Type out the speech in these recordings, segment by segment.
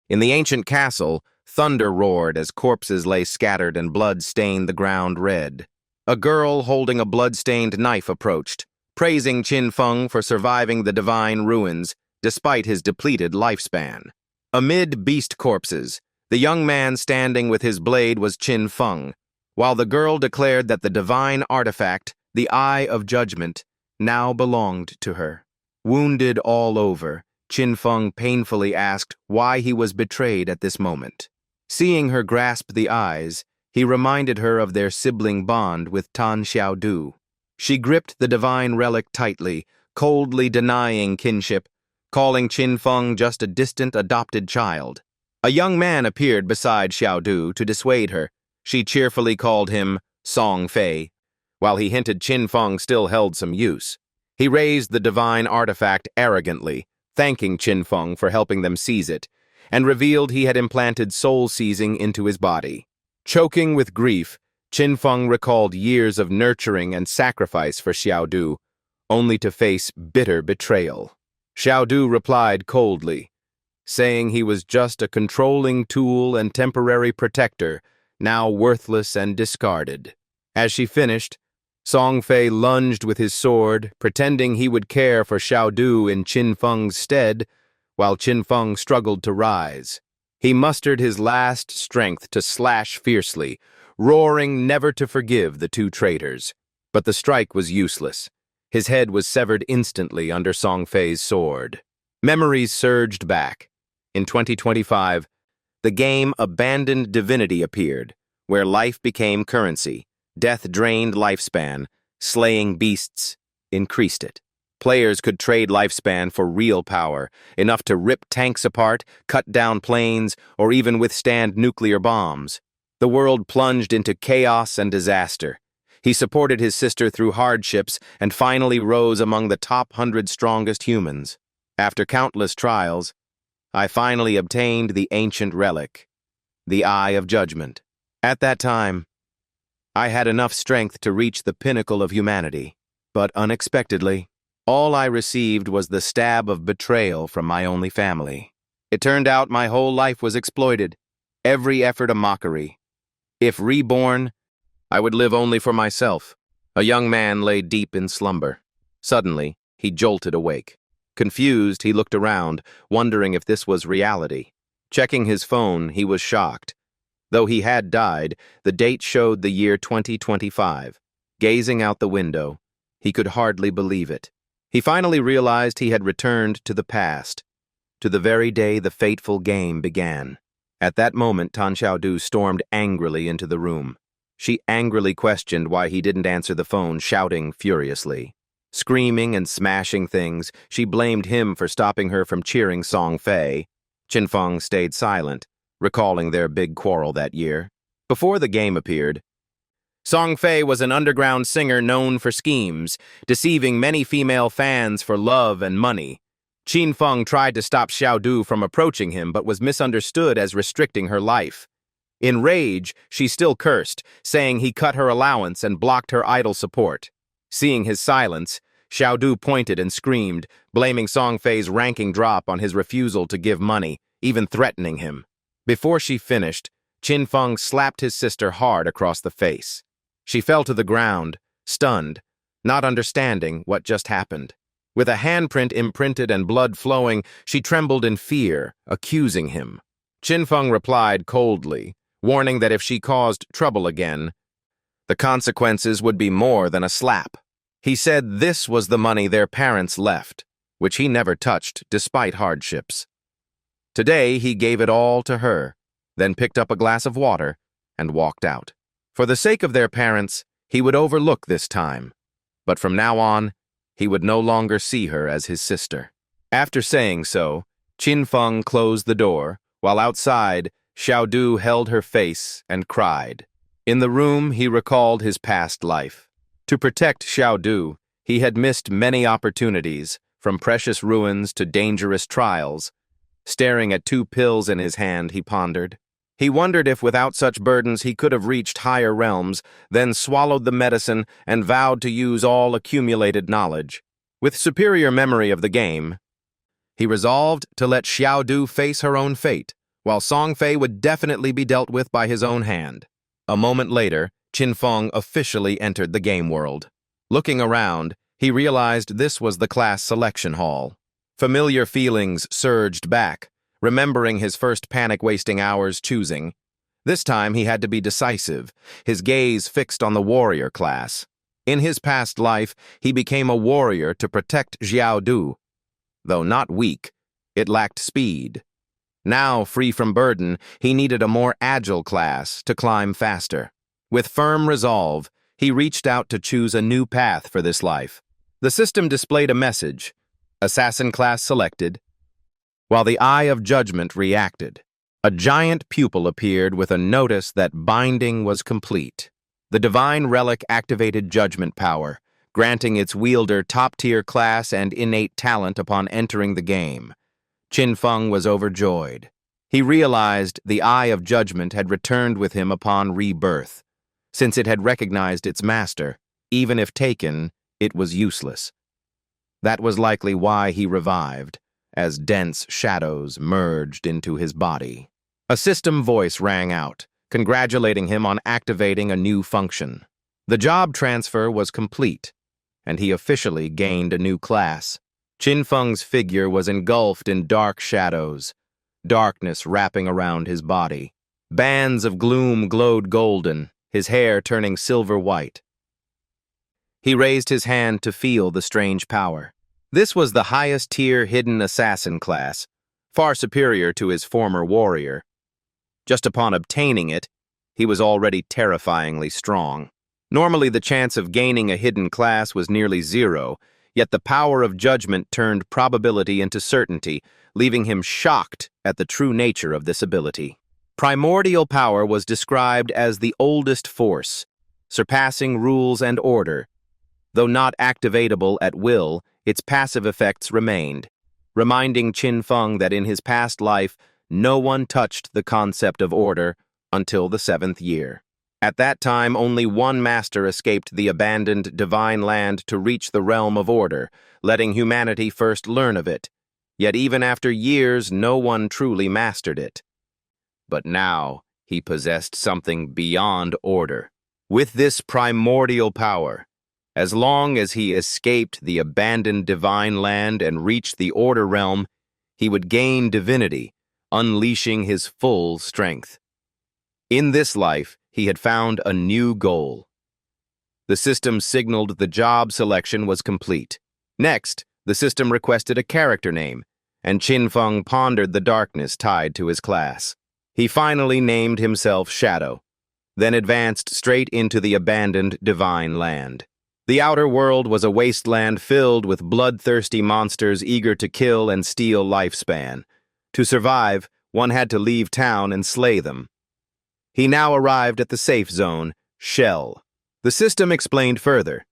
In the ancient castle, thunder roared as corpses lay scattered and blood stained the ground red. A girl holding a blood-stained knife approached, praising Qin Feng for surviving the divine ruins despite his depleted lifespan. Amid beast corpses, the young man standing with his blade was Qin Feng, while the girl declared that the divine artifact, the Eye of Judgment, now belonged to her. Wounded all over, Qin Feng painfully asked why he was betrayed at this moment. Seeing her grasp the eyes, he reminded her of their sibling bond with Tan Xiaodu. She gripped the divine relic tightly, coldly denying kinship, calling Qin Feng just a distant adopted child. A young man appeared beside Xiaodu to dissuade her. She cheerfully called him Song Fei, while he hinted Qin Feng still held some use. He raised the divine artifact arrogantly, thanking Qin Feng for helping them seize it, and revealed he had implanted soul-seizing into his body. Choking with grief, Qin Feng recalled years of nurturing and sacrifice for Xiaodu, only to face bitter betrayal. Xiaodu replied coldly, saying he was just a controlling tool and temporary protector, now worthless and discarded. As she finished, Song Fei lunged with his sword, pretending he would care for Xiaodu in Qin Feng's stead, while Qin Feng struggled to rise. He mustered his last strength to slash fiercely, roaring never to forgive the two traitors. But the strike was useless. His head was severed instantly under Song Fei's sword. Memories surged back. In 2025, the game Abandoned Divinity appeared, where life became currency. Death drained lifespan, slaying beasts increased it. Players could trade lifespan for real power, enough to rip tanks apart, cut down planes, or even withstand nuclear bombs. The world plunged into chaos and disaster. He supported his sister through hardships and finally rose among the top 100 strongest humans. After countless trials, I finally obtained the ancient relic, the Eye of Judgment. At that time, I had enough strength to reach the pinnacle of humanity, but unexpectedly, all I received was the stab of betrayal from my only family. It turned out my whole life was exploited, every effort a mockery. If reborn, I would live only for myself. A young man lay deep in slumber. Suddenly, he jolted awake. Confused, he looked around, wondering if this was reality. Checking his phone, he was shocked. Though he had died, the date showed the year 2025. Gazing out the window, he could hardly believe it. He finally realized he had returned to the past, to the very day the fateful game began. At that moment, Tan Xiaodu stormed angrily into the room. She angrily questioned why he didn't answer the phone, shouting furiously. Screaming and smashing things, she blamed him for stopping her from cheering Song Fei. Qin Feng stayed silent, recalling their big quarrel that year. Before the game appeared, Song Fei was an underground singer known for schemes, deceiving many female fans for love and money. Qin Feng tried to stop Xiaodu from approaching him but was misunderstood as restricting her life. In rage, she still cursed, saying he cut her allowance and blocked her idol support. Seeing his silence, Xiaodu pointed and screamed, blaming Song Fei's ranking drop on his refusal to give money, even threatening him. Before she finished, Qin Feng slapped his sister hard across the face. She fell to the ground, stunned, not understanding what just happened. With a handprint imprinted and blood flowing, she trembled in fear, accusing him. Qin Feng replied coldly, warning that if she caused trouble again, the consequences would be more than a slap. He said this was the money their parents left, which he never touched despite hardships. Today he gave it all to her, then picked up a glass of water and walked out. For the sake of their parents, he would overlook this time, but from now on, he would no longer see her as his sister. After saying so, Qin Feng closed the door, while outside, Xiaodu held her face and cried. In the room, he recalled his past life. To protect Xiaodu, he had missed many opportunities, from precious ruins to dangerous trials. Staring at 2 pills in his hand, he pondered. He wondered if without such burdens he could have reached higher realms, then swallowed the medicine and vowed to use all accumulated knowledge. With superior memory of the game, he resolved to let Xiaodu face her own fate, while Song Fei would definitely be dealt with by his own hand. A moment later, Qin Feng officially entered the game world. Looking around, he realized this was the class selection hall. Familiar feelings surged back, remembering his first panic-wasting hours choosing. This time he had to be decisive, his gaze fixed on the warrior class. In his past life, he became a warrior to protect Xiaodu. Though not weak, it lacked speed. Now, free from burden, he needed a more agile class to climb faster. With firm resolve, he reached out to choose a new path for this life. The system displayed a message, Assassin class selected, while the Eye of Judgment reacted. A giant pupil appeared with a notice that binding was complete. The divine relic activated judgment power, granting its wielder top-tier class and innate talent upon entering the game. Qin Feng was overjoyed. He realized the Eye of Judgment had returned with him upon rebirth. Since it had recognized its master, even if taken, it was useless. That was likely why he revived, as dense shadows merged into his body. A system voice rang out, congratulating him on activating a new function. The job transfer was complete, and he officially gained a new class. Qin Feng's figure was engulfed in dark shadows, darkness wrapping around his body. Bands of gloom glowed golden, his hair turning silver-white. He raised his hand to feel the strange power. This was the highest-tier hidden assassin class, far superior to his former warrior. Just upon obtaining it, he was already terrifyingly strong. Normally, the chance of gaining a hidden class was nearly zero, yet the power of judgment turned probability into certainty, leaving him shocked at the true nature of this ability. Primordial power was described as the oldest force, surpassing rules and order. Though not activatable at will, its passive effects remained, reminding Qin Feng that in his past life, no one touched the concept of order until the 7th year. At that time, only one master escaped the abandoned divine land to reach the realm of order, letting humanity first learn of it. Yet even after years, no one truly mastered it. But now, he possessed something beyond order. With this primordial power, as long as he escaped the abandoned divine land and reached the order realm, he would gain divinity, unleashing his full strength. In this life, he had found a new goal. The system signaled the job selection was complete. Next, the system requested a character name, and Qin Feng pondered the darkness tied to his class. He finally named himself Shadow, then advanced straight into the abandoned divine land. The outer world was a wasteland filled with bloodthirsty monsters eager to kill and steal lifespan. To survive, one had to leave town and slay them. He now arrived at the safe zone, Shell. The system explained further.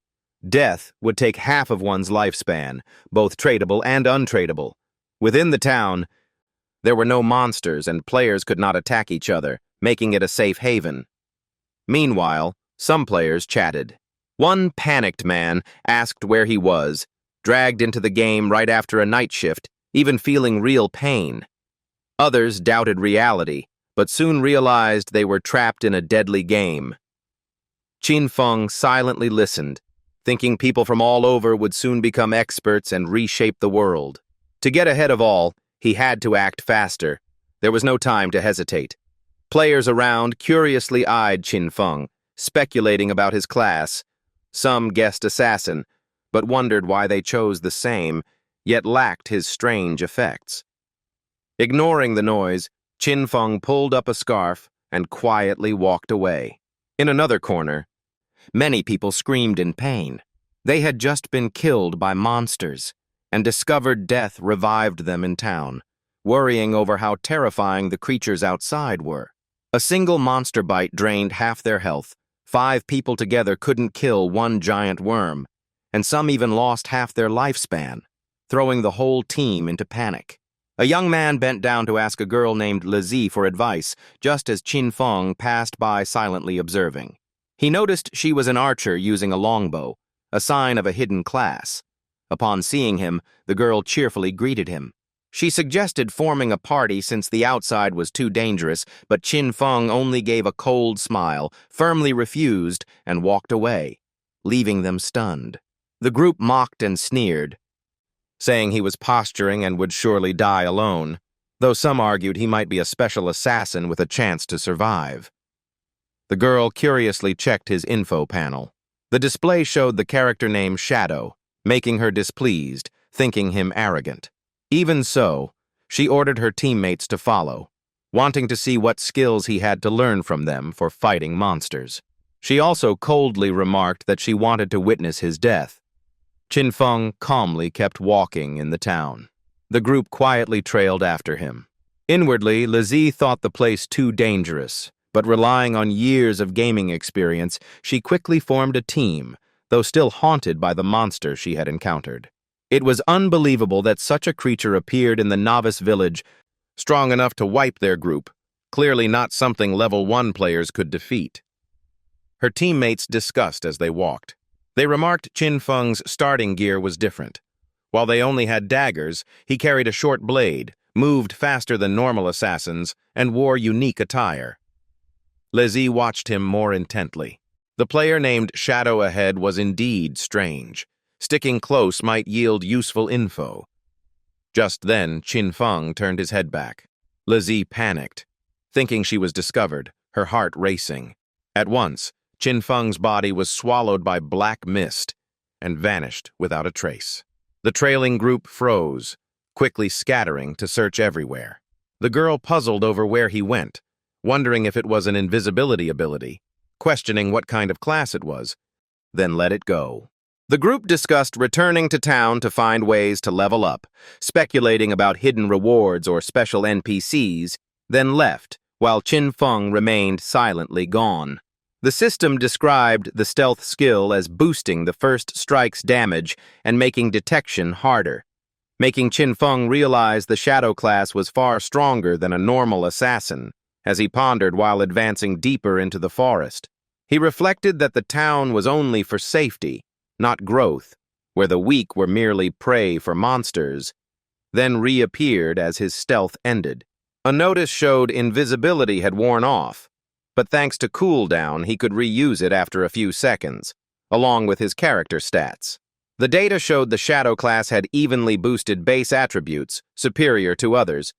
Death would take half of one's lifespan, both tradable and untradable. Within the town, there were no monsters and players could not attack each other, making it a safe haven. Meanwhile, some players chatted. One panicked man asked where he was, dragged into the game right after a night shift, even feeling real pain. Others doubted reality, but soon realized they were trapped in a deadly game. Qin Feng silently listened, thinking people from all over would soon become experts and reshape the world. To get ahead of all, he had to act faster. There was no time to hesitate. Players around curiously eyed Qin Feng, speculating about his class. Some guessed assassin, but wondered why they chose the same, yet lacked his strange effects. Ignoring the noise, Qin Feng pulled up a scarf and quietly walked away. In another corner, many people screamed in pain. They had just been killed by monsters, and discovered death revived them in town, worrying over how terrifying the creatures outside were. A single monster bite drained half their health. 5 people together couldn't kill one giant worm, and some even lost half their lifespan, throwing the whole team into panic. A young man bent down to ask a girl named Lizzie for advice, just as Qin Feng passed by silently observing. He noticed she was an archer using a longbow, a sign of a hidden class. Upon seeing him, the girl cheerfully greeted him. She suggested forming a party since the outside was too dangerous, but Chin Feng only gave a cold smile, firmly refused, and walked away, leaving them stunned. The group mocked and sneered, saying he was posturing and would surely die alone, though some argued he might be a special assassin with a chance to survive. The girl curiously checked his info panel. The display showed the character name Shadow, making her displeased, thinking him arrogant. Even so, she ordered her teammates to follow, wanting to see what skills he had to learn from them for fighting monsters. She also coldly remarked that she wanted to witness his death. Chin Feng calmly kept walking in the town. The group quietly trailed after him. Inwardly, Lizzie thought the place too dangerous, but relying on years of gaming experience, she quickly formed a team, though still haunted by the monster she had encountered. It was unbelievable that such a creature appeared in the novice village, strong enough to wipe their group, clearly not something level 1 players could defeat. Her teammates discussed as they walked. They remarked Chin Feng's starting gear was different. While they only had daggers, he carried a short blade, moved faster than normal assassins, and wore unique attire. Lizzie watched him more intently. The player named Shadow ahead was indeed strange. Sticking close might yield useful info. Just then, Chin Feng turned his head back. Lizzie panicked, thinking she was discovered, her heart racing. At once, Chin Feng's body was swallowed by black mist and vanished without a trace. The trailing group froze, quickly scattering to search everywhere. The girl puzzled over where he went, wondering if it was an invisibility ability, questioning what kind of class it was, then let it go. The group discussed returning to town to find ways to level up, speculating about hidden rewards or special NPCs, then left, while Chin Feng remained silently gone. The system described the stealth skill as boosting the first strike's damage and making detection harder, making Chin Feng realize the Shadow class was far stronger than a normal assassin, as he pondered while advancing deeper into the forest. He reflected that the town was only for safety, not growth, where the weak were merely prey for monsters, then reappeared as his stealth ended. A notice showed invisibility had worn off, but thanks to cooldown, he could reuse it after a few seconds, along with his character stats. The data showed the Shadow class had evenly boosted base attributes, superior to others,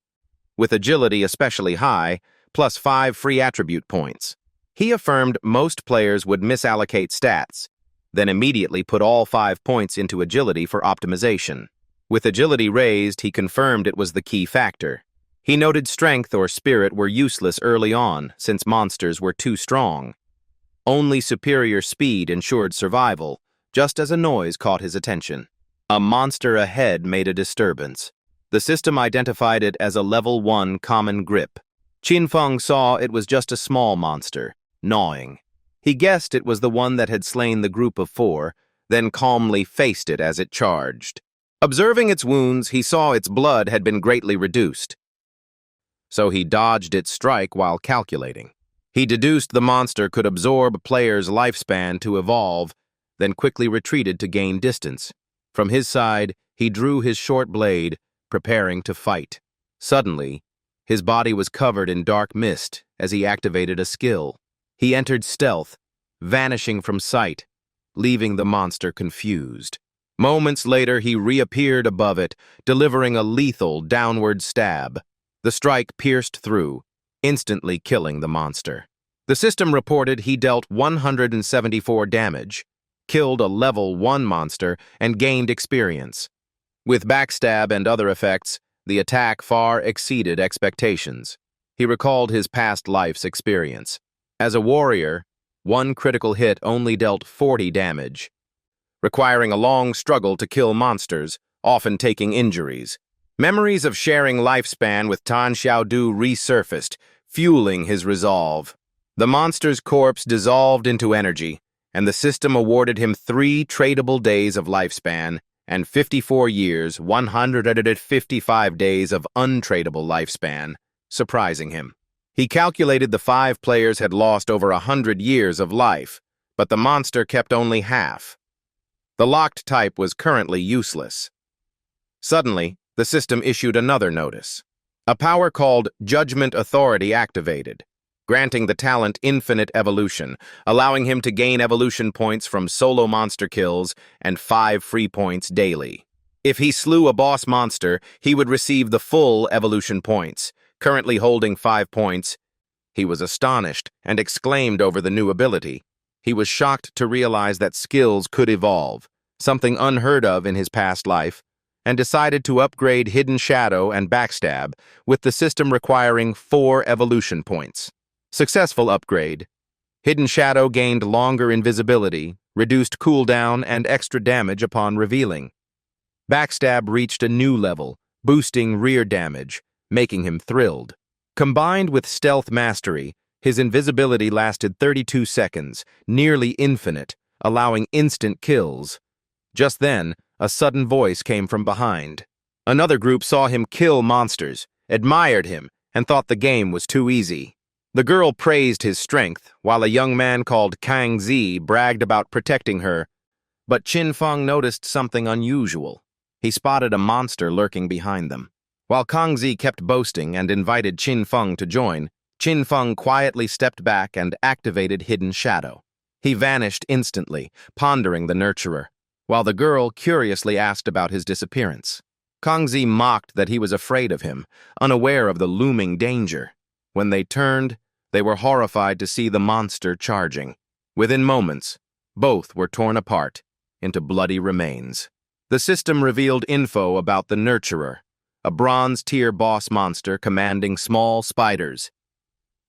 with agility especially high, plus 5 free attribute points. He affirmed most players would misallocate stats, then immediately put all 5 points into agility for optimization. With agility raised, he confirmed it was the key factor. He noted strength or spirit were useless early on, since monsters were too strong. Only superior speed ensured survival, just as a noise caught his attention. A monster ahead made a disturbance. The system identified it as a level 1 common grip. Chin Feng saw it was just a small monster, gnawing. He guessed it was the one that had slain the group of 4, then calmly faced it as it charged. Observing its wounds, he saw its blood had been greatly reduced. So he dodged its strike while calculating. He deduced the monster could absorb players' lifespan to evolve, then quickly retreated to gain distance. From his side, he drew his short blade, preparing to fight. Suddenly, his body was covered in dark mist as he activated a skill. He entered stealth, vanishing from sight, leaving the monster confused. Moments later, he reappeared above it, delivering a lethal downward stab. The strike pierced through, instantly killing the monster. The system reported he dealt 174 damage, killed a level 1 monster, and gained experience. With backstab and other effects, the attack far exceeded expectations. He recalled his past life's experience. As a warrior, 1 critical hit only dealt 40 damage, requiring a long struggle to kill monsters, often taking injuries. Memories of sharing lifespan with Tan Xiaodu resurfaced, fueling his resolve. The monster's corpse dissolved into energy, and the system awarded him 3 tradable days of lifespan and 54 years, 155 days of untradable lifespan, surprising him. He calculated the 5 players had lost over 100 years of life, but the monster kept only half. The locked type was currently useless. Suddenly, The system issued another notice. A power called Judgment Authority activated, granting the talent infinite evolution, allowing him to gain evolution points from solo monster kills and 5 free points daily. If he slew a boss monster, he would receive the full evolution points, currently holding 5 points. He was astonished and exclaimed over the new ability. He was shocked to realize that skills could evolve, something unheard of in his past life, and decided to upgrade Hidden Shadow and Backstab, with the system requiring 4 evolution points. Successful upgrade. Hidden Shadow gained longer invisibility, reduced cooldown, and extra damage upon revealing. Backstab reached a new level, boosting rear damage, making him thrilled. Combined with Stealth Mastery, his invisibility lasted 32 seconds, nearly infinite, allowing instant kills. Just then, a sudden voice came from behind. Another group saw him kill monsters, admired him, and thought the game was too easy. The girl praised his strength, while a young man called Kang Zi bragged about protecting her. But Qin Feng noticed something unusual. He spotted a monster lurking behind them. While Kang Zi kept boasting and invited Qin Feng to join, Qin Feng quietly stepped back and activated Hidden Shadow. He vanished instantly, pondering the nurturer, while the girl curiously asked about his disappearance. Kang Zi mocked that he was afraid of him, unaware of the looming danger. When they turned, they were horrified to see the monster charging. Within moments, both were torn apart into bloody remains. The system revealed info about the Nurturer, a bronze-tier boss monster commanding small spiders.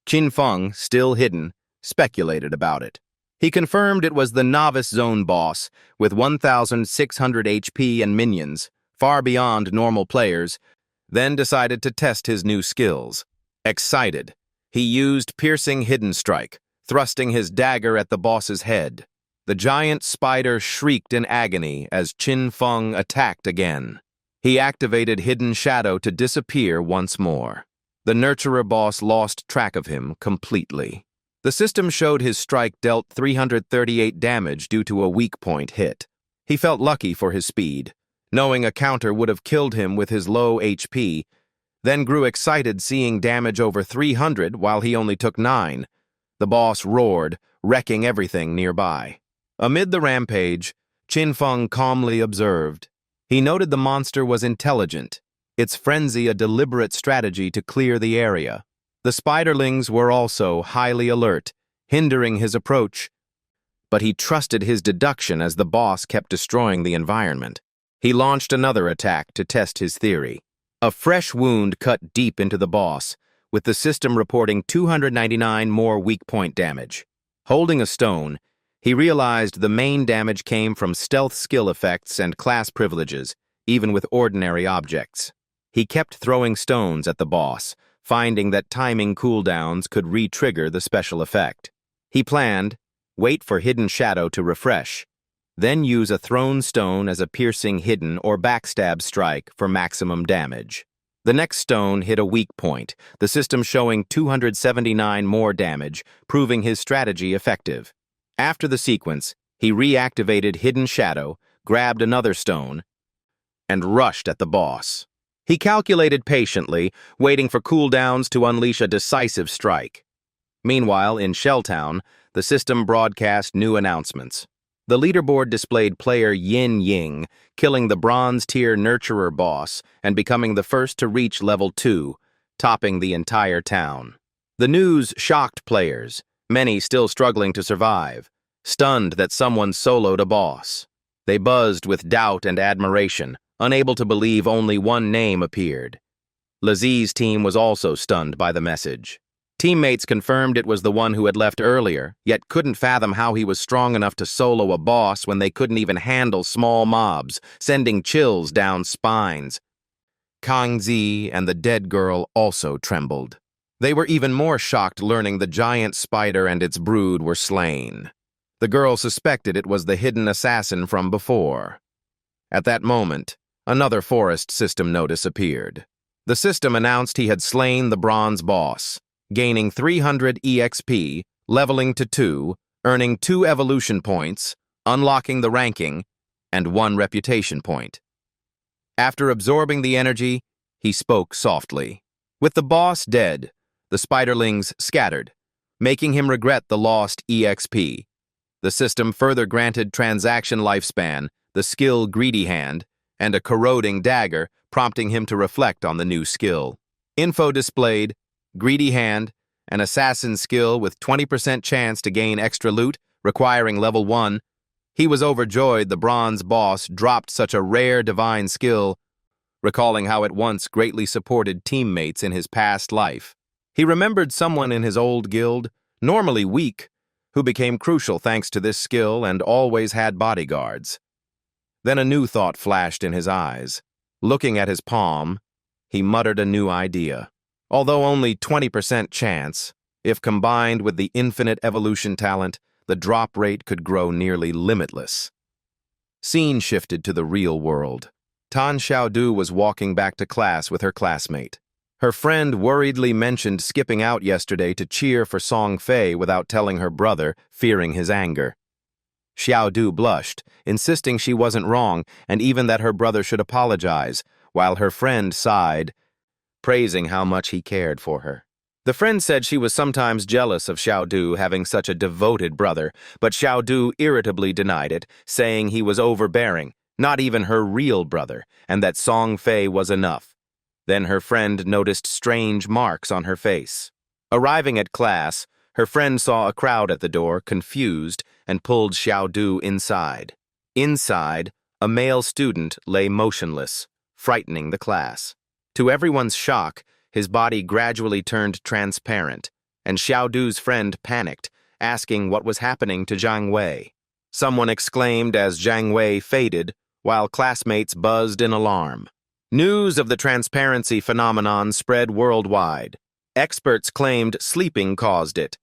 Qin Feng, still hidden, speculated about it. He confirmed it was the Novice Zone boss, with 1,600 HP and minions, far beyond normal players, then decided to test his new skills. Excited, he used Piercing Hidden Strike, thrusting his dagger at the boss's head. The giant spider shrieked in agony as Qin Feng attacked again. He activated Hidden Shadow to disappear once more. The Nurturer boss lost track of him completely. The system showed his strike dealt 338 damage due to a weak point hit. He felt lucky for his speed, knowing a counter would have killed him with his low HP, then grew excited seeing damage over 300 while he only took 9. The boss roared, wrecking everything nearby. Amid the rampage, Qin Feng calmly observed. He noted the monster was intelligent, its frenzy a deliberate strategy to clear the area. The spiderlings were also highly alert, hindering his approach. But he trusted his deduction as the boss kept destroying the environment. He launched another attack to test his theory. A fresh wound cut deep into the boss, with the system reporting 299 more weak point damage. Holding a stone, he realized the main damage came from stealth skill effects and class privileges, even with ordinary objects. He kept throwing stones at the boss, finding that timing cooldowns could re-trigger the special effect. He planned, wait for Hidden Shadow to refresh, then use a thrown stone as a piercing hidden or backstab strike for maximum damage. The next stone hit a weak point, the system showing 279 more damage, proving his strategy effective. After the sequence, he reactivated Hidden Shadow, grabbed another stone, and rushed at the boss. He calculated patiently, waiting for cooldowns to unleash a decisive strike. Meanwhile, in Shelltown, the system broadcast new announcements. The leaderboard displayed player Yin Ying, killing the bronze-tier Nurturer boss and becoming the first to reach level 2, topping the entire town. The news shocked players, many still struggling to survive, stunned that someone soloed a boss. They buzzed with doubt and admiration, unable to believe only one name appeared. Laziz's team was also stunned by the message. Teammates confirmed it was the one who had left earlier, yet couldn't fathom how he was strong enough to solo a boss when they couldn't even handle small mobs, sending chills down spines. Kang Zi and the dead girl also trembled. They were even more shocked learning the giant spider and its brood were slain. The girl suspected it was the hidden assassin from before. At that moment, another forest system notice appeared. The system announced he had slain the bronze boss, gaining 300 EXP, leveling to 2, earning 2 evolution points, unlocking the ranking, and 1 reputation point. After absorbing the energy, he spoke softly. With the boss dead, the spiderlings scattered, making him regret the lost EXP. The system further granted transaction lifespan, the skill Greedy Hand, and a corroding dagger, prompting him to reflect on the new skill. Info displayed: Greedy Hand, an assassin skill with 20% chance to gain extra loot, requiring level 1. He was overjoyed the bronze boss dropped such a rare divine skill, recalling how it once greatly supported teammates in his past life. He remembered someone in his old guild, normally weak, who became crucial thanks to this skill and always had bodyguards. Then a new thought flashed in his eyes. Looking at his palm, he muttered a new idea. Although only 20% chance, if combined with the infinite evolution talent, the drop rate could grow nearly limitless. Scene shifted to the real world. Tan Xiaodu was walking back to class with her classmate. Her friend worriedly mentioned skipping out yesterday to cheer for Song Fei without telling her brother, fearing his anger. Xiaodu blushed, insisting she wasn't wrong and even that her brother should apologize, while her friend sighed, praising how much he cared for her. The friend said she was sometimes jealous of Xiaodu having such a devoted brother, but Xiaodu irritably denied it, saying he was overbearing, not even her real brother, and that Song Fei was enough. Then her friend noticed strange marks on her face. Arriving at class, her friend saw a crowd at the door, confused, and pulled Xiaodu inside. Inside, a male student lay motionless, frightening the class. To everyone's shock, his body gradually turned transparent, and Xiaodu's friend panicked, asking what was happening to Zhang Wei. Someone exclaimed as Zhang Wei faded, while classmates buzzed in alarm. News of the transparency phenomenon spread worldwide. Experts claimed sleeping caused it,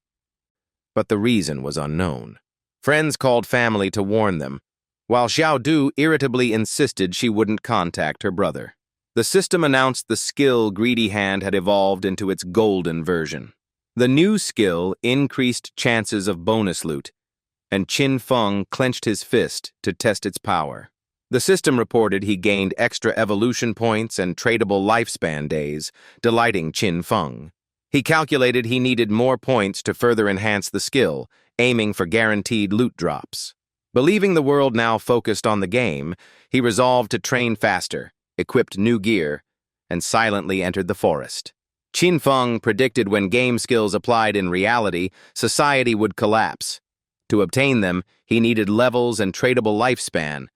but the reason was unknown. Friends called family to warn them, while Xiaodu irritably insisted she wouldn't contact her brother. The system announced the skill Greedy Hand had evolved into its golden version. The new skill increased chances of bonus loot, and Qin Feng clenched his fist to test its power. The system reported he gained extra evolution points and tradable lifespan days, delighting Qin Feng. He calculated he needed more points to further enhance the skill, aiming for guaranteed loot drops. Believing the world now focused on the game, he resolved to train faster, equipped new gear, and silently entered the forest. Qin Feng predicted when game skills applied in reality, society would collapse. To obtain them, he needed levels and tradable lifespan,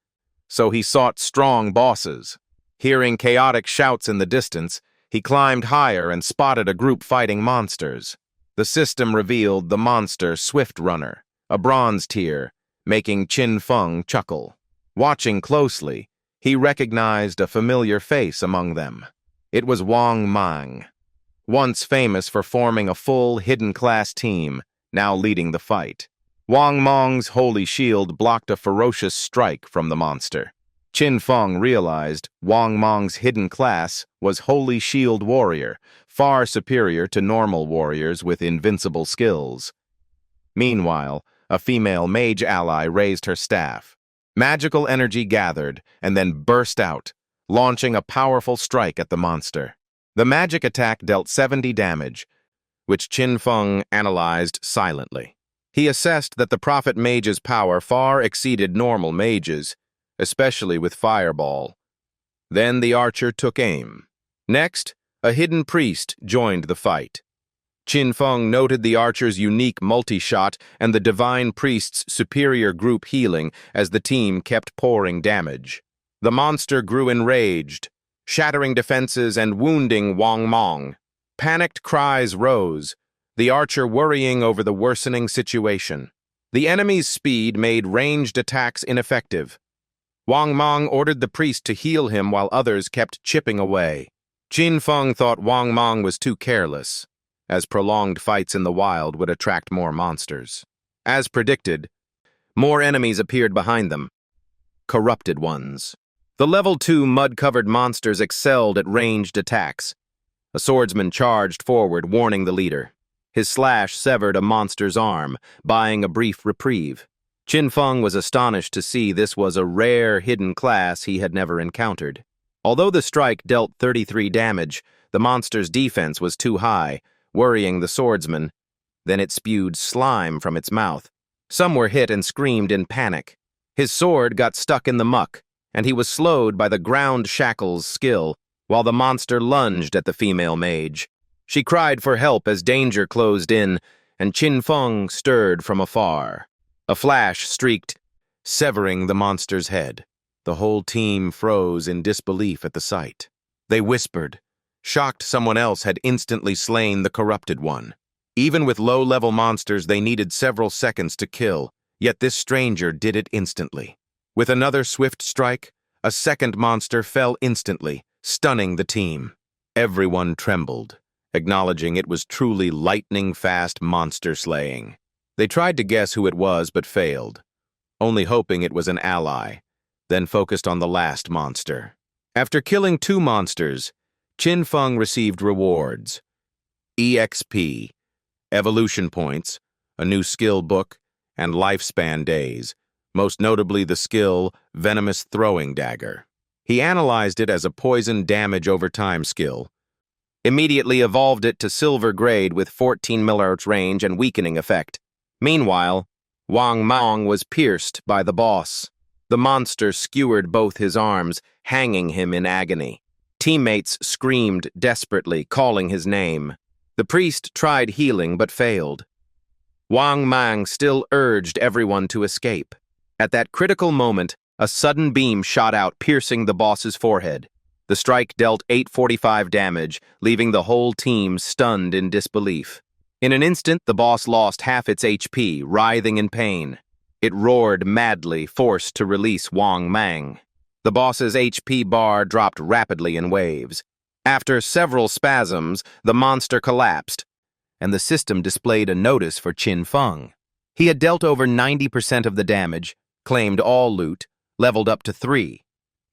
so he sought strong bosses. Hearing chaotic shouts in the distance, he climbed higher and spotted a group fighting monsters. The system revealed the monster Swift Runner, a bronze tier, making Qin Feng chuckle. Watching closely, he recognized a familiar face among them. It was Wang Mang, once famous for forming a full hidden class team, now leading the fight. Wang Mang's holy shield blocked a ferocious strike from the monster. Qin Feng realized Wang Mang's hidden class was Holy Shield Warrior, far superior to normal warriors with invincible skills. Meanwhile, a female mage ally raised her staff. Magical energy gathered and then burst out, launching a powerful strike at the monster. The magic attack dealt 70 damage, which Qin Feng analyzed silently. He assessed that the prophet mage's power far exceeded normal mages, especially with fireball. Then the archer took aim. Next, a hidden priest joined the fight. Qin Feng noted the archer's unique multi-shot and the divine priest's superior group healing as the team kept pouring damage. The monster grew enraged, shattering defenses and wounding Wang Mang. Panicked cries rose, the archer worrying over the worsening situation. The enemy's speed made ranged attacks ineffective. Wang Mang ordered the priest to heal him while others kept chipping away. Qin Feng thought Wang Mang was too careless, as prolonged fights in the wild would attract more monsters. As predicted, more enemies appeared behind them, corrupted ones. The level 2 mud-covered monsters excelled at ranged attacks. A swordsman charged forward, warning the leader. His slash severed a monster's arm, buying a brief reprieve. Qin Feng was astonished to see this was a rare hidden class he had never encountered. Although the strike dealt 33 damage, the monster's defense was too high, worrying the swordsman. Then it spewed slime from its mouth. Some were hit and screamed in panic. His sword got stuck in the muck, and he was slowed by the ground shackle's skill, while the monster lunged at the female mage. She cried for help as danger closed in, and Qin Feng stirred from afar. A flash streaked, severing the monster's head. The whole team froze in disbelief at the sight. They whispered, shocked someone else had instantly slain the corrupted one. Even with low-level monsters, they needed several seconds to kill, yet this stranger did it instantly. With another swift strike, a second monster fell instantly, stunning the team. Everyone trembled, acknowledging it was truly lightning-fast monster slaying. They tried to guess who it was but failed, only hoping it was an ally, then focused on the last monster. After killing 2 monsters, Qin Feng received rewards: EXP, evolution points, a new skill book, and lifespan days, most notably the skill Venomous Throwing Dagger. He analyzed it as a poison damage over time skill, immediately evolved it to silver grade with 14 milliards range and weakening effect. Meanwhile, Wang Mang was pierced by the boss. The monster skewered both his arms, hanging him in agony. Teammates screamed desperately, calling his name. The priest tried healing but failed. Wang Mang still urged everyone to escape. At that critical moment, a sudden beam shot out, piercing the boss's forehead. The strike dealt 845 damage, leaving the whole team stunned in disbelief. In an instant, the boss lost half its HP, writhing in pain. It roared madly, forced to release Wang Mang. The boss's HP bar dropped rapidly in waves. After several spasms, the monster collapsed, and the system displayed a notice for Qin Feng. He had dealt over 90% of the damage, claimed all loot, leveled up to 3,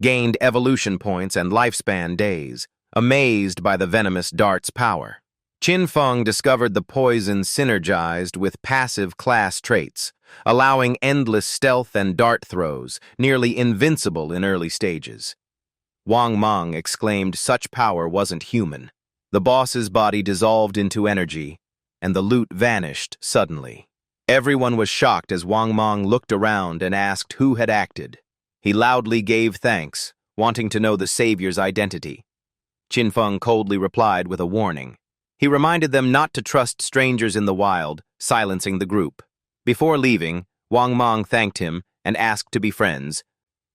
gained evolution points and lifespan days, amazed by the venomous dart's power. Qin Feng discovered the poison synergized with passive class traits, allowing endless stealth and dart throws, nearly invincible in early stages. Wang Mang exclaimed such power wasn't human. The boss's body dissolved into energy, and the loot vanished suddenly. Everyone was shocked as Wang Mang looked around and asked who had acted. He loudly gave thanks, wanting to know the savior's identity. Qin Feng coldly replied with a warning. He reminded them not to trust strangers in the wild, silencing the group. Before leaving, Wang Mang thanked him and asked to be friends,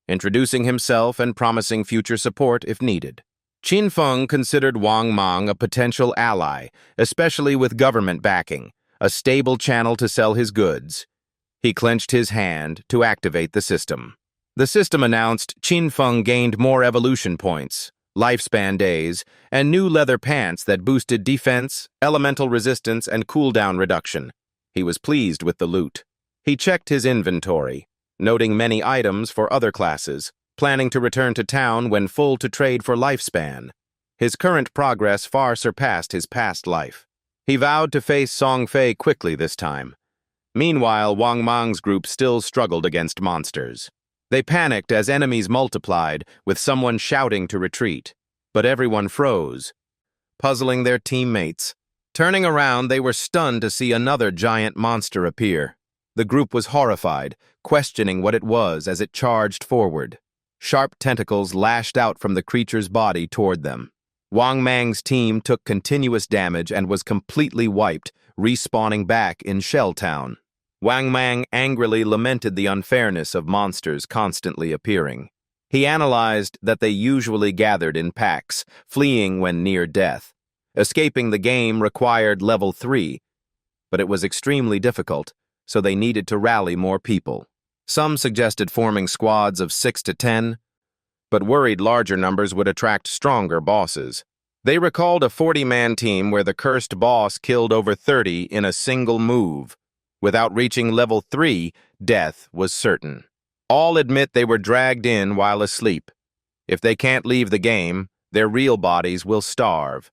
introducing himself and promising future support if needed. Qin Feng considered Wang Mang a potential ally, especially with government backing, a stable channel to sell his goods. He clenched his hand to activate the system. The system announced Qin Feng gained more evolution points, lifespan days, and new leather pants that boosted defense, elemental resistance, and cooldown reduction. He was pleased with the loot. He checked his inventory, noting many items for other classes, planning to return to town when full to trade for lifespan. His current progress far surpassed his past life. He vowed to face Song Fei quickly this time. Meanwhile, Wang Mang's group still struggled against monsters. They panicked as enemies multiplied, with someone shouting to retreat. But everyone froze, puzzling their teammates. Turning around, they were stunned to see another giant monster appear. The group was horrified, questioning what it was as it charged forward. Sharp tentacles lashed out from the creature's body toward them. Wang Mang's team took continuous damage and was completely wiped, respawning back in Shell Town. Wang Mang angrily lamented the unfairness of monsters constantly appearing. He analyzed that they usually gathered in packs, fleeing when near death. Escaping the game required level 3, but it was extremely difficult, so they needed to rally more people. Some suggested forming squads of 6 to 10, but worried larger numbers would attract stronger bosses. They recalled a 40-man team where the cursed boss killed over 30 in a single move. Without reaching level 3, death was certain. All admit they were dragged in while asleep. If they can't leave the game, their real bodies will starve.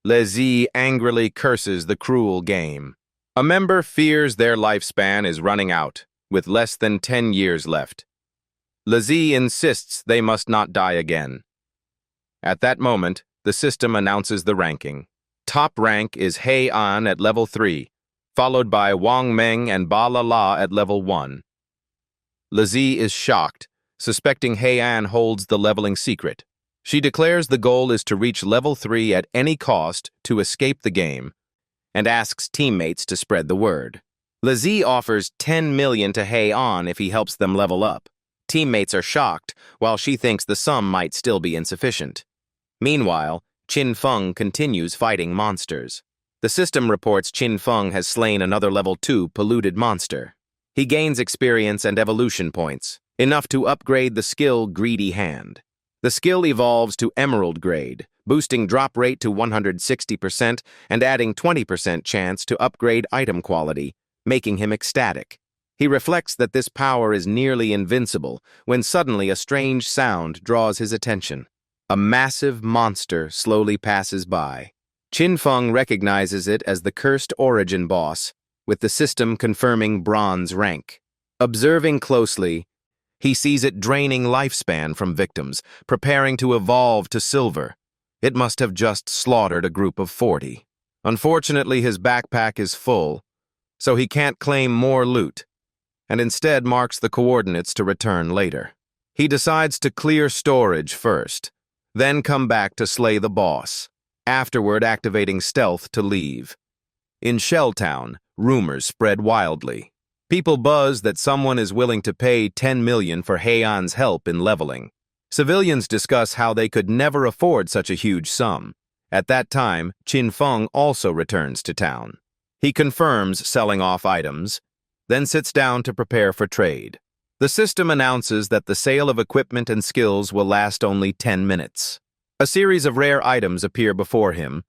Lezi angrily curses the cruel game. A member fears their lifespan is running out, with less than 10 years left. Lezi insists they must not die again. At that moment, the system announces the ranking. Top rank is Hei An at level 3, followed by Wang Meng and Ba La La at level 1. Lazi is shocked, suspecting Hei An holds the leveling secret. She declares the goal is to reach level 3 at any cost to escape the game, and asks teammates to spread the word. Lazi offers 10 million to Hei An if he helps them level up. Teammates are shocked, while she thinks the sum might still be insufficient. Meanwhile, Qin Feng continues fighting monsters. The system reports Qin Feng has slain another level 2 polluted monster. He gains experience and evolution points, enough to upgrade the skill Greedy Hand. The skill evolves to Emerald grade, boosting drop rate to 160% and adding 20% chance to upgrade item quality, making him ecstatic. He reflects that this power is nearly invincible when suddenly a strange sound draws his attention. A massive monster slowly passes by. Qin Feng recognizes it as the cursed origin boss, with the system confirming bronze rank. Observing closely, he sees it draining lifespan from victims, preparing to evolve to silver. It must have just slaughtered a group of 40. Unfortunately, his backpack is full, so he can't claim more loot, and instead marks the coordinates to return later. He decides to clear storage first, then come back to slay the boss, afterward activating stealth to leave. In Shelltown, rumors spread wildly. People buzz that someone is willing to pay 10 million for Hei An's help in leveling. Civilians discuss how they could never afford such a huge sum. At that time, Qin Feng also returns to town. He confirms selling off items, then sits down to prepare for trade. The system announces that the sale of equipment and skills will last only 10 minutes. A series of rare items appear before him,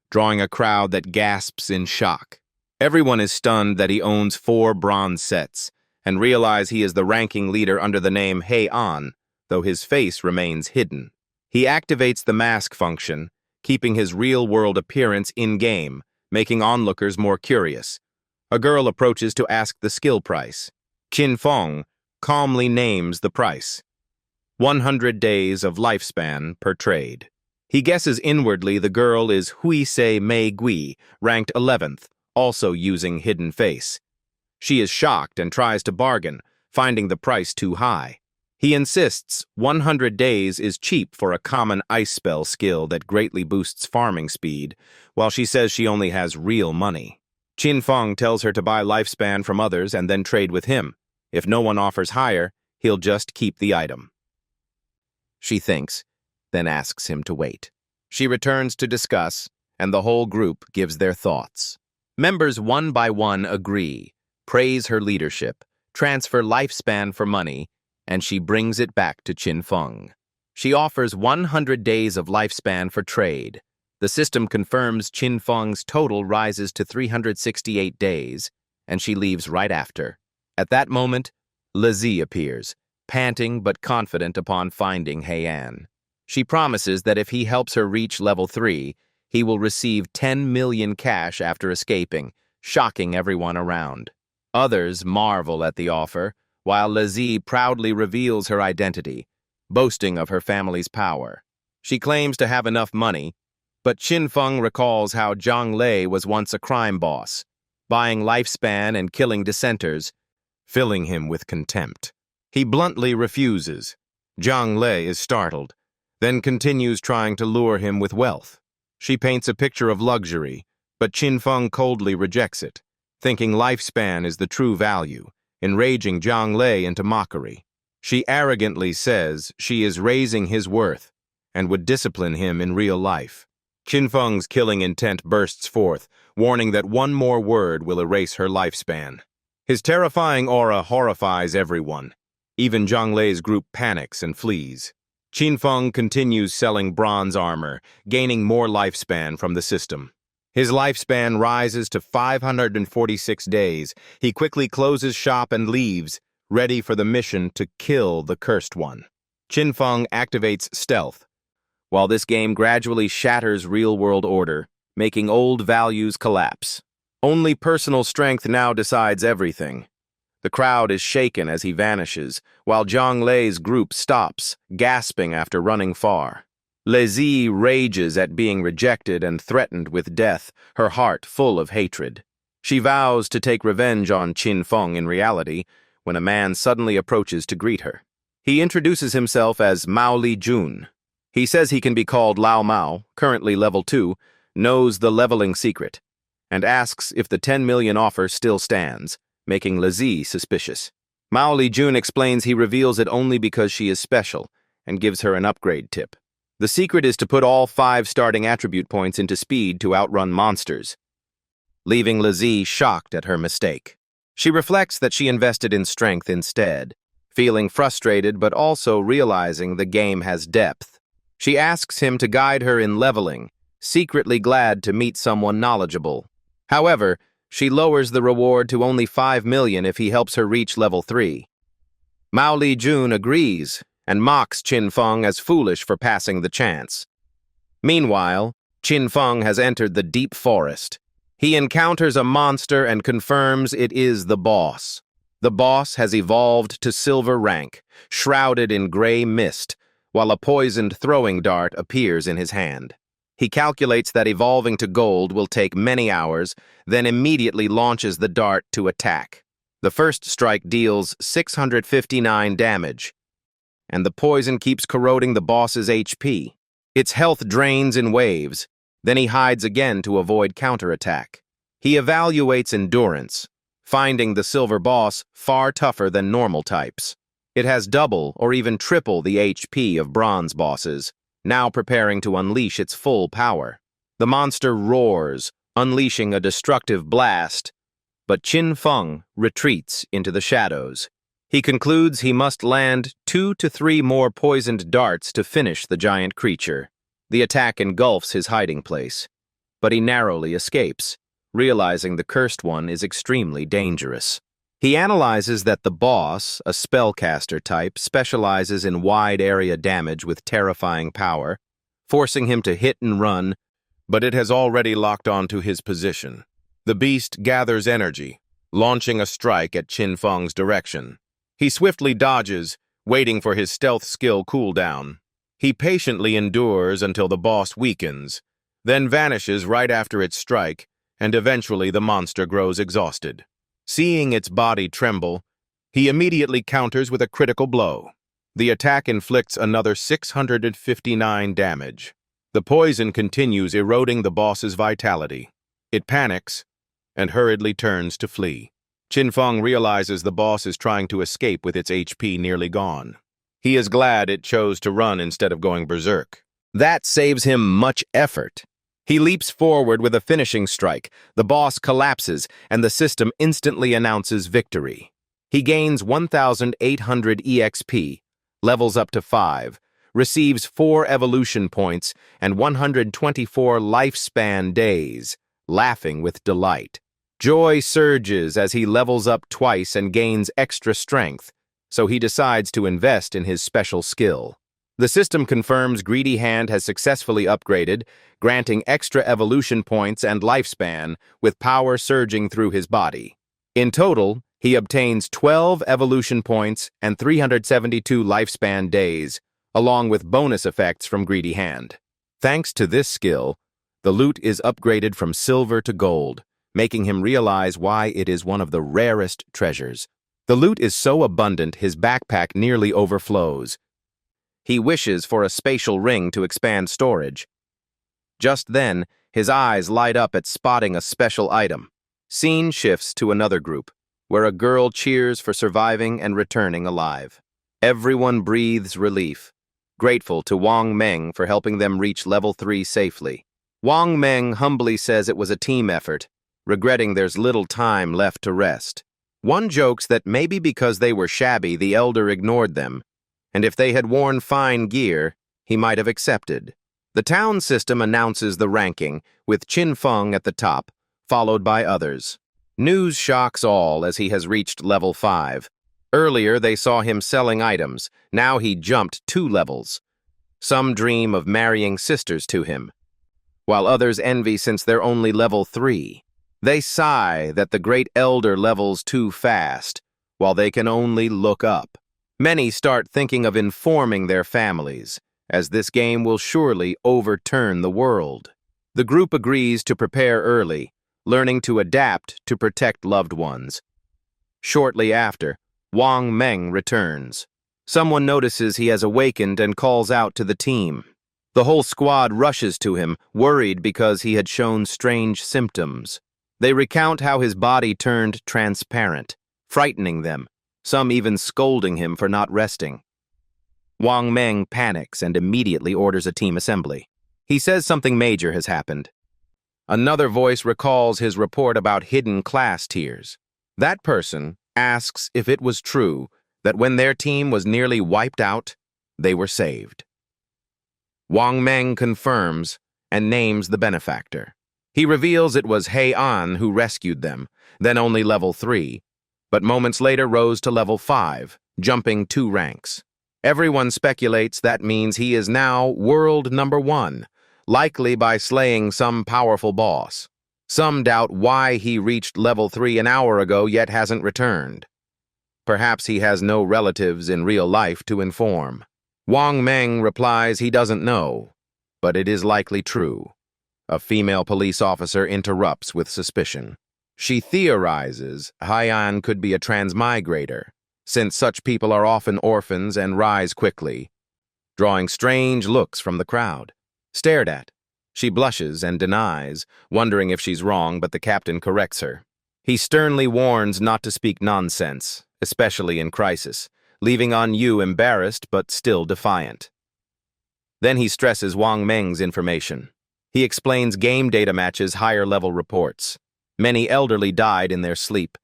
drawing a crowd that gasps in shock. Everyone is stunned that he owns 4 bronze sets, and realize he is the ranking leader under the name Hei An, though his face remains hidden. He activates the mask function, keeping his real-world appearance in-game, making onlookers more curious. A girl approaches to ask the skill price. Qin Feng calmly names the price. 100 days of lifespan per trade. He guesses inwardly the girl is Huisei Mei Gui, ranked 11th, also using hidden face. She is shocked and tries to bargain, finding the price too high. He insists 100 days is cheap for a common ice spell skill that greatly boosts farming speed, while she says she only has real money. Qin Feng tells her to buy lifespan from others and then trade with him. If no one offers higher, he'll just keep the item. She thinks, then asks him to wait. She returns to discuss, and the whole group gives their thoughts. Members one by one agree, praise her leadership, transfer lifespan for money, and she brings it back to Qin Feng. She offers 100 days of lifespan for trade. The system confirms Qin Feng's total rises to 368 days, and she leaves right after. At that moment, Lazi appears, panting but confident upon finding Hei An. She promises that if he helps her reach level 3, he will receive 10 million cash after escaping, shocking everyone around. Others marvel at the offer, while Lazi proudly reveals her identity, boasting of her family's power. She claims to have enough money, but Qin Feng recalls how Zhang Lei was once a crime boss, buying lifespan and killing dissenters, filling him with contempt. He bluntly refuses. Zhang Lei is startled, then continues trying to lure him with wealth. She paints a picture of luxury, but Qin Feng coldly rejects it, thinking lifespan is the true value, enraging Zhang Lei into mockery. She arrogantly says she is raising his worth and would discipline him in real life. Qin Feng's killing intent bursts forth, warning that one more word will erase her lifespan. His terrifying aura horrifies everyone. Even Zhang Lei's group panics and flees. Qin Feng continues selling bronze armor, gaining more lifespan from the system. His lifespan rises to 546 days. He quickly closes shop and leaves, ready for the mission to kill the Cursed One. Qin Feng activates stealth, while this game gradually shatters real-world order, making old values collapse. Only personal strength now decides everything. The crowd is shaken as he vanishes, while Zhang Lei's group stops, gasping after running far. Lizzie rages at being rejected and threatened with death, her heart full of hatred. She vows to take revenge on Qin Feng in reality when a man suddenly approaches to greet her. He introduces himself as Mao Li Jun. He says he can be called Lao Mao, currently level 2, knows the leveling secret, and asks if the 10 million offer still stands, making Lizzie suspicious. Mao Li Jun explains he reveals it only because she is special and gives her an upgrade tip. The secret is to put all 5 starting attribute points into speed to outrun monsters, leaving Lizzie shocked at her mistake. She reflects that she invested in strength instead, feeling frustrated but also realizing the game has depth. She asks him to guide her in leveling, secretly glad to meet someone knowledgeable. However, she lowers the reward to only 5 million if he helps her reach level 3. Mao Li Jun agrees and mocks Qin Feng as foolish for passing the chance. Meanwhile, Qin Feng has entered the deep forest. He encounters a monster and confirms it is the boss. The boss has evolved to silver rank, shrouded in gray mist, while a poisoned throwing dart appears in his hand. He calculates that evolving to gold will take many hours, then immediately launches the dart to attack. The first strike deals 659 damage, and the poison keeps corroding the boss's HP. Its health drains in waves, then he hides again to avoid counterattack. He evaluates endurance, finding the silver boss far tougher than normal types. It has double or even triple the HP of bronze bosses, now preparing to unleash its full power. The monster roars, unleashing a destructive blast, but Qin Feng retreats into the shadows. He concludes he must land 2 to 3 more poisoned darts to finish the giant creature. The attack engulfs his hiding place, but he narrowly escapes, realizing the cursed one is extremely dangerous. He analyzes that the boss, a spellcaster type, specializes in wide area damage with terrifying power, forcing him to hit and run, but it has already locked onto his position. The beast gathers energy, launching a strike at Qin Feng's direction. He swiftly dodges, waiting for his stealth skill cooldown. He patiently endures until the boss weakens, then vanishes right after its strike, and eventually the monster grows exhausted. Seeing its body tremble, he immediately counters with a critical blow. The attack inflicts another 659 damage. The poison continues eroding the boss's vitality. It panics and hurriedly turns to flee. Qin Feng realizes the boss is trying to escape with its HP nearly gone. He is glad it chose to run instead of going berserk. That saves him much effort. He leaps forward with a finishing strike, the boss collapses, and the system instantly announces victory. He gains 1,800 EXP, levels up to 5, receives 4 evolution points, and 124 lifespan days, laughing with delight. Joy surges as he levels up twice and gains extra strength, so he decides to invest in his special skill. The system confirms Greedy Hand has successfully upgraded, granting extra evolution points and lifespan, with power surging through his body. In total, he obtains 12 evolution points and 372 lifespan days, along with bonus effects from Greedy Hand. Thanks to this skill, the loot is upgraded from silver to gold, making him realize why it is one of the rarest treasures. The loot is so abundant his backpack nearly overflows. He wishes for a spatial ring to expand storage. Just then, his eyes light up at spotting a special item. Scene shifts to another group, where a girl cheers for surviving and returning alive. Everyone breathes relief, grateful to Wang Meng for helping them reach level 3 safely. Wang Meng humbly says it was a team effort, regretting there's little time left to rest. One jokes that maybe because they were shabby, the elder ignored them, and if they had worn fine gear, he might have accepted. The town system announces the ranking, with Qin Feng at the top, followed by others. News shocks all as he has reached level 5. Earlier they saw him selling items, now he jumped 2 levels. Some dream of marrying sisters to him, while others envy since they're only level 3. They sigh that the great elder levels too fast, while they can only look up. Many start thinking of informing their families, as this game will surely overturn the world. The group agrees to prepare early, learning to adapt to protect loved ones. Shortly after, Wang Meng returns. Someone notices he has awakened and calls out to the team. The whole squad rushes to him, worried because he had shown strange symptoms. They recount how his body turned transparent, frightening them, some even scolding him for not resting. Wang Meng panics and immediately orders a team assembly. He says something major has happened. Another voice recalls his report about hidden class tiers. That person asks if it was true that when their team was nearly wiped out, they were saved. Wang Meng confirms and names the benefactor. He reveals it was Hei An who rescued them, then only level 3, but moments later rose to level 5, jumping 2 ranks. Everyone speculates that means he is now world number 1, likely by slaying some powerful boss. Some doubt why he reached level 3 an hour ago yet hasn't returned. Perhaps he has no relatives in real life to inform. Wang Meng replies he doesn't know, but it is likely true. A female police officer interrupts with suspicion. She theorizes Haiyan could be a transmigrator, since such people are often orphans and rise quickly. Drawing strange looks from the crowd. Stared at, she blushes and denies, wondering if she's wrong, but the captain corrects her. He sternly warns not to speak nonsense, especially in crisis, leaving An Yu embarrassed but still defiant. Then he stresses Wang Meng's information. He explains game data matches higher-level reports. Many elderly died in their sleep,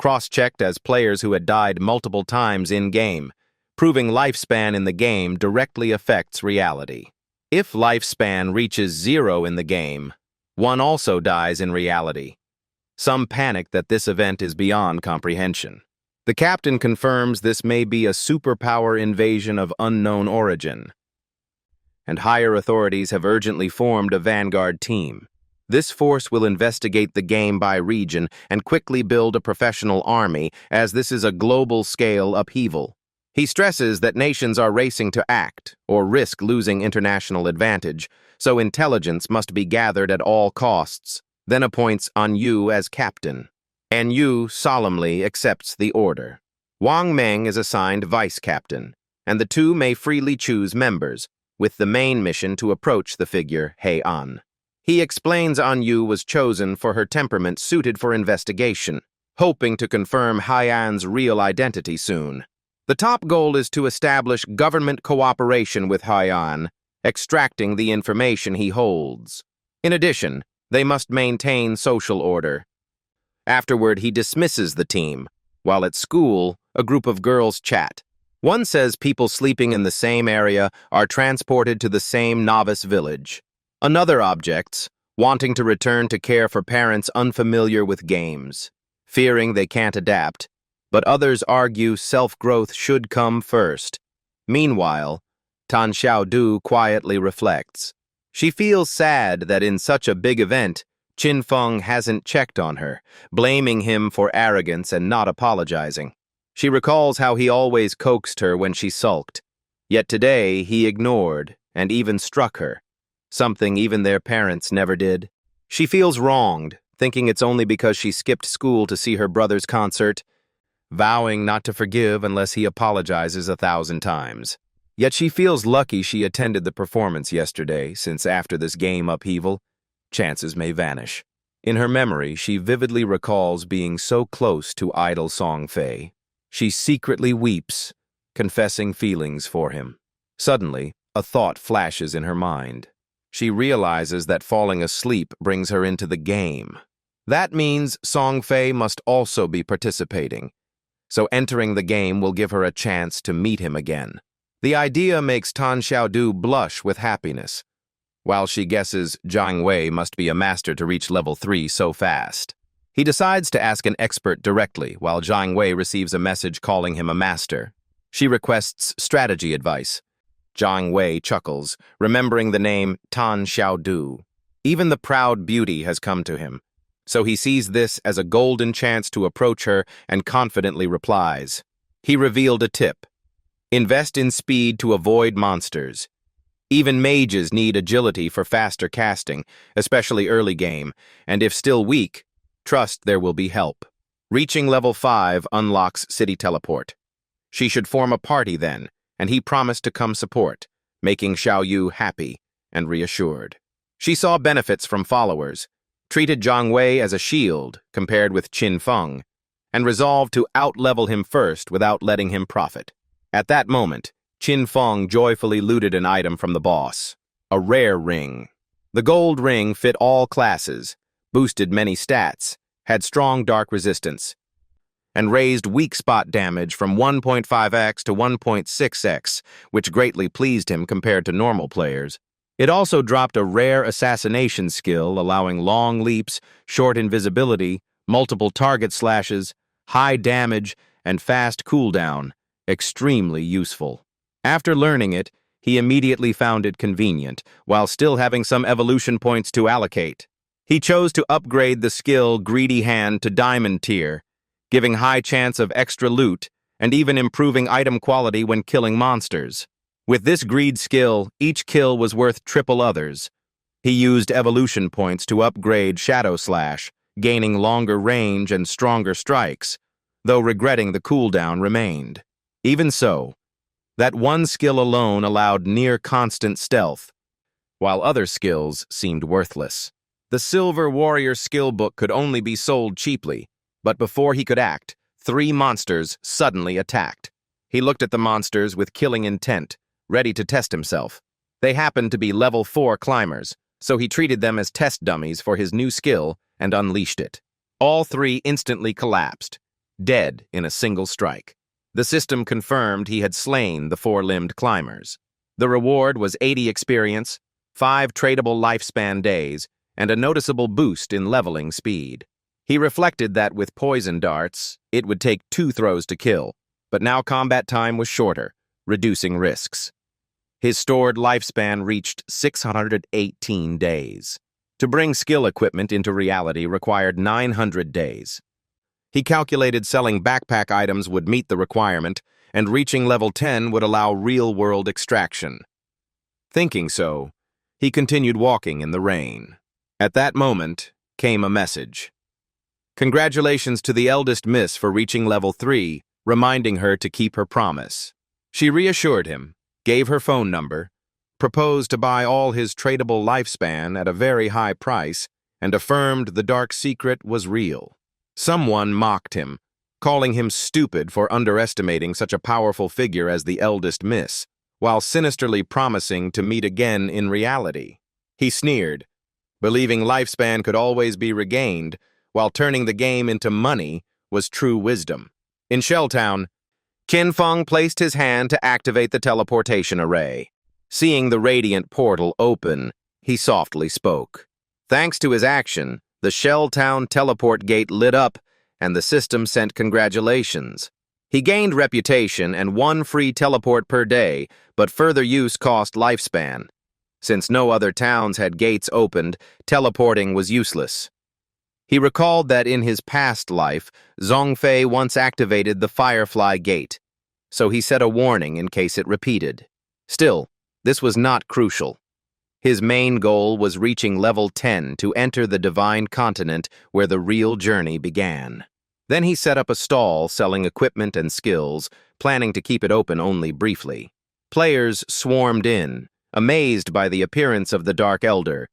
cross-checked as players who had died multiple times in-game, proving lifespan in the game directly affects reality. If lifespan reaches 0 in the game, one also dies in reality. Some panic that this event is beyond comprehension. The captain confirms this may be a superpower invasion of unknown origin, and higher authorities have urgently formed a vanguard team. This force will investigate the game by region and quickly build a professional army, as this is a global-scale upheaval. He stresses that nations are racing to act or risk losing international advantage, so intelligence must be gathered at all costs, then appoints An Yu as captain. An Yu solemnly accepts the order. Wang Meng is assigned vice captain, and the two may freely choose members, with the main mission to approach the figure Hei An. He explains An Yu was chosen for her temperament suited for investigation, hoping to confirm Haiyan's real identity soon. The top goal is to establish government cooperation with Haiyan, extracting the information he holds. In addition, they must maintain social order. Afterward, he dismisses the team. While at school, a group of girls chat. One says people sleeping in the same area are transported to the same novice village. Another objects, wanting to return to care for parents unfamiliar with games, fearing they can't adapt, but others argue self-growth should come first. Meanwhile, Tan Xiaodu quietly reflects. She feels sad that in such a big event, Qin Feng hasn't checked on her, blaming him for arrogance and not apologizing. She recalls how he always coaxed her when she sulked, yet today he ignored and even struck her, something even their parents never did. She feels wronged, thinking it's only because she skipped school to see her brother's concert, vowing not to forgive unless he apologizes 1,000 times. Yet she feels lucky she attended the performance yesterday, since after this game upheaval, chances may vanish. In her memory, she vividly recalls being so close to idol Song Fei. She secretly weeps, confessing feelings for him. Suddenly, a thought flashes in her mind. She realizes that falling asleep brings her into the game. That means Song Fei must also be participating, so entering the game will give her a chance to meet him again. The idea makes Tan Xiaodu blush with happiness, while she guesses Jiang Wei must be a master to reach level 3 so fast. He decides to ask an expert directly, while Jiang Wei receives a message calling him a master. She requests strategy advice. Jiang Wei chuckles, remembering the name Tan Xiaodu. Even the proud beauty has come to him, so he sees this as a golden chance to approach her and confidently replies. He revealed a tip. Invest in speed to avoid monsters. Even mages need agility for faster casting, especially early game, and if still weak, trust there will be help. Reaching level 5 unlocks City Teleport. She should form a party then, and he promised to come support, making Xiao Yu happy and reassured. She saw benefits from followers, treated Zhang Wei as a shield compared with Qin Feng, and resolved to outlevel him first without letting him profit. At that moment, Qin Feng joyfully looted an item from the boss, a rare ring. The gold ring fit all classes, boosted many stats, had strong dark resistance, and raised weak spot damage from 1.5x to 1.6x, which greatly pleased him compared to normal players. It also dropped a rare assassination skill, allowing long leaps, short invisibility, multiple target slashes, high damage, and fast cooldown, extremely useful. After learning it, he immediately found it convenient, while still having some evolution points to allocate. He chose to upgrade the skill Greedy Hand to Diamond tier, giving high chance of extra loot and even improving item quality when killing monsters. With this greed skill, each kill was worth triple others. He used evolution points to upgrade Shadow Slash, gaining longer range and stronger strikes, though regretting the cooldown remained. Even so, that one skill alone allowed near-constant stealth, while other skills seemed worthless. The Silver Warrior skill book could only be sold cheaply, but before he could act, 3 monsters suddenly attacked. He looked at the monsters with killing intent, ready to test himself. They happened to be level 4 climbers, so he treated them as test dummies for his new skill and unleashed it. All 3 instantly collapsed, dead in a single strike. The system confirmed he had slain the 4-limbed climbers. The reward was 80 experience, 5 tradable lifespan days, and a noticeable boost in leveling speed. He reflected that with poison darts, it would take 2 throws to kill, but now combat time was shorter, reducing risks. His stored lifespan reached 618 days. To bring skill equipment into reality required 900 days. He calculated selling backpack items would meet the requirement, and reaching level 10 would allow real-world extraction. Thinking so, he continued walking in the rain. At that moment came a message. Congratulations to the eldest miss for reaching level 3, reminding her to keep her promise. She reassured him, gave her phone number, proposed to buy all his tradable lifespan at a very high price, and affirmed the dark secret was real. Someone mocked him, calling him stupid for underestimating such a powerful figure as the eldest miss, while sinisterly promising to meet again in reality. He sneered, believing lifespan could always be regained, while turning the game into money was true wisdom. In Shelltown, Qin Feng placed his hand to activate the teleportation array. Seeing the radiant portal open, he softly spoke. Thanks to his action, the Shelltown teleport gate lit up, and the system sent congratulations. He gained reputation and 1 free teleport per day, but further use cost lifespan. Since no other towns had gates opened, teleporting was useless. He recalled that in his past life, Zhongfei once activated the Firefly Gate, so he set a warning in case it repeated. Still, this was not crucial. His main goal was reaching level 10 to enter the Divine Continent where the real journey began. Then he set up a stall selling equipment and skills, planning to keep it open only briefly. Players swarmed in, amazed by the appearance of the Dark Elder,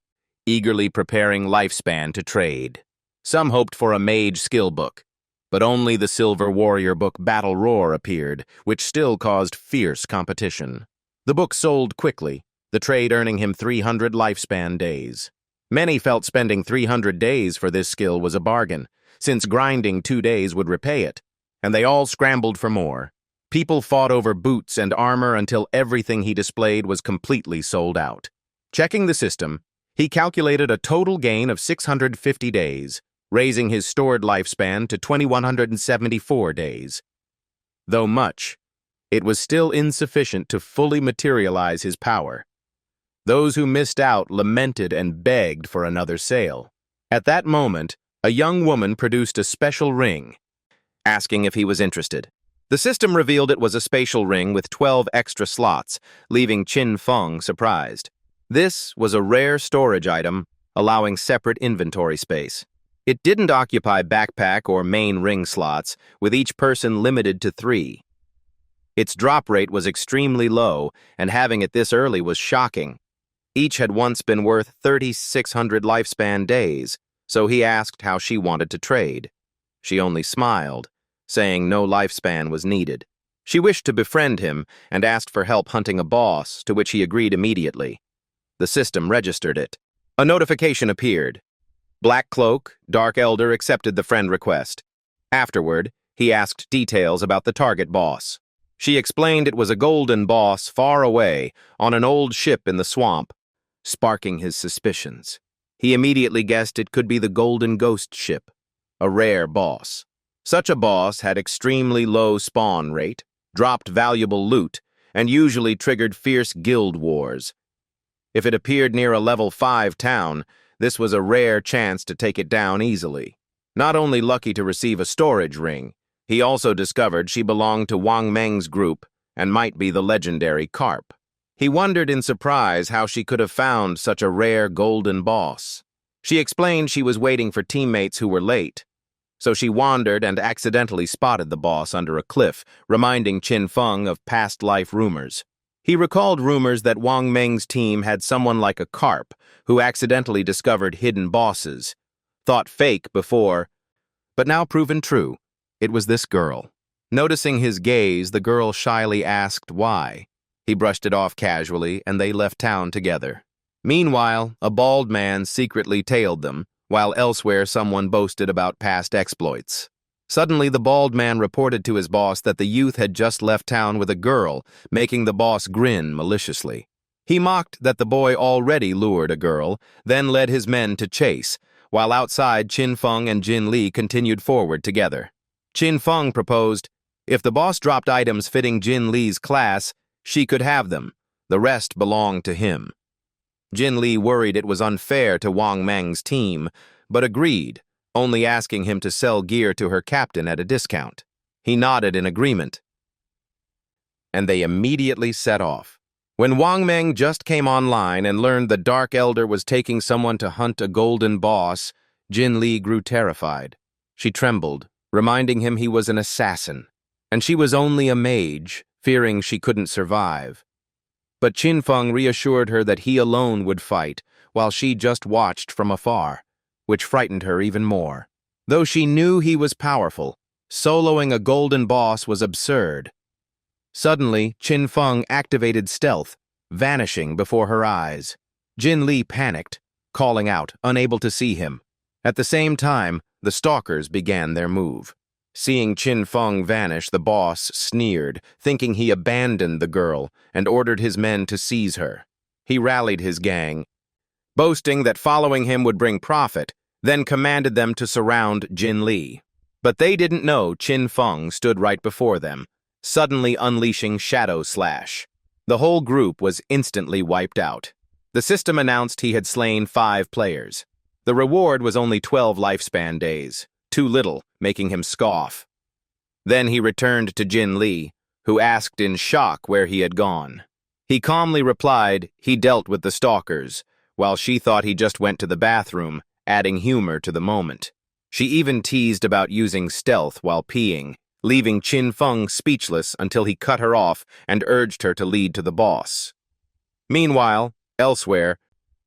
eagerly preparing lifespan to trade. Some hoped for a mage skill book, but only the Silver Warrior book Battle Roar appeared, which still caused fierce competition. The book sold quickly, the trade earning him 300 lifespan days. Many felt spending 300 days for this skill was a bargain, since grinding 2 days would repay it, and they all scrambled for more. People fought over boots and armor until everything he displayed was completely sold out. Checking the system, he calculated a total gain of 650 days, raising his stored lifespan to 2,174 days. Though much, it was still insufficient to fully materialize his power. Those who missed out lamented and begged for another sale. At that moment, a young woman produced a special ring, asking if he was interested. The system revealed it was a spatial ring with 12 extra slots, leaving Qin Feng surprised. This was a rare storage item, allowing separate inventory space. It didn't occupy backpack or main ring slots, with each person limited to 3. Its drop rate was extremely low, and having it this early was shocking. Each had once been worth 3,600 lifespan days, so he asked how she wanted to trade. She only smiled, saying no lifespan was needed. She wished to befriend him and asked for help hunting a boss, to which he agreed immediately. The system registered it. A notification appeared. Black Cloak, Dark Elder accepted the friend request. Afterward, he asked details about the target boss. She explained it was a golden boss far away on an old ship in the swamp, sparking his suspicions. He immediately guessed it could be the Golden Ghost ship, a rare boss. Such a boss had extremely low spawn rate, dropped valuable loot, and usually triggered fierce guild wars. If it appeared near a level 5 town, this was a rare chance to take it down easily. Not only lucky to receive a storage ring, he also discovered she belonged to Wang Meng's group and might be the legendary Carp. He wondered in surprise how she could have found such a rare golden boss. She explained she was waiting for teammates who were late, so she wandered and accidentally spotted the boss under a cliff, reminding Qin Feng of past life rumors. He recalled rumors that Wang Meng's team had someone like a Carp who accidentally discovered hidden bosses, thought fake before, but now proven true. It was this girl. Noticing his gaze, the girl shyly asked why. He brushed it off casually, and they left town together. Meanwhile, a bald man secretly tailed them, while elsewhere someone boasted about past exploits. Suddenly, the bald man reported to his boss that the youth had just left town with a girl, making the boss grin maliciously. He mocked that the boy already lured a girl, then led his men to chase, while outside Qin Feng and Jin Li continued forward together. Qin Feng proposed, if the boss dropped items fitting Jin Li's class, she could have them. The rest belonged to him. Jin Li worried it was unfair to Wang Meng's team, but agreed, only asking him to sell gear to her captain at a discount. He nodded in agreement, and they immediately set off. When Wang Meng just came online and learned the Dark Elder was taking someone to hunt a golden boss, Jin Li grew terrified. She trembled, reminding him he was an assassin, and she was only a mage, fearing she couldn't survive. But Qin Feng reassured her that he alone would fight, while she just watched from afar, which frightened her even more. Though she knew he was powerful, soloing a golden boss was absurd. Suddenly, Qin Feng activated stealth, vanishing before her eyes. Jin Li panicked, calling out, unable to see him. At the same time, the stalkers began their move. Seeing Qin Feng vanish, the boss sneered, thinking he abandoned the girl, and ordered his men to seize her. He rallied his gang, boasting that following him would bring profit, then commanded them to surround Jin Li. But they didn't know Qin Feng stood right before them, suddenly unleashing Shadow Slash. The whole group was instantly wiped out. The system announced he had slain 5 players. The reward was only 12 lifespan days, too little, making him scoff. Then he returned to Jin Li, who asked in shock where he had gone. He calmly replied he dealt with the stalkers, while she thought he just went to the bathroom, adding humor to the moment. She even teased about using stealth while peeing, leaving Qin Feng speechless until he cut her off and urged her to lead to the boss. Meanwhile, elsewhere,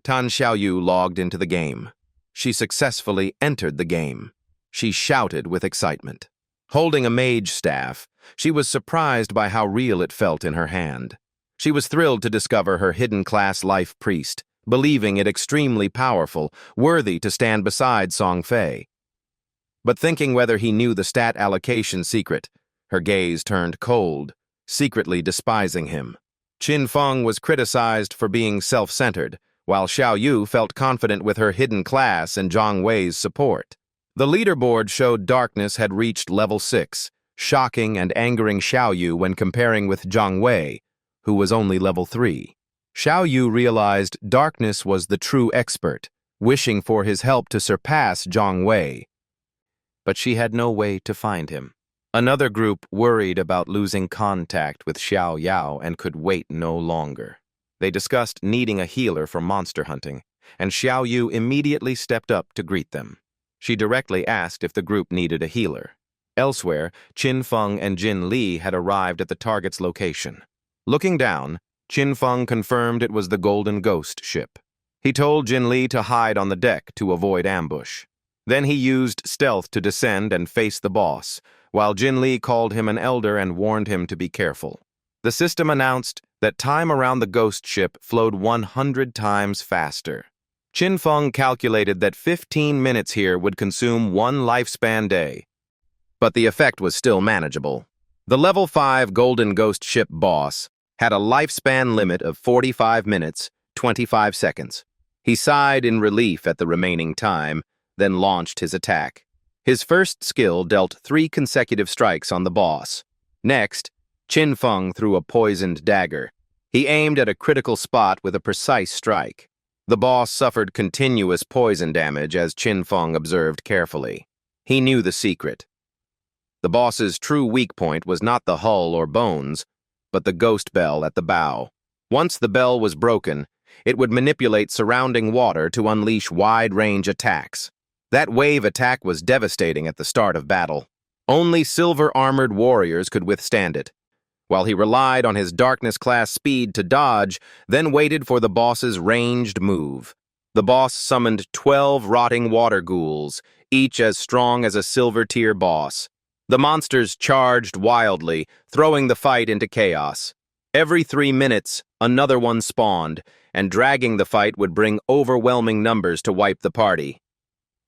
Tan Xiaoyu logged into the game. She successfully entered the game. She shouted with excitement. Holding a mage staff, she was surprised by how real it felt in her hand. She was thrilled to discover her hidden class life priest, believing it extremely powerful, worthy to stand beside Song Fei. But thinking whether he knew the stat allocation secret, her gaze turned cold, secretly despising him. Qin Feng was criticized for being self-centered, while Xiaoyu felt confident with her hidden class and Zhang Wei's support. The leaderboard showed Darkness had reached level 6, shocking and angering Xiaoyu when comparing with Zhang Wei, who was only level 3. Xiaoyu realized Darkness was the true expert, wishing for his help to surpass Zhang Wei. But she had no way to find him. Another group worried about losing contact with Xiao Yao and could wait no longer. They discussed needing a healer for monster hunting, and Xiao Yu immediately stepped up to greet them. She directly asked if the group needed a healer. Elsewhere, Qin Feng and Jin Li had arrived at the target's location. Looking down, Qin Feng confirmed it was the Golden Ghost ship. He told Jin Li to hide on the deck to avoid ambush. Then he used stealth to descend and face the boss, while Jin Li called him an elder and warned him to be careful. The system announced that time around the ghost ship flowed 100 times faster. Qin Feng calculated that 15 minutes here would consume one lifespan day. But the effect was still manageable. The Level 5 Golden Ghost ship boss had a lifespan limit of 45 minutes, 25 seconds. He sighed in relief at the remaining time, then launched his attack. His first skill dealt 3 consecutive strikes on the boss. Next, Qin Feng threw a poisoned dagger. He aimed at a critical spot with a precise strike. The boss suffered continuous poison damage as Qin Feng observed carefully. He knew the secret. The boss's true weak point was not the hull or bones, but the ghost bell at the bow. Once the bell was broken, it would manipulate surrounding water to unleash wide-range attacks. That wave attack was devastating at the start of battle. Only silver-armored warriors could withstand it. While he relied on his darkness-class speed to dodge, then waited for the boss's ranged move. The boss summoned 12 rotting water ghouls, each as strong as a silver-tier boss. The monsters charged wildly, throwing the fight into chaos. Every 3 minutes, another one spawned, and dragging the fight would bring overwhelming numbers to wipe the party.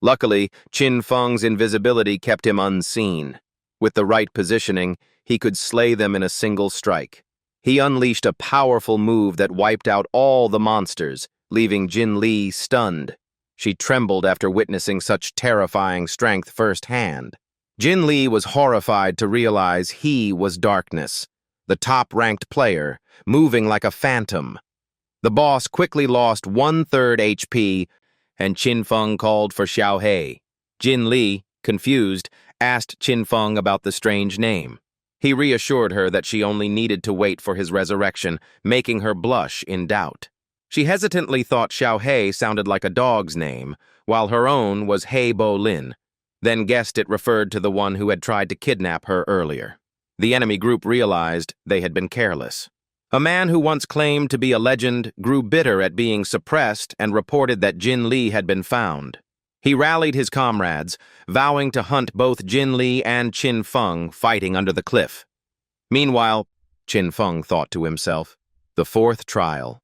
Luckily, Qin Feng's invisibility kept him unseen. With the right positioning, he could slay them in a single strike. He unleashed a powerful move that wiped out all the monsters, leaving Jin Li stunned. She trembled after witnessing such terrifying strength firsthand. Jin Li was horrified to realize he was darkness, the top-ranked player, moving like a phantom. The boss quickly lost 1/3 HP, and Qin Feng called for Xiao He. Jin Li, confused, asked Qin Feng about the strange name. He reassured her that she only needed to wait for his resurrection, making her blush in doubt. She hesitantly thought Xiao He sounded like a dog's name, while her own was He Bo Lin, then guessed it referred to the one who had tried to kidnap her earlier. The enemy group realized they had been careless. A man who once claimed to be a legend grew bitter at being suppressed and reported that Jin Li had been found. He rallied his comrades, vowing to hunt both Jin Li and Qin Feng fighting under the cliff. Meanwhile, Qin Feng thought to himself, the 4th trial,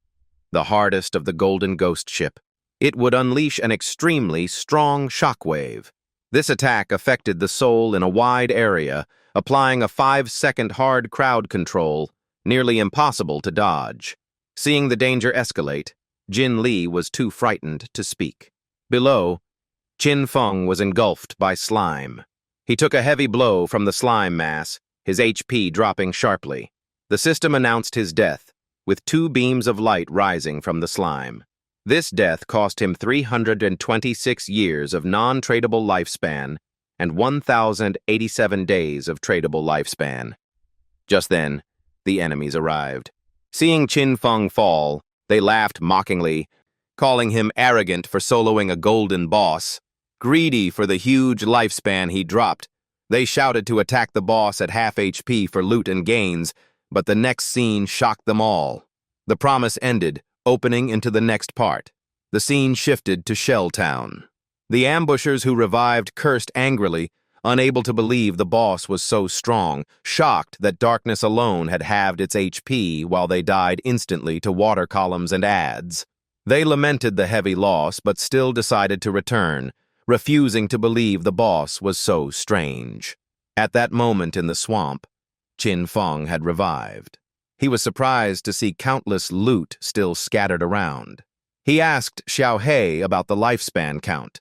the hardest of the Golden Ghost ship. It would unleash an extremely strong shockwave. This attack affected the soul in a wide area, applying a 5-second hard crowd control, nearly impossible to dodge. Seeing the danger escalate, Jin Li was too frightened to speak. Below, Qin Feng was engulfed by slime. He took a heavy blow from the slime mass, his HP dropping sharply. The system announced his death, with 2 beams of light rising from the slime. This death cost him 326 years of non-tradable lifespan and 1,087 days of tradable lifespan. Just then, the enemies arrived. Seeing Qin Feng fall, they laughed mockingly, calling him arrogant for soloing a golden boss. Greedy for the huge lifespan he dropped, they shouted to attack the boss at half HP for loot and gains, but the next scene shocked them all. The promise ended, opening into the next part. The scene shifted to Shell Town. The ambushers who revived cursed angrily, unable to believe the boss was so strong, shocked that darkness alone had halved its HP while they died instantly to water columns and ads. They lamented the heavy loss but still decided to return, refusing to believe the boss was so strange. At that moment in the swamp, Qin Feng had revived. He was surprised to see countless loot still scattered around. He asked Xiao He about the lifespan count,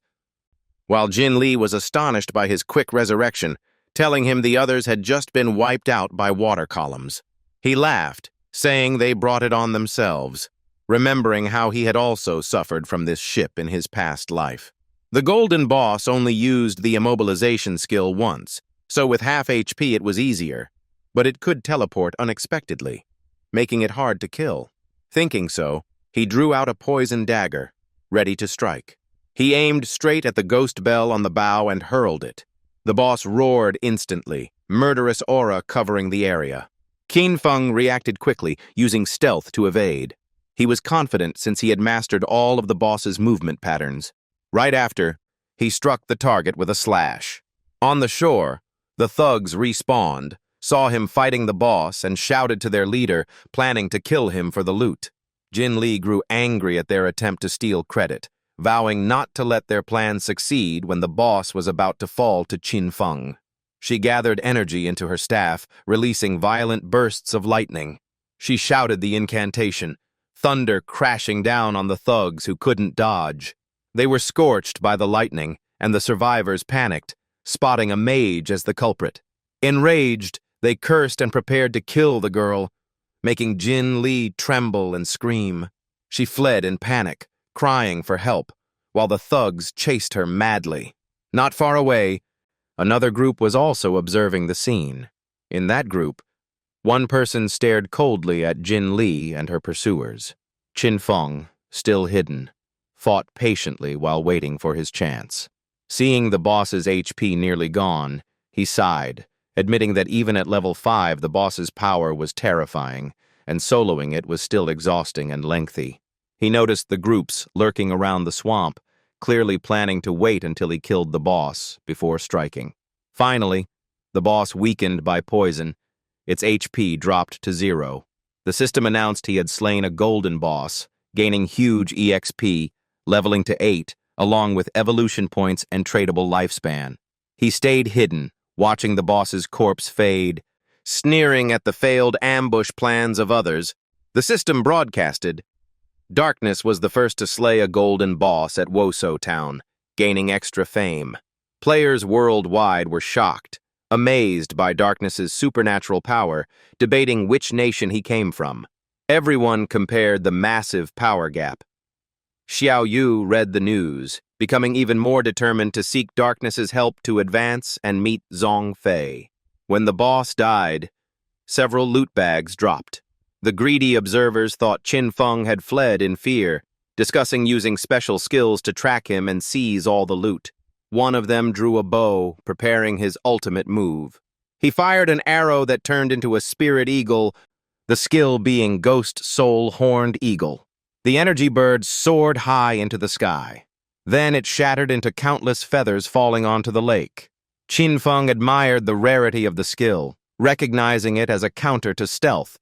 while Jin Li was astonished by his quick resurrection, telling him the others had just been wiped out by water columns. He laughed, saying they brought it on themselves, remembering how he had also suffered from this ship in his past life. The Golden Boss only used the immobilization skill once, So with half HP it was easier, but it could teleport unexpectedly, making it hard to kill. Thinking so, he drew out a poison dagger, ready to strike. He aimed straight at the ghost bell on the bow and hurled it. The boss roared instantly, murderous aura covering the area. Qin Feng reacted quickly, using stealth to evade. He was confident since he had mastered all of the boss's movement patterns. Right after, he struck the target with a slash. On the shore, the thugs respawned, saw him fighting the boss, and shouted to their leader, planning to kill him for the loot. Jin Li grew angry at their attempt to steal credit, vowing not to let their plan succeed when the boss was about to fall to Qin Feng. She gathered energy into her staff, releasing violent bursts of lightning. She shouted the incantation, thunder crashing down on the thugs who couldn't dodge. They were scorched by the lightning, and the survivors panicked, spotting a mage as the culprit. Enraged, they cursed and prepared to kill the girl, making Jin Li tremble and scream. She fled in panic, crying for help, while the thugs chased her madly. Not far away, another group was also observing the scene. In that group, one person stared coldly at Jin Li and her pursuers. Qin Feng, still hidden, fought patiently while waiting for his chance. Seeing the boss's HP nearly gone, he sighed, admitting that even at level 5 the boss's power was terrifying, and soloing it was still exhausting and lengthy. He noticed the groups lurking around the swamp, clearly planning to wait until he killed the boss before striking. Finally, the boss weakened by poison. Its HP dropped to 0. The system announced he had slain a golden boss, gaining huge EXP, leveling to 8, along with evolution points and tradable lifespan. He stayed hidden, watching the boss's corpse fade, sneering at the failed ambush plans of others. The system broadcasted, Darkness was the first to slay a golden boss at Woso Town, gaining extra fame. Players worldwide were shocked, amazed by Darkness's supernatural power, debating which nation he came from. Everyone compared the massive power gap. Xiao Yu read the news, becoming even more determined to seek Darkness's help to advance and meet Zhong Fei. When the boss died, several loot bags dropped. The greedy observers thought Qin Feng had fled in fear, discussing using special skills to track him and seize all the loot. One of them drew a bow, preparing his ultimate move. He fired an arrow that turned into a spirit eagle, the skill being Ghost Soul Horned Eagle. The energy bird soared high into the sky. Then it shattered into countless feathers falling onto the lake. Qin Feng admired the rarity of the skill, recognizing it as a counter to stealth,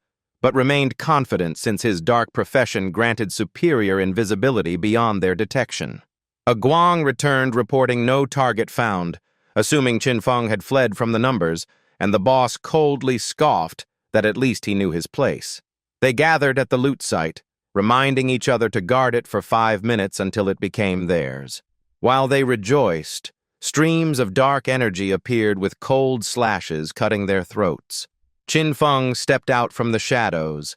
but remained confident since his dark profession granted superior invisibility beyond their detection. A Guang returned reporting no target found, assuming Qin Feng had fled from the numbers, and the boss coldly scoffed that at least he knew his place. They gathered at the loot site, reminding each other to guard it for 5 minutes until it became theirs. While they rejoiced, streams of dark energy appeared with cold slashes cutting their throats. Qin Feng stepped out from the shadows,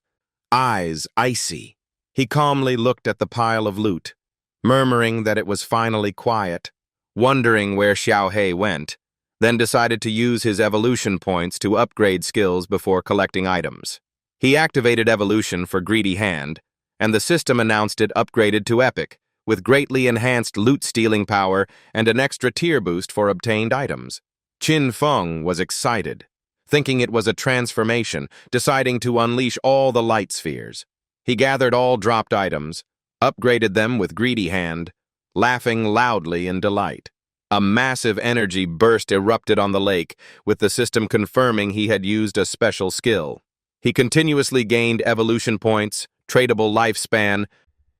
eyes icy. He calmly looked at the pile of loot, murmuring that it was finally quiet, wondering where Xiao He went, then decided to use his evolution points to upgrade skills before collecting items. He activated evolution for Greedy Hand, and the system announced it upgraded to Epic, with greatly enhanced loot-stealing power and an extra tier boost for obtained items. Qin Feng was excited, thinking it was a transformation, deciding to unleash all the light spheres. He gathered all dropped items, upgraded them with Greedy Hand, laughing loudly in delight. A massive energy burst erupted on the lake, with the system confirming he had used a special skill. He continuously gained evolution points, tradable lifespan,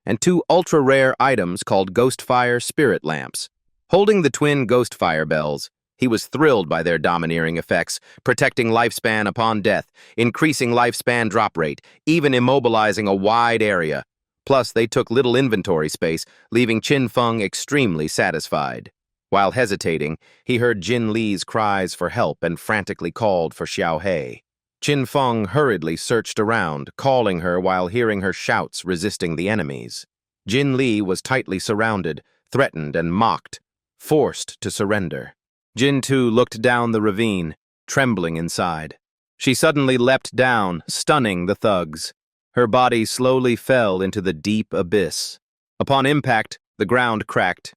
and 2 ultra-rare items called Ghostfire Spirit Lamps. Holding the twin Ghostfire bells, he was thrilled by their domineering effects, protecting lifespan upon death, increasing lifespan drop rate, even immobilizing a wide area. Plus, they took little inventory space, leaving Qin Feng extremely satisfied. While hesitating, he heard Jin Li's cries for help and frantically called for Xiao He. Qin Feng hurriedly searched around, calling her while hearing her shouts resisting the enemies. Jin Li was tightly surrounded, threatened and mocked, forced to surrender. Jin-Tu looked down the ravine, trembling inside. She suddenly leapt down, stunning the thugs. Her body slowly fell into the deep abyss. Upon impact, the ground cracked,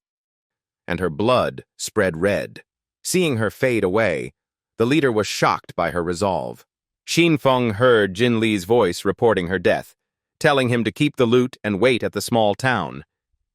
and her blood spread red. Seeing her fade away, the leader was shocked by her resolve. Xin Feng heard Jin Li's voice reporting her death, telling him to keep the loot and wait at the small town.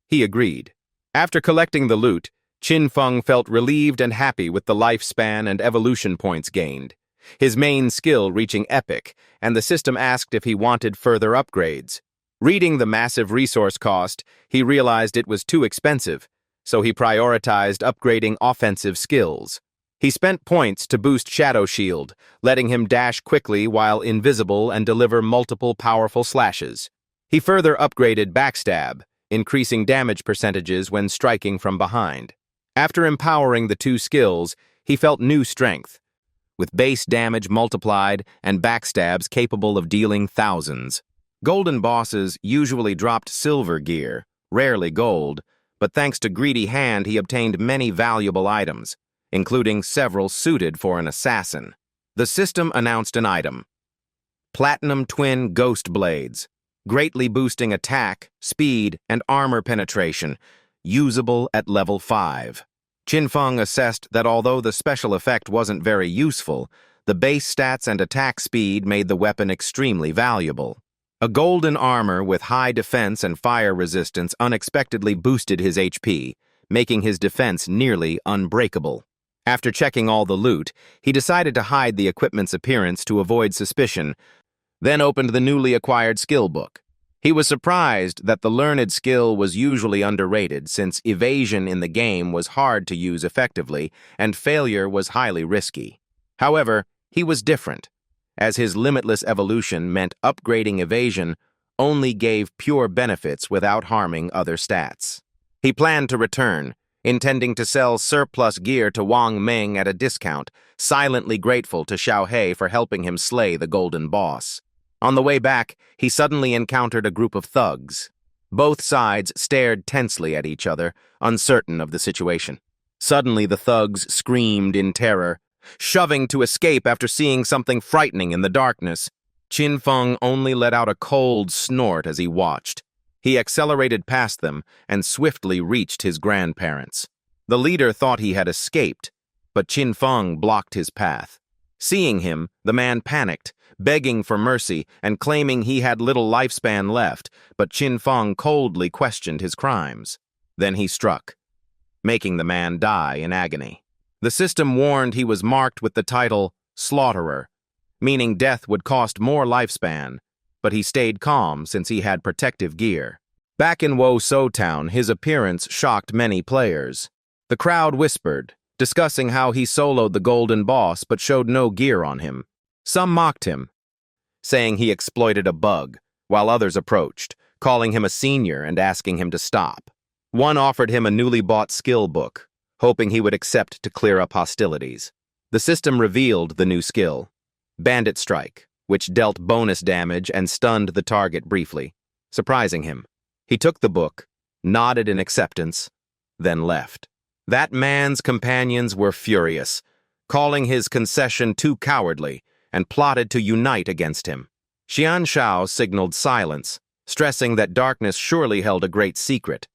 He agreed. After collecting the loot, Qin Feng felt relieved and happy with the lifespan and evolution points gained, his main skill reaching epic, and the system asked if he wanted further upgrades. Reading the massive resource cost, he realized it was too expensive, so he prioritized upgrading offensive skills. He spent points to boost Shadow Shield, letting him dash quickly while invisible and deliver multiple powerful slashes. He further upgraded Backstab, increasing damage percentages when striking from behind. After empowering the two skills, he felt new strength, with base damage multiplied and backstabs capable of dealing thousands. Golden bosses usually dropped silver gear, rarely gold, but thanks to Greedy Hand he obtained many valuable items, including several suited for an assassin. The system announced an item: Platinum Twin Ghost Blades, greatly boosting attack, speed, and armor penetration, usable at level 5. Qin Feng assessed that although the special effect wasn't very useful, the base stats and attack speed made the weapon extremely valuable. A golden armor with high defense and fire resistance unexpectedly boosted his HP, making his defense nearly unbreakable. After checking all the loot, he decided to hide the equipment's appearance to avoid suspicion, then opened the newly acquired skill book. He was surprised that the learned skill was usually underrated, since evasion in the game was hard to use effectively and failure was highly risky. However, he was different, as his limitless evolution meant upgrading evasion only gave pure benefits without harming other stats. He planned to return, intending to sell surplus gear to Wang Ming at a discount, silently grateful to Xiao He for helping him slay the golden boss. On the way back, he suddenly encountered a group of thugs. Both sides stared tensely at each other, uncertain of the situation. Suddenly, the thugs screamed in terror, shoving to escape after seeing something frightening in the darkness. Qin Feng only let out a cold snort as he watched. He accelerated past them and swiftly reached his grandparents. The leader thought he had escaped, but Qin Feng blocked his path. Seeing him, the man panicked, begging for mercy and claiming he had little lifespan left, but Qin Feng coldly questioned his crimes. Then he struck, making the man die in agony. The system warned he was marked with the title Slaughterer, meaning death would cost more lifespan, but he stayed calm since he had protective gear. Back in Wo So Town, his appearance shocked many players. The crowd whispered, discussing how he soloed the golden boss but showed no gear on him. Some mocked him, saying he exploited a bug, while others approached, calling him a senior and asking him to stop. One offered him a newly bought skill book, hoping he would accept to clear up hostilities. The system revealed the new skill, Bandit Strike, which dealt bonus damage and stunned the target briefly, surprising him. He took the book, nodded in acceptance, then left. That man's companions were furious, calling his concession too cowardly, and plotted to unite against him. Xian Shao signaled silence, stressing that darkness surely held a great secret,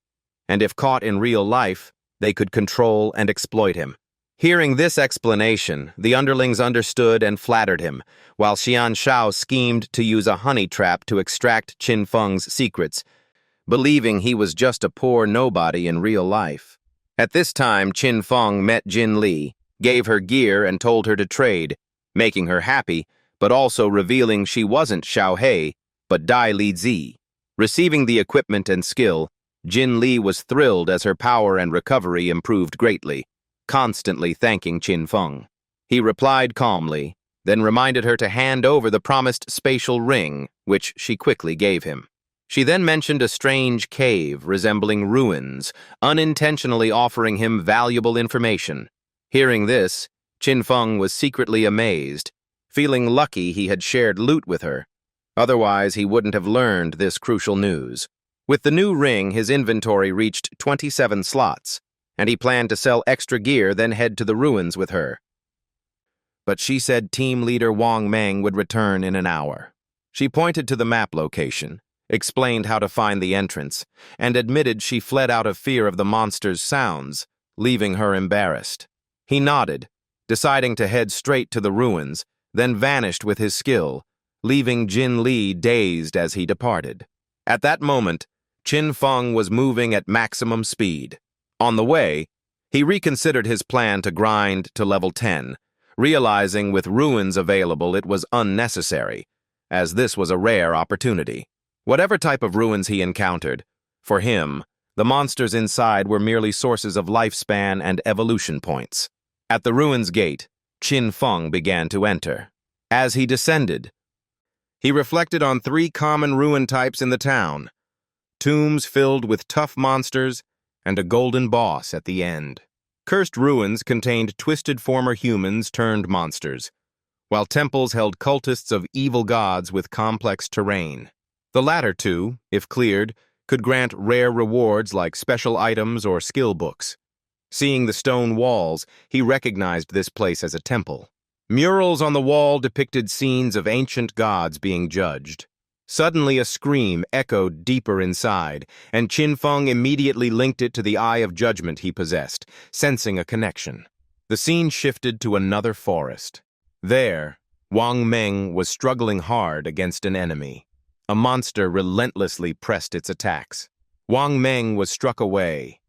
and if caught in real life, they could control and exploit him. Hearing this explanation, the underlings understood and flattered him, while Xian Shao schemed to use a honey trap to extract Qin Feng's secrets, believing he was just a poor nobody in real life. At this time, Qin Feng met Jin Li, gave her gear and told her to trade, making her happy, but also revealing she wasn't Xiao He, but Dai Li Zi. Receiving the equipment and skill, Jin Li was thrilled as her power and recovery improved greatly, constantly thanking Qin Feng. He replied calmly, then reminded her to hand over the promised spatial ring, which she quickly gave him. She then mentioned a strange cave resembling ruins, unintentionally offering him valuable information. Hearing this, Qin Feng was secretly amazed, feeling lucky he had shared loot with her. Otherwise, he wouldn't have learned this crucial news. With the new ring, his inventory reached 27 slots, and he planned to sell extra gear, then head to the ruins with her. But she said team leader Wang Meng would return in an hour. She pointed to the map location, explained how to find the entrance, and admitted she fled out of fear of the monster's sounds, leaving her embarrassed. He nodded, deciding to head straight to the ruins, then vanished with his skill, leaving Jin Li dazed as he departed. At that moment, Qin Feng was moving at maximum speed. On the way, he reconsidered his plan to grind to level 10, realizing with ruins available it was unnecessary, as this was a rare opportunity. Whatever type of ruins he encountered, for him, the monsters inside were merely sources of lifespan and evolution points. At the ruins gate, Qin Feng began to enter. As he descended, he reflected on 3 common ruin types in the town: tombs filled with tough monsters and a golden boss at the end. Cursed ruins contained twisted former humans turned monsters, while temples held cultists of evil gods with complex terrain. The latter 2, if cleared, could grant rare rewards like special items or skill books. Seeing the stone walls, he recognized this place as a temple. Murals on the wall depicted scenes of ancient gods being judged. Suddenly a scream echoed deeper inside, and Qin Feng immediately linked it to the eye of judgment he possessed, sensing a connection. The scene shifted to another forest. There, Wang Meng was struggling hard against an enemy. A monster relentlessly pressed its attacks. Wang Meng was struck away,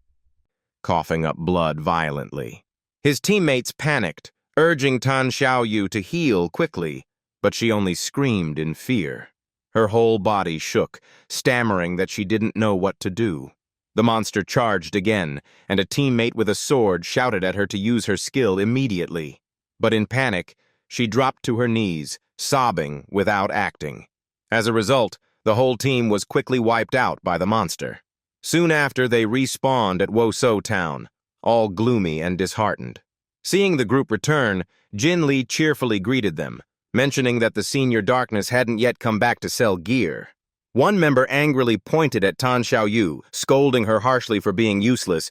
coughing up blood violently. His teammates panicked, urging Tan Xiaoyu to heal quickly, but she only screamed in fear. Her whole body shook, stammering that she didn't know what to do. The monster charged again, and a teammate with a sword shouted at her to use her skill immediately. But in panic, she dropped to her knees, sobbing without acting. As a result, the whole team was quickly wiped out by the monster. Soon after, they respawned at Woso Town, all gloomy and disheartened. Seeing the group return, Jin Li cheerfully greeted them, mentioning that the Senior Darkness hadn't yet come back to sell gear. One member angrily pointed at Tan Xiaoyu, scolding her harshly for being useless,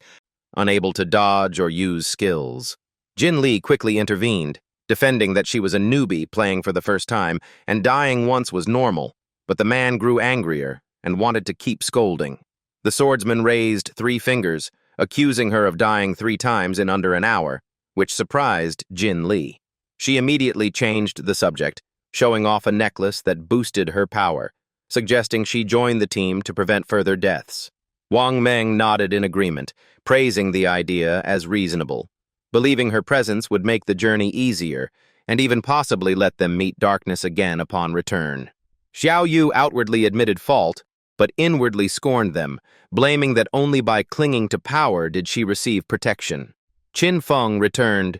unable to dodge or use skills. Jin Li quickly intervened, defending that she was a newbie playing for the first time, and dying once was normal, but the man grew angrier and wanted to keep scolding. The swordsman raised 3 fingers, accusing her of dying 3 times in under an hour, which surprised Jin Li. She immediately changed the subject, showing off a necklace that boosted her power, suggesting she join the team to prevent further deaths. Wang Meng nodded in agreement, praising the idea as reasonable, believing her presence would make the journey easier and even possibly let them meet darkness again upon return. Xiaoyu outwardly admitted fault, but inwardly scorned them, blaming that only by clinging to power did she receive protection. Qin Feng returned,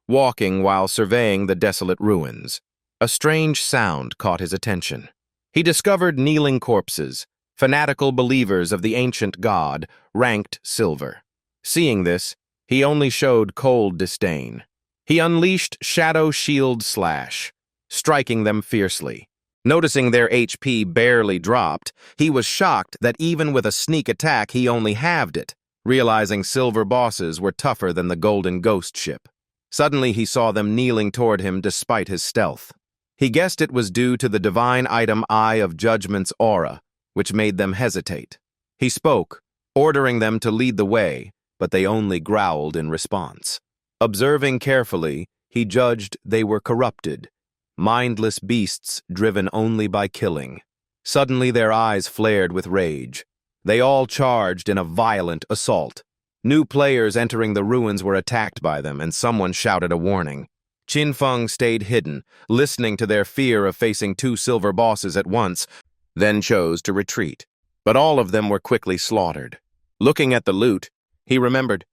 walking while surveying the desolate ruins. A strange sound caught his attention. He discovered kneeling corpses, fanatical believers of the ancient god, ranked silver. Seeing this, he only showed cold disdain. He unleashed Shadow Shield Slash, striking them fiercely. Noticing their HP barely dropped, he was shocked that even with a sneak attack he only halved it, realizing silver bosses were tougher than the golden ghost ship. Suddenly he saw them kneeling toward him despite his stealth. He guessed it was due to the divine item Eye of Judgment's aura, which made them hesitate. He spoke, ordering them to lead the way, but they only growled in response. Observing carefully, he judged they were corrupted, mindless beasts driven only by killing. Suddenly their eyes flared with rage. They all charged in a violent assault. New players entering the ruins were attacked by them, and someone shouted a warning. Qin Feng stayed hidden, listening to their fear of facing 2 silver bosses at once, then chose to retreat. But all of them were quickly slaughtered. Looking at the loot, he remembered.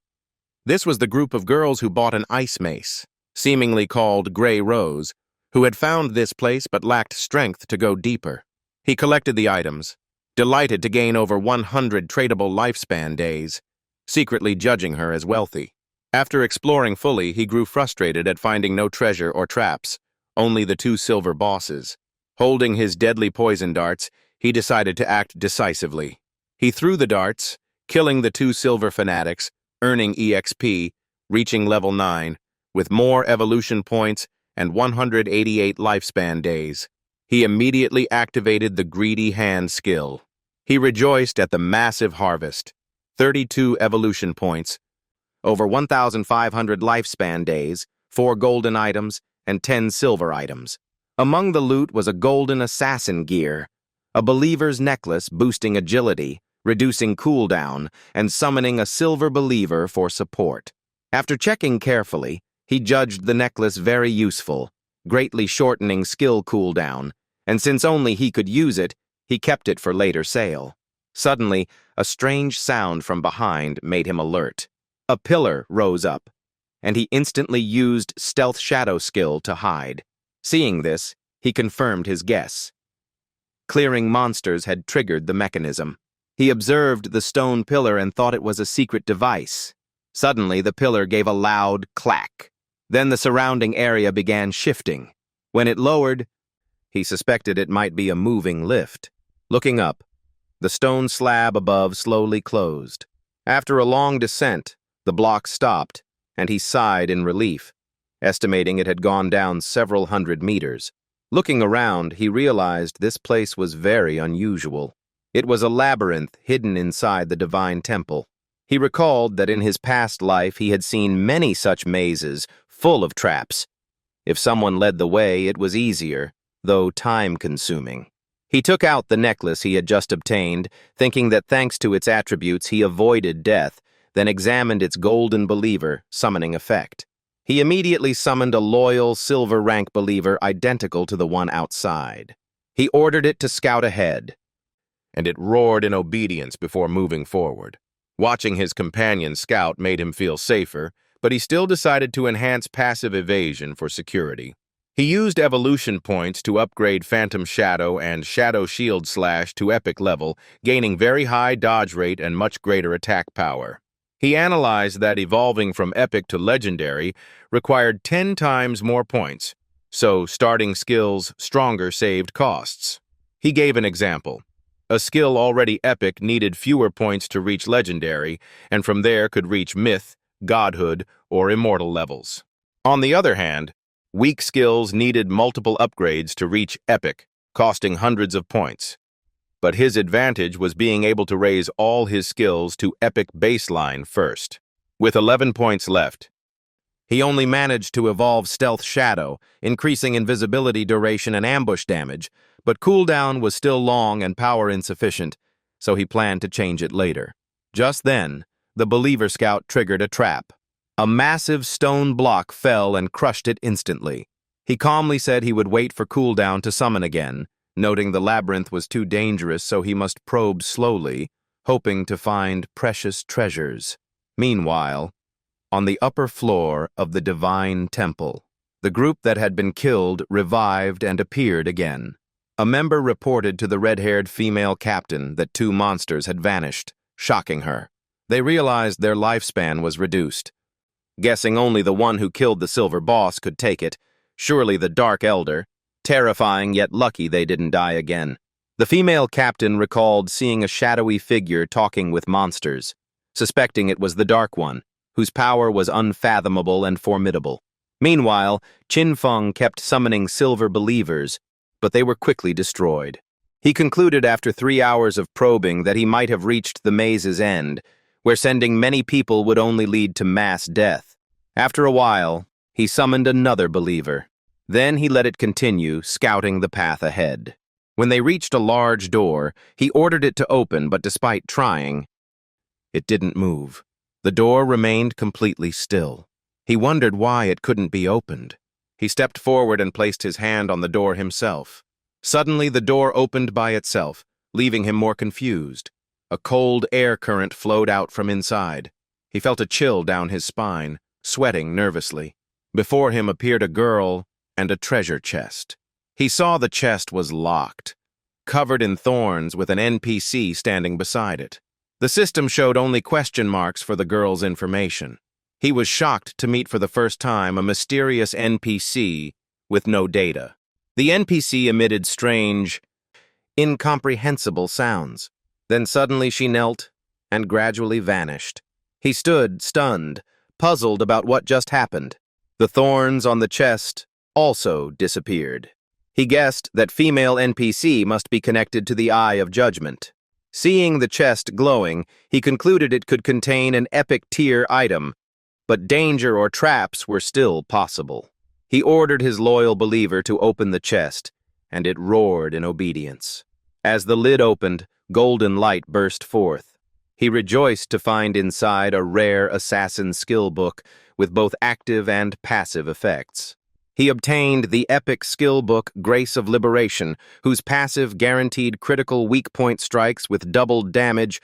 This was the group of girls who bought an ice mace, seemingly called Grey Rose, who had found this place but lacked strength to go deeper. He collected the items, delighted to gain over 100 tradable lifespan days, secretly judging her as wealthy. After exploring fully, he grew frustrated at finding no treasure or traps, only the 2 silver bosses. Holding his deadly poison darts, he decided to act decisively. He threw the darts, killing the 2 silver fanatics, earning EXP, reaching level 9, with more evolution points and 188 lifespan days. He immediately activated the Greedy Hand skill. He rejoiced at the massive harvest, 32 evolution points, over 1,500 lifespan days, 4 golden items, and 10 silver items. Among the loot was a golden assassin gear, a believer's necklace boosting agility, reducing cooldown, and summoning a silver believer for support. After checking carefully, he judged the necklace very useful, greatly shortening skill cooldown, and since only he could use it, he kept it for later sale. Suddenly, a strange sound from behind made him alert. A pillar rose up, and he instantly used Stealth Shadow skill to hide. Seeing this, he confirmed his guess. Clearing monsters had triggered the mechanism. He observed the stone pillar and thought it was a secret device. Suddenly, the pillar gave a loud clack. Then the surrounding area began shifting. When it lowered, he suspected it might be a moving lift. Looking up, the stone slab above slowly closed. After a long descent, the block stopped, and he sighed in relief, estimating it had gone down several hundred meters. Looking around, he realized this place was very unusual. It was a labyrinth hidden inside the divine temple. He recalled that in his past life he had seen many such mazes, full of traps. If someone led the way, it was easier, though time-consuming. He took out the necklace he had just obtained, thinking that thanks to its attributes he avoided death, then examined its golden believer, summoning effect. He immediately summoned a loyal silver rank believer identical to the one outside. He ordered it to scout ahead, and it roared in obedience before moving forward. Watching his companion scout made him feel safer, but he still decided to enhance passive evasion for security. He used evolution points to upgrade Phantom Shadow and Shadow Shield Slash to epic level, gaining very high dodge rate and much greater attack power. He analyzed that evolving from epic to legendary required 10 times more points, so starting skills stronger saved costs. He gave an example. A skill already epic needed fewer points to reach legendary, and from there could reach myth, godhood, or immortal levels. On the other hand, weak skills needed multiple upgrades to reach epic, costing hundreds of points. But his advantage was being able to raise all his skills to epic baseline first. With 11 points left, he only managed to evolve Stealth Shadow, increasing invisibility duration and ambush damage, but cooldown was still long and power insufficient, so he planned to change it later. Just then, the Believer Scout triggered a trap. A massive stone block fell and crushed it instantly. He calmly said he would wait for cooldown to summon again, noting the labyrinth was too dangerous so he must probe slowly, hoping to find precious treasures. Meanwhile, on the upper floor of the Divine Temple, the group that had been killed revived and appeared again. A member reported to the red-haired female captain that 2 monsters had vanished, shocking her. They realized their lifespan was reduced. Guessing only the one who killed the Silver Boss could take it, surely the Dark Elder. Terrifying, yet lucky they didn't die again. The female captain recalled seeing a shadowy figure talking with monsters, suspecting it was the Dark One, whose power was unfathomable and formidable. Meanwhile, Qin Feng kept summoning silver believers, but they were quickly destroyed. He concluded after 3 hours of probing that he might have reached the maze's end, where sending many people would only lead to mass death. After a while, he summoned another believer. Then he let it continue, scouting the path ahead. When they reached a large door, he ordered it to open, but despite trying, it didn't move. The door remained completely still. He wondered why it couldn't be opened. He stepped forward and placed his hand on the door himself. Suddenly, the door opened by itself, leaving him more confused. A cold air current flowed out from inside. He felt a chill down his spine, sweating nervously. Before him appeared a girl and a treasure chest. He saw the chest was locked, covered in thorns with an NPC standing beside it. The system showed only question marks for the girl's information. He was shocked to meet for the first time a mysterious NPC with no data. The NPC emitted strange, incomprehensible sounds. Then suddenly she knelt and gradually vanished. He stood, stunned, puzzled about what just happened. The thorns on the chest also disappeared. He guessed that female NPC must be connected to the Eye of Judgment. Seeing the chest glowing, he concluded it could contain an epic tier item, but danger or traps were still possible. He ordered his loyal believer to open the chest, and it roared in obedience. As the lid opened, golden light burst forth. He rejoiced to find inside a rare assassin skill book with both active and passive effects. He obtained the epic skill book Grace of Liberation, whose passive guaranteed critical weak point strikes with doubled damage,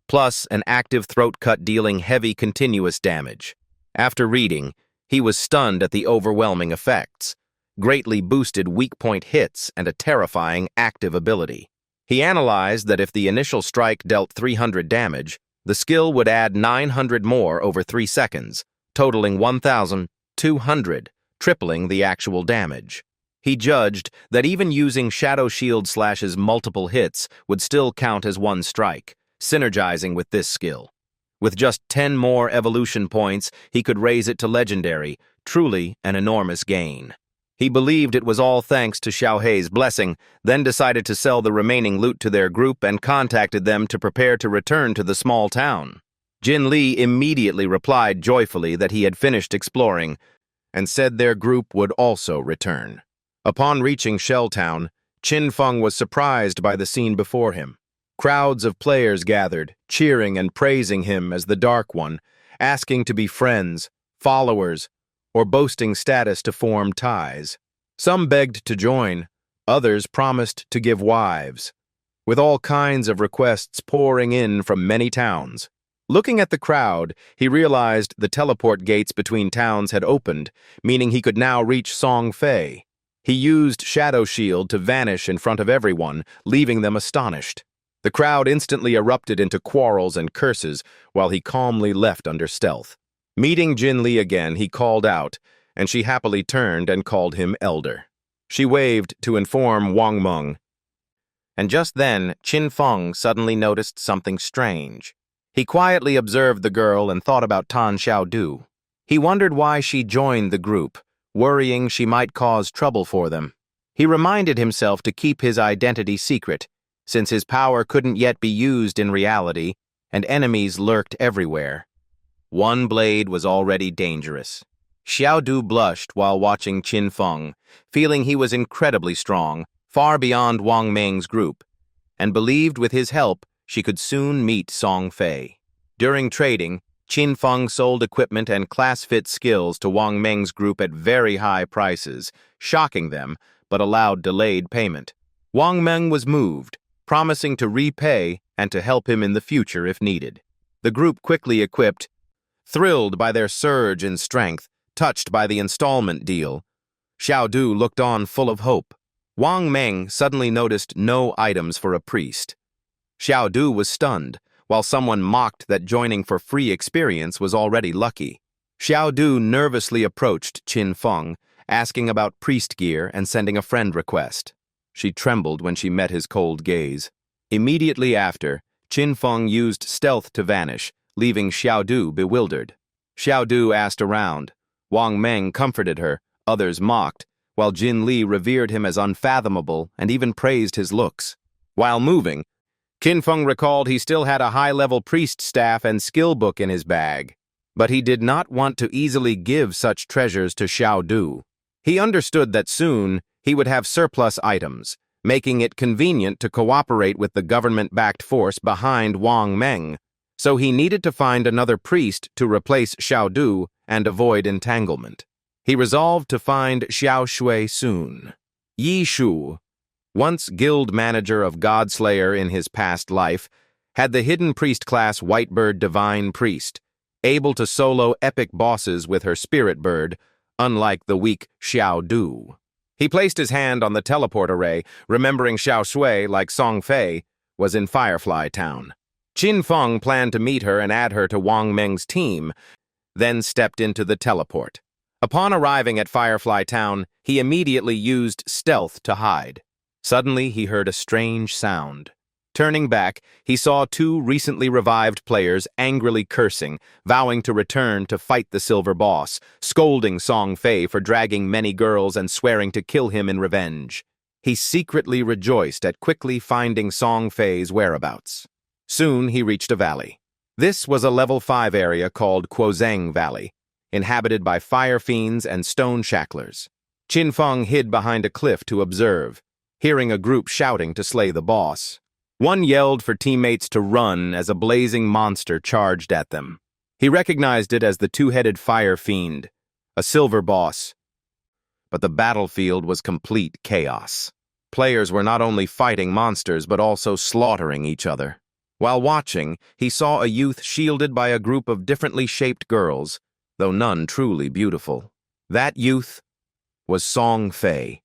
plus an active throat cut dealing heavy continuous damage. After reading, he was stunned at the overwhelming effects, greatly boosted weak point hits and a terrifying active ability. He analyzed that if the initial strike dealt 300 damage, the skill would add 900 more over 3 seconds, totaling 1,200, tripling the actual damage. He judged that even using Shadow Shield Slash's multiple hits would still count as one strike, synergizing with this skill. With just 10 more evolution points, he could raise it to legendary, truly an enormous gain. He believed it was all thanks to Xiaohei's blessing, then decided to sell the remaining loot to their group and contacted them to prepare to return to the small town. Jin Li immediately replied joyfully that he had finished exploring, and said their group would also return. Upon reaching Shell Town, Qin Feng was surprised by the scene before him. Crowds of players gathered, cheering and praising him as the Dark One, asking to be friends, followers, or boasting status to form ties. Some begged to join, others promised to give wives, with all kinds of requests pouring in from many towns. Looking at the crowd, he realized the teleport gates between towns had opened, meaning he could now reach Songfei. He used Shadow Shield to vanish in front of everyone, leaving them astonished. The crowd instantly erupted into quarrels and curses, while he calmly left under stealth. Meeting Jin Li again, he called out, and she happily turned and called him Elder. She waved to inform Wang Meng. And just then, Qin Feng suddenly noticed something strange. He quietly observed the girl and thought about Tan Xiaodu. He wondered why she joined the group, worrying she might cause trouble for them. He reminded himself to keep his identity secret, since his power couldn't yet be used in reality, and enemies lurked everywhere. One blade was already dangerous. Xiaodu blushed while watching Qin Feng, feeling he was incredibly strong, far beyond Wang Meng's group, and believed with his help she could soon meet Song Fei. During trading, Qin Feng sold equipment and class-fit skills to Wang Meng's group at very high prices, shocking them, but allowed delayed payment. Wang Meng was moved, promising to repay and to help him in the future if needed. The group quickly equipped, thrilled by their surge in strength, touched by the installment deal. Xiaodu looked on full of hope. Wang Meng suddenly noticed no items for a priest. Xiaodu was stunned, while someone mocked that joining for free experience was already lucky. Xiaodu nervously approached Qin Feng, asking about priest gear and sending a friend request. She trembled when she met his cold gaze. Immediately after, Qin Feng used stealth to vanish, leaving Xiaodu bewildered. Xiaodu asked around. Wang Meng comforted her, others mocked, while Jin Li revered him as unfathomable and even praised his looks. While moving, Qin Feng recalled he still had a high-level priest staff and skill book in his bag, but he did not want to easily give such treasures to Xiaodu. He understood that soon he would have surplus items, making it convenient to cooperate with the government-backed force behind Wang Meng, so he needed to find another priest to replace Xiaodu and avoid entanglement. He resolved to find Xiao Shui soon. Yi Shu, once guild manager of Godslayer in his past life, had the hidden priest class Whitebird Divine Priest, able to solo epic bosses with her spirit bird, unlike the weak Xiaodu. He placed his hand on the teleport array, remembering Xiao Shui, like Song Fei, was in Firefly Town. Qin Feng planned to meet her and add her to Wang Meng's team, then stepped into the teleport. Upon arriving at Firefly Town, he immediately used stealth to hide. Suddenly, he heard a strange sound. Turning back, he saw two recently revived players angrily cursing, vowing to return to fight the silver boss, scolding Song Fei for dragging many girls and swearing to kill him in revenge. He secretly rejoiced at quickly finding Song Fei's whereabouts. Soon he reached a valley. This was a level 5 area called Quozeng Valley, inhabited by fire fiends and stone shacklers. Qin Feng hid behind a cliff to observe, hearing a group shouting to slay the boss. One yelled for teammates to run as a blazing monster charged at them. He recognized it as the two-headed fire fiend, a silver boss. But the battlefield was complete chaos. Players were not only fighting monsters but also slaughtering each other. While watching, he saw a youth shielded by a group of differently shaped girls, though none truly beautiful. That youth was Song Fei,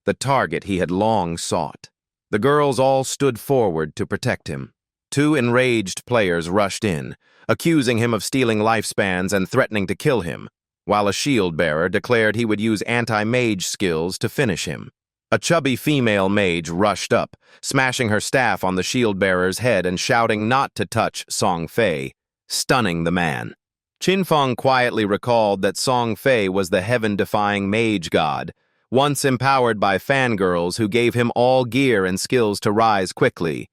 the target he had long sought. The girls all stood forward to protect him. Two enraged players rushed in, accusing him of stealing lifespans and threatening to kill him, while a shield-bearer declared he would use anti-mage skills to finish him. A chubby female mage rushed up, smashing her staff on the shield-bearer's head and shouting not to touch Song Fei, stunning the man. Qin Feng quietly recalled that Song Fei was the heaven-defying mage god, once empowered by fangirls who gave him all gear and skills to rise quickly.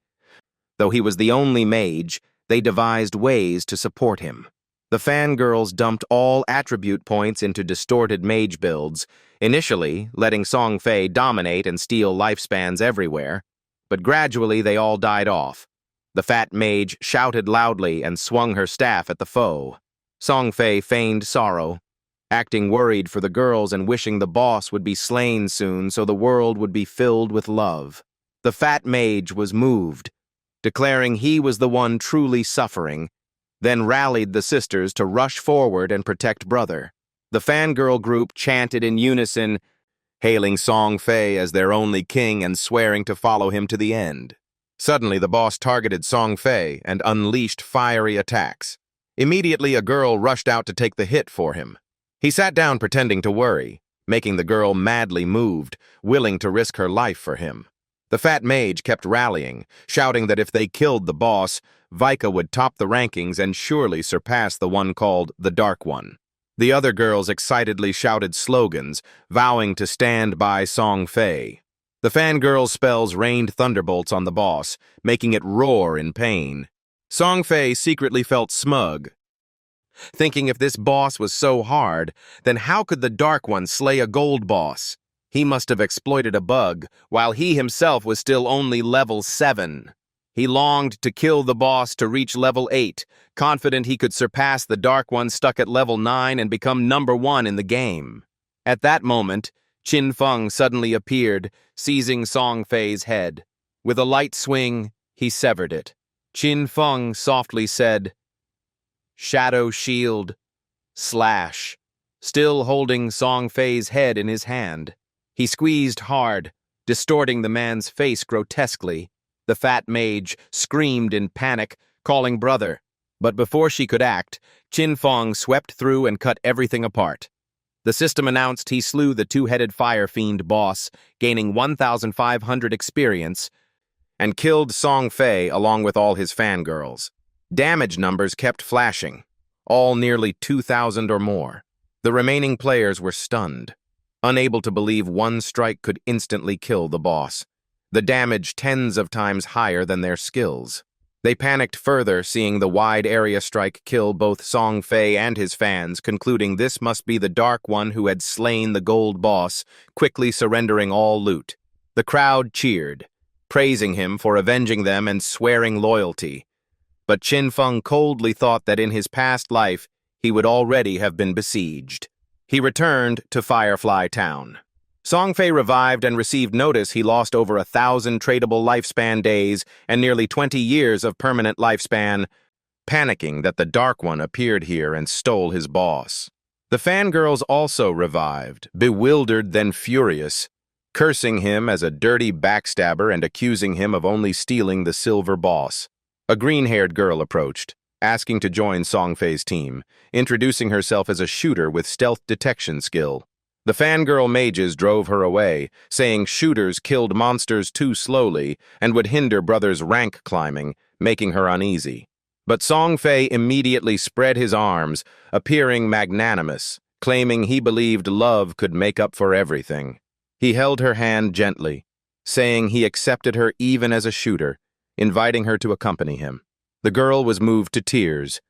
Though he was the only mage, they devised ways to support him. The fangirls dumped all attribute points into distorted mage builds, initially letting Song Fei dominate and steal lifespans everywhere, but gradually they all died off. The fat mage shouted loudly and swung her staff at the foe. Song Fei feigned sorrow, acting worried for the girls and wishing the boss would be slain soon so the world would be filled with love. The fat mage was moved, declaring he was the one truly suffering, then rallied the sisters to rush forward and protect brother. The fangirl group chanted in unison, hailing Song Fei as their only king and swearing to follow him to the end. Suddenly, the boss targeted Song Fei and unleashed fiery attacks. Immediately, a girl rushed out to take the hit for him. He sat down pretending to worry, making the girl madly moved, willing to risk her life for him. The fat mage kept rallying, shouting that if they killed the boss, Vika would top the rankings and surely surpass the one called the Dark One. The other girls excitedly shouted slogans, vowing to stand by Song Fei. The fangirl's spells rained thunderbolts on the boss, making it roar in pain. Song Fei secretly felt smug, thinking if this boss was so hard, then how could the Dark One slay a gold boss? He must have exploited a bug, while he himself was still only level 7. He longed to kill the boss to reach level 8, confident he could surpass the Dark One stuck at level 9 and become number 1 in the game. At that moment, Qin Feng suddenly appeared, seizing Song Fei's head. With a light swing, he severed it. Qin Feng softly said, "Shadow Shield, slash," still holding Song Fei's head in his hand. He squeezed hard, distorting the man's face grotesquely. The fat mage screamed in panic, calling brother. But before she could act, Qin Feng swept through and cut everything apart. The system announced he slew the two-headed fire fiend boss, gaining 1,500 experience, and killed Song Fei along with all his fangirls. Damage numbers kept flashing, all nearly 2,000 or more. The remaining players were stunned, unable to believe one strike could instantly kill the boss, the damage tens of times higher than their skills. They panicked further, seeing the wide area strike kill both Song Fei and his fans, concluding this must be the Dark One who had slain the gold boss, quickly surrendering all loot. The crowd cheered, praising him for avenging them and swearing loyalty. But Qin Feng coldly thought that in his past life, he would already have been besieged. He returned to Firefly Town. Song Fei revived and received notice he lost over 1,000 tradable lifespan days and nearly 20 years of permanent lifespan, panicking that the Dark One appeared here and stole his boss. The fangirls also revived, bewildered then furious, cursing him as a dirty backstabber and accusing him of only stealing the silver boss. A green-haired girl approached, asking to join Song Fei's team, introducing herself as a shooter with stealth detection skill. The fangirl mages drove her away, saying shooters killed monsters too slowly and would hinder brothers' rank climbing, making her uneasy. But Song Fei immediately spread his arms, appearing magnanimous, claiming he believed love could make up for everything. He held her hand gently, saying he accepted her even as a shooter, inviting her to accompany him. The girl was moved to tears,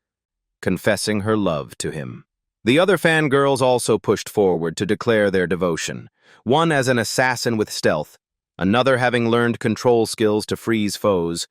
confessing her love to him. The other fangirls also pushed forward to declare their devotion, one as an assassin with stealth, another having learned control skills to freeze foes,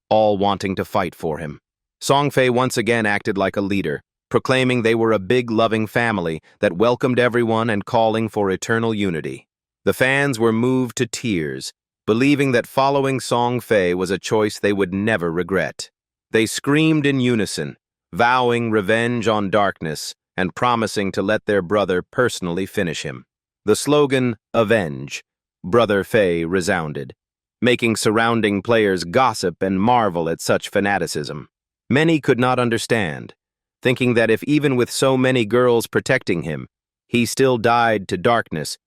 all wanting to fight for him. Song Fei once again acted like a leader, proclaiming they were a big, loving family that welcomed everyone and calling for eternal unity. The fans were moved to tears, believing that following Song Fei was a choice they would never regret. They screamed in unison, vowing revenge on darkness and promising to let their brother personally finish him. The slogan, "Avenge, Brother Fei," resounded, making surrounding players gossip and marvel at such fanaticism. Many could not understand, thinking that if even with so many girls protecting him, he still died to darkness,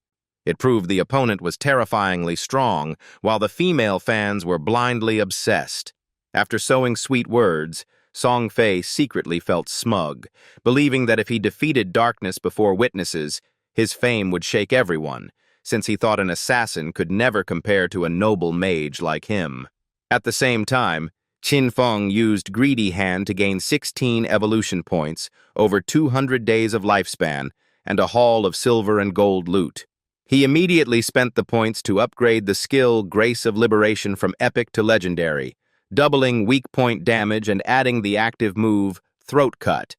it proved the opponent was terrifyingly strong, while the female fans were blindly obsessed. After sowing sweet words, Song Fei secretly felt smug, believing that if he defeated darkness before witnesses, his fame would shake everyone, since he thought an assassin could never compare to a noble mage like him. At the same time, Qin Feng used Greedy Hand to gain 16 evolution points, over 200 days of lifespan, and a haul of silver and gold loot. He immediately spent the points to upgrade the skill Grace of Liberation from Epic to Legendary, doubling weak point damage and adding the active move Throat Cut,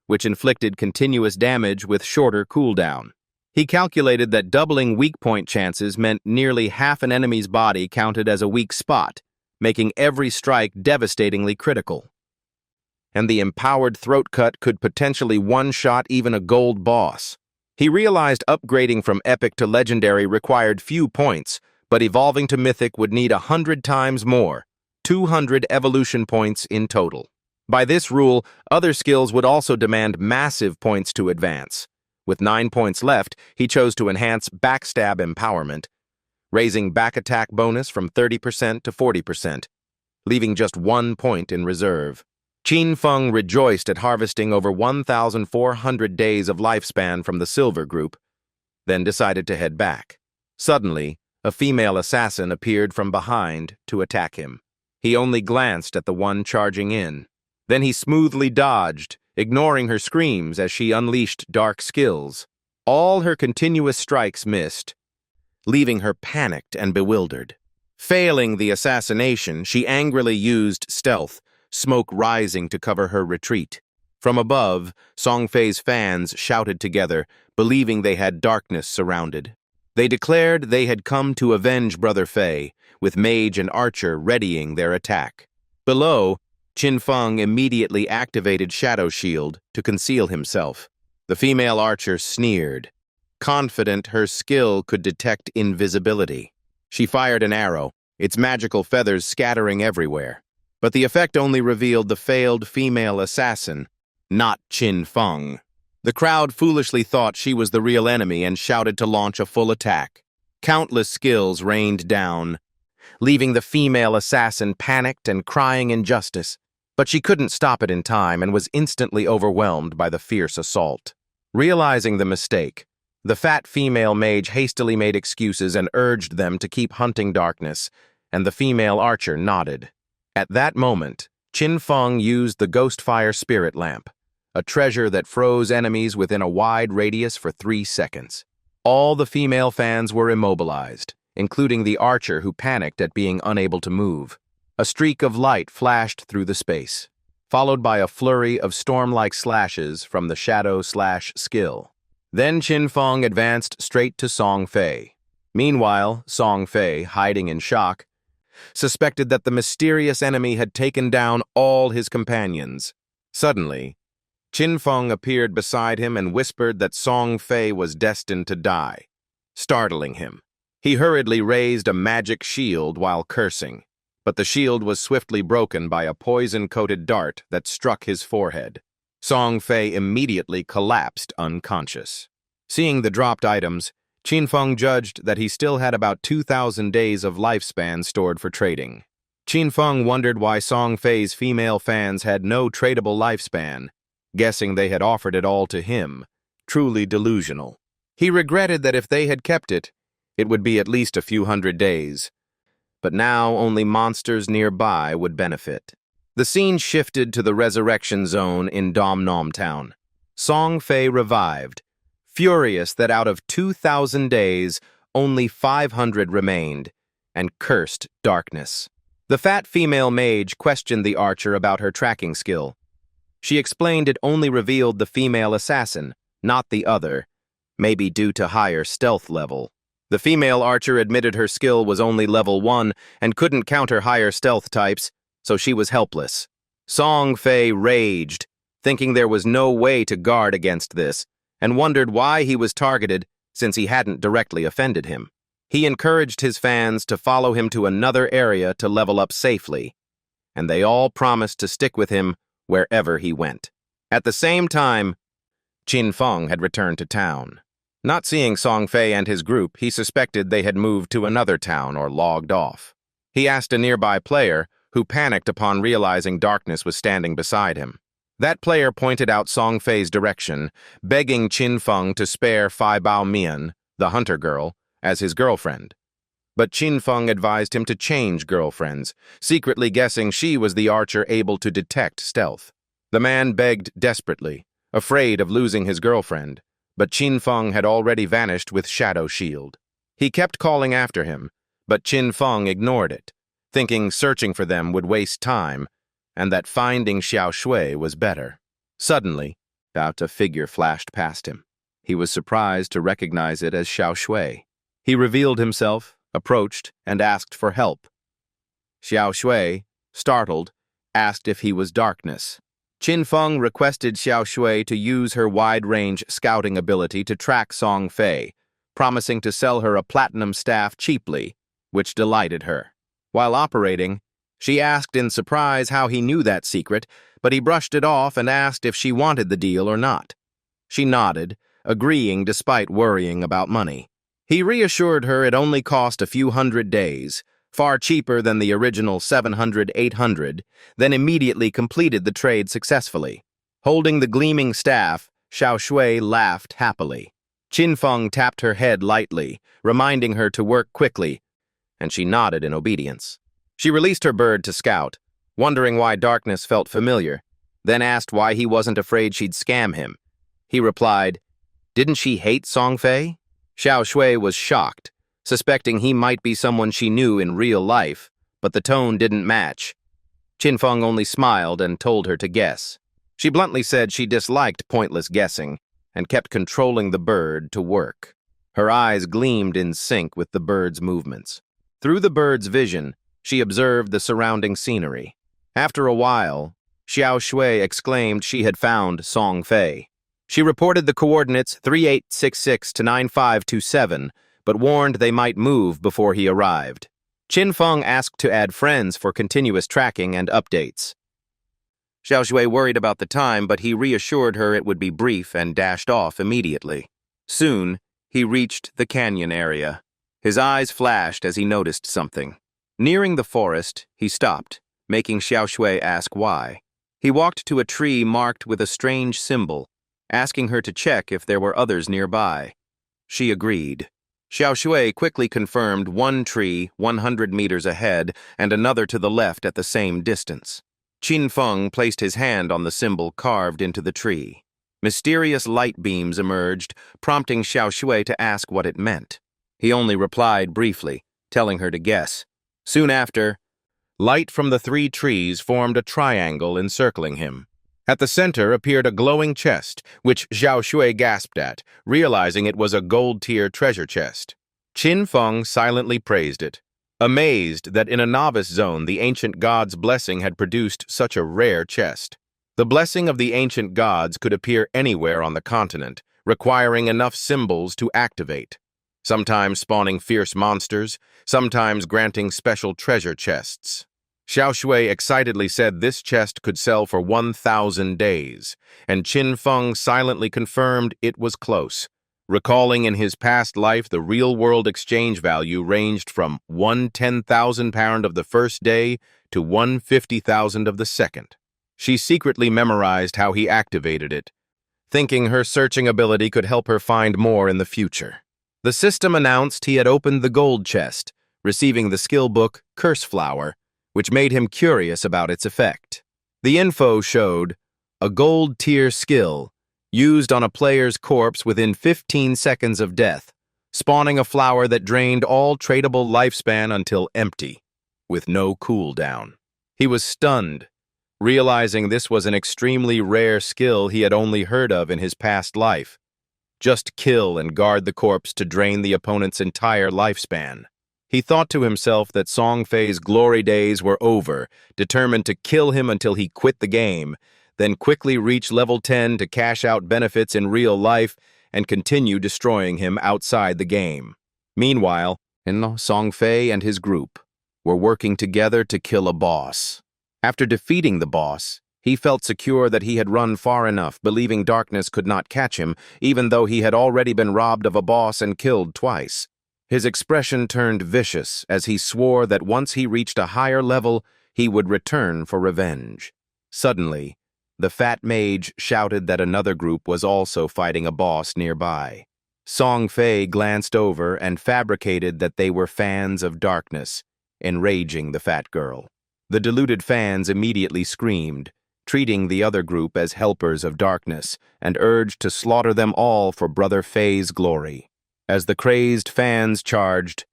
which inflicted continuous damage with shorter cooldown. He calculated that doubling weak point chances meant nearly half an enemy's body counted as a weak spot, making every strike devastatingly critical. And the empowered Throat Cut could potentially one-shot even a gold boss. He realized upgrading from Epic to Legendary required few points, but evolving to Mythic would need 100 times more, 200 evolution points in total. By this rule, other skills would also demand massive points to advance. With 9 points left, he chose to enhance Backstab Empowerment, raising back attack bonus from 30% to 40%, leaving just 1 point in reserve. Qin Feng rejoiced at harvesting over 1,400 days of lifespan from the Silver Group, then decided to head back. Suddenly, a female assassin appeared from behind to attack him. He only glanced at the one charging in. Then he smoothly dodged, ignoring her screams as she unleashed dark skills. All her continuous strikes missed, leaving her panicked and bewildered. Failing the assassination, she angrily used stealth, smoke rising to cover her retreat. From above, Song Fei's fans shouted together, believing they had darkness surrounded. They declared they had come to avenge Brother Fei, with mage and archer readying their attack. Below, Qin Feng immediately activated Shadow Shield to conceal himself. The female archer sneered, confident her skill could detect invisibility. She fired an arrow, its magical feathers scattering everywhere. But the effect only revealed the failed female assassin, not Qin Feng. The crowd foolishly thought she was the real enemy and shouted to launch a full attack. Countless skills rained down, leaving the female assassin panicked and crying injustice. But she couldn't stop it in time and was instantly overwhelmed by the fierce assault. Realizing the mistake, the fat female mage hastily made excuses and urged them to keep hunting darkness, and the female archer nodded. At that moment, Qin Feng used the Ghostfire Spirit Lamp, a treasure that froze enemies within a wide radius for 3 seconds. All the female fans were immobilized, including the archer who panicked at being unable to move. A streak of light flashed through the space, followed by a flurry of storm-like slashes from the Shadow Slash skill. Then Qin Feng advanced straight to Song Fei. Meanwhile, Song Fei, hiding in shock, suspected that the mysterious enemy had taken down all his companions. Suddenly, Qin Feng appeared beside him and whispered that Song Fei was destined to die, startling him. He hurriedly raised a magic shield while cursing, but the shield was swiftly broken by a poison-coated dart that struck his forehead. Song Fei immediately collapsed unconscious. Seeing the dropped items, Qin Feng judged that he still had about 2,000 days of lifespan stored for trading. Qin Feng wondered why Song Fei's female fans had no tradable lifespan, guessing they had offered it all to him. Truly delusional. He regretted that if they had kept it, it would be at least a few hundred days. But now only monsters nearby would benefit. The scene shifted to the resurrection zone in Dom Nom Town. Song Fei revived, furious that out of 2,000 days, only 500 remained, and cursed darkness. The fat female mage questioned the archer about her tracking skill. She explained it only revealed the female assassin, not the other, maybe due to higher stealth level. The female archer admitted her skill was only level 1 and couldn't counter higher stealth types, so she was helpless. Song Fei raged, thinking there was no way to guard against this, and wondered why he was targeted since he hadn't directly offended him. He encouraged his fans to follow him to another area to level up safely, and they all promised to stick with him wherever he went. At the same time, Qin Feng had returned to town. Not seeing Song Fei and his group, he suspected they had moved to another town or logged off. He asked a nearby player, who panicked upon realizing darkness was standing beside him. That player pointed out Song Fei's direction, begging Qin Feng to spare Fai Bao Mian, the hunter girl, as his girlfriend. But Qin Feng advised him to change girlfriends, secretly guessing she was the archer able to detect stealth. The man begged desperately, afraid of losing his girlfriend, but Qin Feng had already vanished with Shadow Shield. He kept calling after him, but Qin Feng ignored it, thinking searching for them would waste time, and that finding Xiao Shui was better. Suddenly, a figure flashed past him. He was surprised to recognize it as Xiao Shui. He revealed himself, approached, and asked for help. Xiao Shui, startled, asked if he was darkness. Qin Feng requested Xiao Shui to use her wide-range scouting ability to track Song Fei, promising to sell her a platinum staff cheaply, which delighted her. While operating, she asked in surprise how he knew that secret, but he brushed it off and asked if she wanted the deal or not. She nodded, agreeing despite worrying about money. He reassured her it only cost a few hundred days, far cheaper than the original 700-800, then immediately completed the trade successfully. Holding the gleaming staff, Xiao Shui laughed happily. Qin Feng tapped her head lightly, reminding her to work quickly, and she nodded in obedience. She released her bird to scout, wondering why darkness felt familiar, then asked why he wasn't afraid she'd scam him. He replied, "Didn't she hate Song Fei?" Xiao Shui was shocked, suspecting he might be someone she knew in real life, but the tone didn't match. Qin Feng only smiled and told her to guess. She bluntly said she disliked pointless guessing and kept controlling the bird to work. Her eyes gleamed in sync with the bird's movements. Through the bird's vision, she observed the surrounding scenery. After a while, Xiao Shui exclaimed she had found Song Fei. She reported the coordinates 3866 to 9527, but warned they might move before he arrived. Qin Feng asked to add friends for continuous tracking and updates. Xiao Shui worried about the time, but he reassured her it would be brief and dashed off immediately. Soon, he reached the canyon area. His eyes flashed as he noticed something. Nearing the forest, he stopped, making Xiao Shui ask why. He walked to a tree marked with a strange symbol, asking her to check if there were others nearby. She agreed. Xiao Shui quickly confirmed one tree 100 meters ahead and another to the left at the same distance. Qin Feng placed his hand on the symbol carved into the tree. Mysterious light beams emerged, prompting Xiao Shui to ask what it meant. He only replied briefly, telling her to guess. Soon after, light from the 3 trees formed a triangle encircling him. At the center appeared a glowing chest, which Xiao Shui gasped at, realizing it was a gold-tier treasure chest. Qin Feng silently praised it, amazed that in a novice zone the ancient god's blessing had produced such a rare chest. The blessing of the ancient gods could appear anywhere on the continent, requiring enough symbols to activate, sometimes spawning fierce monsters, sometimes granting special treasure chests. Xiao Shui excitedly said this chest could sell for 1,000 days, and Qin Feng silently confirmed it was close. Recalling in his past life the real-world exchange value ranged from £110,000 of the first day to £150,000 of the second. She secretly memorized how he activated it, thinking her searching ability could help her find more in the future. The system announced he had opened the gold chest, receiving the skill book Curse Flower, which made him curious about its effect. The info showed a gold tier skill used on a player's corpse within 15 seconds of death, spawning a flower that drained all tradable lifespan until empty, with no cooldown. He was stunned, realizing this was an extremely rare skill he had only heard of in his past life. Just kill and guard the corpse to drain the opponent's entire lifespan. He thought to himself that Song Fei's glory days were over, determined to kill him until he quit the game, then quickly reach level 10 to cash out benefits in real life and continue destroying him outside the game. Meanwhile, Song Fei and his group were working together to kill a boss. After defeating the boss, he felt secure that he had run far enough, believing darkness could not catch him, even though he had already been robbed of a boss and killed twice. His expression turned vicious as he swore that once he reached a higher level, he would return for revenge. Suddenly, the fat mage shouted that another group was also fighting a boss nearby. Song Fei glanced over and fabricated that they were fans of darkness, enraging the fat girl. The deluded fans immediately screamed, treating the other group as helpers of darkness, and urged to slaughter them all for Brother Fei's glory. As the crazed fans charged,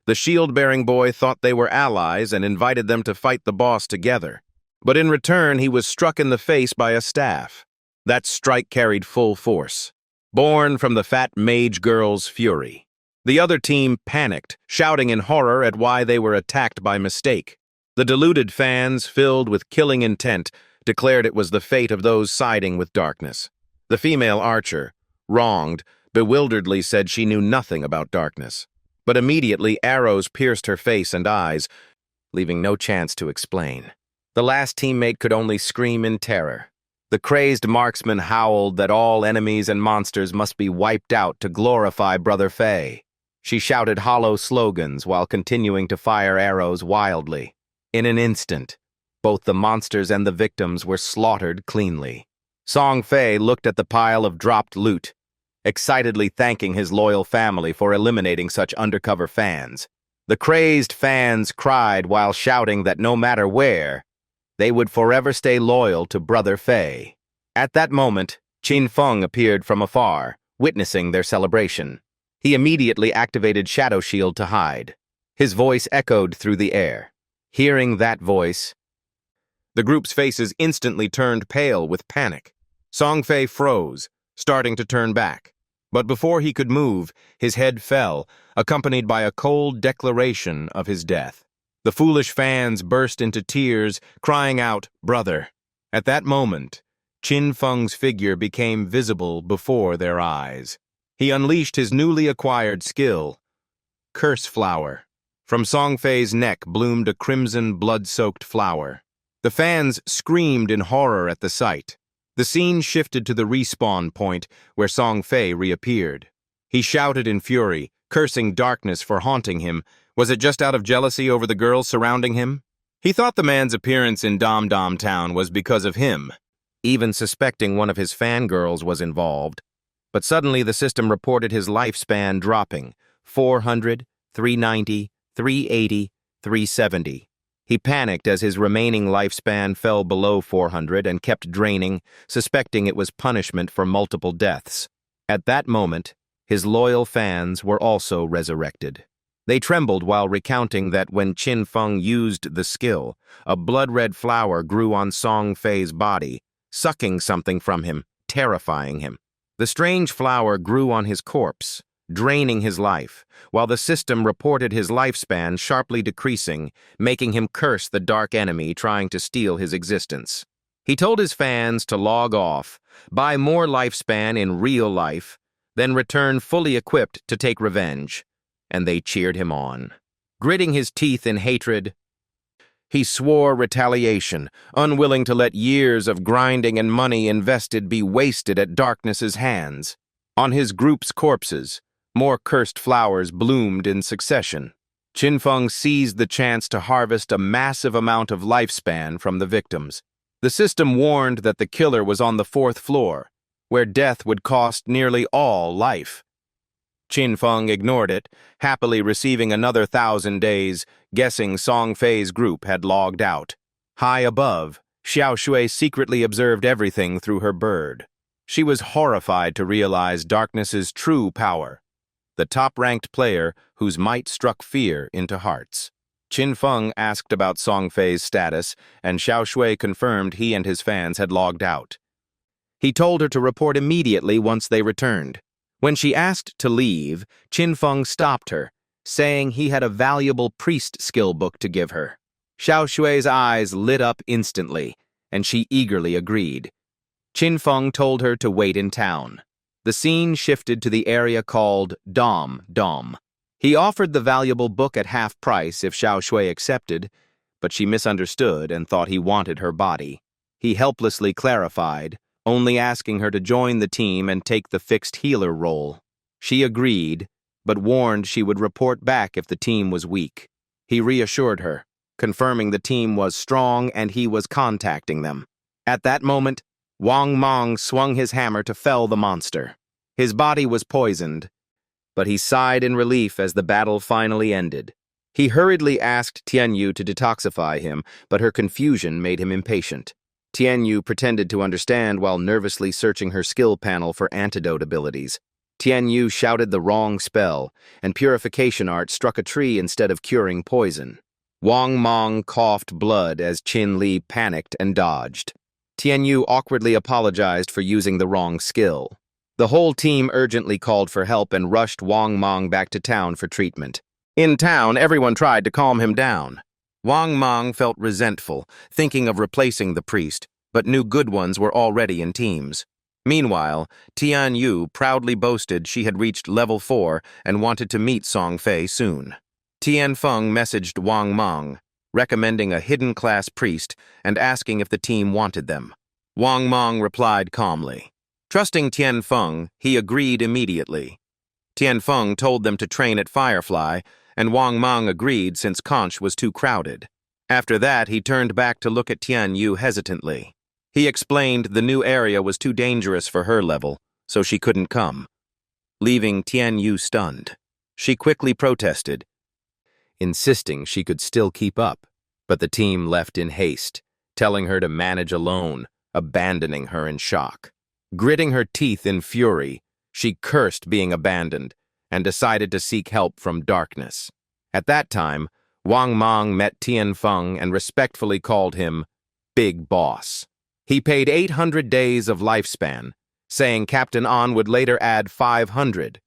the shield-bearing boy thought they were allies and invited them to fight the boss together. But in return, he was struck in the face by a staff. That strike carried full force, born from the fat mage girl's fury. The other team panicked, shouting in horror at why they were attacked by mistake. The deluded fans, filled with killing intent, declared it was the fate of those siding with darkness. The female archer, wronged, bewilderedly said she knew nothing about darkness. But immediately arrows pierced her face and eyes, leaving no chance to explain. The last teammate could only scream in terror. The crazed marksman howled that all enemies and monsters must be wiped out to glorify Brother Fei. She shouted hollow slogans while continuing to fire arrows wildly. In an instant, both the monsters and the victims were slaughtered cleanly. Song Fei looked at the pile of dropped loot, excitedly thanking his loyal family for eliminating such undercover fans. The crazed fans cried while shouting that no matter where, they would forever stay loyal to Brother Fei. At that moment, Qin Feng appeared from afar, witnessing their celebration. He immediately activated Shadow Shield to hide. His voice echoed through the air. Hearing that voice, the group's faces instantly turned pale with panic. Song Fei froze, starting to turn back. But before he could move, his head fell, accompanied by a cold declaration of his death. The foolish fans burst into tears, crying out, "Brother!" At that moment, Qin Feng's figure became visible before their eyes. He unleashed his newly acquired skill, Curse Flower. From Song Fei's neck bloomed a crimson, blood-soaked flower. The fans screamed in horror at the sight. The scene shifted to the respawn point, where Song Fei reappeared. He shouted in fury, cursing darkness for haunting him. Was it just out of jealousy over the girls surrounding him? He thought the man's appearance in Dom Dom Town was because of him, even suspecting one of his fangirls was involved. But suddenly the system reported his lifespan dropping, 400, 390, 380, 370. He panicked as his remaining lifespan fell below 400 and kept draining, suspecting it was punishment for multiple deaths. At that moment, his loyal fans were also resurrected. They trembled while recounting that when Qin Feng used the skill, a blood-red flower grew on Song Fei's body, sucking something from him, terrifying him. The strange flower grew on his corpse, draining his life, while the system reported his lifespan sharply decreasing, making him curse the dark enemy trying to steal his existence. He told his fans to log off, buy more lifespan in real life, then return fully equipped to take revenge. And they cheered him on. Gritting his teeth in hatred, he swore retaliation, unwilling to let years of grinding and money invested be wasted at darkness's hands. On his group's corpses, more cursed flowers bloomed in succession. Qin Feng seized the chance to harvest a massive amount of lifespan from the victims. The system warned that the killer was on the 4th floor, where death would cost nearly all life. Qin Feng ignored it, happily receiving another 1,000 days, guessing Song Fei's group had logged out. High above, Xiao Shui secretly observed everything through her bird. She was horrified to realize darkness's true power, the top-ranked player whose might struck fear into hearts. Qin Feng asked about Song Fei's status, and Xiao Shui confirmed he and his fans had logged out. He told her to report immediately once they returned. When she asked to leave, Qin Feng stopped her, saying he had a valuable priest skill book to give her. Xiao Shui's eyes lit up instantly, and she eagerly agreed. Qin Feng told her to wait in town. The scene shifted to the area called Dom. He offered the valuable book at half price if Xiao Shui accepted, but she misunderstood and thought he wanted her body. He helplessly clarified, only asking her to join the team and take the fixed healer role. She agreed, but warned she would report back if the team was weak. He reassured her, confirming the team was strong and he was contacting them. At that moment, Wang Mong swung his hammer to fell the monster. His body was poisoned, but he sighed in relief as the battle finally ended. He hurriedly asked Tianyu to detoxify him, but her confusion made him impatient. Tianyu pretended to understand while nervously searching her skill panel for antidote abilities. Tianyu shouted the wrong spell, and purification art struck a tree instead of curing poison. Wang Mong coughed blood as Qin Li panicked and dodged. Tianyu awkwardly apologized for using the wrong skill. The whole team urgently called for help and rushed Wang Mong back to town for treatment. In town, everyone tried to calm him down. Wang Mong felt resentful, thinking of replacing the priest, but new good ones were already in teams. Meanwhile, Tianyu proudly boasted she had reached level 4 and wanted to meet Song Fei soon. Tian Feng messaged Wang Mong, recommending a hidden class priest and asking if the team wanted them. Wang Mong replied calmly. Trusting Tian Feng, he agreed immediately. Tian Feng told them to train at Firefly, and Wang Mong agreed since Conch was too crowded. After that, he turned back to look at Tianyu hesitantly. He explained the new area was too dangerous for her level, so she couldn't come, leaving Tianyu stunned. She quickly protested, insisting she could still keep up, but the team left in haste, telling her to manage alone, abandoning her in shock. Gritting her teeth in fury, she cursed being abandoned and decided to seek help from darkness. At that time, Wang Mong met Tian Feng and respectfully called him Big Boss. He paid 800 days of lifespan, saying Captain An would later add 500.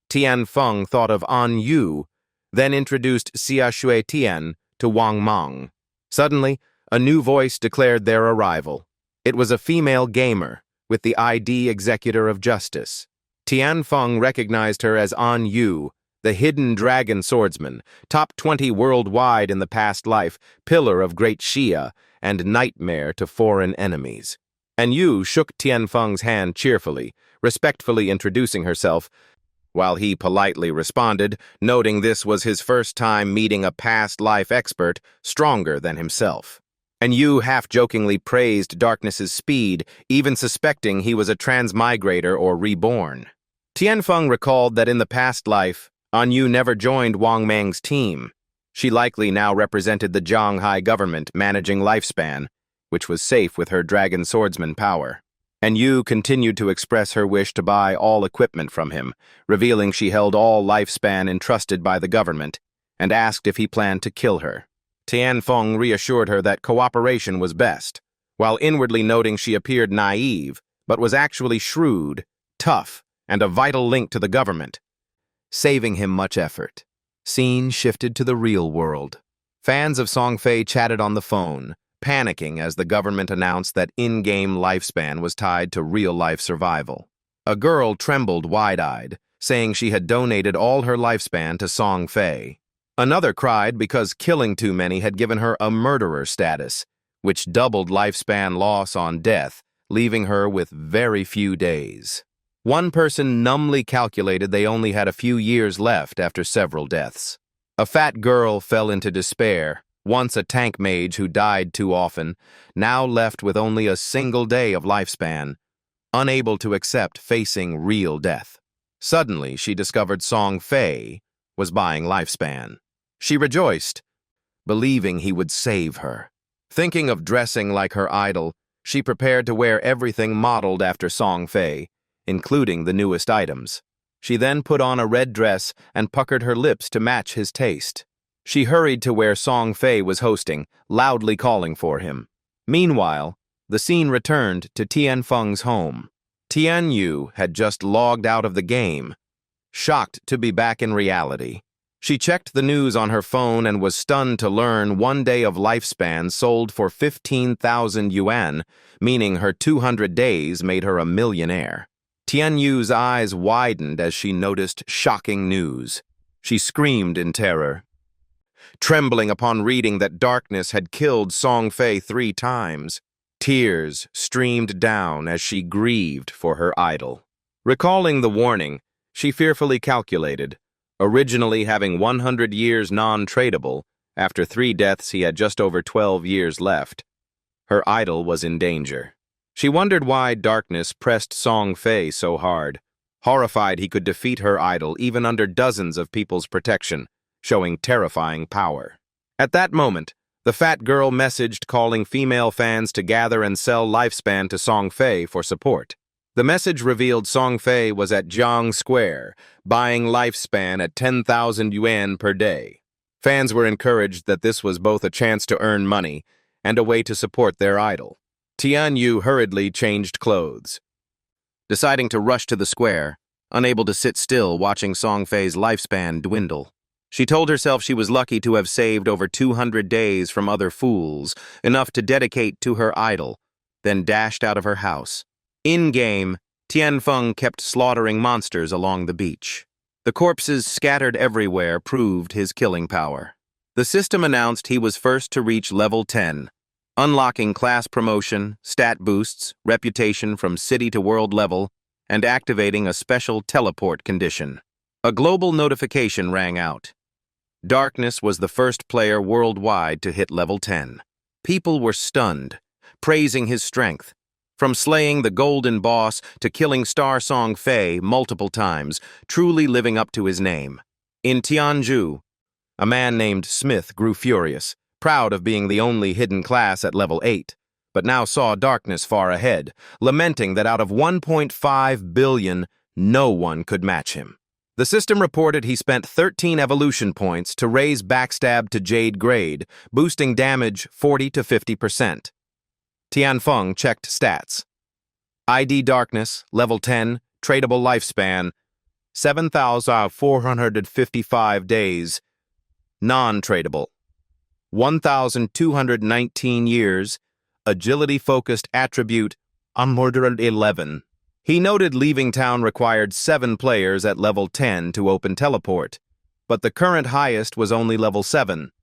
Tian Feng thought of An Yu, then introduced Xia Shui Tian to Wang Mong. Suddenly, a new voice declared their arrival. It was a female gamer, with the ID Executor of Justice. Tian Feng recognized her as An Yu, the hidden dragon swordsman, top 20 worldwide in the past life, pillar of Great Xia, and nightmare to foreign enemies. An Yu shook Tian Feng's hand cheerfully, respectfully introducing herself, while he politely responded, noting this was his first time meeting a past life expert stronger than himself. And Yu half-jokingly praised Darkness's speed, even suspecting he was a transmigrator or reborn. Tian Feng recalled that in the past life, An Yu never joined Wang Mang's team. She likely now represented the Zhanghai government managing lifespan, which was safe with her dragon swordsman power. And Yu continued to express her wish to buy all equipment from him, revealing she held all lifespan entrusted by the government, and asked if he planned to kill her. Tian Feng reassured her that cooperation was best, while inwardly noting she appeared naive, but was actually shrewd, tough, and a vital link to the government, saving him much effort. Scene shifted to the real world. Fans of Song Fei chatted on the phone, panicking as the government announced that in-game lifespan was tied to real-life survival. A girl trembled wide-eyed, saying she had donated all her lifespan to Song Fei. Another cried because killing too many had given her a murderer status, which doubled lifespan loss on death, leaving her with very few days. One person numbly calculated they only had a few years left after several deaths. A fat girl fell into despair, once a tank mage who died too often, now left with only a single day of lifespan, unable to accept facing real death. Suddenly, she discovered Song Fei was buying lifespan. She rejoiced, believing he would save her. Thinking of dressing like her idol, she prepared to wear everything modeled after Song Fei, including the newest items. She then put on a red dress and puckered her lips to match his taste. She hurried to where Song Fei was hosting, loudly calling for him. Meanwhile, the scene returned to Tian Feng's home. Tian Yu had just logged out of the game, shocked to be back in reality. She checked the news on her phone and was stunned to learn 1 day of lifespan sold for 15,000 yuan, meaning her 200 days made her a millionaire. Tian Yu's eyes widened as she noticed shocking news. She screamed in terror, trembling upon reading that darkness had killed Song Fei 3 times. Tears streamed down as she grieved for her idol. Recalling the warning, she fearfully calculated, originally having 100 years non-tradable, after 3 deaths he had just over 12 years left. Her idol was in danger. She wondered why darkness pressed Song Fei so hard, horrified he could defeat her idol even under dozens of people's protection, showing terrifying power. At that moment, the fat girl messaged calling female fans to gather and sell lifespan to Song Fei for support. The message revealed Song Fei was at Jiang Square, buying lifespan at 10,000 yuan per day. Fans were encouraged that this was both a chance to earn money and a way to support their idol. Tian Yu hurriedly changed clothes, deciding to rush to the square, unable to sit still watching Song Fei's lifespan dwindle. She told herself she was lucky to have saved over 200 days from other fools, enough to dedicate to her idol, then dashed out of her house. In-game, Tian Feng kept slaughtering monsters along the beach. The corpses scattered everywhere proved his killing power. The system announced he was first to reach level 10, unlocking class promotion, stat boosts, reputation from city to world level, and activating a special teleport condition. A global notification rang out. Darkness was the first player worldwide to hit level 10. People were stunned, praising his strength. From slaying the golden boss to killing Star Song Fei multiple times, truly living up to his name. In Tianzhu, a man named Smith grew furious, proud of being the only hidden class at level 8, but now saw darkness far ahead, lamenting that out of 1.5 billion, no one could match him. The system reported he spent 13 evolution points to raise Backstab to Jade grade, boosting damage 40 to 50%. Tian Feng checked stats. ID Darkness, level 10, tradable lifespan, 7,455 days, non-tradable, 1,219 years, agility-focused attribute, unmurdered 11. He noted leaving town required 7 players at level 10 to open teleport, but the current highest was only level 7,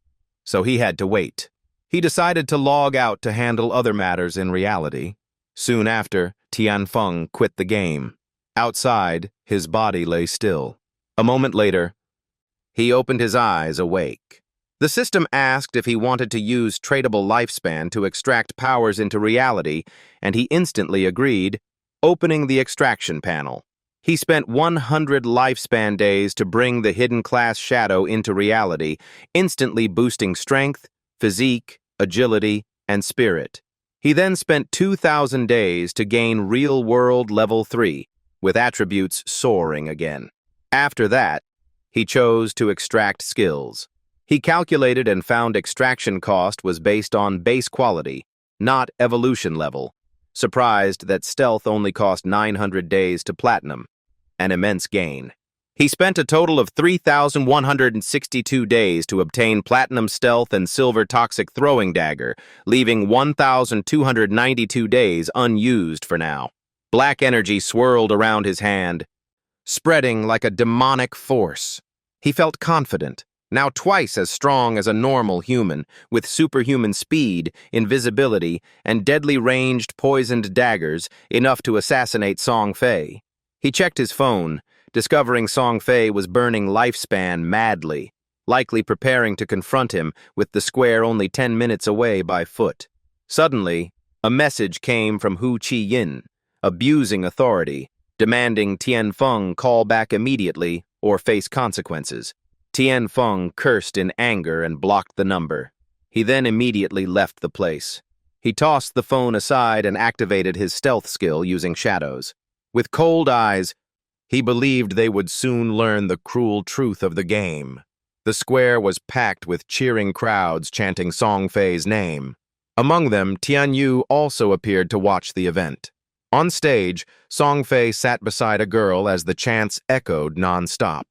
so he had to wait. He decided to log out to handle other matters in reality. Soon after, Tian Feng quit the game. Outside, his body lay still. A moment later, he opened his eyes awake. The system asked if he wanted to use tradable lifespan to extract powers into reality, and he instantly agreed, opening the extraction panel. He spent 100 lifespan days to bring the hidden class shadow into reality, instantly boosting strength, physique, agility, and spirit. He then spent 2,000 days to gain real-world level 3, with attributes soaring again. After that, he chose to extract skills. He calculated and found extraction cost was based on base quality, not evolution level. Surprised that stealth only cost 900 days to platinum, an immense gain. He spent a total of 3,162 days to obtain platinum stealth and silver toxic throwing dagger, leaving 1,292 days unused for now. Black energy swirled around his hand, spreading like a demonic force. He felt confident, now twice as strong as a normal human, with superhuman speed, invisibility, and deadly ranged poisoned daggers, enough to assassinate Song Fei. He checked his phone, discovering Song Fei was burning lifespan madly, likely preparing to confront him with the square only 10 minutes away by foot. Suddenly, a message came from Hu Chi-yin, abusing authority, demanding Tian Feng call back immediately or face consequences. Tian Feng cursed in anger and blocked the number. He then immediately left the place. He tossed the phone aside and activated his stealth skill using shadows. With cold eyes, he believed they would soon learn the cruel truth of the game. The square was packed with cheering crowds chanting Song Fei's name. Among them, Tian Yu also appeared to watch the event. On stage, Song Fei sat beside a girl as the chants echoed non-stop.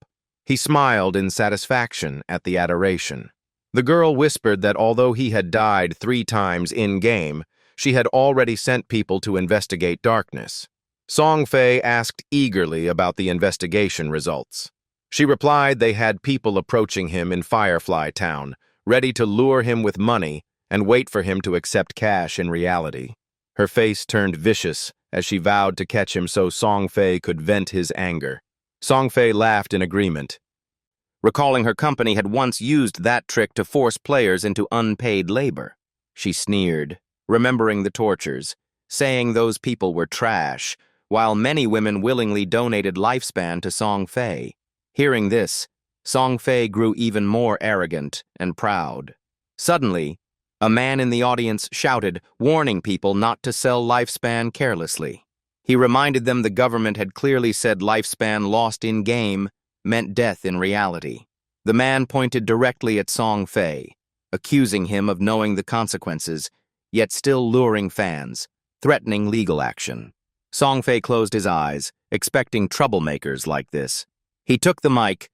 He smiled in satisfaction at the adoration. The girl whispered that although he had died 3 times in-game, she had already sent people to investigate darkness. Song Fei asked eagerly about the investigation results. She replied they had people approaching him in Firefly Town, ready to lure him with money and wait for him to accept cash in reality. Her face turned vicious as she vowed to catch him so Song Fei could vent his anger. Song Fei laughed in agreement, recalling her company had once used that trick to force players into unpaid labor. She sneered, remembering the tortures, saying those people were trash, while many women willingly donated lifespan to Song Fei. Hearing this, Song Fei grew even more arrogant and proud. Suddenly, a man in the audience shouted, warning people not to sell lifespan carelessly. He reminded them the government had clearly said lifespan lost in-game meant death in reality. The man pointed directly at Song Fei, accusing him of knowing the consequences, yet still luring fans, threatening legal action. Song Fei closed his eyes, expecting troublemakers like this. He took the mic,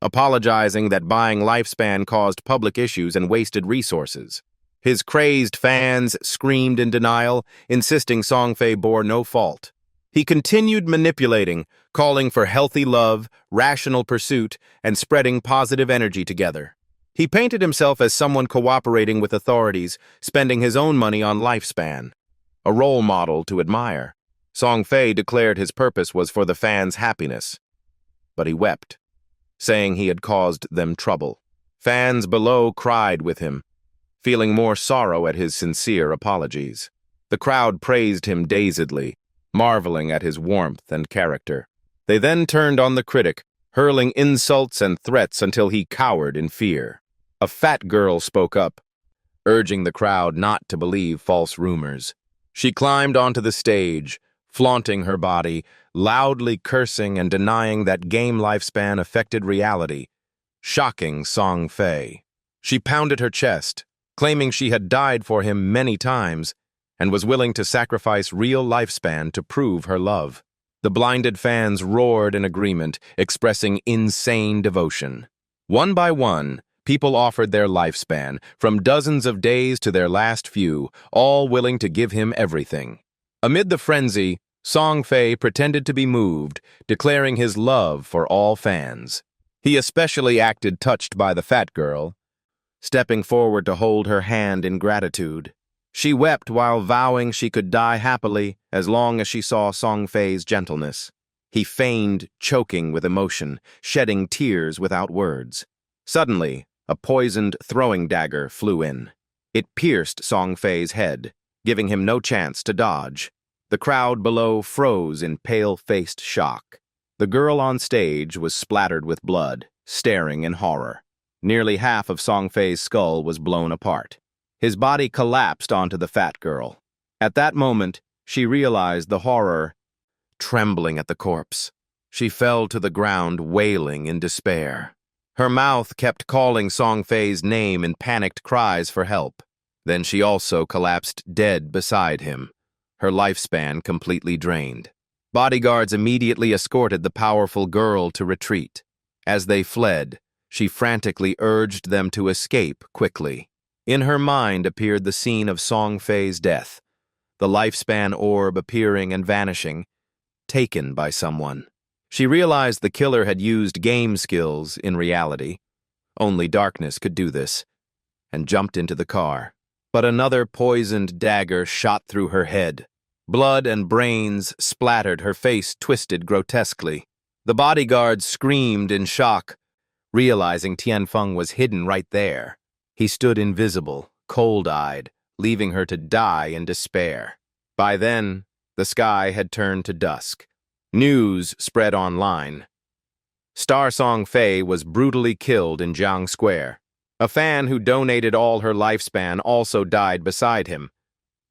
apologizing that buying lifespan caused public issues and wasted resources. His crazed fans screamed in denial, insisting Song Fei bore no fault. He continued manipulating, calling for healthy love, rational pursuit, and spreading positive energy together. He painted himself as someone cooperating with authorities, spending his own money on lifespan, a role model to admire. Song Fei declared his purpose was for the fans' happiness, but he wept, saying he had caused them trouble. Fans below cried with him, feeling more sorrow at his sincere apologies. The crowd praised him dazedly, marveling at his warmth and character. They then turned on the critic, hurling insults and threats until he cowered in fear. A fat girl spoke up, urging the crowd not to believe false rumors. She climbed onto the stage, flaunting her body, loudly cursing and denying that game lifespan affected reality, shocking Song Fei. She pounded her chest, claiming she had died for him many times and was willing to sacrifice real lifespan to prove her love. The blinded fans roared in agreement, expressing insane devotion. One by one, people offered their lifespan, from dozens of days to their last few, all willing to give him everything. Amid the frenzy, Song Fei pretended to be moved, declaring his love for all fans. He especially acted touched by the fat girl, stepping forward to hold her hand in gratitude. She wept while vowing she could die happily as long as she saw Song Fei's gentleness. He feigned choking with emotion, shedding tears without words. Suddenly, a poisoned throwing dagger flew in. It pierced Song Fei's head, giving him no chance to dodge. The crowd below froze in pale-faced shock. The girl on stage was splattered with blood, staring in horror. Nearly half of Song Fei's skull was blown apart. His body collapsed onto the fat girl. At that moment, she realized the horror, trembling at the corpse. She fell to the ground, wailing in despair. Her mouth kept calling Song Fei's name in panicked cries for help. Then she also collapsed dead beside him, her lifespan completely drained. Bodyguards immediately escorted the powerful girl to retreat. As they fled, she frantically urged them to escape quickly. In her mind appeared the scene of Song Fei's death, the lifespan orb appearing and vanishing, taken by someone. She realized the killer had used game skills in reality. Only darkness could do this, and jumped into the car. But another poisoned dagger shot through her head. Blood and brains splattered, her face twisted grotesquely. The bodyguards screamed in shock, realizing Tianfeng was hidden right there. He stood invisible, cold-eyed, leaving her to die in despair. By then, the sky had turned to dusk. News spread online. Star Song Fei was brutally killed in Jiang Square. A fan who donated all her lifespan also died beside him.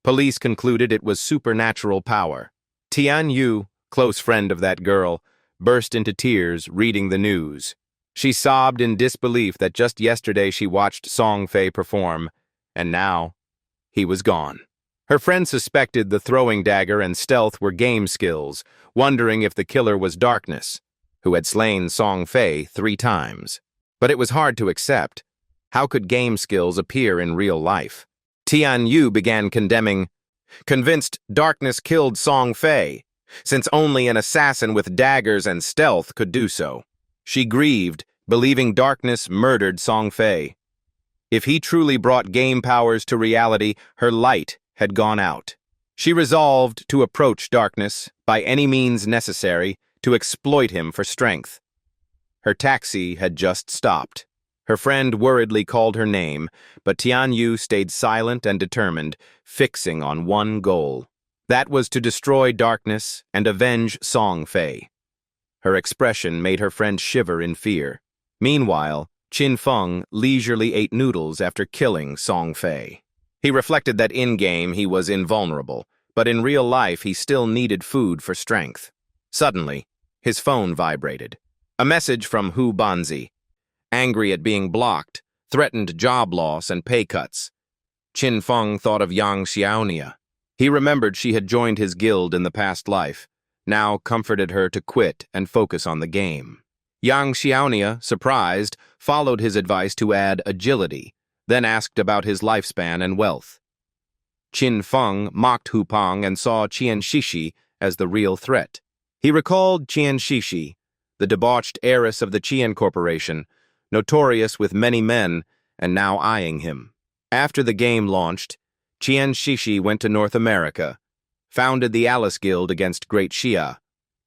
Police concluded it was supernatural power. Tian Yu, close friend of that girl, burst into tears reading the news. She sobbed in disbelief that just yesterday she watched Song Fei perform, and now he was gone. Her friend suspected the throwing dagger and stealth were game skills, wondering if the killer was Darkness, who had slain Song Fei 3 times. But it was hard to accept. How could game skills appear in real life? Tian Yu began condemning, convinced Darkness killed Song Fei, since only an assassin with daggers and stealth could do so. She grieved, believing Darkness murdered Song Fei. If he truly brought game powers to reality, her light had gone out. She resolved to approach Darkness by any means necessary to exploit him for strength. Her taxi had just stopped. Her friend worriedly called her name, but Tian Yu stayed silent and determined, fixing on one goal. That was to destroy Darkness and avenge Song Fei. Her expression made her friend shiver in fear. Meanwhile, Qin Feng leisurely ate noodles after killing Song Fei. He reflected that in-game he was invulnerable, but in real life he still needed food for strength. Suddenly, his phone vibrated. A message from Hu Banzi. Angry at being blocked, threatened job loss and pay cuts. Qin Feng thought of Yang Xiaonia. He remembered she had joined his guild in the past life, now comforted her to quit and focus on the game. Yang Xiaonia, surprised, followed his advice to add agility, then asked about his lifespan and wealth. Qin Feng mocked Hu Pang and saw Qian Shishi as the real threat. He recalled Qian Shishi, the debauched heiress of the Qian Corporation, notorious with many men, and now eyeing him. After the game launched, Qian Shishi went to North America, founded the Alice Guild against Great Xia,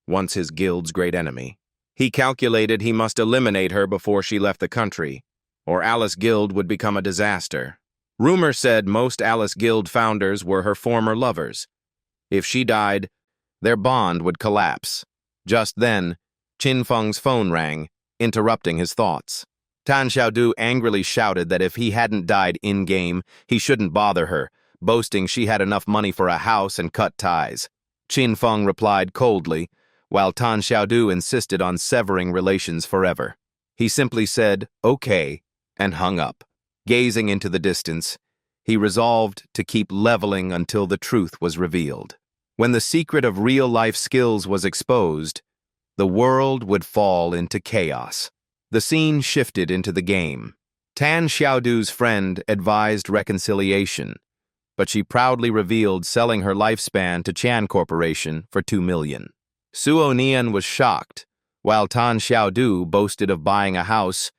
once his guild's great enemy. He calculated he must eliminate her before she left the country, or Alice Guild would become a disaster. Rumor said most Alice Guild founders were her former lovers. If she died, their bond would collapse. Just then, Qin Feng's phone rang, interrupting his thoughts. Tan Xiaodu angrily shouted that if he hadn't died in-game, he shouldn't bother her, boasting she had enough money for a house and cut ties. Qin Feng replied coldly, while Tan Xiaodu insisted on severing relations forever. He simply said, "Okay," and hung up. Gazing into the distance, he resolved to keep leveling until the truth was revealed. When the secret of real-life skills was exposed, the world would fall into chaos. The scene shifted into the game. Tan Xiaodu's friend advised reconciliation, but she proudly revealed selling her lifespan to Chan Corporation for 2 million. Suo Nian was shocked, while Tan Xiaodu boasted of buying a house,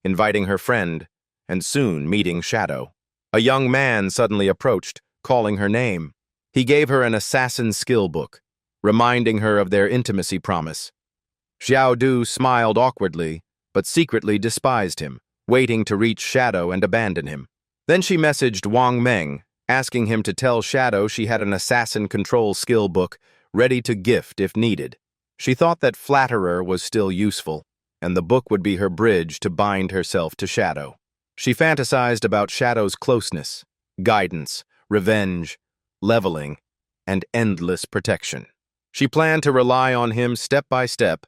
inviting her friend, and soon meeting Shadow. A young man suddenly approached, calling her name. He gave her an assassin skill book, reminding her of their intimacy promise. Xiaodu smiled awkwardly, but secretly despised him, waiting to reach Shadow and abandon him. Then she messaged Wang Meng, asking him to tell Shadow she had an assassin control skill book ready to gift if needed. She thought that Flatterer was still useful, and the book would be her bridge to bind herself to Shadow. She fantasized about Shadow's closeness, guidance, revenge, leveling, and endless protection. She planned to rely on him step by step,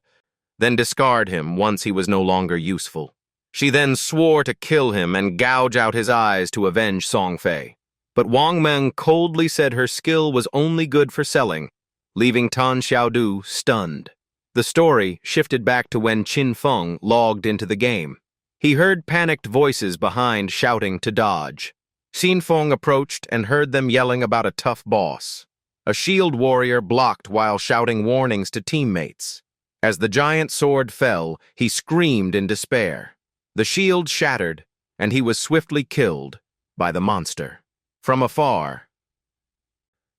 then discard him once he was no longer useful. She then swore to kill him and gouge out his eyes to avenge Song Fei. But Wang Meng coldly said her skill was only good for selling, leaving Tan Xiaodu stunned. The story shifted back to when Qin Feng logged into the game. He heard panicked voices behind shouting to dodge. Qin Feng approached and heard them yelling about a tough boss. A shield warrior blocked while shouting warnings to teammates. As the giant sword fell, he screamed in despair. The shield shattered, and he was swiftly killed by the monster. From afar,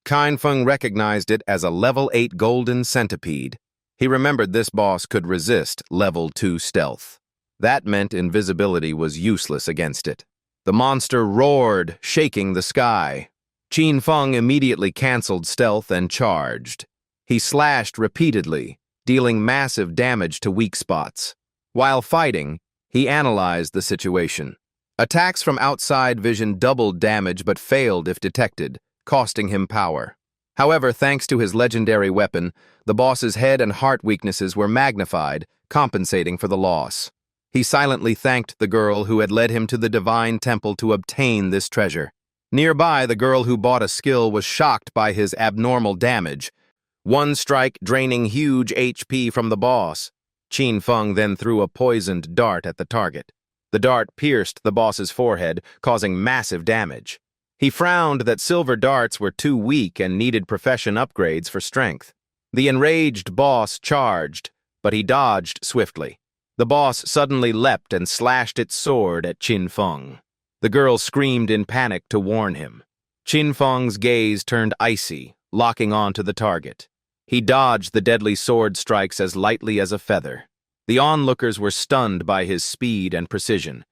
Qin Feng recognized it as a level 8 golden centipede. He remembered this boss could resist level 2 stealth. That meant invisibility was useless against it. The monster roared, shaking the sky. Qin Feng immediately canceled stealth and charged. He slashed repeatedly, dealing massive damage to weak spots. While fighting, he analyzed the situation. Attacks from outside vision doubled damage but failed if detected, costing him power. However, thanks to his legendary weapon, the boss's head and heart weaknesses were magnified, compensating for the loss. He silently thanked the girl who had led him to the divine temple to obtain this treasure. Nearby, the girl who bought a skill was shocked by his abnormal damage, one strike draining huge HP from the boss. Qin Feng then threw a poisoned dart at the target. The dart pierced the boss's forehead, causing massive damage. He frowned that silver darts were too weak and needed profession upgrades for strength. The enraged boss charged, but he dodged swiftly. The boss suddenly leapt and slashed its sword at Qin Feng. The girl screamed in panic to warn him. Qin Feng's gaze turned icy, locking onto the target. He dodged the deadly sword strikes as lightly as a feather. The onlookers were stunned by his speed and precision,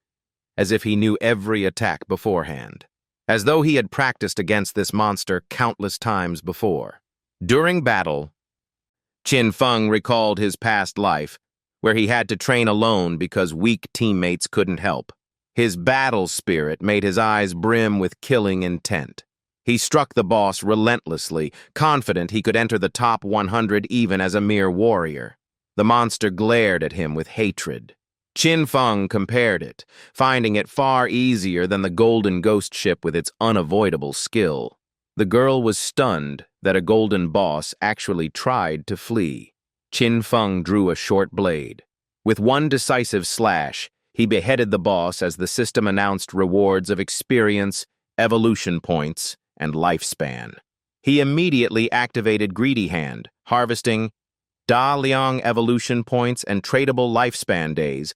as if he knew every attack beforehand, as though he had practiced against this monster countless times before. During battle, Qin Feng recalled his past life, where he had to train alone because weak teammates couldn't help. His battle spirit made his eyes brim with killing intent. He struck the boss relentlessly, confident he could enter the top 100 even as a mere warrior. The monster glared at him with hatred. Qin Feng compared it, finding it far easier than the golden ghost ship with its unavoidable skill. The girl was stunned that a golden boss actually tried to flee. Qin Feng drew a short blade. With one decisive slash, he beheaded the boss as the system announced rewards of experience, evolution points, and lifespan. He immediately activated Greedy Hand, harvesting Da Liang evolution points and tradable lifespan days,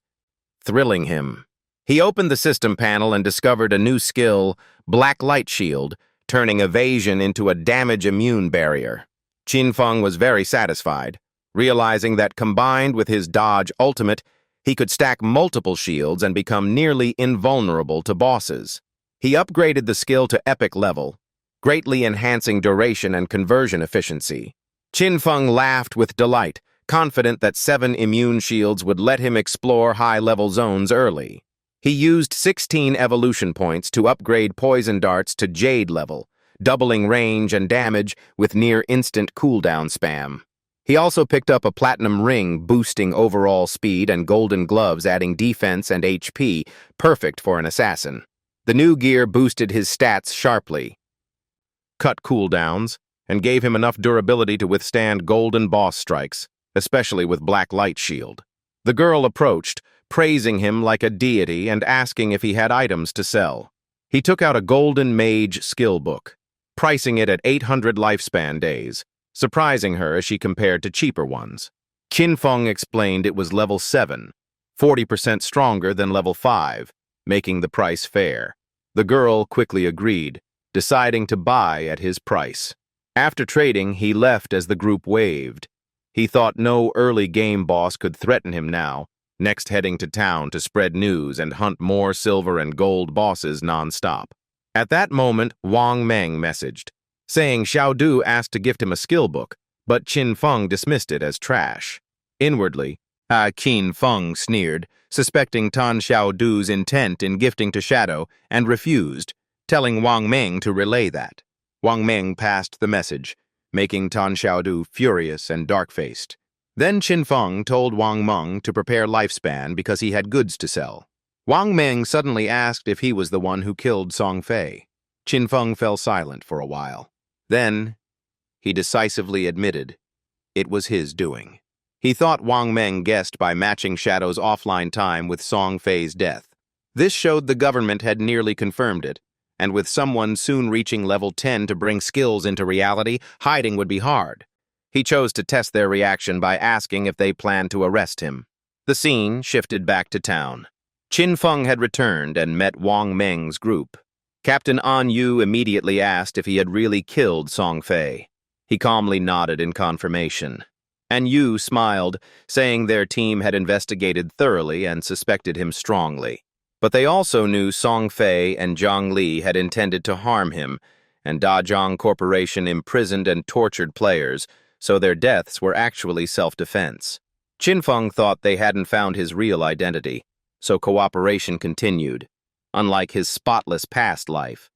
thrilling him. He opened the system panel and discovered a new skill, Black Light Shield, turning evasion into a damage immune barrier. Qin Feng was very satisfied, realizing that combined with his dodge ultimate, he could stack multiple shields and become nearly invulnerable to bosses. He upgraded the skill to epic level, greatly enhancing duration and conversion efficiency. Qin Feng laughed with delight, confident that 7 immune shields would let him explore high-level zones early. He used 16 evolution points to upgrade poison darts to Jade level, doubling range and damage with near-instant cooldown spam. He also picked up a platinum ring boosting overall speed and golden gloves adding defense and HP, perfect for an assassin. The new gear boosted his stats sharply, cut cooldowns, and gave him enough durability to withstand golden boss strikes, especially with Black Light Shield. The girl approached, praising him like a deity and asking if he had items to sell. He took out a golden mage skill book, pricing it at 800 lifespan days, surprising her as she compared to cheaper ones. Qin Feng explained it was level 7, 40% stronger than level 5, making the price fair. The girl quickly agreed, deciding to buy at his price. After trading, he left as the group waved. He thought no early game boss could threaten him now, next heading to town to spread news and hunt more silver and gold bosses non-stop. At that moment, Wang Meng messaged, saying Xiao Du asked to gift him a skill book, but Qin Feng dismissed it as trash. Inwardly, Qin Feng sneered, suspecting Tan Xiao Du's intent in gifting to Shadow, and refused, telling Wang Meng to relay that. Wang Meng passed the message, making Tan Xiaodu furious and dark-faced. Then Qin Feng told Wang Meng to prepare lifespan because he had goods to sell. Wang Meng suddenly asked if he was the one who killed Song Fei. Qin Feng fell silent for a while. Then, he decisively admitted it was his doing. He thought Wang Meng guessed by matching Shadow's offline time with Song Fei's death. This showed the government had nearly confirmed it, and with someone soon reaching level 10 to bring skills into reality, hiding would be hard. He chose to test their reaction by asking if they planned to arrest him. The scene shifted back to town. Qin Feng had returned and met Wang Meng's group. Captain An Yu immediately asked if he had really killed Song Fei. He calmly nodded in confirmation. An Yu smiled, saying their team had investigated thoroughly and suspected him strongly. But they also knew Song Fei and Zhang Li had intended to harm him, and Dajang Corporation imprisoned and tortured players, so their deaths were actually self-defense. Qinfeng thought they hadn't found his real identity, so cooperation continued, unlike his spotless past life.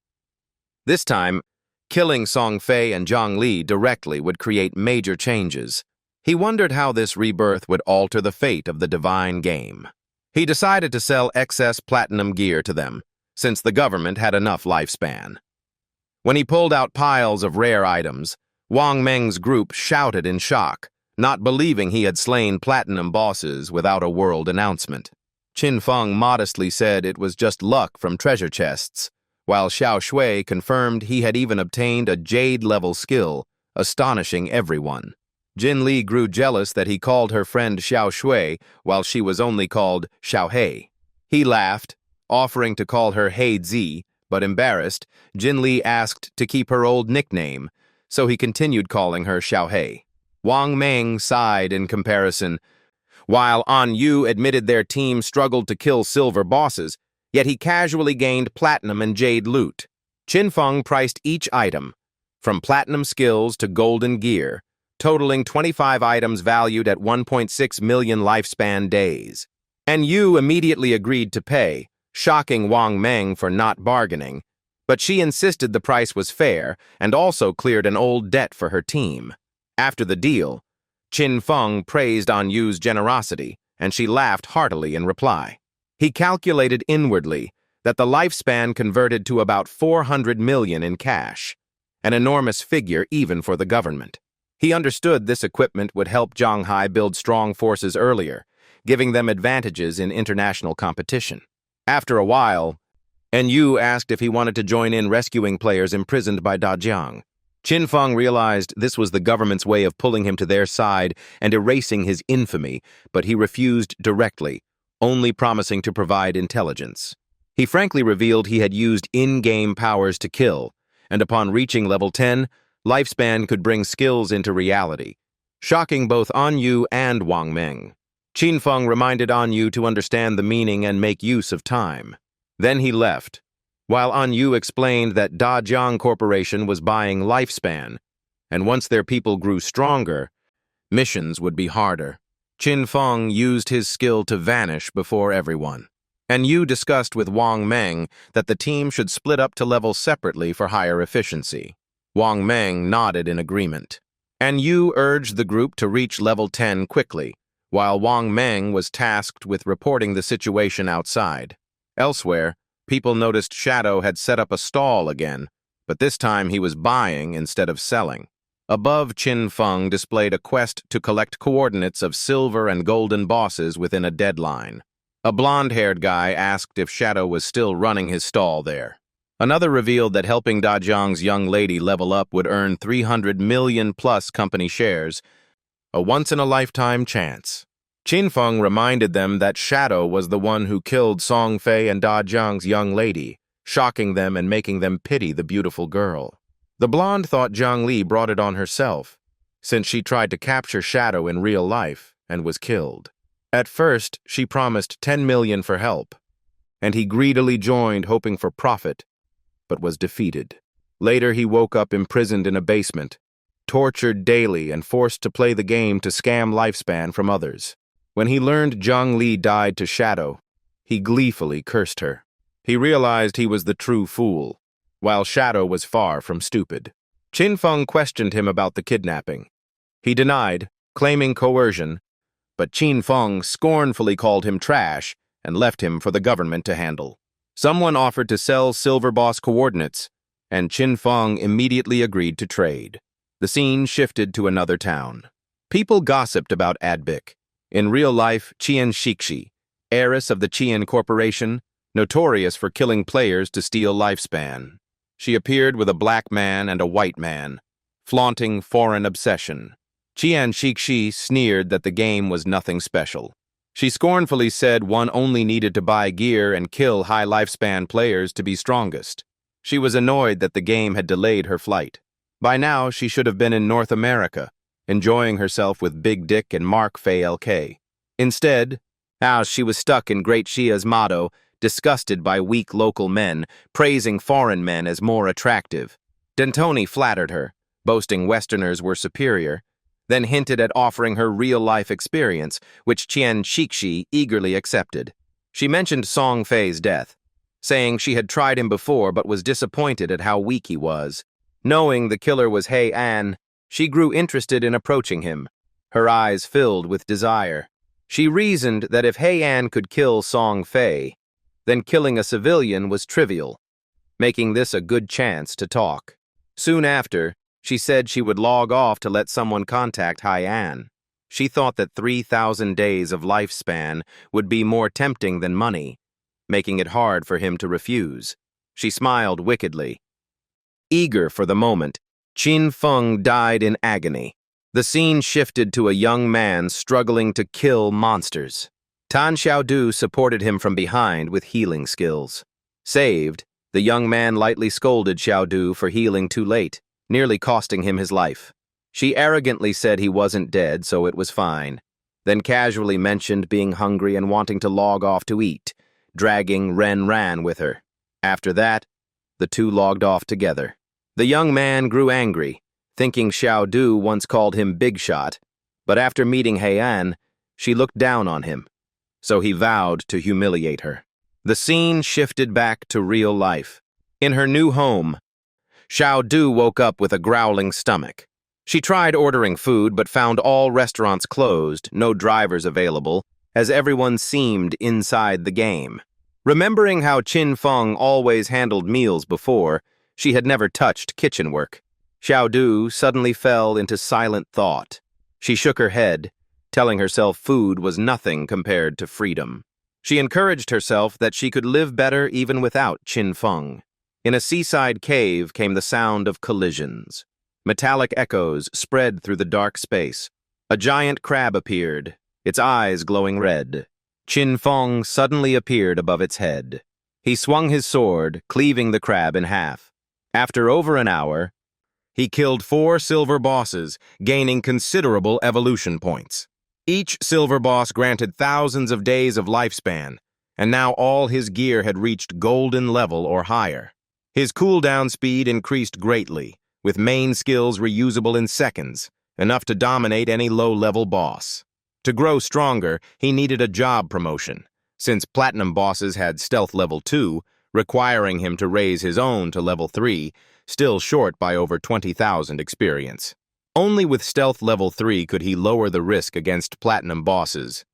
This time, killing Song Fei and Zhang Li directly would create major changes. He wondered how this rebirth would alter the fate of the divine game. He decided to sell excess platinum gear to them, since the government had enough lifespan. When he pulled out piles of rare items, Wang Meng's group shouted in shock, not believing he had slain platinum bosses without a world announcement. Qinfeng modestly said it was just luck from treasure chests, while Xiao Shui confirmed he had even obtained a jade-level skill, astonishing everyone. Jin Li grew jealous that he called her friend Xiao Shui while she was only called Xiao Hei. He laughed, offering to call her Hei Zi, but embarrassed, Jin Li asked to keep her old nickname, so he continued calling her Xiao Hei. Wang Meng sighed in comparison. While An Yu admitted their team struggled to kill silver bosses, yet he casually gained platinum and jade loot. Qinfeng priced each item, from platinum skills to golden gear, totaling 25 items valued at 1.6 million lifespan days. And Yu immediately agreed to pay, shocking Wang Meng for not bargaining, but she insisted the price was fair and also cleared an old debt for her team. After the deal, Qinfeng praised An Yu's generosity, and she laughed heartily in reply. He calculated inwardly that the lifespan converted to about 400 million in cash, an enormous figure even for the government. He understood this equipment would help Zhanghai build strong forces earlier, giving them advantages in international competition. After a while, An Yu asked if he wanted to join in rescuing players imprisoned by Dajiang. Qinfeng realized this was the government's way of pulling him to their side and erasing his infamy, but he refused directly, only promising to provide intelligence. He frankly revealed he had used in-game powers to kill, and upon reaching level 10, lifespan could bring skills into reality, shocking both An Yu and Wang Meng. Qinfeng reminded An Yu to understand the meaning and make use of time. Then he left, while An Yu explained that Dajiang Corporation was buying lifespan, and once their people grew stronger, missions would be harder. Qinfeng used his skill to vanish before everyone. An Yu discussed with Wang Meng that the team should split up to levels separately for higher efficiency. Wang Meng nodded in agreement. An Yu urged the group to reach level 10 quickly, while Wang Meng was tasked with reporting the situation outside. Elsewhere, people noticed Shadow had set up a stall again, but this time he was buying instead of selling. Above, Qinfeng displayed a quest to collect coordinates of silver and golden bosses within a deadline. A blonde-haired guy asked if Shadow was still running his stall there. Another revealed that helping Dajiang's young lady level up would earn 300 million-plus company shares, a once-in-a-lifetime chance. Qinfeng reminded them that Shadow was the one who killed Song Fei and Dajiang's young lady, shocking them and making them pity the beautiful girl. The blonde thought Zhang Li brought it on herself, since she tried to capture Shadow in real life and was killed. At first, she promised 10 million for help, and he greedily joined hoping for profit, but was defeated. Later, he woke up imprisoned in a basement, tortured daily and forced to play the game to scam lifespan from others. When he learned Zhang Li died to Shadow, he gleefully cursed her. He realized he was the true fool, while Shadow was far from stupid. Qinfeng questioned him about the kidnapping. He denied, claiming coercion, but Qinfeng scornfully called him trash and left him for the government to handle. Someone offered to sell Silver Boss coordinates, and Qinfeng immediately agreed to trade. The scene shifted to another town. People gossiped about Adbic. In real life, Qian Shixi, heiress of the Qian Corporation, notorious for killing players to steal lifespan. She appeared with a black man and a white man, flaunting foreign obsession. Qian Shixi sneered that the game was nothing special. She scornfully said one only needed to buy gear and kill high lifespan players to be strongest. She was annoyed that the game had delayed her flight. By now, she should have been in North America, enjoying herself with Big Dick and Mark Fay LK. Instead, she was stuck in Great Shia's motto, disgusted by weak local men, praising foreign men as more attractive. Dentoni flattered her, boasting Westerners were superior, then hinted at offering her real-life experience, which Qian Shixi eagerly accepted. She mentioned Song Fei's death, saying she had tried him before but was disappointed at how weak he was. Knowing the killer was Hei An, she grew interested in approaching him, her eyes filled with desire. She reasoned that if Hei An could kill Song Fei, then killing a civilian was trivial, making this a good chance to talk. Soon after, she said she would log off to let someone contact Hei An. She thought that 3,000 days of lifespan would be more tempting than money, making it hard for him to refuse. She smiled wickedly. Eager for the moment, Qin Feng died in agony. The scene shifted to a young man struggling to kill monsters. Tan Xiaodu supported him from behind with healing skills. Saved, the young man lightly scolded Xiaodu for healing too late, nearly costing him his life. She arrogantly said he wasn't dead, so it was fine, then casually mentioned being hungry and wanting to log off to eat, dragging Ren Ran with her. After that, the two logged off together. The young man grew angry, thinking Xiaodu once called him Big Shot, but after meeting Hei An, she looked down on him, so he vowed to humiliate her. The scene shifted back to real life. In her new home, Xiaodu woke up with a growling stomach. She tried ordering food but found all restaurants closed, no drivers available, as everyone seemed inside the game. Remembering how Qin Feng always handled meals before, she had never touched kitchen work. Xiaodu suddenly fell into silent thought. She shook her head, telling herself food was nothing compared to freedom. She encouraged herself that she could live better even without Qin Feng. In a seaside cave came the sound of collisions. Metallic echoes spread through the dark space. A giant crab appeared, its eyes glowing red. Qin Feng suddenly appeared above its head. He swung his sword, cleaving the crab in half. After over an hour, he killed 4 silver bosses, gaining considerable evolution points. Each silver boss granted thousands of days of lifespan, and now all his gear had reached golden level or higher. His cooldown speed increased greatly, with main skills reusable in seconds, enough to dominate any low-level boss. To grow stronger, he needed a job promotion, since platinum bosses had stealth level 2, requiring him to raise his own to level 3, still short by over 20,000 experience. Only with stealth level 3 could he lower the risk against platinum bosses,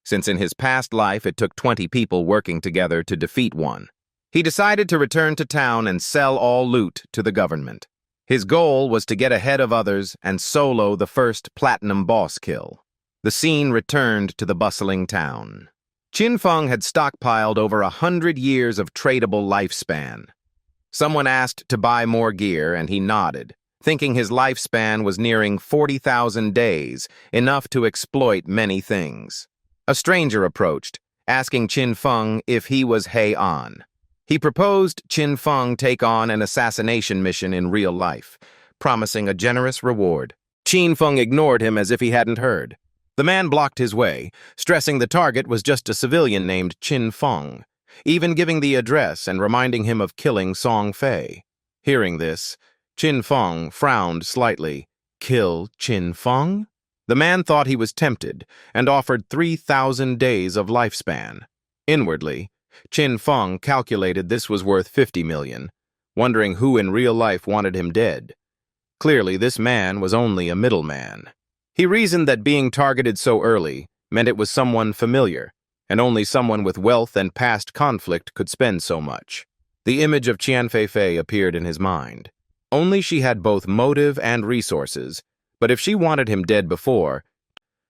since in his past life it took 20 people working together to defeat one. He decided to return to town and sell all loot to the government. His goal was to get ahead of others and solo the first platinum boss kill. The scene returned to the bustling town. Qin Feng had stockpiled over 100 years of tradable lifespan. Someone asked to buy more gear, and he nodded, thinking his lifespan was nearing 40,000 days, enough to exploit many things. A stranger approached, asking Qin Feng if he was Hei An. He proposed Qin Feng take on an assassination mission in real life, promising a generous reward. Qin Feng ignored him as if he hadn't heard. The man blocked his way, stressing the target was just a civilian named Qin Feng, even giving the address and reminding him of killing Song Fei. Hearing this, Qin Feng frowned slightly. Kill Qin Feng? The man thought he was tempted and offered 3,000 days of lifespan. Inwardly, Qin Feng calculated this was worth 50 million, wondering who in real life wanted him dead. Clearly, this man was only a middleman. He reasoned that being targeted so early meant it was someone familiar, and only someone with wealth and past conflict could spend so much. The image of Qian Feifei appeared in his mind. Only she had both motive and resources, but if she wanted him dead before,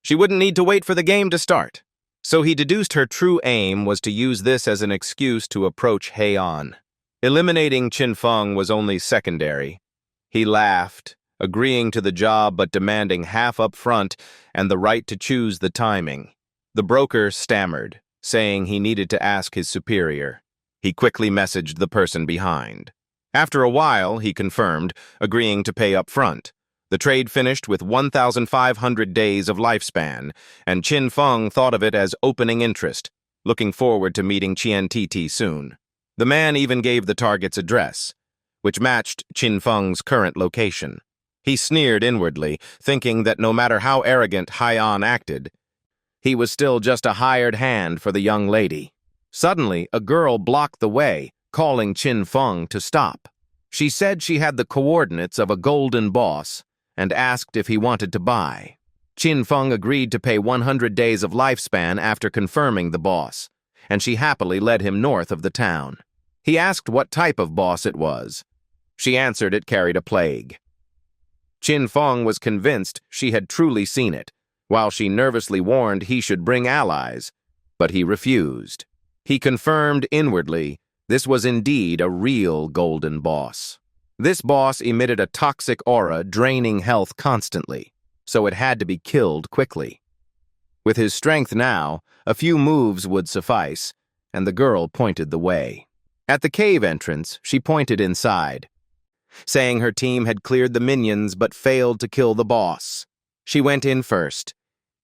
she wouldn't need to wait for the game to start. So he deduced her true aim was to use this as an excuse to approach Hei An. Eliminating Qin Feng was only secondary. He laughed, agreeing to the job but demanding half up front and the right to choose the timing. The broker stammered, saying he needed to ask his superior. He quickly messaged the person behind. After a while, he confirmed, agreeing to pay up front. The trade finished with 1,500 days of lifespan, and Qin Feng thought of it as opening interest, looking forward to meeting Qian Titi soon. The man even gave the target's address, which matched Qin Feng's current location. He sneered inwardly, thinking that no matter how arrogant Haiyan acted, he was still just a hired hand for the young lady. Suddenly, a girl blocked the way, calling Qin Feng to stop. She said she had the coordinates of a golden boss and asked if he wanted to buy. Qin Feng agreed to pay 100 days of lifespan after confirming the boss, and she happily led him north of the town. He asked what type of boss it was. She answered it carried a plague. Qin Feng was convinced she had truly seen it, while she nervously warned he should bring allies, but he refused. He confirmed inwardly this was indeed a real golden boss. This boss emitted a toxic aura draining health constantly, so it had to be killed quickly. With his strength now, a few moves would suffice, and the girl pointed the way. At the cave entrance, she pointed inside, saying her team had cleared the minions but failed to kill the boss. She went in first,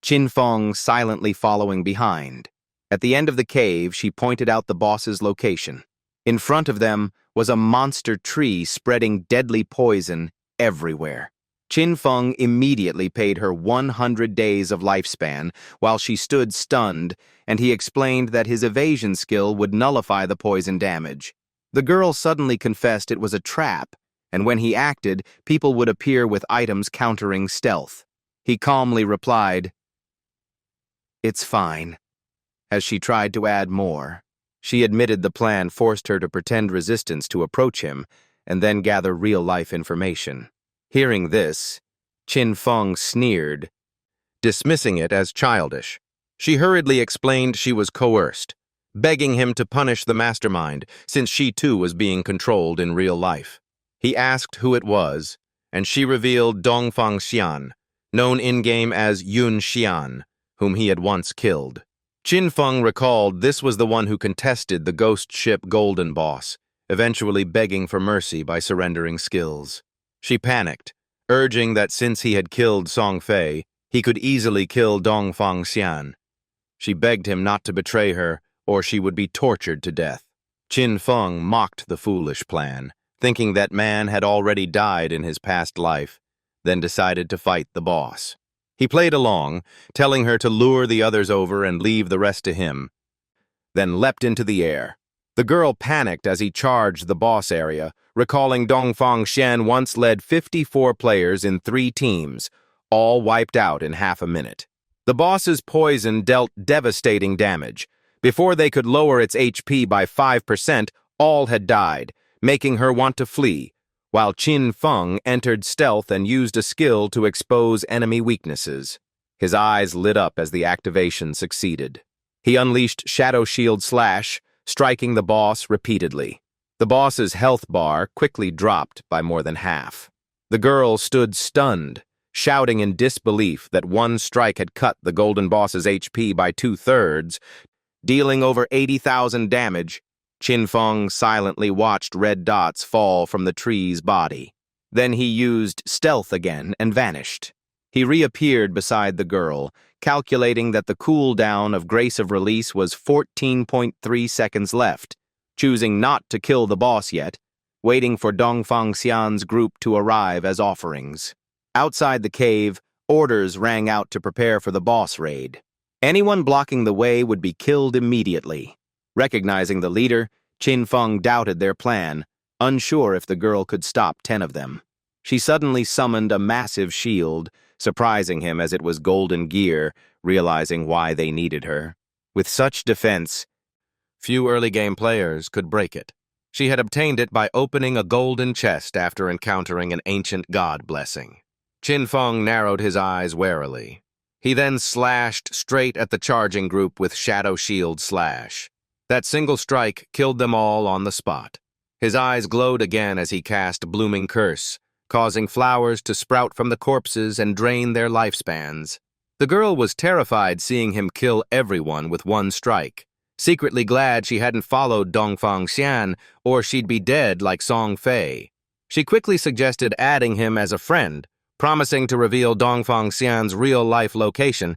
Qin Feng silently following behind. At the end of the cave, she pointed out the boss's location. In front of them was a monster tree spreading deadly poison everywhere. Qin Feng immediately paid her 100 days of lifespan while she stood stunned, and he explained that his evasion skill would nullify the poison damage. The girl suddenly confessed it was a trap, and when he acted, people would appear with items countering stealth. He calmly replied, "It's fine." As she tried to add more, she admitted the plan forced her to pretend resistance to approach him and then gather real-life information. Hearing this, Qin Feng sneered, dismissing it as childish. She hurriedly explained she was coerced, begging him to punish the mastermind since she too was being controlled in real life. He asked who it was, and she revealed Dongfang Xian, known in-game as Yun Xian, whom he had once killed. Qin Feng recalled this was the one who contested the ghost ship Golden Boss, eventually begging for mercy by surrendering skills. She panicked, urging that since he had killed Song Fei, he could easily kill Dongfang Xian. She begged him not to betray her, or she would be tortured to death. Qin Feng mocked the foolish plan, thinking that man had already died in his past life, then decided to fight the boss. He played along, telling her to lure the others over and leave the rest to him, then leapt into the air. The girl panicked as he charged the boss area, recalling Dongfang Xian once led 54 players in 3 teams, all wiped out in half a minute. The boss's poison dealt devastating damage. Before they could lower its HP by 5%, all had died, making her want to flee, while Qin Feng entered stealth and used a skill to expose enemy weaknesses. His eyes lit up as the activation succeeded. He unleashed Shadow Shield Slash, striking the boss repeatedly. The boss's health bar quickly dropped by more than half. The girl stood stunned, shouting in disbelief that one strike had cut the golden boss's HP by 2/3, dealing over 80,000 damage. Qin Feng silently watched red dots fall from the tree's body. Then he used stealth again and vanished. He reappeared beside the girl, calculating that the cooldown of Grace of Release was 14.3 seconds left, choosing not to kill the boss yet, waiting for Dongfang Xian's group to arrive as offerings. Outside the cave, orders rang out to prepare for the boss raid. Anyone blocking the way would be killed immediately. Recognizing the leader, Qin Feng doubted their plan, unsure if the girl could stop 10 of them. She suddenly summoned a massive shield, surprising him as it was golden gear, realizing why they needed her. With such defense, few early-game players could break it. She had obtained it by opening a golden chest after encountering an ancient god blessing. Qin Feng narrowed his eyes warily. He then slashed straight at the charging group with Shadow Shield Slash. That single strike killed them all on the spot. His eyes glowed again as he cast Blooming Curse, causing flowers to sprout from the corpses and drain their lifespans. The girl was terrified seeing him kill everyone with one strike, secretly glad she hadn't followed Dongfang Xian, or she'd be dead like Song Fei. She quickly suggested adding him as a friend, promising to reveal Dongfang Xian's real-life location,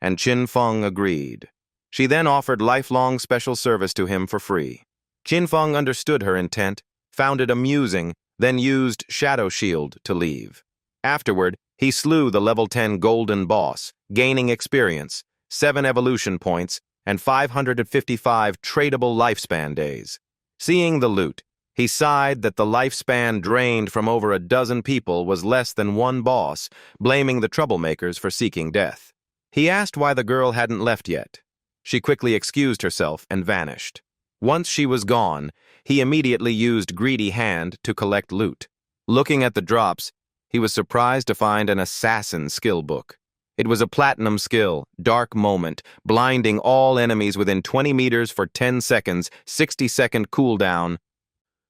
and Qin Feng agreed. She then offered lifelong special service to him for free. Qin Feng understood her intent, found it amusing, then used Shadow Shield to leave. Afterward, he slew the level 10 Golden Boss, gaining experience, 7 evolution points, and 555 tradable lifespan days. Seeing the loot, he sighed that the lifespan drained from over a dozen people was less than one boss, blaming the troublemakers for seeking death. He asked why the girl hadn't left yet. She quickly excused herself and vanished. Once she was gone, he immediately used Greedy Hand to collect loot. Looking at the drops, he was surprised to find an assassin skill book. It was a platinum skill, Dark Moment, blinding all enemies within 20 meters for 10 seconds, 60-second cooldown,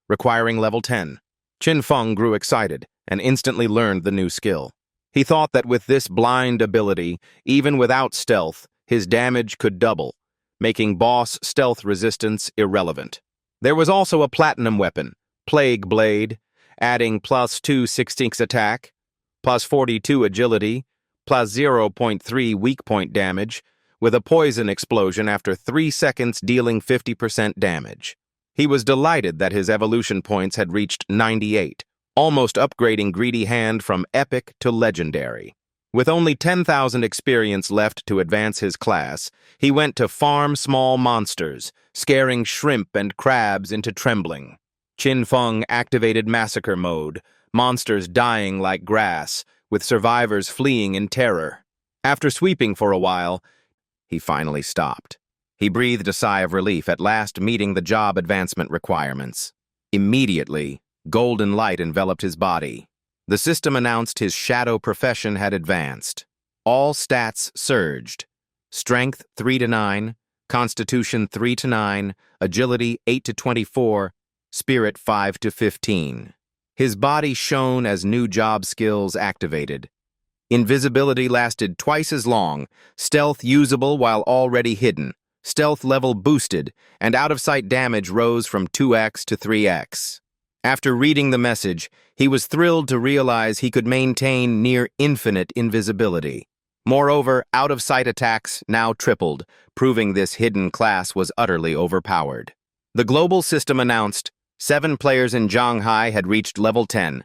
requiring level 10. Qin Feng grew excited and instantly learned the new skill. He thought that with this blind ability, even without stealth, his damage could double, making boss stealth resistance irrelevant. There was also a platinum weapon, Plague Blade, adding +2 16th attack, +42 agility, +0.3 weak point damage, with a poison explosion after 3 seconds dealing 50% damage. He was delighted that his evolution points had reached 98, almost upgrading Greedy Hand from epic to legendary. With only 10,000 experience left to advance his class, he went to farm small monsters, scaring shrimp and crabs into trembling. Qin Feng activated massacre mode, monsters dying like grass, with survivors fleeing in terror. After sweeping for a while, he finally stopped. He breathed a sigh of relief, at last meeting the job advancement requirements. Immediately, golden light enveloped his body. The system announced his shadow profession had advanced. All stats surged. Strength 3 to 9, Constitution 3 to 9, Agility 8 to 24, Spirit 5 to 15. His body shone as new job skills activated. Invisibility lasted twice as long, stealth usable while already hidden, stealth level boosted, and out-of-sight damage rose from 2x to 3x. After reading the message, he was thrilled to realize he could maintain near-infinite invisibility. Moreover, out-of-sight attacks now tripled, proving this hidden class was utterly overpowered. The global system announced 7 players in Shanghai had reached level 10,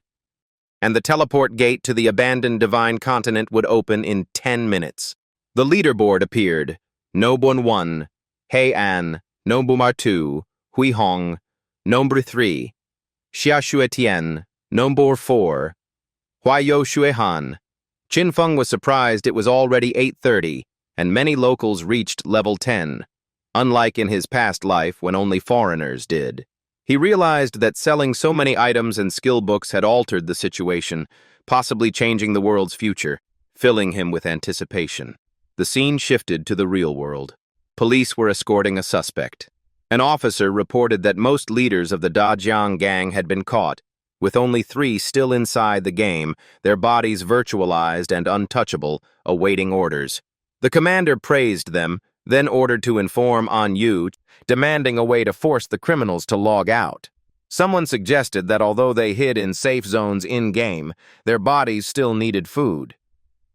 and the teleport gate to the abandoned divine continent would open in 10 minutes. The leaderboard appeared: Nobun 1, Hei An, Nombumar 2, Hui Hong, Nombre 3, Xiaxue Tian, Nombor 4, Huayo Xuehan. Qin Feng was surprised it was already 8:30, and many locals reached level 10, unlike in his past life when only foreigners did. He realized that selling so many items and skill books had altered the situation, possibly changing the world's future, filling him with anticipation. The scene shifted to the real world. Police were escorting a suspect. An officer reported that most leaders of the Dajiang gang had been caught, with only 3 still inside the game, their bodies virtualized and untouchable, awaiting orders. The commander praised them, then ordered to inform An Yu, demanding a way to force the criminals to log out. Someone suggested that although they hid in safe zones in-game, their bodies still needed food.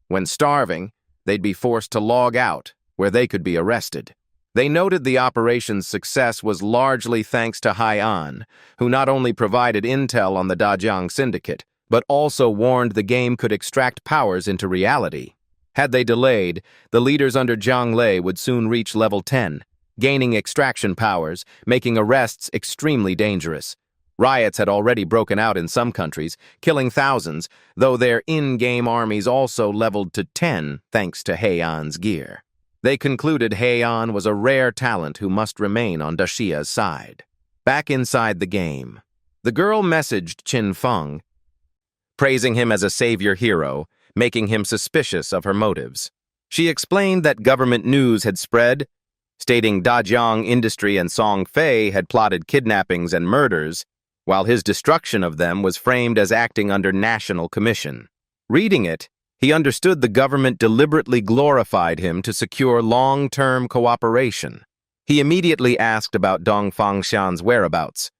When starving, they'd be forced to log out, where they could be arrested. They noted the operation's success was largely thanks to Haiyan, who not only provided intel on the Dajiang syndicate, but also warned the game could extract powers into reality. Had they delayed, the leaders under Zhang Lei would soon reach level 10, gaining extraction powers, making arrests extremely dangerous. Riots had already broken out in some countries, killing thousands, though their in-game armies also leveled to 10 thanks to Heian's gear. They concluded Heian was a rare talent who must remain on Daxia's side. Back inside the game, the girl messaged Qin Feng, praising him as a savior hero, making him suspicious of her motives. She explained that government news had spread, stating Dajiang Industry and Song Fei had plotted kidnappings and murders, while his destruction of them was framed as acting under national commission. Reading it, he understood the government deliberately glorified him to secure long-term cooperation. He immediately asked about Dong Fangxian's whereabouts.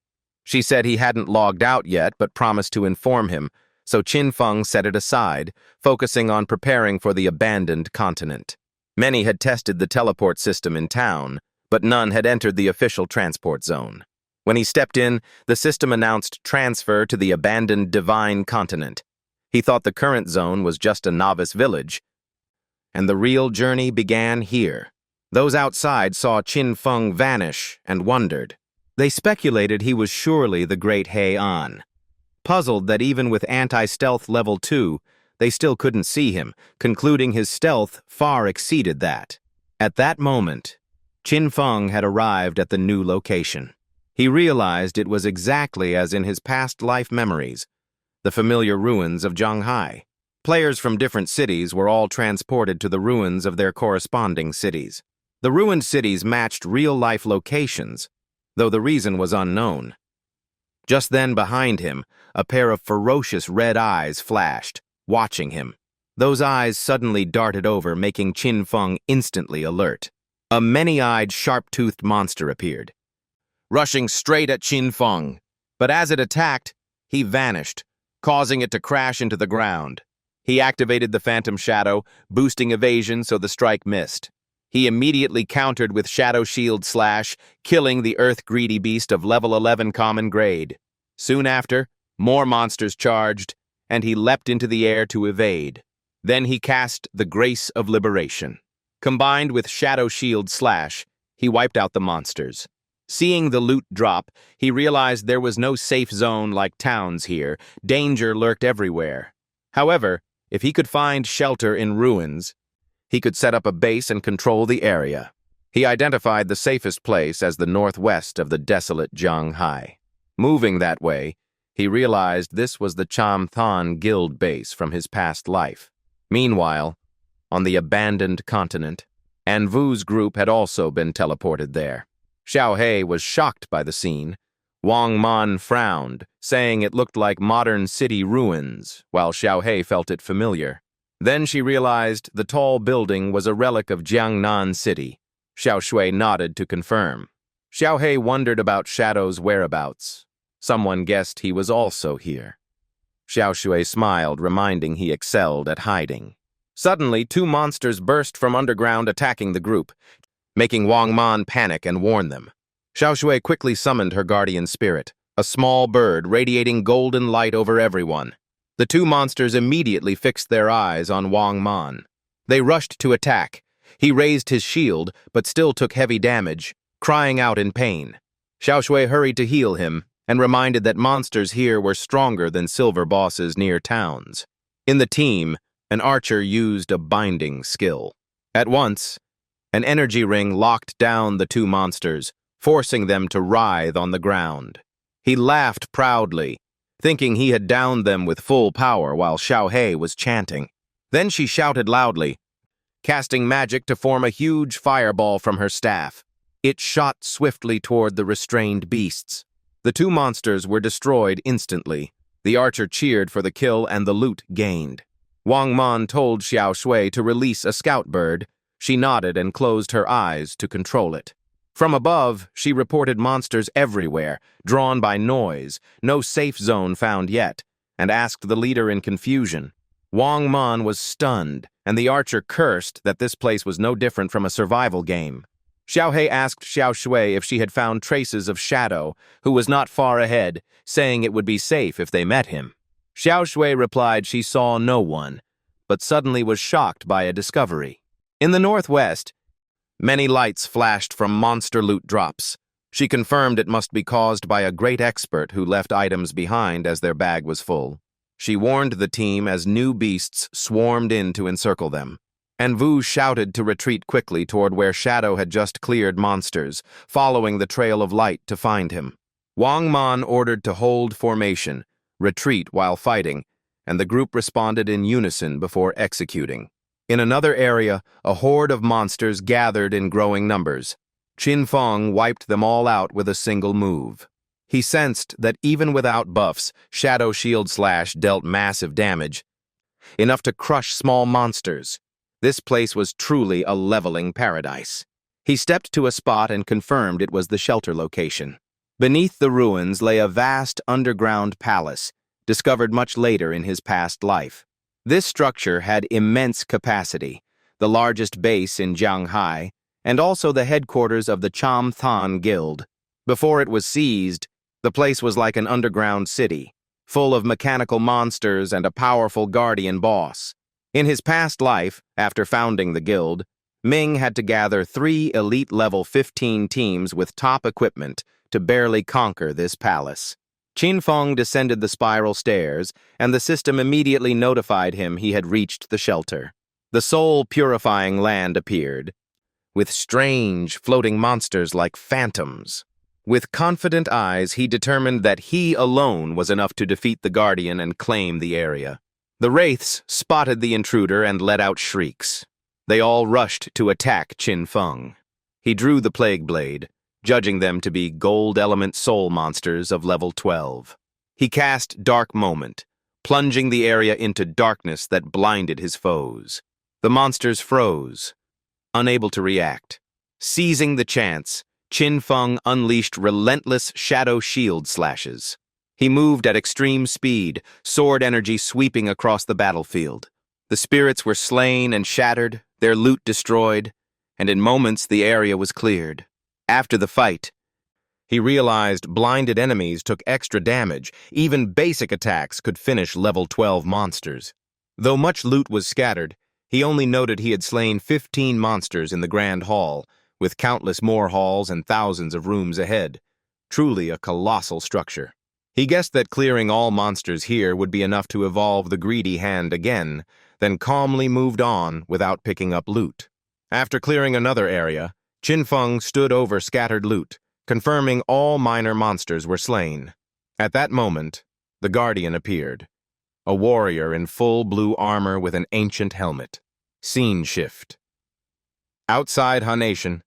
She said he hadn't logged out yet but promised to inform him, so Qin Feng set it aside, focusing on preparing for the abandoned continent. Many had tested the teleport system in town, but none had entered the official transport zone. When he stepped in, the system announced transfer to the abandoned divine continent. He thought the current zone was just a novice village, and the real journey began here. Those outside saw Qin Feng vanish and wondered. They speculated he was surely the great He-An. Puzzled that even with anti-stealth level 2, they still couldn't see him, concluding his stealth far exceeded that. At that moment, Qin Feng had arrived at the new location. He realized it was exactly as in his past life memories, the familiar ruins of Zhanghai. Players from different cities were all transported to the ruins of their corresponding cities. The ruined cities matched real-life locations, though the reason was unknown. Just then, behind him, a pair of ferocious red eyes flashed, watching him. Those eyes suddenly darted over, making Qin Feng instantly alert. A many-eyed, sharp-toothed monster appeared, rushing straight at Qin Feng. But as it attacked, he vanished, causing it to crash into the ground. He activated the Phantom Shadow, boosting evasion so the strike missed. He immediately countered with Shadow Shield Slash, killing the Earth-greedy beast of level 11 common grade. Soon after, more monsters charged, and he leapt into the air to evade. Then he cast the Grace of Liberation. Combined with Shadow Shield Slash, he wiped out the monsters. Seeing the loot drop, he realized there was no safe zone like towns here. Danger lurked everywhere. However, if he could find shelter in ruins, he could set up a base and control the area. He identified the safest place as the northwest of the desolate Zhanghai. Moving that way, he realized this was the Chamthan Guild base from his past life. Meanwhile, on the abandoned continent, Anvu's group had also been teleported there. Xiao He was shocked by the scene. Wang Man frowned, saying it looked like modern city ruins, while Xiao He felt it familiar. Then she realized the tall building was a relic of Jiangnan City. Xiao Shui nodded to confirm. Xiao He wondered about Shadow's whereabouts. Someone guessed he was also here. Xiao Shui smiled, reminding he excelled at hiding. Suddenly, two monsters burst from underground, attacking the group, making Wang Man panic and warn them. Xiao Shui quickly summoned her guardian spirit, a small bird radiating golden light over everyone. The two monsters immediately fixed their eyes on Wang Man. They rushed to attack. He raised his shield, but still took heavy damage, crying out in pain. Xiao Shui hurried to heal him, and reminded that monsters here were stronger than silver bosses near towns. In the team, an archer used a binding skill. At once, an energy ring locked down the two monsters, forcing them to writhe on the ground. He laughed proudly, thinking he had downed them with full power while Xiao He was chanting. Then she shouted loudly, casting magic to form a huge fireball from her staff. It shot swiftly toward the restrained beasts. The two monsters were destroyed instantly. The archer cheered for the kill and the loot gained. Wang Man told Xiao Shui to release a scout bird. She nodded and closed her eyes to control it. From above, she reported monsters everywhere, drawn by noise, no safe zone found yet, and asked the leader in confusion. Wang Man was stunned, and the archer cursed that this place was no different from a survival game. Xiao He asked Xiao Shui if she had found traces of Shadow, who was not far ahead, saying it would be safe if they met him. Xiao Shui replied she saw no one, but suddenly was shocked by a discovery. In the northwest, many lights flashed from monster loot drops. She confirmed it must be caused by a great expert who left items behind as their bag was full. She warned the team as new beasts swarmed in to encircle them. Anvu shouted to retreat quickly toward where Shadow had just cleared monsters, following the trail of light to find him. Wang Man ordered to hold formation, retreat while fighting, and the group responded in unison before executing. In another area, a horde of monsters gathered in growing numbers. Qin Feng wiped them all out with a single move. He sensed that even without buffs, Shadow Shield Slash dealt massive damage, enough to crush small monsters. This place was truly a leveling paradise. He stepped to a spot and confirmed it was the shelter location. Beneath the ruins lay a vast underground palace, discovered much later in his past life. This structure had immense capacity, the largest base in Shanghai, and also the headquarters of the Cham Than Guild. Before it was seized, the place was like an underground city, full of mechanical monsters and a powerful guardian boss. In his past life, after founding the guild, Ming had to gather 3 elite-level 15 teams with top equipment to barely conquer this palace. Qin Feng descended the spiral stairs, and the system immediately notified him he had reached the shelter. The soul-purifying land appeared, with strange, floating monsters like phantoms. With confident eyes, he determined that he alone was enough to defeat the Guardian and claim the area. The Wraiths spotted the intruder and let out shrieks. They all rushed to attack Qin Feng. He drew the Plague Blade, judging them to be gold element soul monsters of level 12. He cast Dark Moment, plunging the area into darkness that blinded his foes. The monsters froze, unable to react. Seizing the chance, Qin Feng unleashed relentless shadow shield slashes. He moved at extreme speed, sword energy sweeping across the battlefield. The spirits were slain and shattered, their loot destroyed, and in moments the area was cleared. After the fight, he realized blinded enemies took extra damage. Even basic attacks could finish level 12 monsters. Though much loot was scattered, he only noted he had slain 15 monsters in the Grand Hall, with countless more halls and thousands of rooms ahead. Truly a colossal structure. He guessed that clearing all monsters here would be enough to evolve the greedy hand again, then calmly moved on without picking up loot. After clearing another area, Qin Feng stood over scattered loot, confirming all minor monsters were slain. At that moment, the Guardian appeared, a warrior in full blue armor with an ancient helmet. Scene shift. Outside Hanation,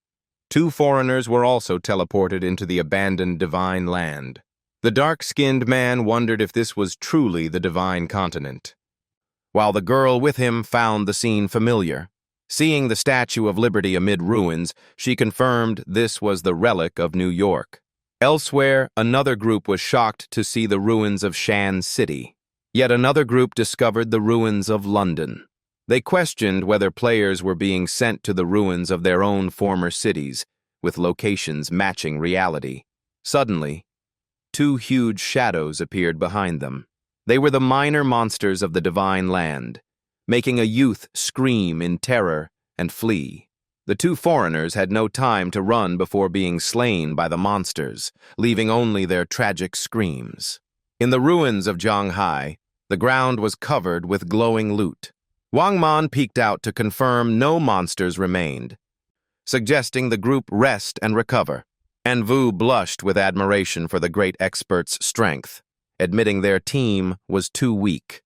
2 foreigners were also teleported into the abandoned divine land. The dark-skinned man wondered if this was truly the divine continent, while the girl with him found the scene familiar. Seeing the Statue of Liberty amid ruins, she confirmed this was the relic of New York. Elsewhere, another group was shocked to see the ruins of Shan City. Yet another group discovered the ruins of London. They questioned whether players were being sent to the ruins of their own former cities, with locations matching reality. Suddenly, 2 huge shadows appeared behind them. They were the minor monsters of the divine land, making a youth scream in terror and flee. The 2 foreigners had no time to run before being slain by the monsters, leaving only their tragic screams. In the ruins of Shanghai, the ground was covered with glowing loot. Wang Man peeked out to confirm no monsters remained, suggesting the group rest and recover. And Vu blushed with admiration for the great expert's strength, admitting their team was too weak.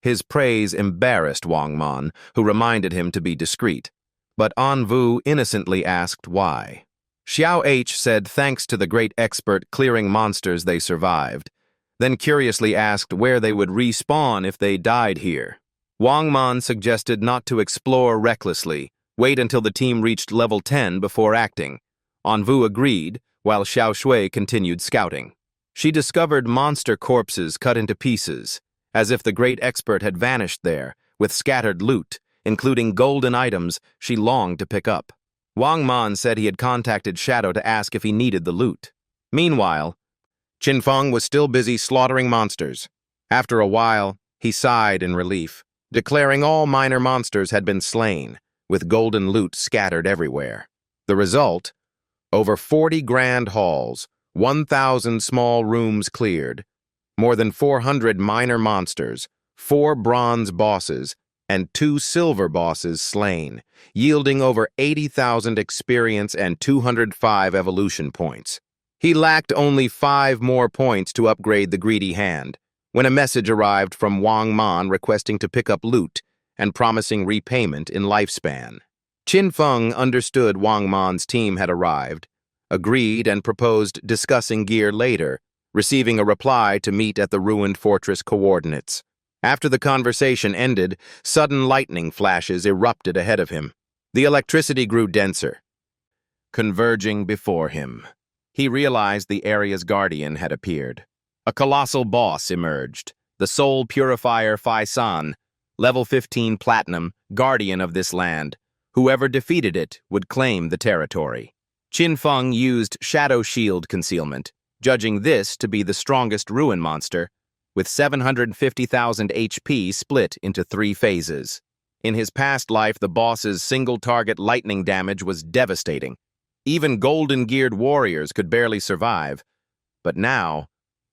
His praise embarrassed Wang Man, who reminded him to be discreet, but An Vu innocently asked why. Xiao H said thanks to the great expert clearing monsters they survived, then curiously asked where they would respawn if they died here. Wang Man suggested not to explore recklessly, wait until the team reached level 10 before acting. An Vu agreed, while Xiao Shui continued scouting. She discovered monster corpses cut into pieces, as if the great expert had vanished there, with scattered loot, including golden items she longed to pick up. Wang Man said he had contacted Shadow to ask if he needed the loot. Meanwhile, Qin Feng was still busy slaughtering monsters. After a while, he sighed in relief, declaring all minor monsters had been slain, with golden loot scattered everywhere. The result? Over 40 grand halls, 1,000 small rooms cleared, more than 400 minor monsters, 4 bronze bosses, and 2 silver bosses slain, yielding over 80,000 experience and 205 evolution points. He lacked only 5 more points to upgrade the greedy hand, when a message arrived from Wang Man requesting to pick up loot and promising repayment in lifespan. Qin Feng understood Wang Man's team had arrived, agreed and proposed discussing gear later, receiving a reply to meet at the ruined fortress coordinates. After the conversation ended, sudden lightning flashes erupted ahead of him. The electricity grew denser, converging before him. He realized the area's guardian had appeared. A colossal boss emerged, the Soul Purifier Fai-san, level 15 platinum, guardian of this land. Whoever defeated it would claim the territory. Qin Feng used Shadow Shield concealment, judging this to be the strongest ruin monster, with 750,000 HP split into 3 phases. In his past life, the boss's single-target lightning damage was devastating. Even golden-geared warriors could barely survive. But now,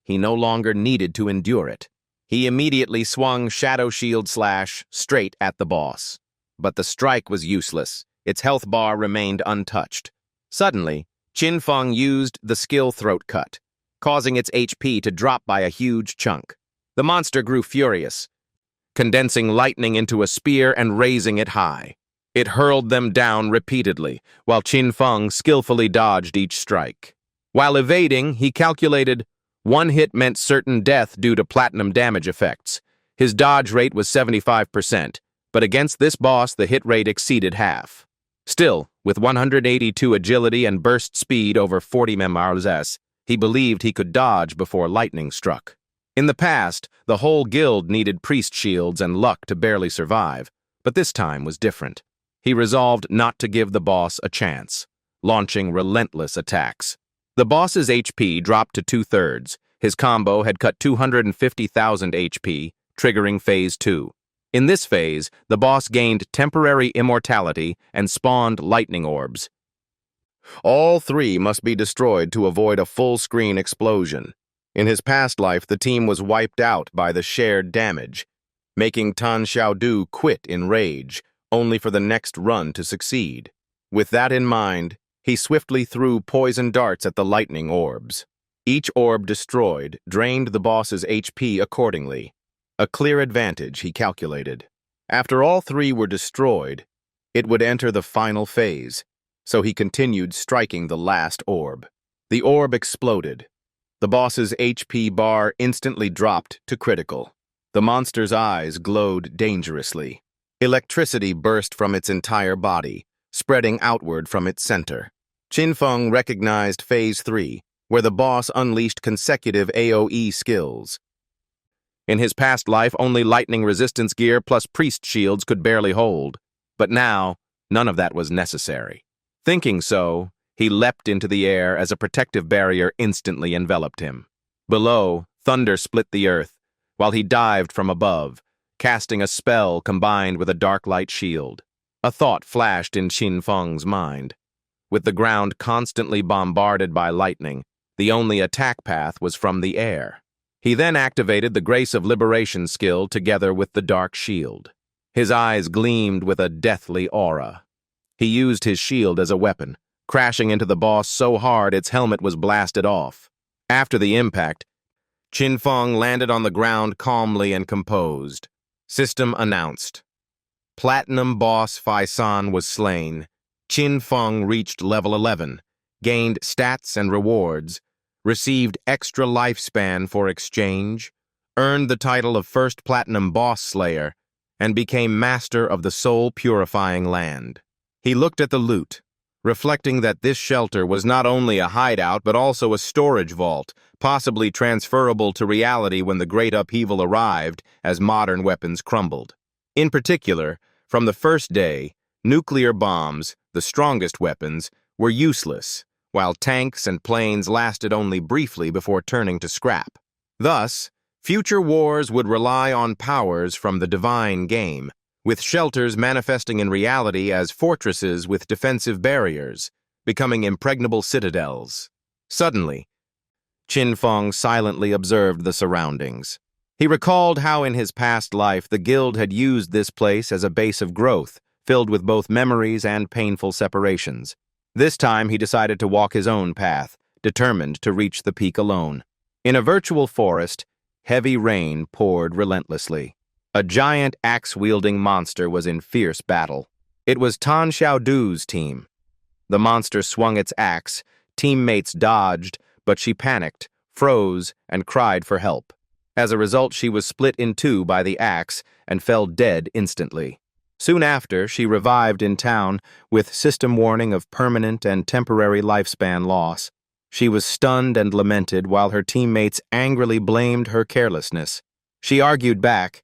he no longer needed to endure it. He immediately swung Shadow Shield Slash straight at the boss. But the strike was useless. Its health bar remained untouched. Suddenly, Qin Feng used the skill Throat Cut, causing its HP to drop by a huge chunk. The monster grew furious, condensing lightning into a spear and raising it high. It hurled them down repeatedly, while Qin Feng skillfully dodged each strike. While evading, he calculated one hit meant certain death due to platinum damage effects. His dodge rate was 75%, but against this boss the hit rate exceeded half. Still, with 182 agility and burst speed over 40 mph, he believed he could dodge before lightning struck. In the past, the whole guild needed priest shields and luck to barely survive, but this time was different. He resolved not to give the boss a chance, launching relentless attacks. The boss's HP dropped to 2/3. His combo had cut 250,000 HP, triggering Phase 2. In this phase, the boss gained temporary immortality and spawned lightning orbs. All 3 must be destroyed to avoid a full-screen explosion. In his past life, the team was wiped out by the shared damage, making Tan Xiaodu quit in rage, only for the next run to succeed. With that in mind, he swiftly threw poison darts at the lightning orbs. Each orb destroyed drained the boss's HP accordingly. A clear advantage, he calculated. After all 3 were destroyed, it would enter the final phase, so he continued striking the last orb. The orb exploded. The boss's HP bar instantly dropped to critical. The monster's eyes glowed dangerously. Electricity burst from its entire body, spreading outward from its center. Qin Feng recognized Phase 3, where the boss unleashed consecutive AoE skills. In his past life, only lightning resistance gear plus priest shields could barely hold. But now, none of that was necessary. Thinking so, he leapt into the air as a protective barrier instantly enveloped him. Below, thunder split the earth, while he dived from above, casting a spell combined with a dark light shield. A thought flashed in Qin Feng's mind. With the ground constantly bombarded by lightning, the only attack path was from the air. He then activated the Grace of Liberation skill together with the Dark Shield. His eyes gleamed with a deathly aura. He used his shield as a weapon, crashing into the boss so hard its helmet was blasted off. After the impact, Qin Feng landed on the ground calmly and composed. System announced. Platinum boss Fai-san was slain. Qin Feng reached level 11, gained stats and rewards, received extra lifespan for exchange, earned the title of First Platinum Boss Slayer, and became master of the Soul Purifying Land. He looked at the loot, reflecting that this shelter was not only a hideout but also a storage vault, possibly transferable to reality when the Great Upheaval arrived as modern weapons crumbled. In particular, from the first day, nuclear bombs, the strongest weapons, were useless, while tanks and planes lasted only briefly before turning to scrap. Thus, future wars would rely on powers from the divine game, with shelters manifesting in reality as fortresses with defensive barriers, becoming impregnable citadels. Suddenly, Qin Feng silently observed the surroundings. He recalled how in his past life the guild had used this place as a base of growth, filled with both memories and painful separations. This time he decided to walk his own path, determined to reach the peak alone. In a virtual forest, heavy rain poured relentlessly. A giant axe-wielding monster was in fierce battle. It was Tan Xiaodu's team. The monster swung its axe, teammates dodged, but she panicked, froze, and cried for help. As a result, she was split in two by the axe and fell dead instantly. Soon after, she revived in town with system warning of permanent and temporary lifespan loss. She was stunned and lamented while her teammates angrily blamed her carelessness. She argued back,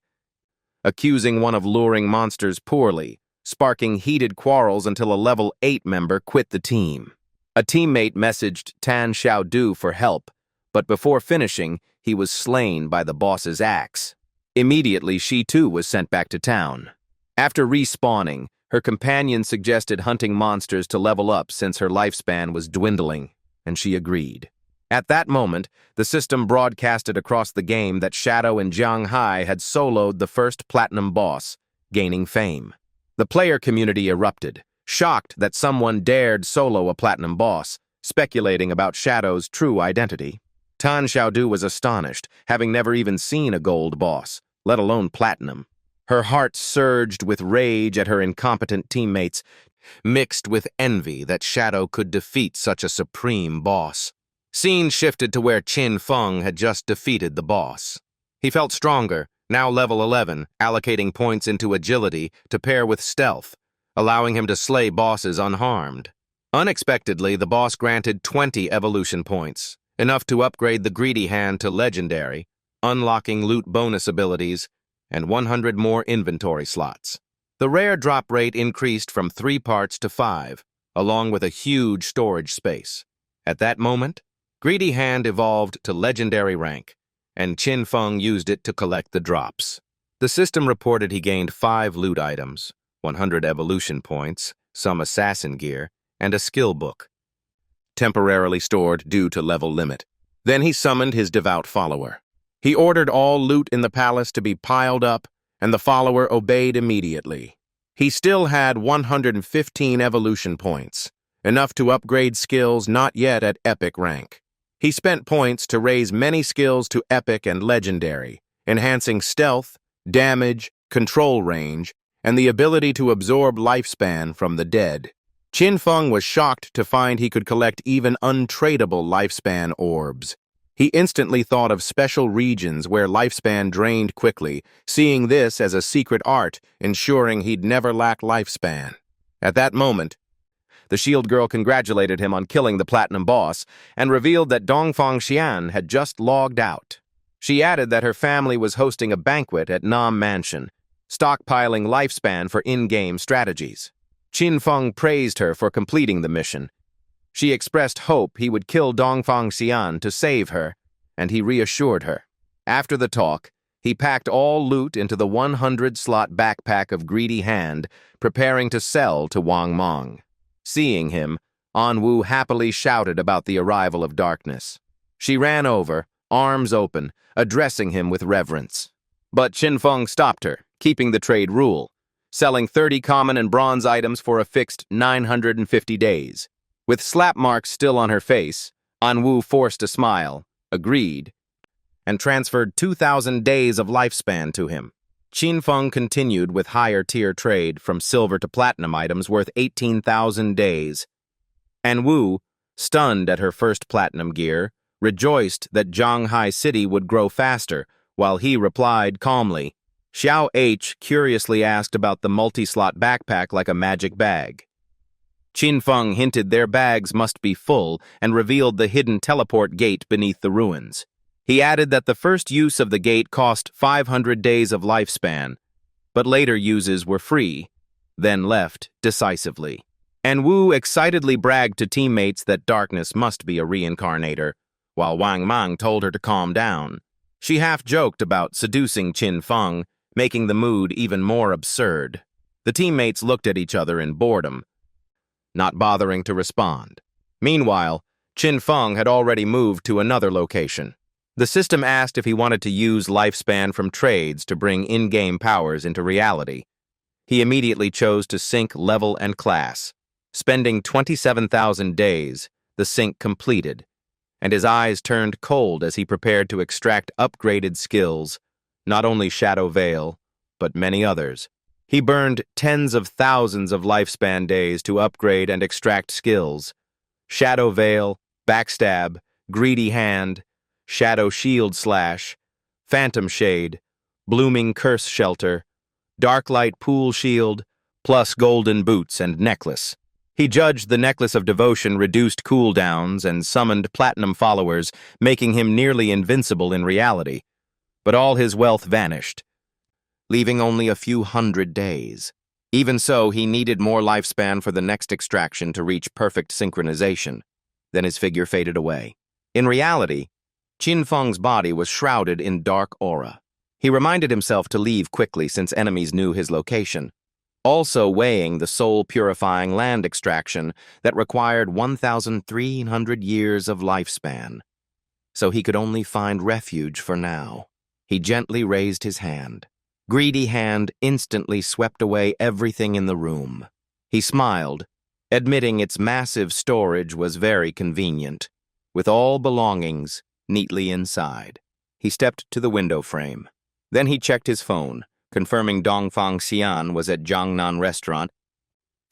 accusing one of luring monsters poorly, sparking heated quarrels until a level 8 member quit the team. A teammate messaged Tan Xiaodu for help, but before finishing, he was slain by the boss's axe. Immediately, she too was sent back to town. After respawning, her companion suggested hunting monsters to level up since her lifespan was dwindling, and she agreed. At that moment, the system broadcasted across the game that Shadow and Jiang Hai had soloed the first platinum boss, gaining fame. The player community erupted, shocked that someone dared solo a platinum boss, speculating about Shadow's true identity. Tan Xiaodu was astonished, having never even seen a gold boss, let alone platinum. Her heart surged with rage at her incompetent teammates, mixed with envy that Shadow could defeat such a supreme boss. Scene shifted to where Qin Feng had just defeated the boss. He felt stronger, now level 11, allocating points into agility to pair with stealth, allowing him to slay bosses unharmed. Unexpectedly, the boss granted 20 evolution points, enough to upgrade the Greedy Hand to Legendary, unlocking loot bonus abilities, and 100 more inventory slots. The rare drop rate increased from 3 parts to 5, along with a huge storage space. At that moment, Greedy Hand evolved to Legendary Rank, and Qin Feng used it to collect the drops. The system reported he gained 5 loot items, 100 evolution points, some assassin gear, and a skill book, temporarily stored due to level limit. Then he summoned his devout follower. He ordered all loot in the palace to be piled up, and the follower obeyed immediately. He still had 115 evolution points, enough to upgrade skills not yet at epic rank. He spent points to raise many skills to epic and legendary, enhancing stealth, damage, control range, and the ability to absorb lifespan from the dead. Qin Feng was shocked to find he could collect even untradeable lifespan orbs. He instantly thought of special regions where lifespan drained quickly, seeing this as a secret art, ensuring he'd never lack lifespan. At that moment, the Shield Girl congratulated him on killing the Platinum Boss and revealed that Dongfang Xian had just logged out. She added that her family was hosting a banquet at Nam Mansion, stockpiling lifespan for in-game strategies. Qin Feng praised her for completing the mission. She expressed hope he would kill Dongfang Xian to save her, and he reassured her. After the talk, he packed all loot into the 100-slot backpack of Greedy Hand, preparing to sell to Wang Mong. Seeing him, Anwu happily shouted about the arrival of darkness. She ran over, arms open, addressing him with reverence. But Qin Feng stopped her, keeping the trade rule, selling 30 common and bronze items for a fixed 950 days. With slap marks still on her face, Anwu forced a smile, agreed, and transferred 2,000 days of lifespan to him. Qin Feng continued with higher-tier trade from silver to platinum items worth 18,000 days. Anwu, stunned at her first platinum gear, rejoiced that Zhanghai City would grow faster, while he replied calmly. Xiao H curiously asked about the multi-slot backpack like a magic bag. Qin Feng hinted their bags must be full and revealed the hidden teleport gate beneath the ruins. He added that the first use of the gate cost 500 days of lifespan, but later uses were free, then left decisively. And Wu excitedly bragged to teammates that darkness must be a reincarnator, while Wang Mang told her to calm down. She half-joked about seducing Qin Feng, making the mood even more absurd. The teammates looked at each other in boredom, not bothering to respond. Meanwhile, Qin Feng had already moved to another location. The system asked if he wanted to use lifespan from trades to bring in-game powers into reality. He immediately chose to sync level and class. Spending 27,000 days, the sync completed, and his eyes turned cold as he prepared to extract upgraded skills, not only Shadow Veil, but many others. He burned tens of thousands of lifespan days to upgrade and extract skills. Shadow Veil, Backstab, Greedy Hand, Shadow Shield Slash, Phantom Shade, Blooming Curse Shelter, dark light pool shield, plus golden boots and necklace. He judged the necklace of devotion reduced cooldowns and summoned platinum followers, making him nearly invincible in reality. But all his wealth vanished, leaving only a few hundred days. Even so, he needed more lifespan for the next extraction to reach perfect synchronization. Then his figure faded away. In reality, Qin Feng's body was shrouded in dark aura. He reminded himself to leave quickly since enemies knew his location, also weighing the soul-purifying land extraction that required 1,300 years of lifespan. So he could only find refuge for now. He gently raised his hand. Greedy hand instantly swept away everything in the room. He smiled, admitting its massive storage was very convenient, with all belongings neatly inside. He stepped to the window frame. Then he checked his phone, confirming Dongfang Xian was at Jiangnan Restaurant,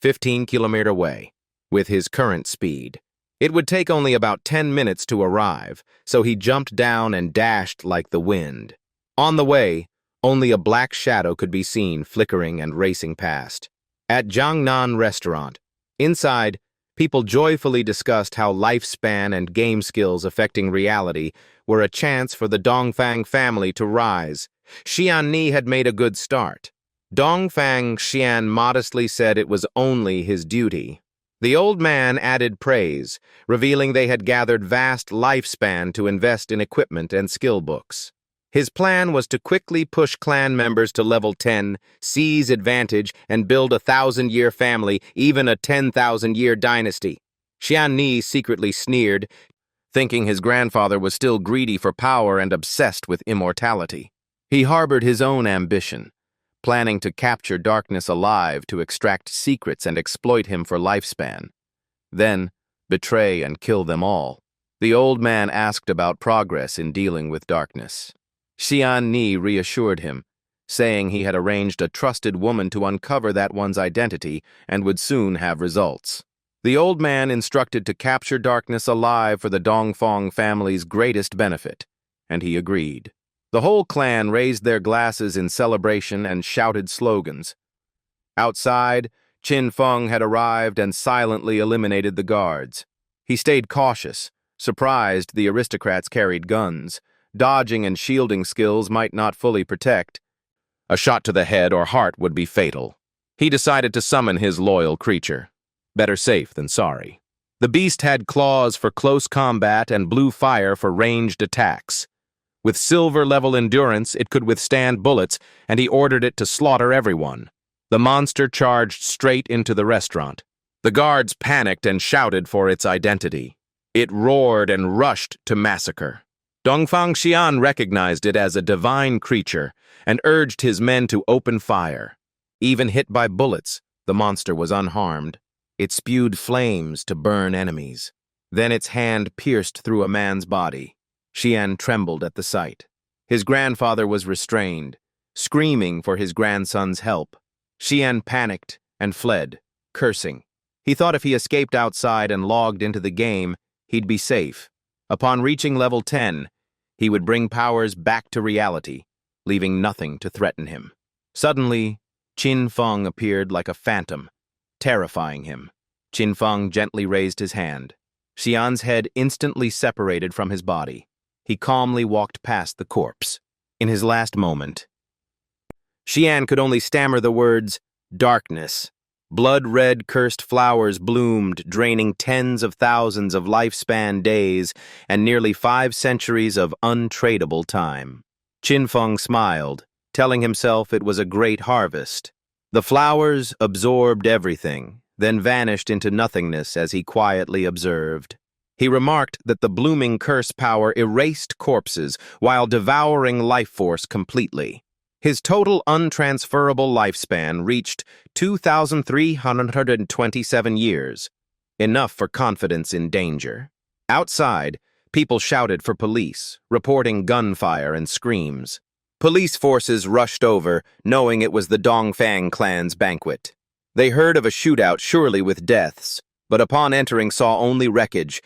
15 kilometers away, with his current speed. It would take only about 10 minutes to arrive, so he jumped down and dashed like the wind. On the way, only a black shadow could be seen flickering and racing past. At Jiangnan Restaurant, inside, people joyfully discussed how lifespan and game skills affecting reality were a chance for the Dongfang family to rise. Xian Ni had made a good start. Dongfang Xian modestly said it was only his duty. The old man added praise, revealing they had gathered vast lifespan to invest in equipment and skill books. His plan was to quickly push clan members to level 10, seize advantage, and build a 1,000-year family, even a 10,000-year dynasty. Xian Ni secretly sneered, thinking his grandfather was still greedy for power and obsessed with immortality. He harbored his own ambition, planning to capture darkness alive to extract secrets and exploit him for lifespan. Then, betray and kill them all. The old man asked about progress in dealing with darkness. Xian Ni reassured him, saying he had arranged a trusted woman to uncover that one's identity and would soon have results. The old man instructed to capture darkness alive for the Dongfang family's greatest benefit, and he agreed. The whole clan raised their glasses in celebration and shouted slogans. Outside, Qin Feng had arrived and silently eliminated the guards. He stayed cautious, surprised the aristocrats carried guns. Dodging and shielding skills might not fully protect. A shot to the head or heart would be fatal. He decided to summon his loyal creature. Better safe than sorry. The beast had claws for close combat and blue fire for ranged attacks. With silver-level endurance, it could withstand bullets, and he ordered it to slaughter everyone. The monster charged straight into the restaurant. The guards panicked and shouted for its identity. It roared and rushed to massacre. Dongfang Xian recognized it as a divine creature and urged his men to open fire. Even hit by bullets, the monster was unharmed. It spewed flames to burn enemies. Then its hand pierced through a man's body. Xian trembled at the sight. His grandfather was restrained, screaming for his grandson's help. Xian panicked and fled, cursing. He thought if he escaped outside and logged into the game, he'd be safe. Upon reaching level 10, he would bring powers back to reality, leaving nothing to threaten him. Suddenly, Qin Feng appeared like a phantom, terrifying him. Qin Feng gently raised his hand. Xian's head instantly separated from his body. He calmly walked past the corpse. In his last moment, Xian could only stammer the words, "Darkness." Blood-red cursed flowers bloomed, draining tens of thousands of lifespan days and nearly 5 centuries of untradeable time. Qin Feng smiled, telling himself it was a great harvest. The flowers absorbed everything, then vanished into nothingness as he quietly observed. He remarked that the blooming curse power erased corpses while devouring life force completely. His total untransferable lifespan reached 2,327 years, enough for confidence in danger. Outside, people shouted for police, reporting gunfire and screams. Police forces rushed over, knowing it was the Dongfang clan's banquet. They heard of a shootout, surely with deaths, but upon entering saw only wreckage,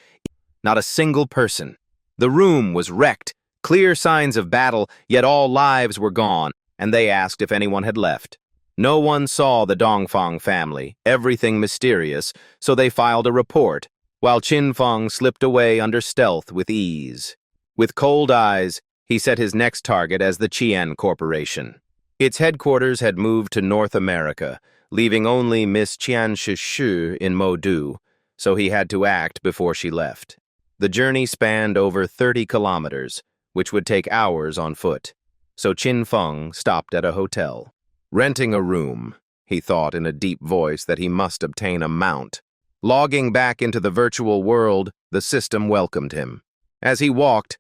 not a single person. The room was wrecked, clear signs of battle, yet all lives were gone, and they asked if anyone had left. No one saw the Dongfang family, everything mysterious, so they filed a report, while Qin Feng slipped away under stealth with ease. With cold eyes, he set his next target as the Qian Corporation. Its headquarters had moved to North America, leaving only Miss Qian Shishu in Modu, so he had to act before she left. The journey spanned over 30 kilometers, which would take hours on foot, so Qin Feng stopped at a hotel. Renting a room, he thought in a deep voice that he must obtain a mount. Logging back into the virtual world, the system welcomed him. As he walked,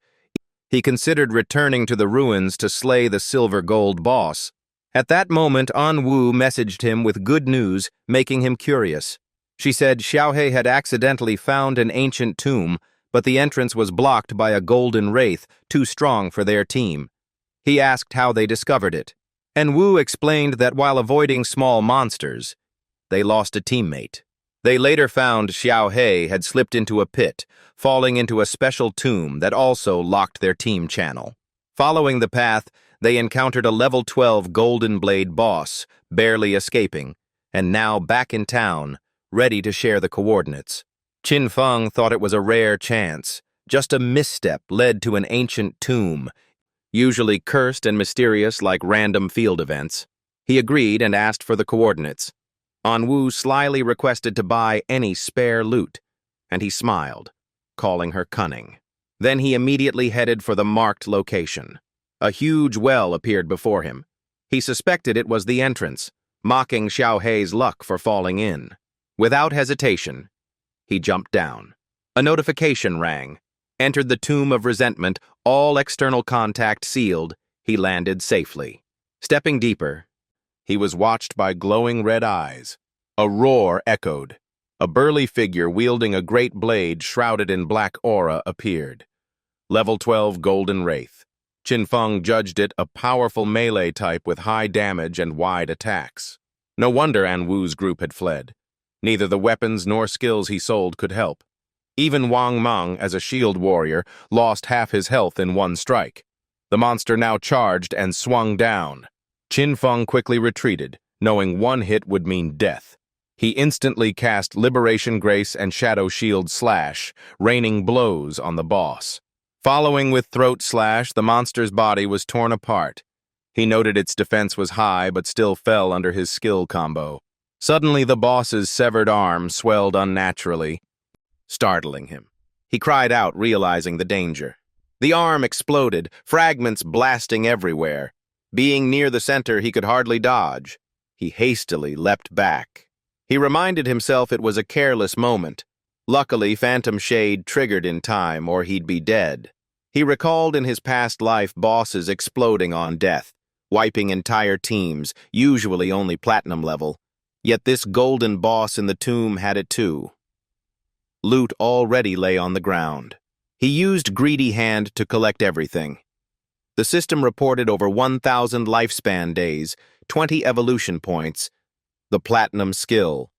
he considered returning to the ruins to slay the silver-gold boss. At that moment, An Wu messaged him with good news, making him curious. She said Xiaohe had accidentally found an ancient tomb, but the entrance was blocked by a golden wraith, too strong for their team. He asked how they discovered it, and Wu explained that while avoiding small monsters, they lost a teammate. They later found Xiaohe had slipped into a pit, falling into a special tomb that also locked their team channel. Following the path, they encountered a level 12 Golden Blade boss, barely escaping, and now back in town, ready to share the coordinates. Qin Feng thought it was a rare chance. Just a misstep led to an ancient tomb, usually cursed and mysterious like random field events. He agreed and asked for the coordinates. An Wu slyly requested to buy any spare loot, and he smiled, calling her cunning. Then he immediately headed for the marked location. A huge well appeared before him. He suspected it was the entrance, mocking Xiaohe's luck for falling in. Without hesitation, he jumped down. A notification rang. Entered the Tomb of Resentment, all external contact sealed. He landed safely. Stepping deeper, he was watched by glowing red eyes. A roar echoed. A burly figure wielding a great blade shrouded in black aura appeared. Level 12 Golden Wraith. Qin Feng judged it a powerful melee type with high damage and wide attacks. No wonder An Wu's group had fled. Neither the weapons nor skills he sold could help. Even Wang Meng, as a shield warrior, lost half his health in one strike. The monster now charged and swung down. Qin Feng quickly retreated, knowing one hit would mean death. He instantly cast Liberation Grace and Shadow Shield Slash, raining blows on the boss. Following with Throat Slash, the monster's body was torn apart. He noted its defense was high but still fell under his skill combo. Suddenly the boss's severed arm swelled unnaturally, startling him. He cried out, realizing the danger. The arm exploded, fragments blasting everywhere. Being near the center, he could hardly dodge. He hastily leapt back. He reminded himself it was a careless moment. Luckily, Phantom Shade triggered in time, or he'd be dead. He recalled in his past life bosses exploding on death, wiping entire teams, usually only platinum level. Yet this golden boss in the tomb had it too. Loot already lay on the ground. He used Greedy Hand to collect everything. The system reported over 1,000 lifespan days, 20 evolution points, the Platinum Skill,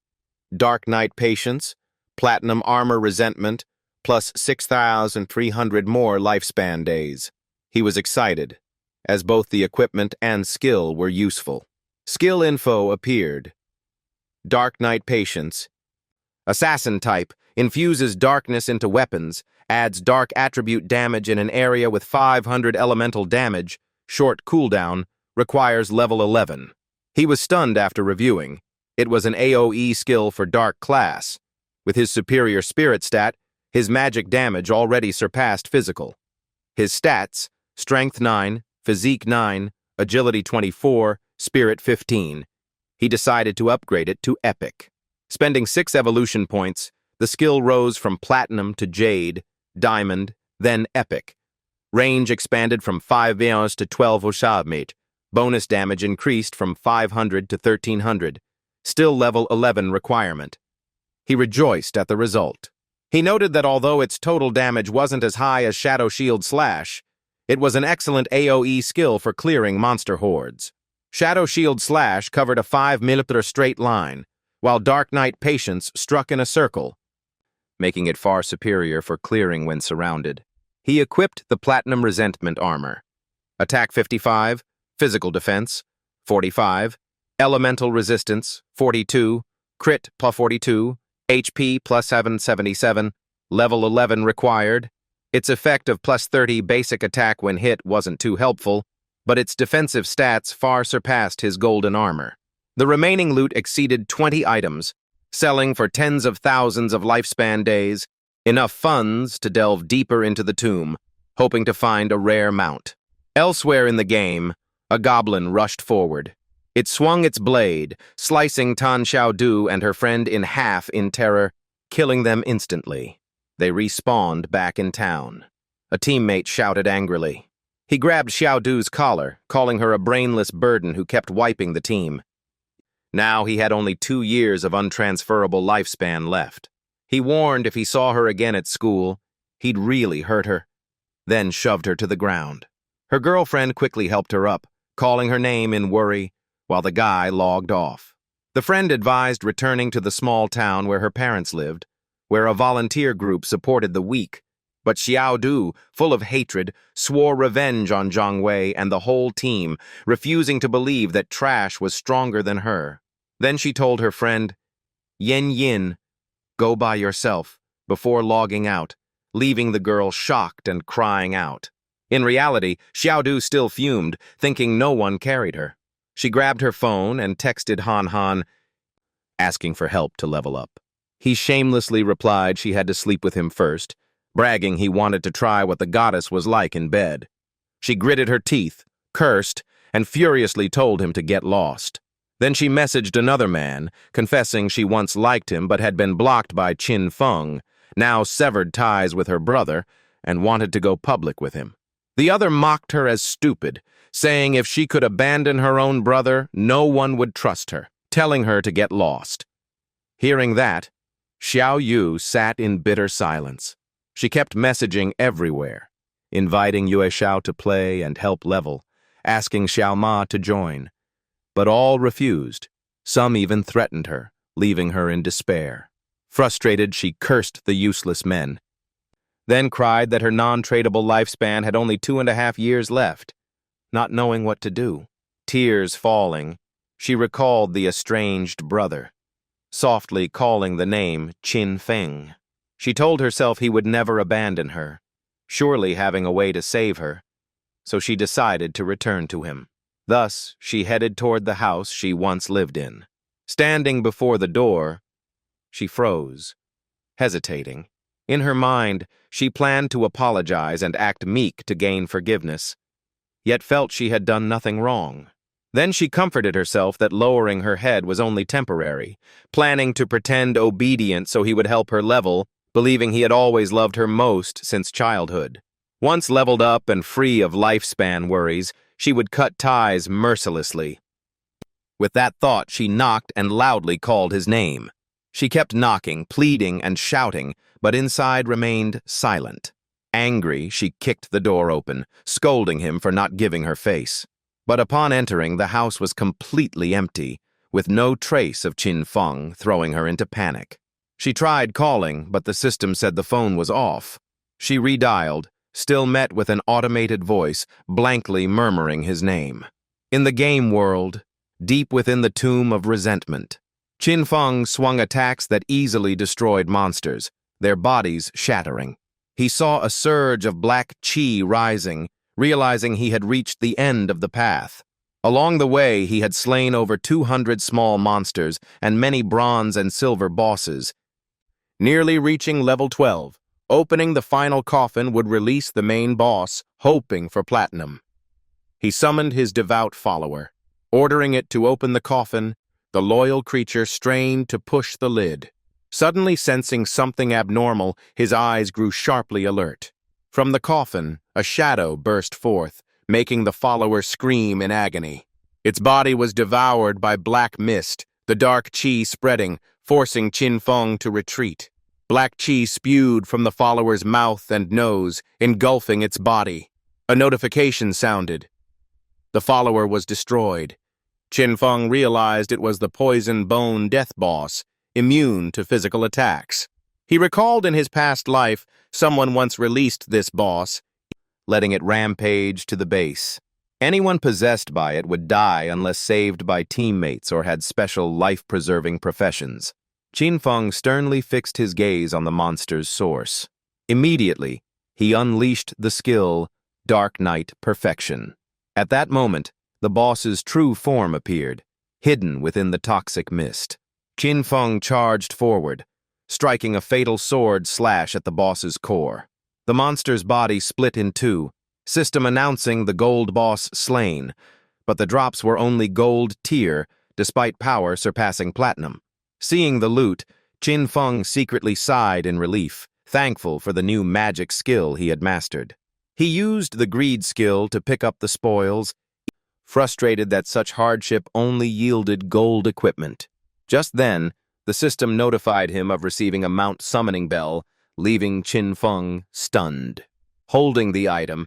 Dark Knight Patience, Platinum Armor Resentment, plus 6,300 more lifespan days. He was excited, as both the equipment and skill were useful. Skill info appeared. Dark Knight Patience. Assassin type, infuses darkness into weapons, adds dark attribute damage in an area with 500 elemental damage, short cooldown, requires level 11. He was stunned after reviewing. It was an AoE skill for dark class. With his superior spirit stat, his magic damage already surpassed physical. His stats, Strength 9, Physique 9, Agility 24, Spirit 15. He decided to upgrade it to Epic. Spending 6 evolution points, the skill rose from Platinum to Jade, Diamond, then Epic. Range expanded from 5 Veons to 12 Oshabmate. Bonus damage increased from 500 to 1,300. Still level 11 requirement. He rejoiced at the result. He noted that although its total damage wasn't as high as Shadow Shield Slash, it was an excellent AoE skill for clearing monster hordes. Shadow Shield Slash covered a 5mm straight line, while Dark Knight Patience struck in a circle, making it far superior for clearing when surrounded. He equipped the Platinum Resentment armor. Attack 55, Physical Defense 45, Elemental resistance, 42, crit plus 42, HP plus 777, level 11 required. Its effect of plus 30 basic attack when hit wasn't too helpful, but its defensive stats far surpassed his golden armor. The remaining loot exceeded 20 items, selling for tens of thousands of lifespan days, enough funds to delve deeper into the tomb, hoping to find a rare mount. Elsewhere in the game, a goblin rushed forward. It swung its blade, slicing Tan Xiaodu and her friend in half in terror, killing them instantly. They respawned back in town. A teammate shouted angrily. He grabbed Xiaodu's collar, calling her a brainless burden who kept wiping the team. Now he had only 2 years of untransferable lifespan left. He warned if he saw her again at school, he'd really hurt her, then shoved her to the ground. Her girlfriend quickly helped her up, calling her name in worry, while the guy logged off. The friend advised returning to the small town where her parents lived, where a volunteer group supported the weak. But Xiaodu, full of hatred, swore revenge on Zhang Wei and the whole team, refusing to believe that trash was stronger than her. Then she told her friend, "Yin Yin, go by yourself," before logging out, leaving the girl shocked and crying out. In reality, Xiaodu still fumed, thinking no one carried her. She grabbed her phone and texted Han Han, asking for help to level up. He shamelessly replied she had to sleep with him first, bragging he wanted to try what the goddess was like in bed. She gritted her teeth, cursed, and furiously told him to get lost. Then she messaged another man, confessing she once liked him but had been blocked by Qin Feng, now severed ties with her brother, and wanted to go public with him. The other mocked her as stupid, saying if she could abandon her own brother, no one would trust her, telling her to get lost. Hearing that, Xiao Yu sat in bitter silence. She kept messaging everywhere, inviting Yue Xiao to play and help level, asking Xiao Ma to join. But all refused. Some even threatened her, leaving her in despair. Frustrated, she cursed the useless men, then cried that her non-tradable lifespan had only 2.5 years left. Not knowing what to do, tears falling, she recalled the estranged brother, softly calling the name Qin Feng. She told herself he would never abandon her, surely having a way to save her, so she decided to return to him. Thus, she headed toward the house she once lived in. Standing before the door, she froze, hesitating. In her mind, she planned to apologize and act meek to gain forgiveness, yet felt she had done nothing wrong. Then she comforted herself that lowering her head was only temporary, planning to pretend obedient so he would help her level, believing he had always loved her most since childhood. Once leveled up and free of lifespan worries, she would cut ties mercilessly. With that thought, she knocked and loudly called his name. She kept knocking, pleading, and shouting, but inside remained silent. Angry, she kicked the door open, scolding him for not giving her face. But upon entering, the house was completely empty, with no trace of Qin Feng, throwing her into panic. She tried calling, but the system said the phone was off. She redialed, still met with an automated voice, blankly murmuring his name. In the game world, deep within the tomb of resentment, Qin Feng swung attacks that easily destroyed monsters, their bodies shattering. He saw a surge of black qi rising, realizing he had reached the end of the path. Along the way, he had slain over 200 small monsters and many bronze and silver bosses. Nearly reaching level 12, opening the final coffin would release the main boss, hoping for platinum. He summoned his devout follower. Ordering it to open the coffin, the loyal creature strained to push the lid. Suddenly sensing something abnormal, his eyes grew sharply alert. From the coffin, a shadow burst forth, making the follower scream in agony. Its body was devoured by black mist, the dark qi spreading, forcing Qin Feng to retreat. Black qi spewed from the follower's mouth and nose, engulfing its body. A notification sounded. The follower was destroyed. Qin Feng realized it was the poison bone death boss, immune to physical attacks. He recalled in his past life someone once released this boss, letting it rampage to the base. Anyone possessed by it would die unless saved by teammates or had special life-preserving professions. Qin Feng sternly fixed his gaze on the monster's source. Immediately, he unleashed the skill, Dark Night Perfection. At that moment, the boss's true form appeared, hidden within the toxic mist. Qin Feng charged forward, striking a fatal sword slash at the boss's core. The monster's body split in two, system announcing the gold boss slain, but the drops were only gold tier, despite power surpassing platinum. Seeing the loot, Qin Feng secretly sighed in relief, thankful for the new magic skill he had mastered. He used the greed skill to pick up the spoils, frustrated that such hardship only yielded gold equipment. Just then, the system notified him of receiving a mount summoning bell, leaving Qin Feng stunned. Holding the item,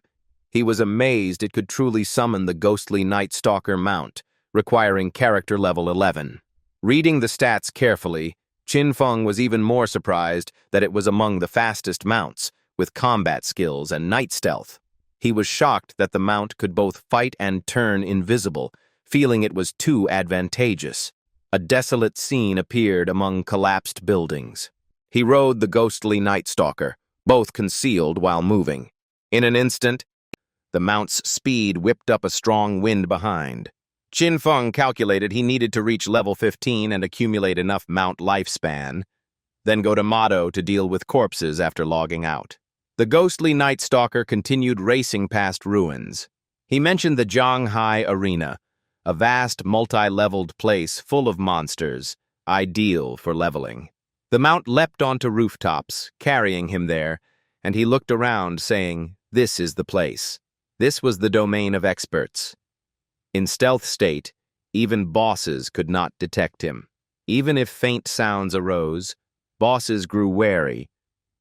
he was amazed it could truly summon the ghostly Night Stalker mount, requiring character level 11. Reading the stats carefully, Qin Feng was even more surprised that it was among the fastest mounts, with combat skills and night stealth. He was shocked that the mount could both fight and turn invisible, feeling it was too advantageous. A desolate scene appeared among collapsed buildings. He rode the ghostly Night Stalker, both concealed while moving. In an instant, the mount's speed whipped up a strong wind behind. Qin Feng calculated he needed to reach level 15 and accumulate enough mount lifespan, then go to Motto to deal with corpses after logging out. The ghostly Night Stalker continued racing past ruins. He mentioned the Zhanghai Arena, a vast multi-leveled place full of monsters, ideal for leveling. The mount leapt onto rooftops, carrying him there, and he looked around, saying, "This is the place." This was the domain of experts. In stealth state, even bosses could not detect him. Even if faint sounds arose, bosses grew wary,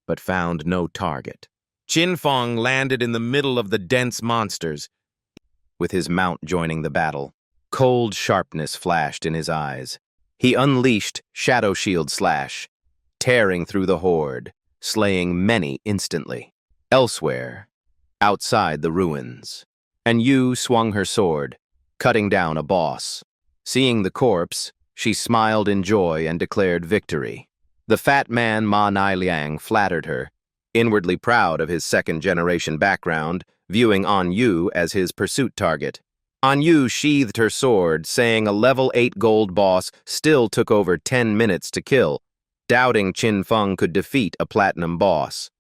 but found no target. Qin Feng landed in the middle of the dense monsters, with his mount joining the battle. Cold sharpness flashed in his eyes. He unleashed Shadow Shield Slash, tearing through the horde, slaying many instantly. Elsewhere, outside the ruins, and Yu swung her sword, cutting down a boss. Seeing the corpse, she smiled in joy and declared victory. The fat man Ma Niliang flattered her, inwardly proud of his second-generation background, viewing An Yu as his pursuit target. An Yu sheathed her sword, saying a level 8 gold boss still took over 10 minutes to kill, doubting Qin Feng could defeat a platinum boss.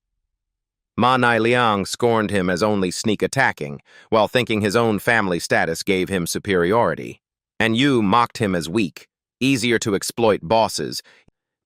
Ma Niliang scorned him as only sneak attacking, while thinking his own family status gave him superiority. And Yu mocked him as weak, easier to exploit bosses,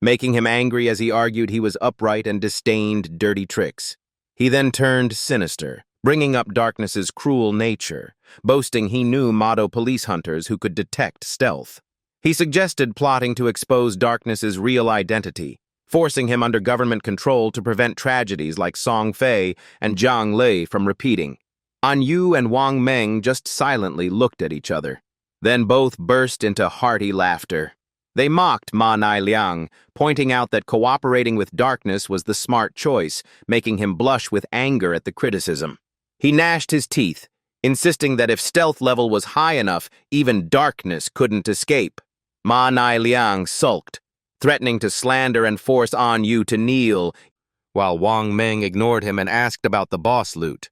making him angry as he argued he was upright and disdained dirty tricks. He then turned sinister, bringing up Darkness's cruel nature, boasting he knew Motto police hunters who could detect stealth. He suggested plotting to expose Darkness's real identity, forcing him under government control to prevent tragedies like Song Fei and Zhang Lei from repeating. An Yu and Wang Meng just silently looked at each other. Then both burst into hearty laughter. They mocked Ma Niliang, pointing out that cooperating with Darkness was the smart choice, making him blush with anger at the criticism. He gnashed his teeth, insisting that if stealth level was high enough, even Darkness couldn't escape. Ma Niliang sulked, threatening to slander and force An Yu to kneel, while Wang Meng ignored him and asked about the boss loot.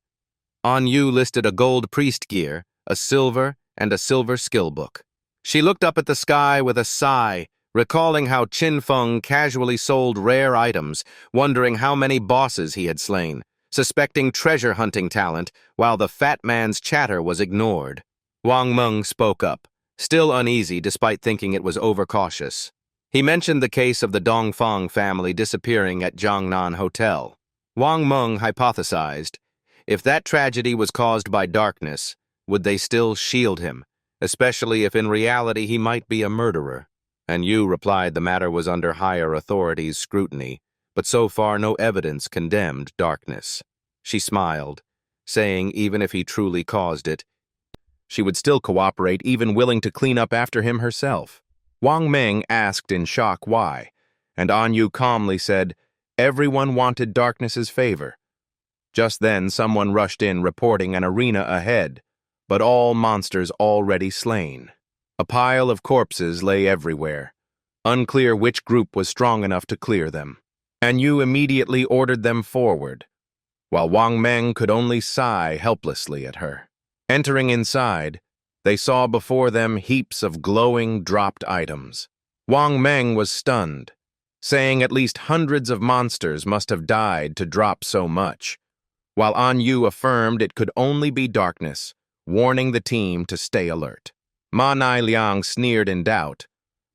An Yu listed a gold priest gear, a silver, and a silver skill book. She looked up at the sky with a sigh, recalling how Qin Feng casually sold rare items, wondering how many bosses he had slain, suspecting treasure hunting talent, while the fat man's chatter was ignored. Wang Meng spoke up, still uneasy despite thinking it was overcautious. He mentioned the case of the Dongfang family disappearing at Jiangnan Hotel. Wang Meng hypothesized, if that tragedy was caused by Darkness, would they still shield him, especially if in reality he might be a murderer? And Yu replied the matter was under higher authorities' scrutiny, but so far no evidence condemned Darkness. She smiled, saying even if he truly caused it, she would still cooperate, even willing to clean up after him herself. Wang Meng asked in shock why, and An Yu calmly said, everyone wanted Darkness's favor. Just then, someone rushed in reporting an arena ahead. but all monsters already slain. A pile of corpses lay everywhere. Unclear which group was strong enough to clear them. And Yu immediately ordered them forward, while Wang Meng could only sigh helplessly at her. Entering inside, they saw before them heaps of glowing, dropped items. Wang Meng was stunned, saying at least hundreds of monsters must have died to drop so much, while An Yu affirmed it could only be darkness, warning the team to stay alert. Ma Nai Liang sneered in doubt,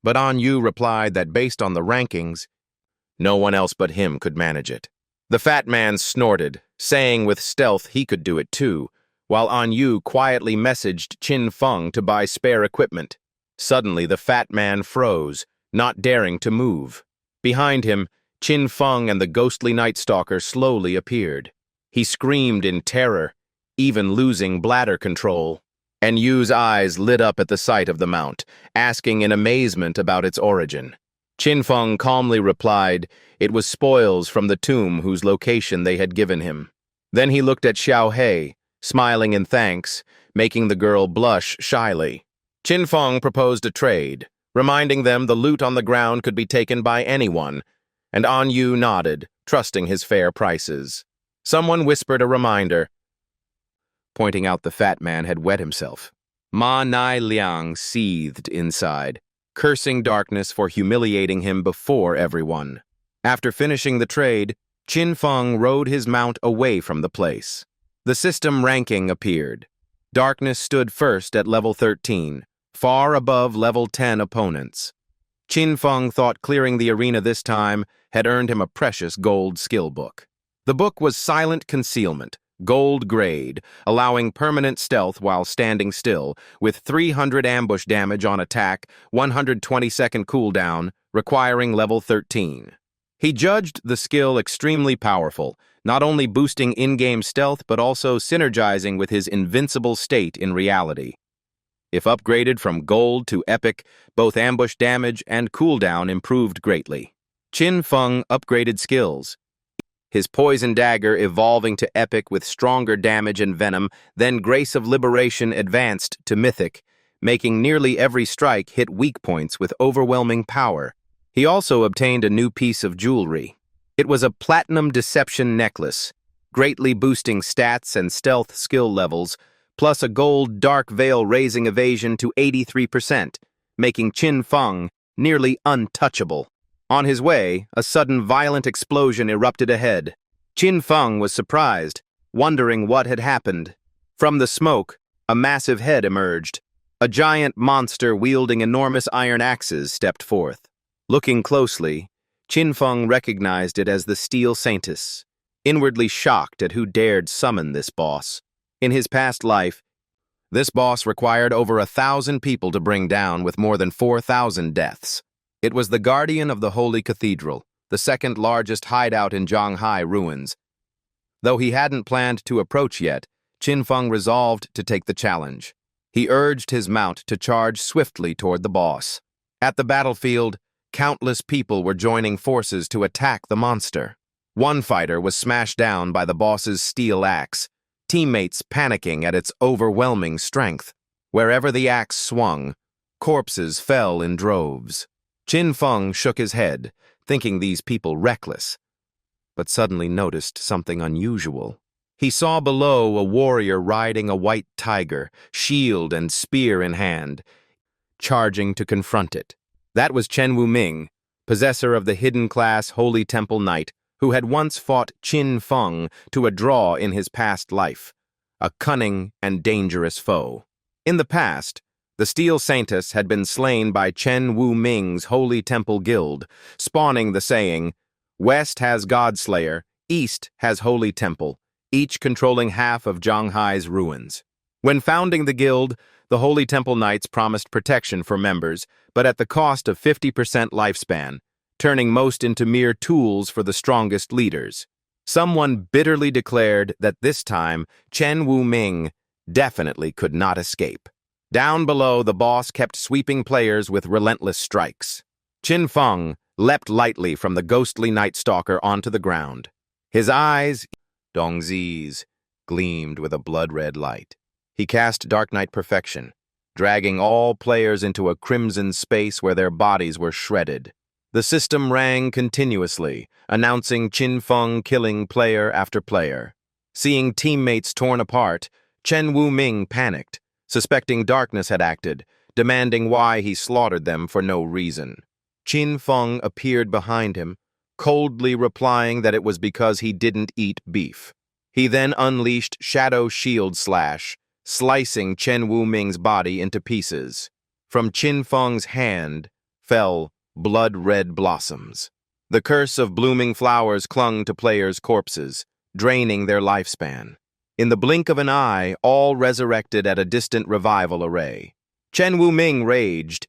but An Yu replied that based on the rankings, no one else but him could manage it. The fat man snorted, saying with stealth he could do it too, while An Yu quietly messaged Qin Feng to buy spare equipment. Suddenly, the fat man froze, not daring to move. Behind him, Qin Feng and the ghostly Night Stalker slowly appeared. He screamed in terror, even losing bladder control. And Yu's eyes lit up at the sight of the mount, asking in amazement about its origin. Qin Feng calmly replied it was spoils from the tomb whose location they had given him. Then he looked at Xiao He, smiling in thanks, making the girl blush shyly. Qin Feng proposed a trade, reminding them the loot on the ground could be taken by anyone, and An Yu nodded, trusting his fair prices. Someone whispered a reminder, pointing out the fat man had wet himself. Ma Nai Liang seethed inside, cursing darkness for humiliating him before everyone. After finishing the trade, Qin Feng rode his mount away from the place. The system ranking appeared. Darkness stood first at level 13, far above level 10 opponents. Qin Feng thought clearing the arena this time had earned him a precious gold skill book. The book was Silent Concealment, gold grade, allowing permanent stealth while standing still, with 300 ambush damage on attack, 120-second cooldown, requiring level 13. He judged the skill extremely powerful, not only boosting in-game stealth but also synergizing with his invincible state in reality. If upgraded from gold to epic, both ambush damage and cooldown improved greatly. Qin Feng upgraded skills, his poison dagger evolving to epic with stronger damage and venom, then Grace of Liberation advanced to mythic, making nearly every strike hit weak points with overwhelming power. He also obtained a new piece of jewelry. It was a platinum deception necklace, greatly boosting stats and stealth skill levels, plus a gold dark veil raising evasion to 83%, making Qin Feng nearly untouchable. On his way, a sudden violent explosion erupted ahead. Qin Feng was surprised, wondering what had happened. From the smoke, a massive head emerged. A giant monster wielding enormous iron axes stepped forth. Looking closely, Qin Feng recognized it as the Steel Saintess, inwardly shocked at who dared summon this boss. In his past life, this boss required over 1,000 people to bring down with more than 4,000 deaths. It was the guardian of the Holy Cathedral, the second largest hideout in Zhanghai ruins. Though he hadn't planned to approach yet, Qin Feng resolved to take the challenge. He urged his mount to charge swiftly toward the boss. At the battlefield, countless people were joining forces to attack the monster. One fighter was smashed down by the boss's steel axe, teammates panicking at its overwhelming strength. Wherever the axe swung, corpses fell in droves. Qin Feng shook his head, thinking these people reckless, but suddenly noticed something unusual. He saw below a warrior riding a white tiger, shield and spear in hand, charging to confront it. That was Chen Wuming, possessor of the hidden class Holy Temple Knight, who had once fought Qin Feng to a draw in his past life, a cunning and dangerous foe. In the past, the Steel Saintess had been slain by Chen Wuming's Holy Temple Guild, spawning the saying, "West has Godslayer, East has Holy Temple," each controlling half of Zhanghai's ruins. When founding the guild, the Holy Temple Knights promised protection for members, but at the cost of 50% lifespan, turning most into mere tools for the strongest leaders. Someone bitterly declared that this time, Chen Wuming definitely could not escape. Down below, the boss kept sweeping players with relentless strikes. Qin Feng leapt lightly from the ghostly Night Stalker onto the ground. His eyes, Dongzi's, gleamed with a blood-red light. He cast Dark Knight Perfection, dragging all players into a crimson space where their bodies were shredded. The system rang continuously, announcing Qin Feng killing player after player. Seeing teammates torn apart, Chen Wu-ming panicked, suspecting darkness had acted, demanding why he slaughtered them for no reason. Qin Feng appeared behind him, coldly replying that it was because he didn't eat beef. He then unleashed Shadow Shield Slash, slicing Chen Wu-ming's body into pieces. From Qin Feng's hand fell blood-red blossoms. The curse of blooming flowers clung to players' corpses, draining their lifespan. In the blink of an eye, all resurrected at a distant revival array. Chen Wu-ming raged,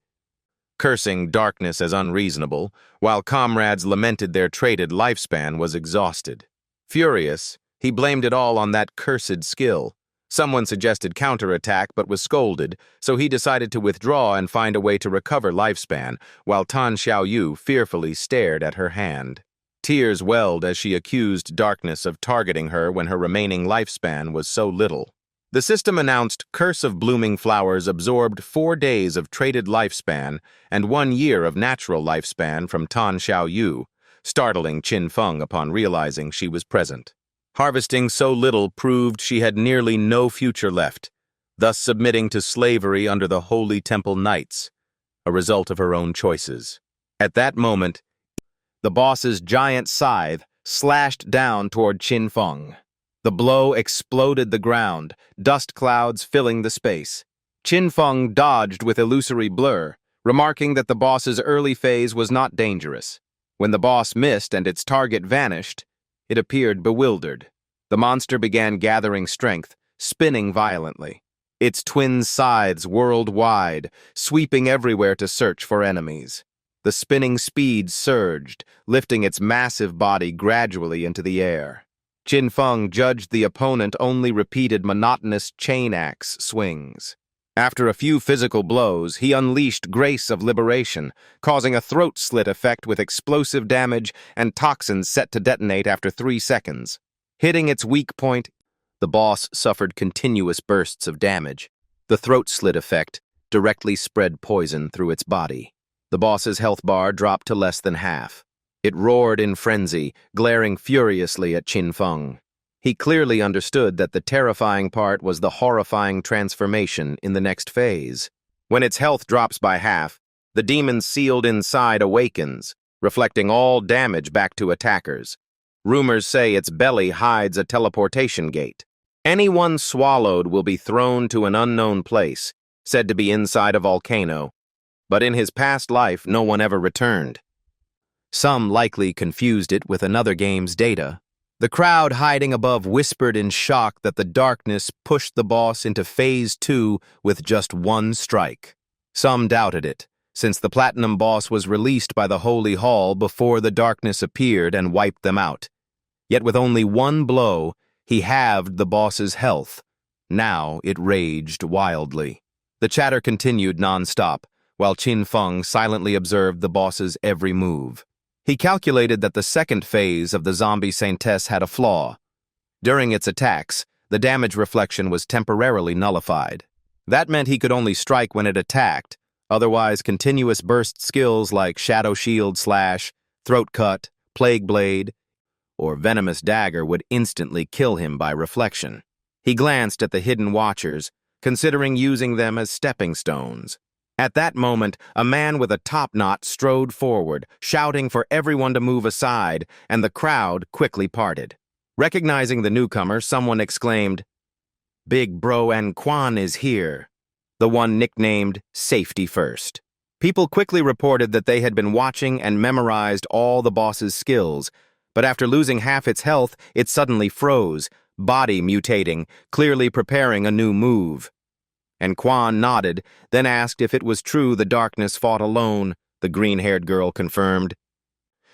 cursing darkness as unreasonable, while comrades lamented their traded lifespan was exhausted. Furious, he blamed it all on that cursed skill. Someone suggested counterattack but was scolded, so he decided to withdraw and find a way to recover lifespan, while Tan Xiaoyu fearfully stared at her hand. Tears welled as she accused darkness of targeting her when her remaining lifespan was so little. The system announced Curse of Blooming Flowers absorbed 4 days of traded lifespan and 1 year of natural lifespan from Tan Xiaoyu, startling Qin Feng upon realizing she was present. Harvesting so little proved she had nearly no future left, thus submitting to slavery under the Holy Temple Knights, a result of her own choices. At that moment, the boss's giant scythe slashed down toward Qin Feng. The blow exploded the ground, dust clouds filling the space. Qin Feng dodged with illusory blur, remarking that the boss's early phase was not dangerous. When the boss missed and its target vanished, it appeared bewildered. The monster began gathering strength, spinning violently. Its twin scythes whirled wide, sweeping everywhere to search for enemies. The spinning speed surged, lifting its massive body gradually into the air. Qin Feng judged the opponent only repeated monotonous chain axe swings. After a few physical blows, he unleashed Grace of Liberation, causing a throat slit effect with explosive damage and toxins set to detonate after 3 seconds. Hitting its weak point, the boss suffered continuous bursts of damage. The throat slit effect directly spread poison through its body. The boss's health bar dropped to less than half. It roared in frenzy, glaring furiously at Qin Feng. He clearly understood that the terrifying part was the horrifying transformation in the next phase. When its health drops by half, the demon sealed inside awakens, reflecting all damage back to attackers. Rumors say its belly hides a teleportation gate. Anyone swallowed will be thrown to an unknown place, said to be inside a volcano. But in his past life, no one ever returned. Some likely confused it with another game's data. The crowd hiding above whispered in shock that the darkness pushed the boss into Phase 2 with just 1 strike. Some doubted it, since the Platinum boss was released by the Holy Hall before the darkness appeared and wiped them out. Yet with only 1 blow, he halved the boss's health. Now it raged wildly. The chatter continued non-stop, while Qin Feng silently observed the boss's every move. He calculated that the second phase of the zombie saintess had a flaw. During its attacks, the damage reflection was temporarily nullified. That meant he could only strike when it attacked, otherwise continuous burst skills like Shadow Shield Slash, Throat Cut, Plague Blade, or Venomous Dagger would instantly kill him by reflection. He glanced at the hidden watchers, considering using them as stepping stones. At that moment, a man with a top knot strode forward, shouting for everyone to move aside, and the crowd quickly parted. Recognizing the newcomer, someone exclaimed, "Big Bro and Quan is here," the one nicknamed Safety First. People quickly reported that they had been watching and memorized all the boss's skills, but after losing half its health, it suddenly froze, body mutating, clearly preparing a new move. And Quan nodded, then asked if it was true the darkness fought alone. The green-haired girl confirmed,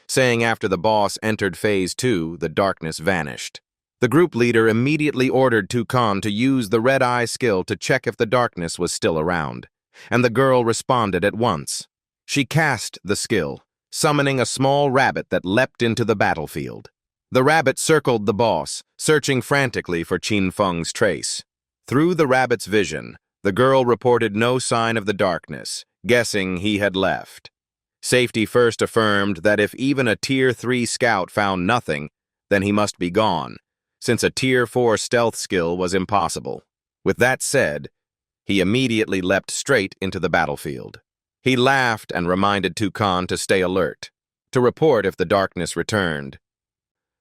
saying after the boss entered Phase 2, the darkness vanished. The group leader immediately ordered Tukan to use the red eye skill to check if the darkness was still around, and the girl responded at once. She cast the skill, summoning a small rabbit that leapt into the battlefield. The rabbit circled the boss, searching frantically for Qin Feng's trace. Through the rabbit's vision, the girl reported no sign of the darkness, guessing he had left. Safety First affirmed that if even a Tier 3 scout found nothing, then he must be gone, since a Tier 4 stealth skill was impossible. With that said, he immediately leapt straight into the battlefield. He laughed and reminded Toucan to stay alert, to report if the darkness returned.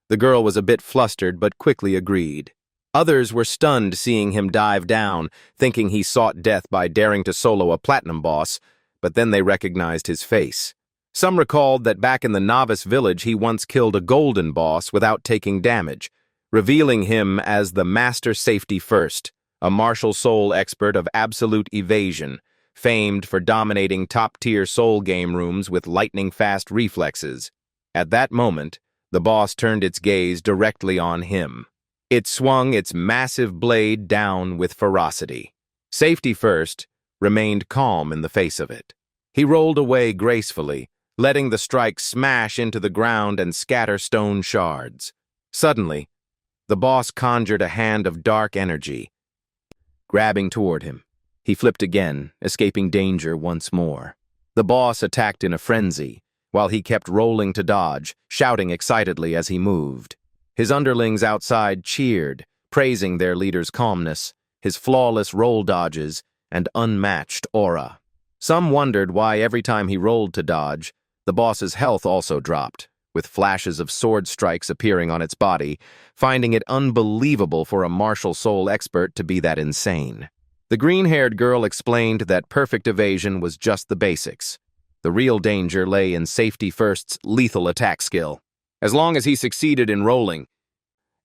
The girl was a bit flustered but quickly agreed. Others were stunned seeing him dive down, thinking he sought death by daring to solo a platinum boss, but then they recognized his face. Some recalled that back in the novice village he once killed a golden boss without taking damage, revealing him as the Master Safety First, a martial soul expert of absolute evasion, famed for dominating top-tier soul game rooms with lightning-fast reflexes. At that moment, the boss turned its gaze directly on him. It swung its massive blade down with ferocity. Safety First remained calm in the face of it. He rolled away gracefully, letting the strike smash into the ground and scatter stone shards. Suddenly, the boss conjured a hand of dark energy, grabbing toward him. He flipped again, escaping danger once more. The boss attacked in a frenzy, while he kept rolling to dodge, shouting excitedly as he moved. His underlings outside cheered, praising their leader's calmness, his flawless roll dodges, and unmatched aura. Some wondered why every time he rolled to dodge, the boss's health also dropped, with flashes of sword strikes appearing on its body, finding it unbelievable for a martial soul expert to be that insane. The green-haired girl explained that perfect evasion was just the basics. The real danger lay in Safety First's lethal attack skill. As long as he succeeded in rolling,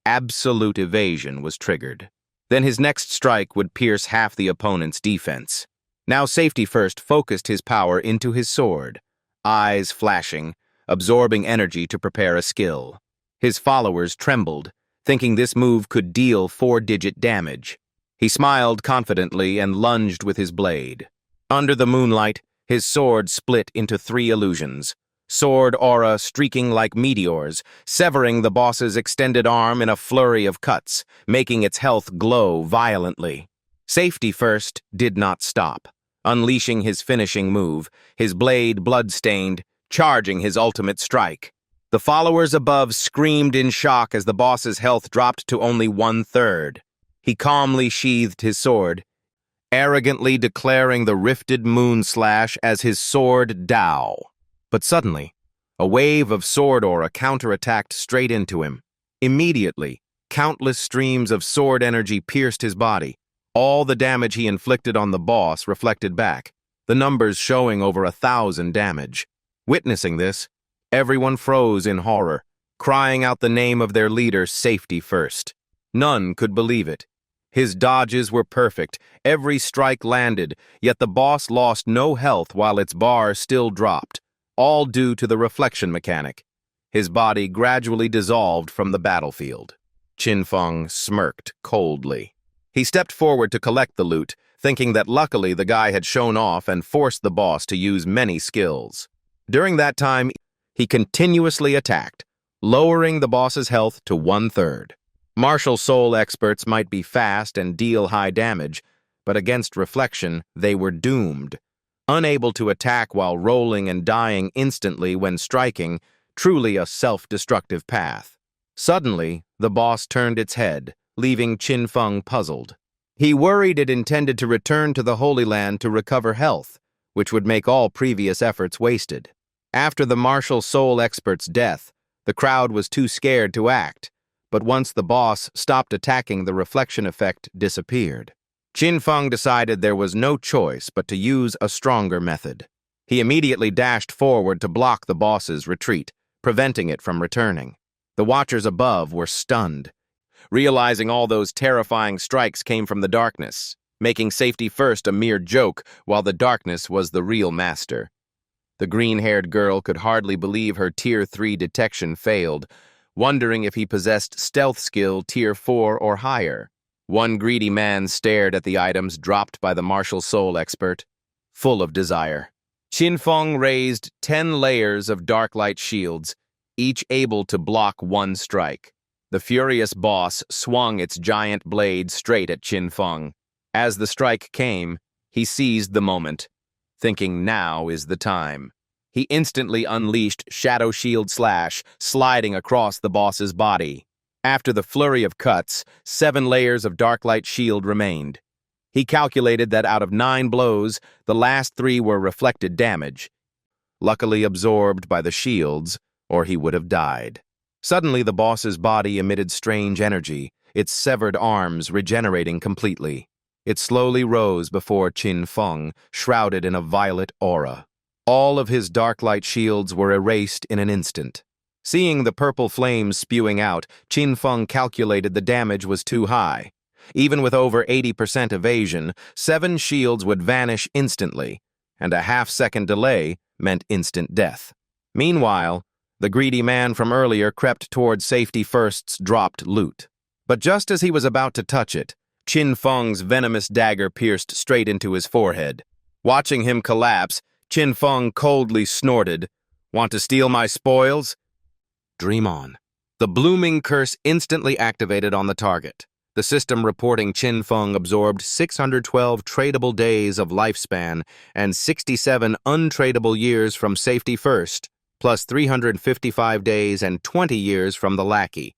absolute evasion was triggered. Then his next strike would pierce half the opponent's defense. Now Safety First focused his power into his sword, eyes flashing, absorbing energy to prepare a skill. His followers trembled, thinking this move could deal 4-digit damage. He smiled confidently and lunged with his blade. Under the moonlight, his sword split into 3 illusions. Sword aura streaking like meteors, severing the boss's extended arm in a flurry of cuts, making its health glow violently. Safety First did not stop, unleashing his finishing move, his blade blood-stained, charging his ultimate strike. The followers above screamed in shock as the boss's health dropped to only 1/3. He calmly sheathed his sword, arrogantly declaring the Rifted Moon Slash as his sword Dao. But suddenly, a wave of sword aura counterattacked straight into him. Immediately, countless streams of sword energy pierced his body. All the damage he inflicted on the boss reflected back, the numbers showing over 1,000 damage. Witnessing this, everyone froze in horror, crying out the name of their leader, Safety First. None could believe it. His dodges were perfect, every strike landed, yet the boss lost no health while its bar still dropped, all due to the reflection mechanic. His body gradually dissolved from the battlefield. Qin Feng smirked coldly. He stepped forward to collect the loot, thinking that luckily the guy had shown off and forced the boss to use many skills. During that time, he continuously attacked, lowering the boss's health to 1/3. Martial soul experts might be fast and deal high damage, but against reflection, they were doomed. Unable to attack while rolling and dying instantly when striking, truly a self-destructive path. Suddenly, the boss turned its head, leaving Qin Feng puzzled. He worried it intended to return to the Holy Land to recover health, which would make all previous efforts wasted. After the martial soul expert's death, the crowd was too scared to act, but once the boss stopped attacking, the reflection effect disappeared. Qin Feng decided there was no choice but to use a stronger method. He immediately dashed forward to block the boss's retreat, preventing it from returning. The watchers above were stunned, realizing all those terrifying strikes came from the darkness, making Safety First a mere joke while the darkness was the real master. The green-haired girl could hardly believe her Tier 3 detection failed, wondering if he possessed stealth skill Tier 4 or higher. One greedy man stared at the items dropped by the martial soul expert, full of desire. Qin Feng raised 10 layers of dark light shields, each able to block one strike. The furious boss swung its giant blade straight at Qin Feng. As the strike came, he seized the moment, thinking now is the time. He instantly unleashed Shadow Shield Slash, sliding across the boss's body. After the flurry of cuts, 7 layers of Darklight Shield remained. He calculated that out of 9 blows, the last 3 were reflected damage, luckily absorbed by the shields, or he would have died. Suddenly, the boss's body emitted strange energy, its severed arms regenerating completely. It slowly rose before Qin Feng, shrouded in a violet aura. All of his Darklight shields were erased in an instant. Seeing the purple flames spewing out, Qin Feng calculated the damage was too high. Even with over 80% evasion, 7 shields would vanish instantly, and a half-second delay meant instant death. Meanwhile, the greedy man from earlier crept toward Safety First's dropped loot. But just as he was about to touch it, Qin Feng's venomous dagger pierced straight into his forehead. Watching him collapse, Qin Feng coldly snorted, "Want to steal my spoils? Dream on." The blooming curse instantly activated on the target. The system reporting Qin Feng absorbed 612 tradable days of lifespan and 67 untradable years from Safety First, plus 355 days and 20 years from the lackey.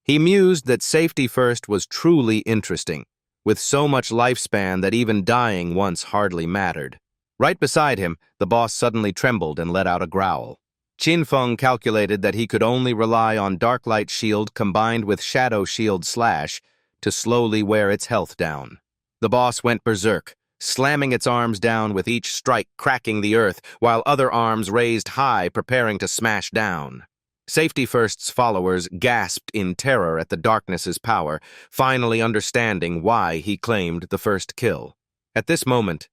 He mused that Safety First was truly interesting, with so much lifespan that even dying once hardly mattered. Right beside him, the boss suddenly trembled and let out a growl. Qin Feng calculated that he could only rely on Darklight Shield combined with Shadow Shield Slash to slowly wear its health down. The boss went berserk, slamming its arms down with each strike cracking the earth, while other arms raised high preparing to smash down. Safety First's followers gasped in terror at the darkness's power, finally understanding why he claimed the first kill. At this moment,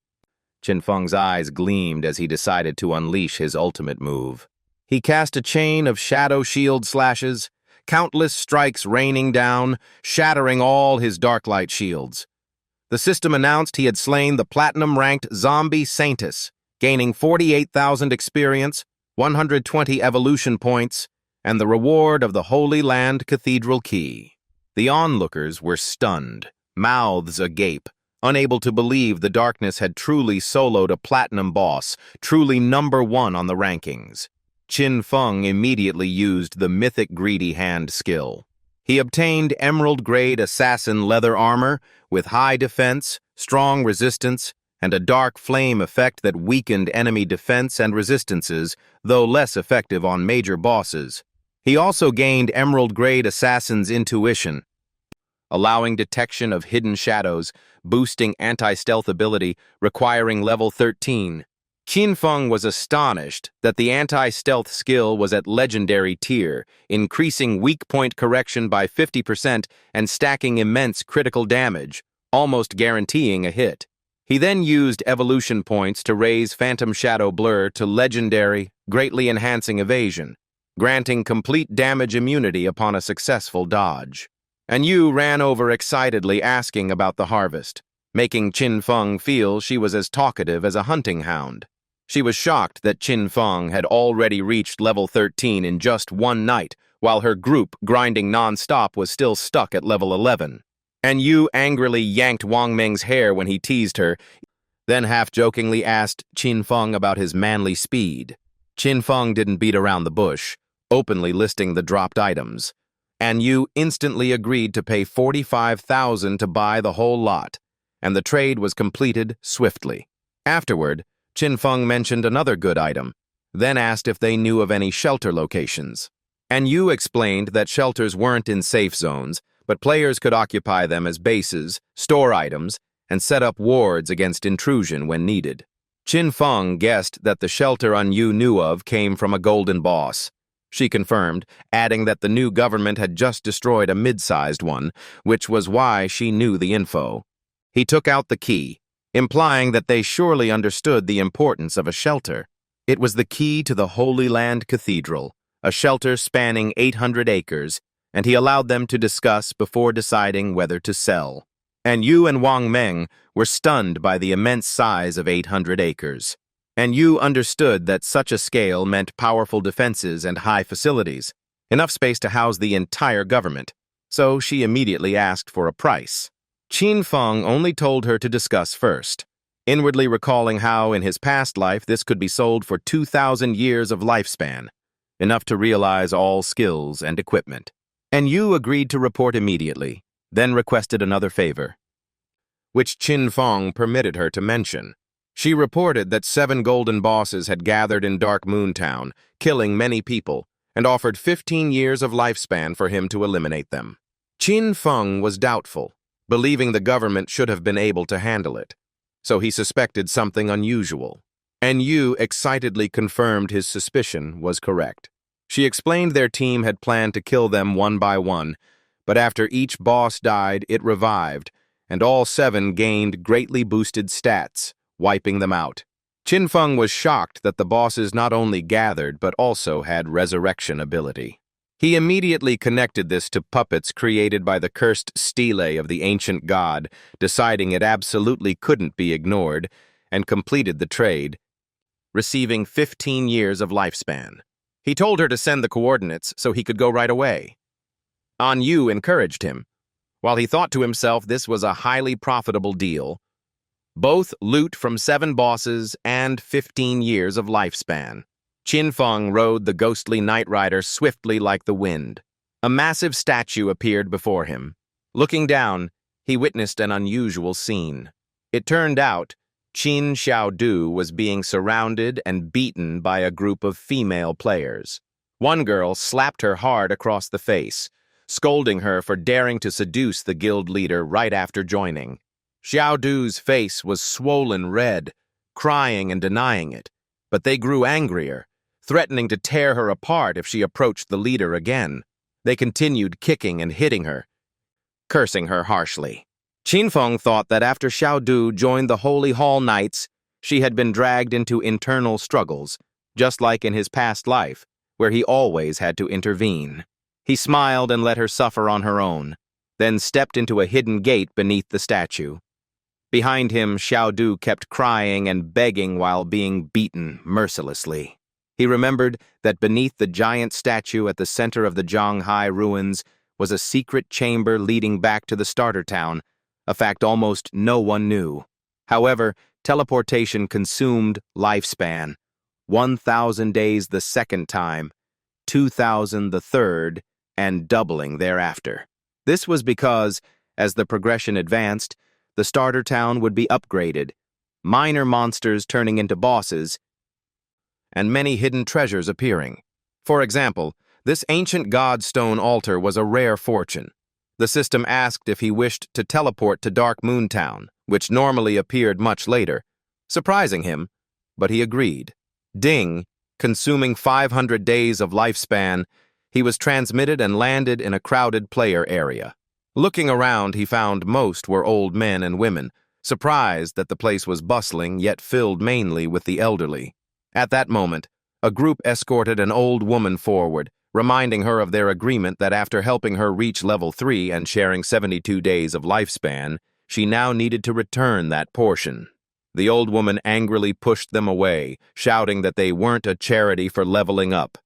Qin Feng's eyes gleamed as he decided to unleash his ultimate move. He cast a chain of Shadow Shield Slashes, countless strikes raining down, shattering all his Darklight shields. The system announced he had slain the platinum-ranked zombie Saintus, gaining 48,000 experience, 120 evolution points, and the reward of the Holy Land Cathedral Key. The onlookers were stunned, mouths agape, unable to believe the darkness had truly soloed a platinum boss, truly #1 on the rankings. Qin Feng immediately used the mythic Greedy Hand skill. He obtained emerald-grade assassin leather armor with high defense, strong resistance, and a dark flame effect that weakened enemy defense and resistances, though less effective on major bosses. He also gained emerald-grade assassin's intuition, allowing detection of hidden shadows, boosting anti-stealth ability, requiring level 13. Qin Feng was astonished that the anti-stealth skill was at legendary tier, increasing weak point correction by 50% and stacking immense critical damage, almost guaranteeing a hit. He then used evolution points to raise Phantom Shadow Blur to legendary, greatly enhancing evasion, granting complete damage immunity upon a successful dodge. And Yu ran over excitedly asking about the harvest, making Qin Feng feel she was as talkative as a hunting hound. She was shocked that Qin Feng had already reached level 13 in just one night, while her group, grinding non-stop, was still stuck at level 11. And Yu angrily yanked Wang Meng's hair when he teased her, then half-jokingly asked Qin Feng about his manly speed. Qin Feng didn't beat around the bush, openly listing the dropped items. And Yu instantly agreed to pay 45,000 to buy the whole lot, and the trade was completed swiftly. Afterward, Qin Feng mentioned another good item, then asked if they knew of any shelter locations. And Yu explained that shelters weren't in safe zones, but players could occupy them as bases, store items, and set up wards against intrusion when needed. Qin Feng guessed that the shelter Yu knew of came from a golden boss. She confirmed, adding that the new government had just destroyed a mid-sized one, which was why she knew the info. He took out the key, implying that they surely understood the importance of a shelter. It was the key to the Holy Land Cathedral, a shelter spanning 800 acres, and he allowed them to discuss before deciding whether to sell. And Yu and Wang Meng were stunned by the immense size of 800 acres. And Yu understood that such a scale meant powerful defenses and high facilities, enough space to house the entire government, so she immediately asked for a price. Qin Feng only told her to discuss first, inwardly recalling how, in his past life, this could be sold for 2,000 years of lifespan, enough to realize all skills and equipment. And Yu agreed to report immediately, then requested another favor, which Qin Feng permitted her to mention. She reported that 7 golden bosses had gathered in Dark Moon Town, killing many people, and offered 15 years of lifespan for him to eliminate them. Qin Feng was doubtful, believing the government should have been able to handle it, so he suspected something unusual. And Yu excitedly confirmed his suspicion was correct. She explained their team had planned to kill them one by one, but after each boss died, it revived, and all 7 gained greatly boosted stats, wiping them out. Qin Feng was shocked that the bosses not only gathered but also had resurrection ability. He immediately connected this to puppets created by the cursed stele of the ancient god, deciding it absolutely couldn't be ignored, and completed the trade, receiving 15 years of lifespan. He told her to send the coordinates so he could go right away. An Yu encouraged him. While he thought to himself this was a highly profitable deal, both loot from 7 bosses and 15 years of lifespan. Qin Feng rode the ghostly Night Rider swiftly like the wind. A massive statue appeared before him. Looking down, he witnessed an unusual scene. It turned out Qin Xiaodu was being surrounded and beaten by a group of female players. One girl slapped her hard across the face, scolding her for daring to seduce the guild leader right after joining. Xiaodu's face was swollen red, crying and denying it, but they grew angrier, threatening to tear her apart if she approached the leader again. They continued kicking and hitting her, cursing her harshly. Qin Feng thought that after Xiaodu joined the Holy Hall Knights, she had been dragged into internal struggles, just like in his past life, where he always had to intervene. He smiled and let her suffer on her own, then stepped into a hidden gate beneath the statue. Behind him, Xiaodu kept crying and begging while being beaten mercilessly. He remembered that beneath the giant statue at the center of the Zhanghai ruins was a secret chamber leading back to the starter town, a fact almost no one knew. However, teleportation consumed lifespan, 1,000 days the second time, 2,000 the third, and doubling thereafter. This was because, as the progression advanced, the starter town would be upgraded, minor monsters turning into bosses, and many hidden treasures appearing. For example, this ancient godstone altar was a rare fortune. The system asked if he wished to teleport to Dark Moon Town, which normally appeared much later, surprising him, but he agreed. Ding, consuming 500 days of lifespan, he was transmitted and landed in a crowded player area. Looking around, he found most were old men and women, surprised that the place was bustling yet filled mainly with the elderly. At that moment, a group escorted an old woman forward, reminding her of their agreement that after helping her reach level 3 and sharing 72 days of lifespan, she now needed to return that portion. The old woman angrily pushed them away, shouting that they weren't a charity for leveling up.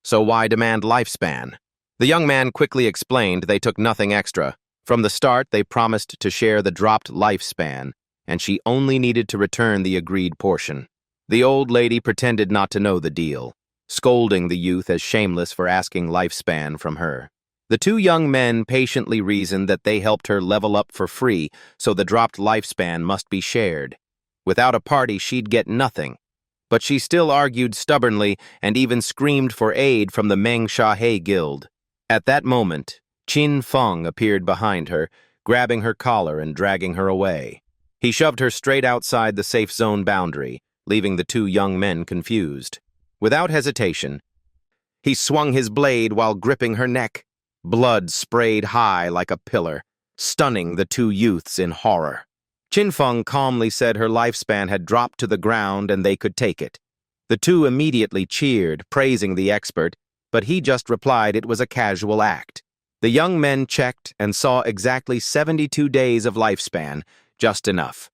So why demand lifespan? The young man quickly explained they took nothing extra. From the start, they promised to share the dropped lifespan, and she only needed to return the agreed portion. The old lady pretended not to know the deal, scolding the youth as shameless for asking lifespan from her. The 2 young men patiently reasoned that they helped her level up for free, so the dropped lifespan must be shared. Without a party, she'd get nothing. But she still argued stubbornly and even screamed for aid from the Meng Shahe Guild. At that moment, Qin Feng appeared behind her, grabbing her collar and dragging her away. He shoved her straight outside the safe zone boundary, leaving the 2 young men confused. Without hesitation, he swung his blade while gripping her neck. Blood sprayed high like a pillar, stunning the 2 youths in horror. Qin Feng calmly said her lifespan had dropped to the ground and they could take it. The 2 immediately cheered, praising the expert, but he just replied it was a casual act. The young men checked and saw exactly 72 days of lifespan, just enough.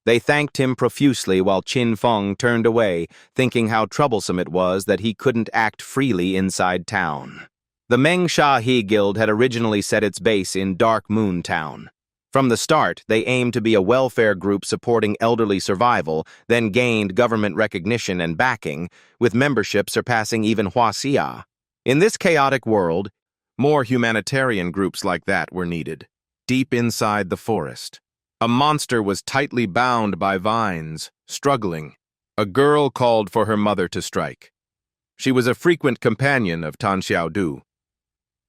They thanked him profusely while Qin Feng turned away, thinking how troublesome it was that he couldn't act freely inside town. The Meng He Guild had originally set its base in Dark Moon Town. From the start, they aimed to be a welfare group supporting elderly survival, then gained government recognition and backing, with membership surpassing even Huaxia. In this chaotic world, more humanitarian groups like that were needed. Deep inside the forest, a monster was tightly bound by vines, struggling. A girl called for her mother to strike. She was a frequent companion of Tan Xiaodu.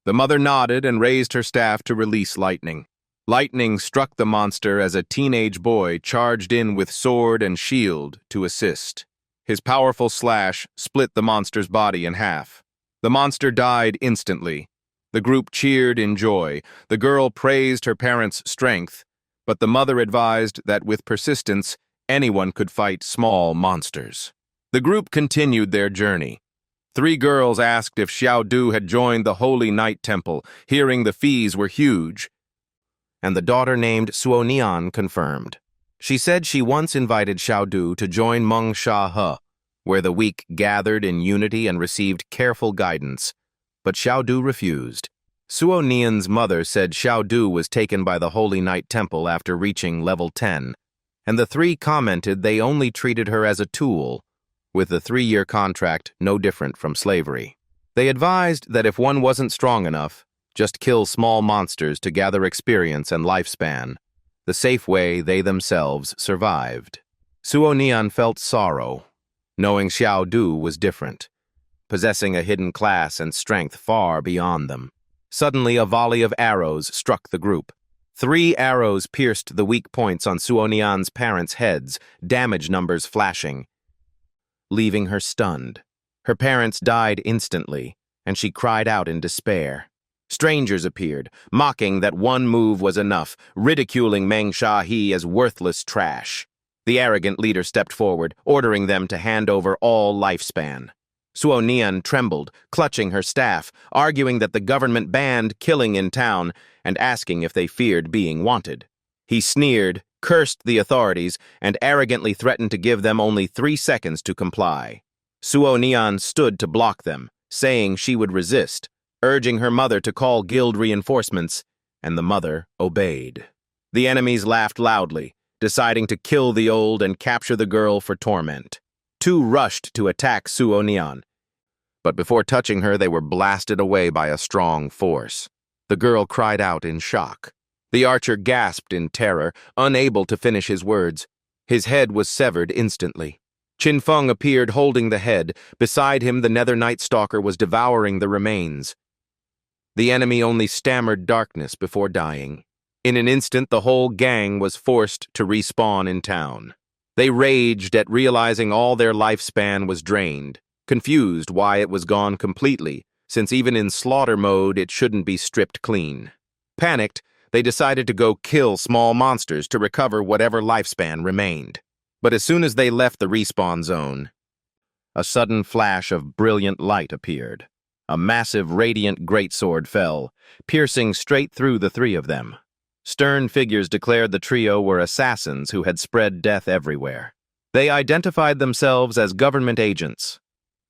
The mother nodded and raised her staff to release lightning. Lightning struck the monster as a teenage boy charged in with sword and shield to assist. His powerful slash split the monster's body in half. The monster died instantly. The group cheered in joy. The girl praised her parents' strength, but the mother advised that with persistence, anyone could fight small monsters. The group continued their journey. 3 girls asked if Xiaodu had joined the Holy Night Temple, hearing the fees were huge. And the daughter named Suonian confirmed. She said she once invited Xiaodu to join Meng He, where the weak gathered in unity and received careful guidance. But Xiaodu refused. Suonian's mother said Xiaodu was taken by the Holy Night Temple after reaching level 10, and the 3 commented they only treated her as a tool, with the 3-year contract no different from slavery. They advised that if one wasn't strong enough, just kill small monsters to gather experience and lifespan. The safe way they themselves survived. Suonian felt sorrow, knowing Xiaodu was different, possessing a hidden class and strength far beyond them. Suddenly, a volley of arrows struck the group. 3 arrows pierced the weak points on Suonian's parents' heads, damage numbers flashing, leaving her stunned. Her parents died instantly, and she cried out in despair. Strangers appeared, mocking that one move was enough, ridiculing Meng He as worthless trash. The arrogant leader stepped forward, ordering them to hand over all lifespan. Suonian trembled, clutching her staff, arguing that the government banned killing in town and asking if they feared being wanted. He sneered, cursed the authorities, and arrogantly threatened to give them only 3 seconds to comply. Suonian stood to block them, saying she would resist, urging her mother to call guild reinforcements, and the mother obeyed. The enemies laughed loudly, deciding to kill the old and capture the girl for torment. 2 rushed to attack Suonian, but before touching her, they were blasted away by a strong force. The girl cried out in shock. The archer gasped in terror, unable to finish his words. His head was severed instantly. Qin Feng appeared holding the head. Beside him, the Nether Night Stalker was devouring the remains. The enemy only stammered darkness before dying. In an instant, the whole gang was forced to respawn in town. They raged at realizing all their lifespan was drained, confused why it was gone completely, since even in slaughter mode it shouldn't be stripped clean. Panicked, they decided to go kill small monsters to recover whatever lifespan remained. But as soon as they left the respawn zone, a sudden flash of brilliant light appeared. A massive, radiant greatsword fell, piercing straight through the 3 of them. Stern figures declared the trio were assassins who had spread death everywhere. They identified themselves as government agents,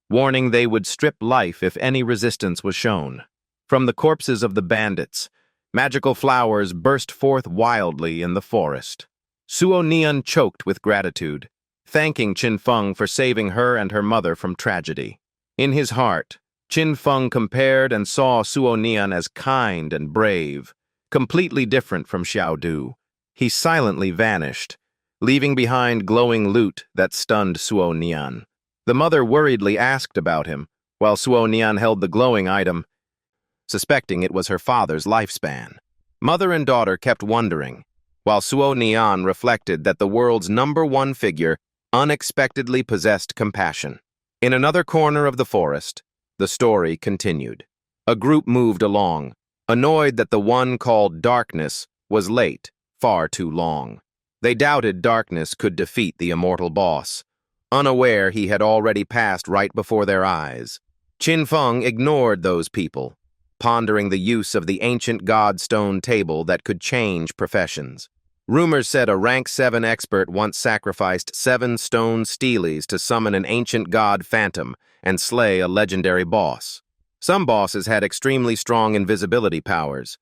warning they would strip life if any resistance was shown. From the corpses of the bandits, magical flowers burst forth wildly in the forest. Suonian choked with gratitude, thanking Qin Feng for saving her and her mother from tragedy. In his heart, Qin Feng compared and saw Suonian as kind and brave, completely different from Xiaodu. He silently vanished, leaving behind glowing loot that stunned Suonian. The mother worriedly asked about him, while Suonian held the glowing item, suspecting it was her father's lifespan. Mother and daughter kept wondering, while Suonian reflected that the world's #1 figure unexpectedly possessed compassion. In another corner of the forest, the story continued. A group moved along, annoyed that the one called Darkness was late, far too long. They doubted Darkness could defeat the immortal boss, unaware he had already passed right before their eyes. Qin Feng ignored those people, pondering the use of the ancient godstone table that could change professions. Rumors said a rank 7 expert once sacrificed 7 stone steelies to summon an ancient god phantom and slay a legendary boss. Some bosses had extremely strong invisibility powers,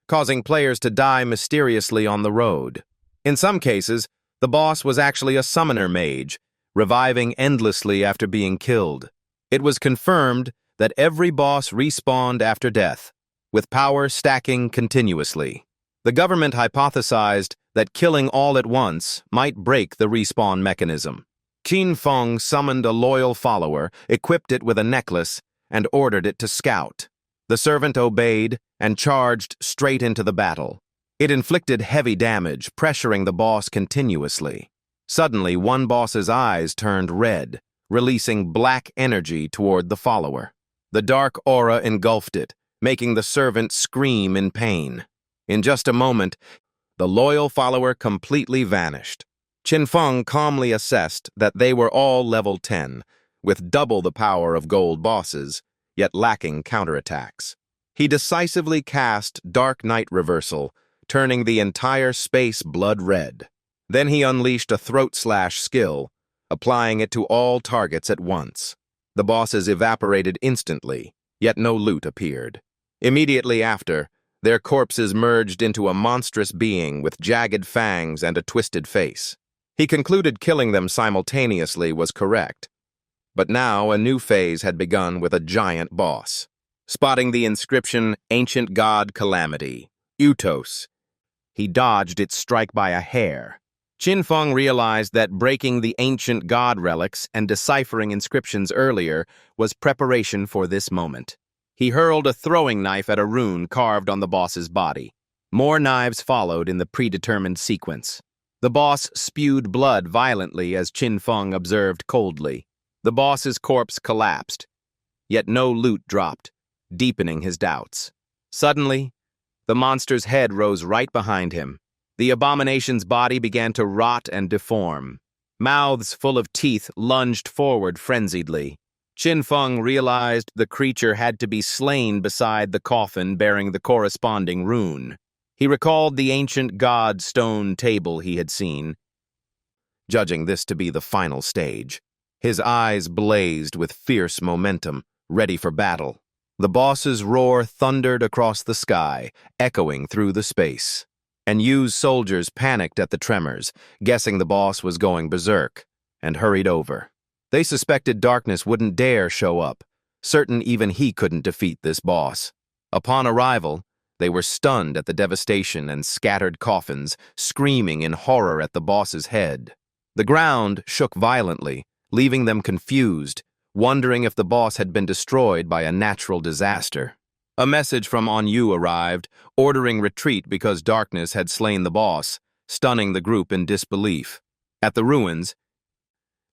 causing players to die mysteriously on the road. In some cases, the boss was actually a summoner mage, reviving endlessly after being killed. It was confirmed that every boss respawned after death, with power stacking continuously. The government hypothesized that killing all at once might break the respawn mechanism. Qin Feng summoned a loyal follower, equipped it with a necklace, and ordered it to scout. The servant obeyed and charged straight into the battle. It inflicted heavy damage, pressuring the boss continuously. Suddenly, one boss's eyes turned red, releasing black energy toward the follower. The dark aura engulfed it, making the servant scream in pain. In just a moment, the loyal follower completely vanished. Qin Feng calmly assessed that they were all level 10, with double the power of gold bosses, yet lacking counterattacks. He decisively cast Dark Knight Reversal, turning the entire space blood red. Then he unleashed a throat slash skill, applying it to all targets at once. The bosses evaporated instantly, yet no loot appeared. Immediately after, their corpses merged into a monstrous being with jagged fangs and a twisted face. He concluded killing them simultaneously was correct. But now a new phase had begun with a giant boss. Spotting the inscription, Ancient God Calamity, Utos, he dodged its strike by a hair. Qin Feng realized that breaking the ancient god relics and deciphering inscriptions earlier was preparation for this moment. He hurled a throwing knife at a rune carved on the boss's body. More knives followed in the predetermined sequence. The boss spewed blood violently as Qin Feng observed coldly. The boss's corpse collapsed, yet no loot dropped, deepening his doubts. Suddenly, the monster's head rose right behind him. The abomination's body began to rot and deform. Mouths full of teeth lunged forward frenziedly. Qin Feng realized the creature had to be slain beside the coffin bearing the corresponding rune. He recalled the ancient god stone table he had seen, judging this to be the final stage. His eyes blazed with fierce momentum, ready for battle. The boss's roar thundered across the sky, echoing through the space. And Yu's soldiers panicked at the tremors, guessing the boss was going berserk, and hurried over. They suspected darkness wouldn't dare show up, certain even he couldn't defeat this boss. Upon arrival, they were stunned at the devastation and scattered coffins, screaming in horror at the boss's head. The ground shook violently, leaving them confused, wondering if the boss had been destroyed by a natural disaster. A message from Yu arrived, ordering retreat because darkness had slain the boss, stunning the group in disbelief. At the ruins,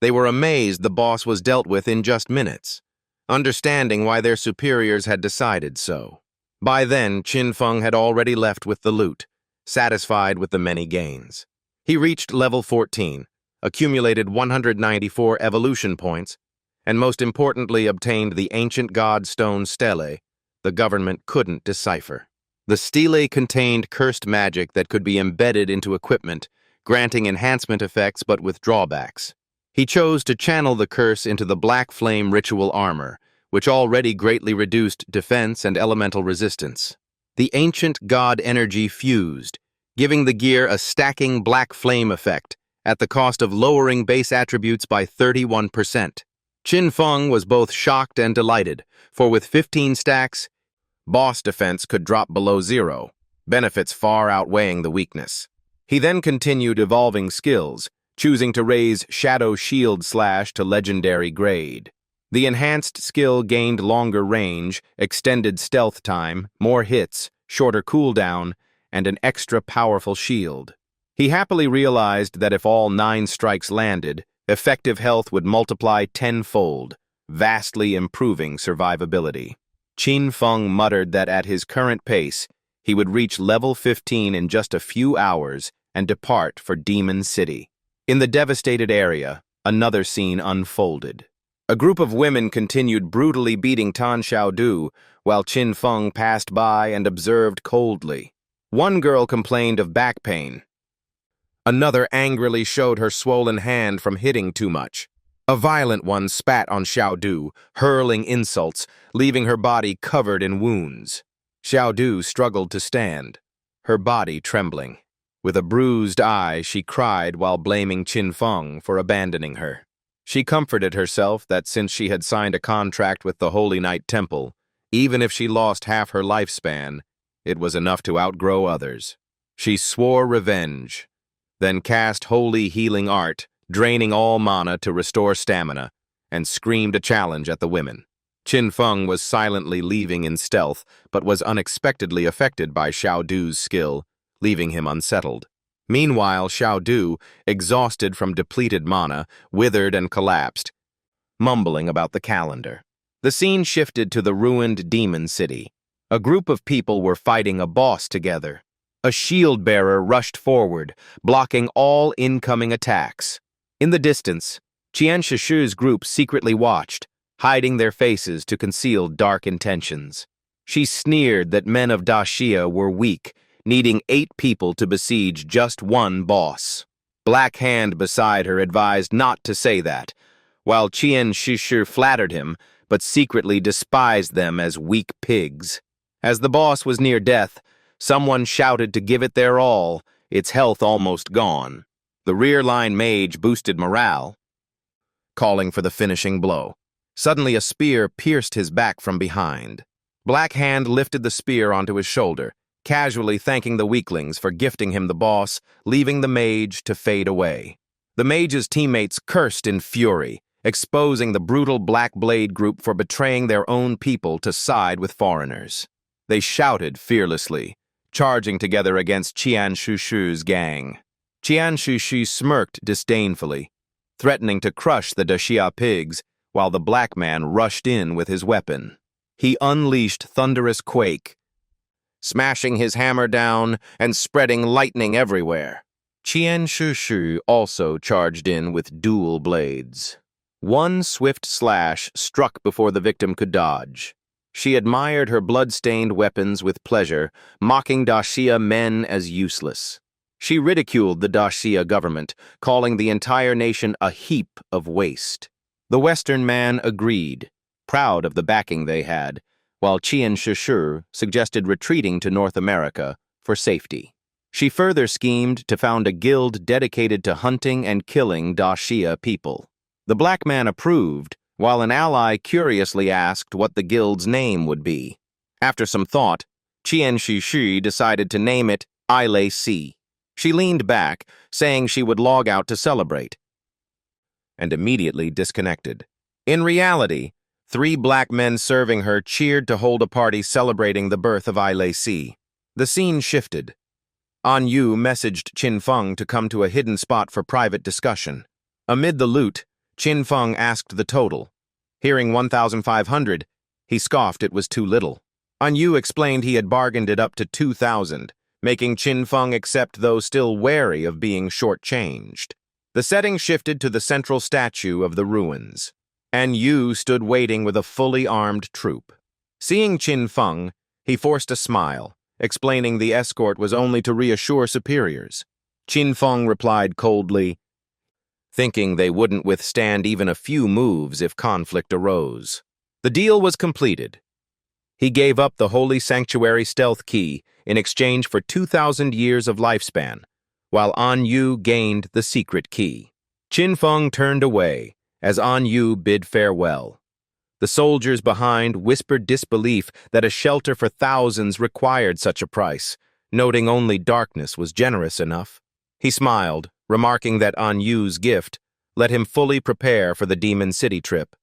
they were amazed the boss was dealt with in just minutes, understanding why their superiors had decided so. By then, Qin Feng had already left with the loot, satisfied with the many gains. He reached level 14, accumulated 194 evolution points, and most importantly obtained the ancient god stone stele the government couldn't decipher. The stele contained cursed magic that could be embedded into equipment, granting enhancement effects but with drawbacks. He chose to channel the curse into the Black Flame ritual armor, which already greatly reduced defense and elemental resistance. The ancient god energy fused, giving the gear a stacking Black Flame effect, at the cost of lowering base attributes by 31%. Qin Feng was both shocked and delighted, for with 15 stacks, boss defense could drop below 0, benefits far outweighing the weakness. He then continued evolving skills, choosing to raise Shadow Shield Slash to legendary grade. The enhanced skill gained longer range, extended stealth time, more hits, shorter cooldown, and an extra powerful shield. He happily realized that if all 9 strikes landed, effective health would multiply tenfold, vastly improving survivability. Qin Feng muttered that at his current pace, he would reach level 15 in just a few hours and depart for Demon City. In the devastated area, another scene unfolded. A group of women continued brutally beating Tan Xiaodu while Qin Feng passed by and observed coldly. One girl complained of back pain. Another angrily showed her swollen hand from hitting too much. A violent one spat on Xiao Du, hurling insults, leaving her body covered in wounds. Xiao Du struggled to stand, her body trembling. With a bruised eye, she cried while blaming Qin Feng for abandoning her. She comforted herself that since she had signed a contract with the Holy Night Temple, even if she lost half her lifespan, it was enough to outgrow others. She swore revenge, then cast holy healing art, draining all mana to restore stamina, and screamed a challenge at the women. Qin Feng was silently leaving in stealth, but was unexpectedly affected by Xiao Du's skill, leaving him unsettled. Meanwhile, Xiao Du, exhausted from depleted mana, withered and collapsed, mumbling about the calendar. The scene shifted to the ruined demon city. A group of people were fighting a boss together. A shield-bearer rushed forward, blocking all incoming attacks. In the distance, Qian Shishu's group secretly watched, hiding their faces to conceal dark intentions. She sneered that men of Daxia were weak, needing 8 people to besiege just one boss. Black Hand beside her advised not to say that, while Qian Shishu flattered him, but secretly despised them as weak pigs. As the boss was near death, someone shouted to give it their all, its health almost gone. The rear-line mage boosted morale, calling for the finishing blow. Suddenly a spear pierced his back from behind. Black Hand lifted the spear onto his shoulder, casually thanking the weaklings for gifting him the boss, leaving the mage to fade away. The mage's teammates cursed in fury, exposing the brutal Black Blade group for betraying their own people to side with foreigners. They shouted fearlessly, charging together against Qian Shishu's gang. Qian Shishu smirked disdainfully, threatening to crush the Daxia pigs, while the black man rushed in with his weapon. He unleashed thunderous quake, smashing his hammer down and spreading lightning everywhere. Qian Shishu also charged in with dual blades. One swift slash struck before the victim could dodge. She admired her blood-stained weapons with pleasure, mocking Daxia men as useless. She ridiculed the Daxia government, calling the entire nation a heap of waste. The Western man agreed, proud of the backing they had, while Qian Shishu suggested retreating to North America for safety. She further schemed to found a guild dedicated to hunting and killing Daxia people. The black man approved, while an ally curiously asked what the guild's name would be. After some thought, Qian Shishu decided to name it SSS. She leaned back, saying she would log out to celebrate, and immediately disconnected. In reality, 3 black men serving her cheered to hold a party celebrating the birth of SSS. The scene shifted. An Yu messaged Qin Feng to come to a hidden spot for private discussion. Amid the loot, Qin Feng asked the total. Hearing 1,500, he scoffed it was too little. An Yu explained he had bargained it up to 2,000, making Qin Feng accept though still wary of being shortchanged. The setting shifted to the central statue of the ruins. An Yu stood waiting with a fully armed troop. Seeing Qin Feng, he forced a smile, explaining the escort was only to reassure superiors. Qin Feng replied coldly, thinking they wouldn't withstand even a few moves if conflict arose. The deal was completed. He gave up the Holy Sanctuary stealth key in exchange for 2,000 years of lifespan, while An Yu gained the secret key. Qin Feng turned away as An Yu bid farewell. The soldiers behind whispered disbelief that a shelter for thousands required such a price, noting only darkness was generous enough. He smiled, remarking that An Yu's gift let him fully prepare for the Demon City trip,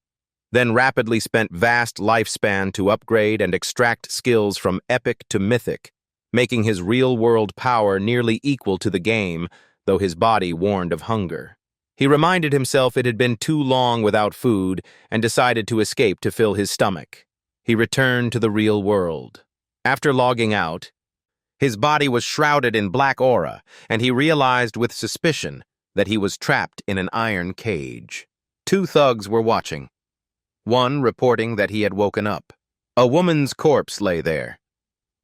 then rapidly spent vast lifespan to upgrade and extract skills from epic to mythic, making his real-world power nearly equal to the game, though his body warned of hunger. He reminded himself it had been too long without food and decided to escape to fill his stomach. He returned to the real world. After logging out, his body was shrouded in black aura, and he realized with suspicion that he was trapped in an iron cage. 2 thugs were watching, one reporting that he had woken up. A woman's corpse lay there.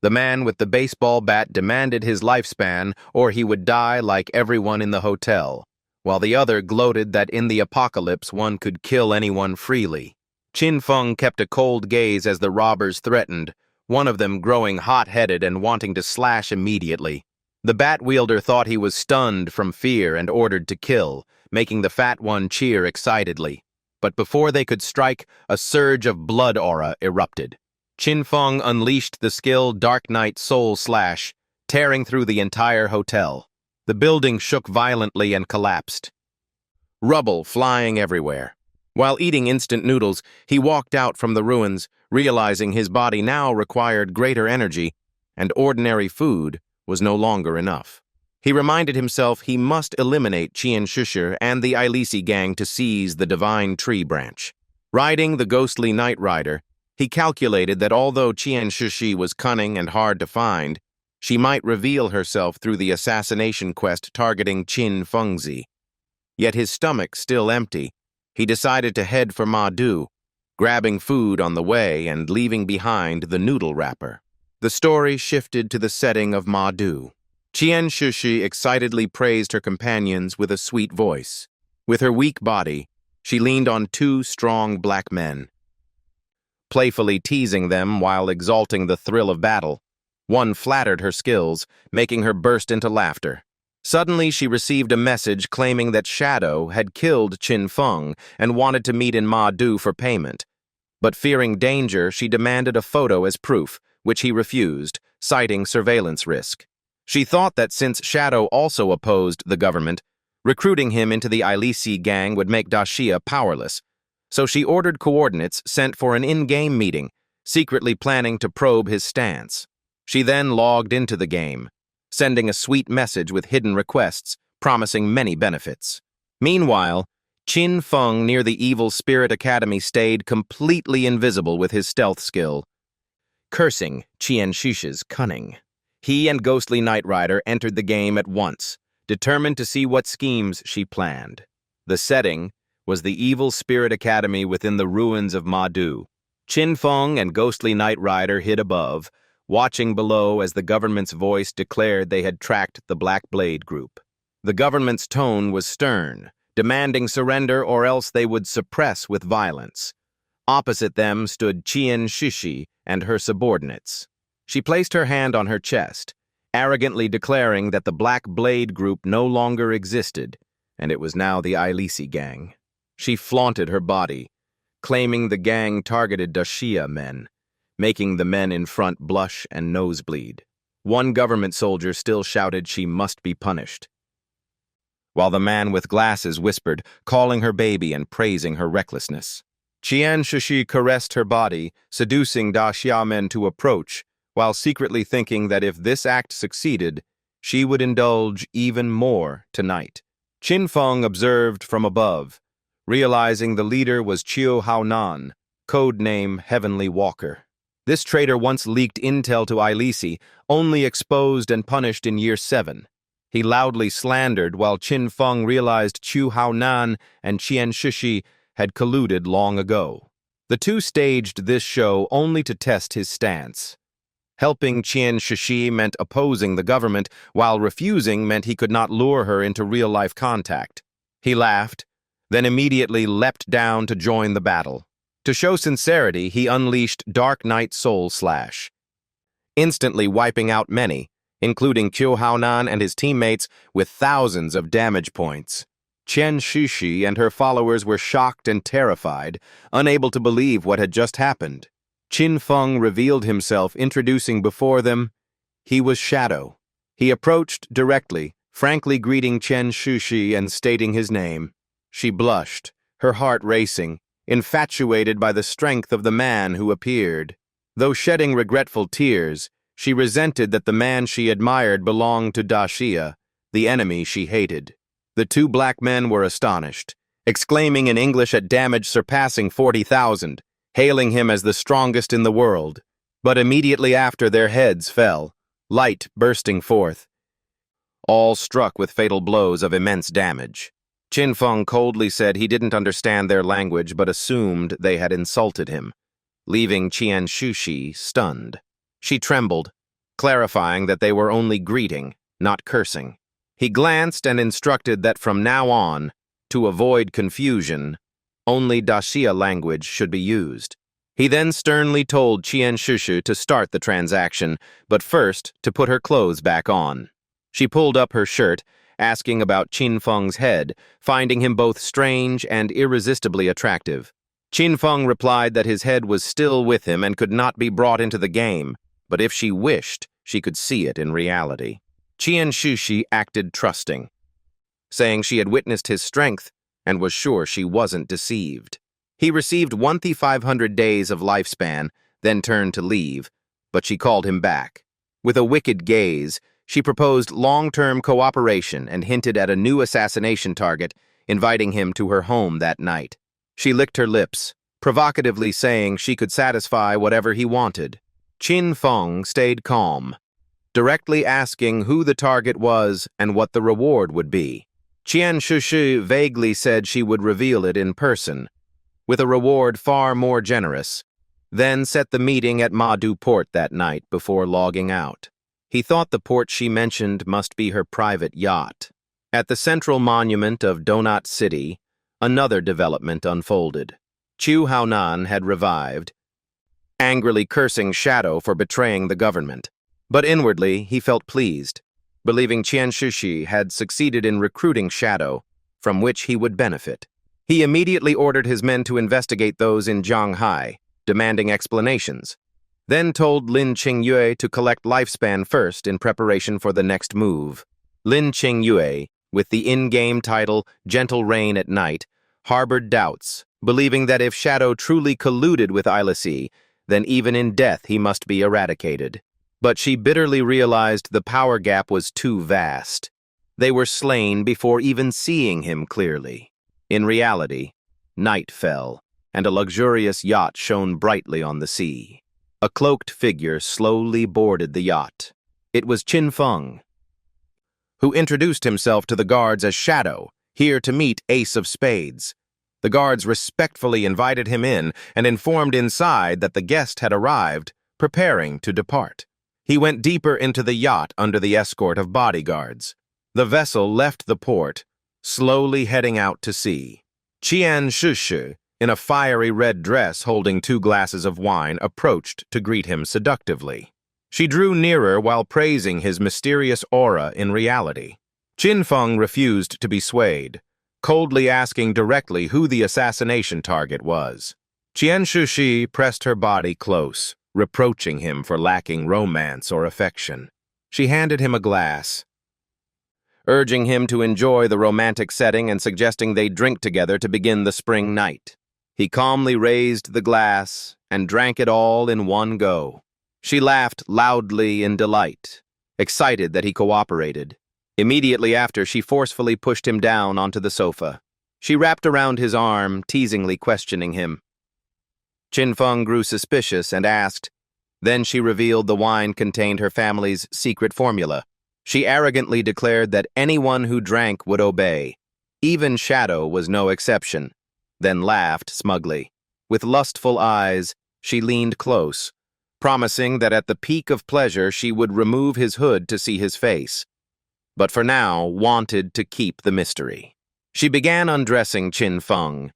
The man with the baseball bat demanded his lifespan or he would die like everyone in the hotel, while the other gloated that in the apocalypse one could kill anyone freely. Qin Feng kept a cold gaze as the robbers threatened, one of them growing hot-headed and wanting to slash immediately. The bat-wielder thought he was stunned from fear and ordered to kill, making the fat one cheer excitedly. But before they could strike, a surge of blood aura erupted. Qin Feng unleashed the skill Dark Knight Soul Slash, tearing through the entire hotel. The building shook violently and collapsed, rubble flying everywhere. While eating instant noodles, he walked out from the ruins, realizing his body now required greater energy, and ordinary food was no longer enough. He reminded himself he must eliminate Qian Shisher and the Ilisi gang to seize the divine tree branch. Riding the ghostly Night Rider, he calculated that although Qian Shishi was cunning and hard to find, she might reveal herself through the assassination quest targeting Qin Fengzi. Yet his stomach still empty, he decided to head for Ma Du, grabbing food on the way and leaving behind the noodle wrapper. The story shifted to the setting of Ma Du. Qian Shishi excitedly praised her companions with a sweet voice. With her weak body, she leaned on two strong black men, playfully teasing them while exalting the thrill of battle. One flattered her skills, making her burst into laughter. Suddenly, she received a message claiming that Shadow had killed Qin Feng and wanted to meet in Ma Du for payment. But fearing danger, she demanded a photo as proof, which he refused, citing surveillance risk. She thought that since Shadow also opposed the government, recruiting him into the Ilisi gang would make Dashia powerless. So she ordered coordinates sent for an in-game meeting, secretly planning to probe his stance. She then logged into the game, sending a sweet message with hidden requests, promising many benefits. Meanwhile, Qin Feng near the Evil Spirit Academy stayed completely invisible with his stealth skill, cursing Qian Shishi's cunning. He and Ghostly Night Rider entered the game at once, determined to see what schemes she planned. The setting was the Evil Spirit Academy within the ruins of Ma Du. Qin Feng and Ghostly Night Rider hid above, watching below as the government's voice declared they had tracked the Black Blade group. The government's tone was stern, demanding surrender or else they would suppress with violence. Opposite them stood Qian Shishi and her subordinates. She placed her hand on her chest, arrogantly declaring that the Black Blade group no longer existed, and it was now the Ilisi gang. She flaunted her body, claiming the gang targeted Dashia men, making the men in front blush and nosebleed. One government soldier still shouted she must be punished, while the man with glasses whispered, calling her baby and praising her recklessness. Qian Shishi caressed her body, seducing Dashia men to approach, while secretly thinking that if this act succeeded, she would indulge even more tonight. Qin Feng observed from above, realizing the leader was Chiu Haonan, codename Heavenly Walker. This traitor once leaked intel to Ilisi, only exposed and punished in Year 7. He loudly slandered while Qin Feng realized Chiu Haonan and Qian Shishi had colluded long ago. The two staged this show only to test his stance. Helping Qian Shishi meant opposing the government, while refusing meant he could not lure her into real-life contact. He laughed, then immediately leapt down to join the battle. To show sincerity, he unleashed Dark Knight Soul Slash, instantly wiping out many, including Qiu Haonan and his teammates, with thousands of damage points. Qian Shishi and her followers were shocked and terrified, unable to believe what had just happened. Qin Feng revealed himself, introducing before them, he was Shadow. He approached directly, frankly greeting Qian Shishi and stating his name. She blushed, her heart racing, infatuated by the strength of the man who appeared. Though shedding regretful tears, she resented that the man she admired belonged to Dashia, the enemy she hated. The two black men were astonished, exclaiming in English at damage surpassing 40,000, hailing him as the strongest in the world. But immediately after their heads fell, light bursting forth, all struck with fatal blows of immense damage. Qin Feng coldly said he didn't understand their language but assumed they had insulted him, leaving Qian Shishi stunned. She trembled, clarifying that they were only greeting, not cursing. He glanced and instructed that from now on, to avoid confusion, only Daxia language should be used. He then sternly told Qian Shushu to start the transaction, but first to put her clothes back on. She pulled up her shirt, asking about Qin Feng's head, finding him both strange and irresistibly attractive. Qin Feng replied that his head was still with him and could not be brought into the game, but if she wished, she could see it in reality. Qian Shushi acted trusting, saying she had witnessed his strength and was sure she wasn't deceived. He received 1,500 days of lifespan, then turned to leave, but she called him back. With a wicked gaze, she proposed long-term cooperation and hinted at a new assassination target, inviting him to her home that night. She licked her lips, provocatively saying she could satisfy whatever he wanted. Qin Feng stayed calm, directly asking who the target was and what the reward would be. Qian Shushu vaguely said she would reveal it in person, with a reward far more generous, then set the meeting at Madu Port that night before logging out. He thought the port she mentioned must be her private yacht. At the central monument of Donut City, another development unfolded. Chu Haonan had revived, angrily cursing Shadow for betraying the government. But inwardly, he felt pleased, believing Qian Shushi had succeeded in recruiting Shadow, from which he would benefit. He immediately ordered his men to investigate those in Zhanghai, demanding explanations, then told Lin Qingyue to collect lifespan first in preparation for the next move. Lin Qingyue, with the in-game title Gentle Rain at Night, harbored doubts, believing that if Shadow truly colluded with Ilisi, then even in death he must be eradicated. But she bitterly realized the power gap was too vast. They were slain before even seeing him clearly. In reality, night fell, and a luxurious yacht shone brightly on the sea. A cloaked figure slowly boarded the yacht. It was Qin Feng, who introduced himself to the guards as Shadow, here to meet Ace of Spades. The guards respectfully invited him in and informed inside that the guest had arrived, preparing to depart. He went deeper into the yacht under the escort of bodyguards. The vessel left the port, slowly heading out to sea. Qian Shushu, in a fiery red dress holding 2 glasses of wine, approached to greet him seductively. She drew nearer while praising his mysterious aura in reality. Qin Feng refused to be swayed, coldly asking directly who the assassination target was. Qian Shushi pressed her body close, reproaching him for lacking romance or affection. She handed him a glass, urging him to enjoy the romantic setting and suggesting they drink together to begin the spring night. He calmly raised the glass and drank it all in one go. She laughed loudly in delight, excited that he cooperated. Immediately after, she forcefully pushed him down onto the sofa. She wrapped around his arm, teasingly questioning him. Qin Feng grew suspicious and asked. Then she revealed the wine contained her family's secret formula. She arrogantly declared that anyone who drank would obey. Even Shadow was no exception, then laughed smugly. With lustful eyes, she leaned close, promising that at the peak of pleasure she would remove his hood to see his face, but for now wanted to keep the mystery. She began undressing Qin Feng,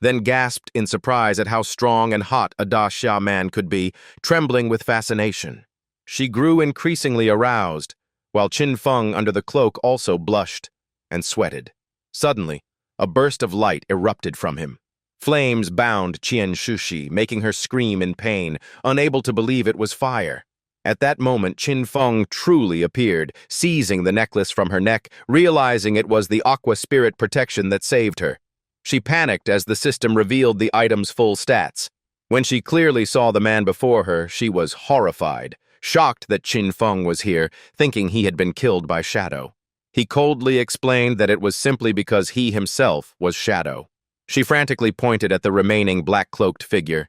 then gasped in surprise at how strong and hot a Daxia man could be, trembling with fascination. She grew increasingly aroused, while Qin Feng under the cloak also blushed and sweated. Suddenly, a burst of light erupted from him. Flames bound Qian Shushi, making her scream in pain, unable to believe it was fire. At that moment, Qin Feng truly appeared, seizing the necklace from her neck, realizing it was the Aqua Spirit protection that saved her. She panicked as the system revealed the item's full stats. When she clearly saw the man before her, she was horrified, shocked that Qin Feng was here, thinking he had been killed by Shadow. He coldly explained that it was simply because he himself was Shadow. She frantically pointed at the remaining black-cloaked figure,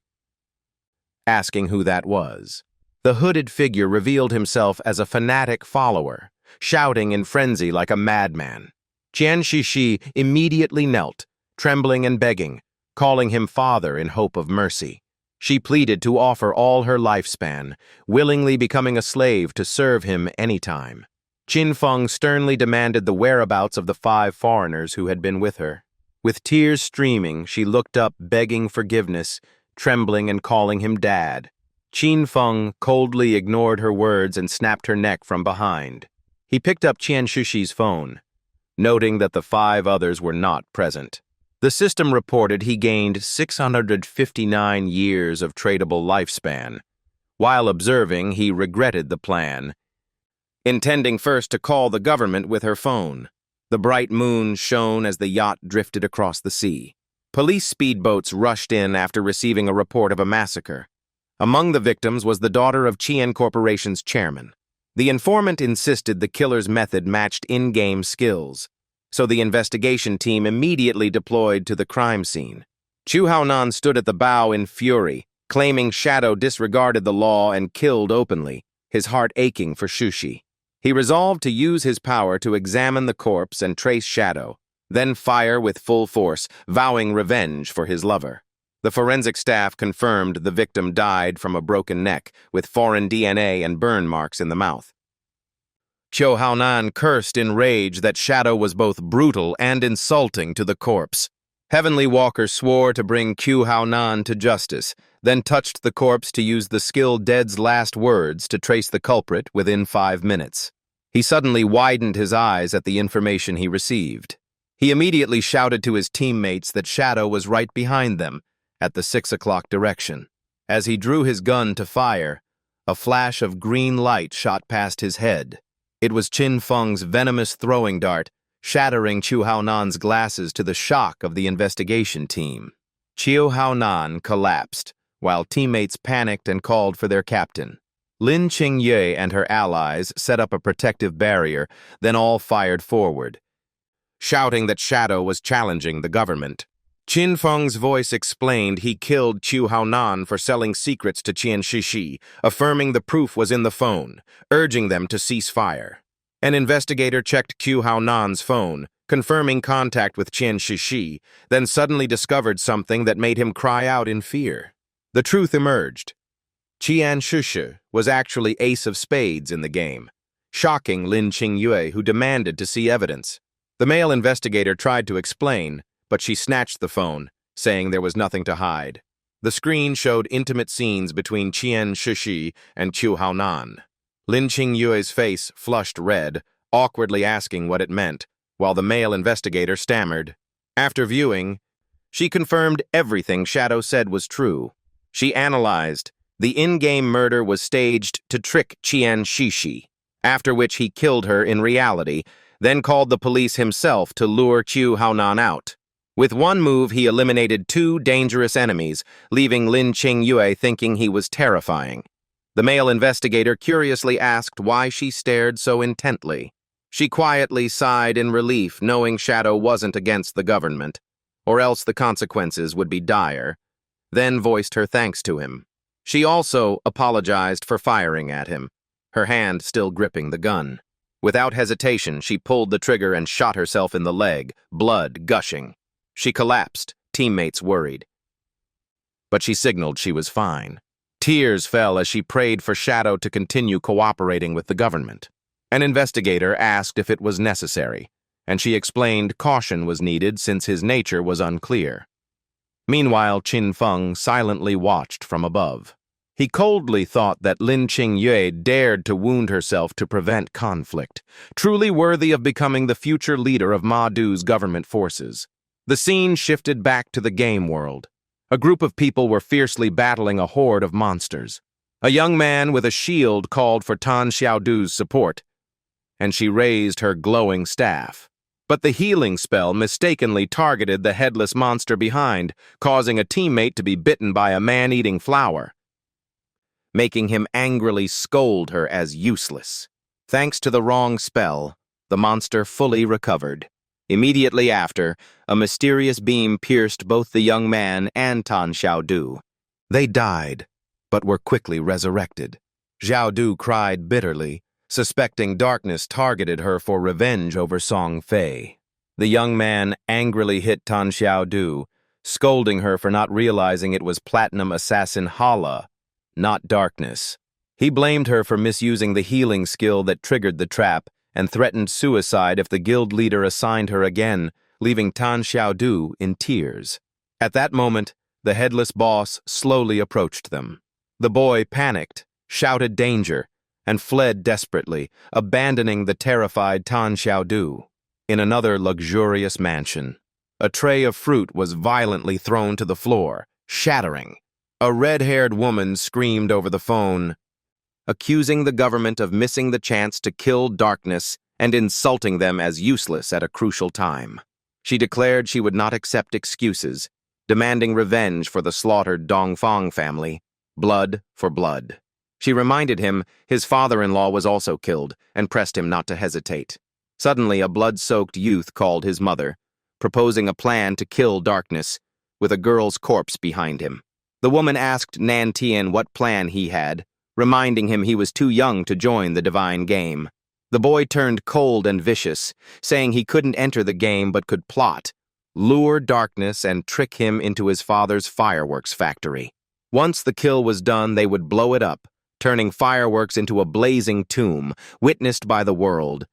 asking who that was. The hooded figure revealed himself as a fanatic follower, shouting in frenzy like a madman. Qian Shishi immediately knelt, trembling and begging, calling him father in hope of mercy. She pleaded to offer all her lifespan, willingly becoming a slave to serve him anytime. Qin Feng sternly demanded the whereabouts of the 5 foreigners who had been with her. With tears streaming, she looked up, begging forgiveness, trembling and calling him Dad. Qin Feng coldly ignored her words and snapped her neck from behind. He picked up Qian Shushi's phone, noting that the 5 others were not present. The system reported he gained 659 years of tradable lifespan. While observing, he regretted the plan, intending first to call the government with her phone. The bright moon shone as the yacht drifted across the sea. Police speedboats rushed in after receiving a report of a massacre. Among the victims was the daughter of Qian Corporation's chairman. The informant insisted the killer's method matched in-game skills, so the investigation team immediately deployed to the crime scene. Chu Haonan stood at the bow in fury, claiming Shadow disregarded the law and killed openly, his heart aching for Shushi. He resolved to use his power to examine the corpse and trace Shadow, then fire with full force, vowing revenge for his lover. The forensic staff confirmed the victim died from a broken neck, with foreign DNA and burn marks in the mouth. Qiu Haonan cursed in rage that Shadow was both brutal and insulting to the corpse. Heavenly Walker swore to bring Qiu Haonan to justice, then touched the corpse to use the skill Dead's last words to trace the culprit within 5 minutes. He suddenly widened his eyes at the information he received. He immediately shouted to his teammates that Shadow was right behind them, at the 6 o'clock direction. As he drew his gun to fire, a flash of green light shot past his head. It was Qin Feng's venomous throwing dart, shattering Qiu Haonan's glasses to the shock of the investigation team. Qiu Haonan collapsed, while teammates panicked and called for their captain. Lin Qingyue and her allies set up a protective barrier, then all fired forward, shouting that Shadow was challenging the government. Qin Feng's voice explained he killed Qiu Haonan for selling secrets to Qian Shishi, affirming the proof was in the phone, urging them to cease fire. An investigator checked Qiu Haonan's phone, confirming contact with Qian Shishi, then suddenly discovered something that made him cry out in fear. The truth emerged. Qian Shishi was actually ace of spades in the game, shocking Lin Qingyue, who demanded to see evidence. The male investigator tried to explain, but she snatched the phone, saying there was nothing to hide. The screen showed intimate scenes between Qian Shishi and Qiu Haonan. Lin Qingyue's face flushed red, awkwardly asking what it meant, while the male investigator stammered. After viewing, she confirmed everything Shadow said was true. She analyzed. The in-game murder was staged to trick Qian Shishi, after which he killed her in reality, then called the police himself to lure Qiu Haonan out. With one move, he eliminated 2 dangerous enemies, leaving Lin Qingyue thinking he was terrifying. The male investigator curiously asked why she stared so intently. She quietly sighed in relief, knowing Shadow wasn't against the government, or else the consequences would be dire, then voiced her thanks to him. She also apologized for firing at him, her hand still gripping the gun. Without hesitation, she pulled the trigger and shot herself in the leg, blood gushing. She collapsed, teammates worried. But she signaled she was fine. Tears fell as she prayed for Shadow to continue cooperating with the government. An investigator asked if it was necessary, and she explained caution was needed since his nature was unclear. Meanwhile, Qin Feng silently watched from above. He coldly thought that Lin Qingyue dared to wound herself to prevent conflict, truly worthy of becoming the future leader of Ma Du's government forces. The scene shifted back to the game world. A group of people were fiercely battling a horde of monsters. A young man with a shield called for Tan Xiaodu's support, and she raised her glowing staff. But the healing spell mistakenly targeted the headless monster behind, causing a teammate to be bitten by a man-eating flower, making him angrily scold her as useless. Thanks to the wrong spell, the monster fully recovered. Immediately after, a mysterious beam pierced both the young man and Tan Xiaodu. They died, but were quickly resurrected. Xiaodu cried bitterly, suspecting darkness targeted her for revenge over Song Fei. The young man angrily hit Tan Xiaodu, scolding her for not realizing it was Platinum Assassin Hala, not darkness. He blamed her for misusing the healing skill that triggered the trap and threatened suicide if the guild leader assigned her again, leaving Tan Xiaodu in tears. At that moment, the headless boss slowly approached them. The boy panicked, shouted danger, and fled desperately, abandoning the terrified Tan Xiaodu. In another luxurious mansion, a tray of fruit was violently thrown to the floor, shattering. A red-haired woman screamed over the phone, accusing the government of missing the chance to kill darkness and insulting them as useless at a crucial time. She declared she would not accept excuses, demanding revenge for the slaughtered Dongfang family, blood for blood. She reminded him his father-in-law was also killed and pressed him not to hesitate. Suddenly, a blood-soaked youth called his mother, proposing a plan to kill darkness, with a girl's corpse behind him. The woman asked Nan Tian what plan he had, reminding him he was too young to join the divine game. The boy turned cold and vicious, saying he couldn't enter the game but could plot, lure darkness and trick him into his father's fireworks factory. Once the kill was done, they would blow it up, turning fireworks into a blazing tomb, witnessed by the world,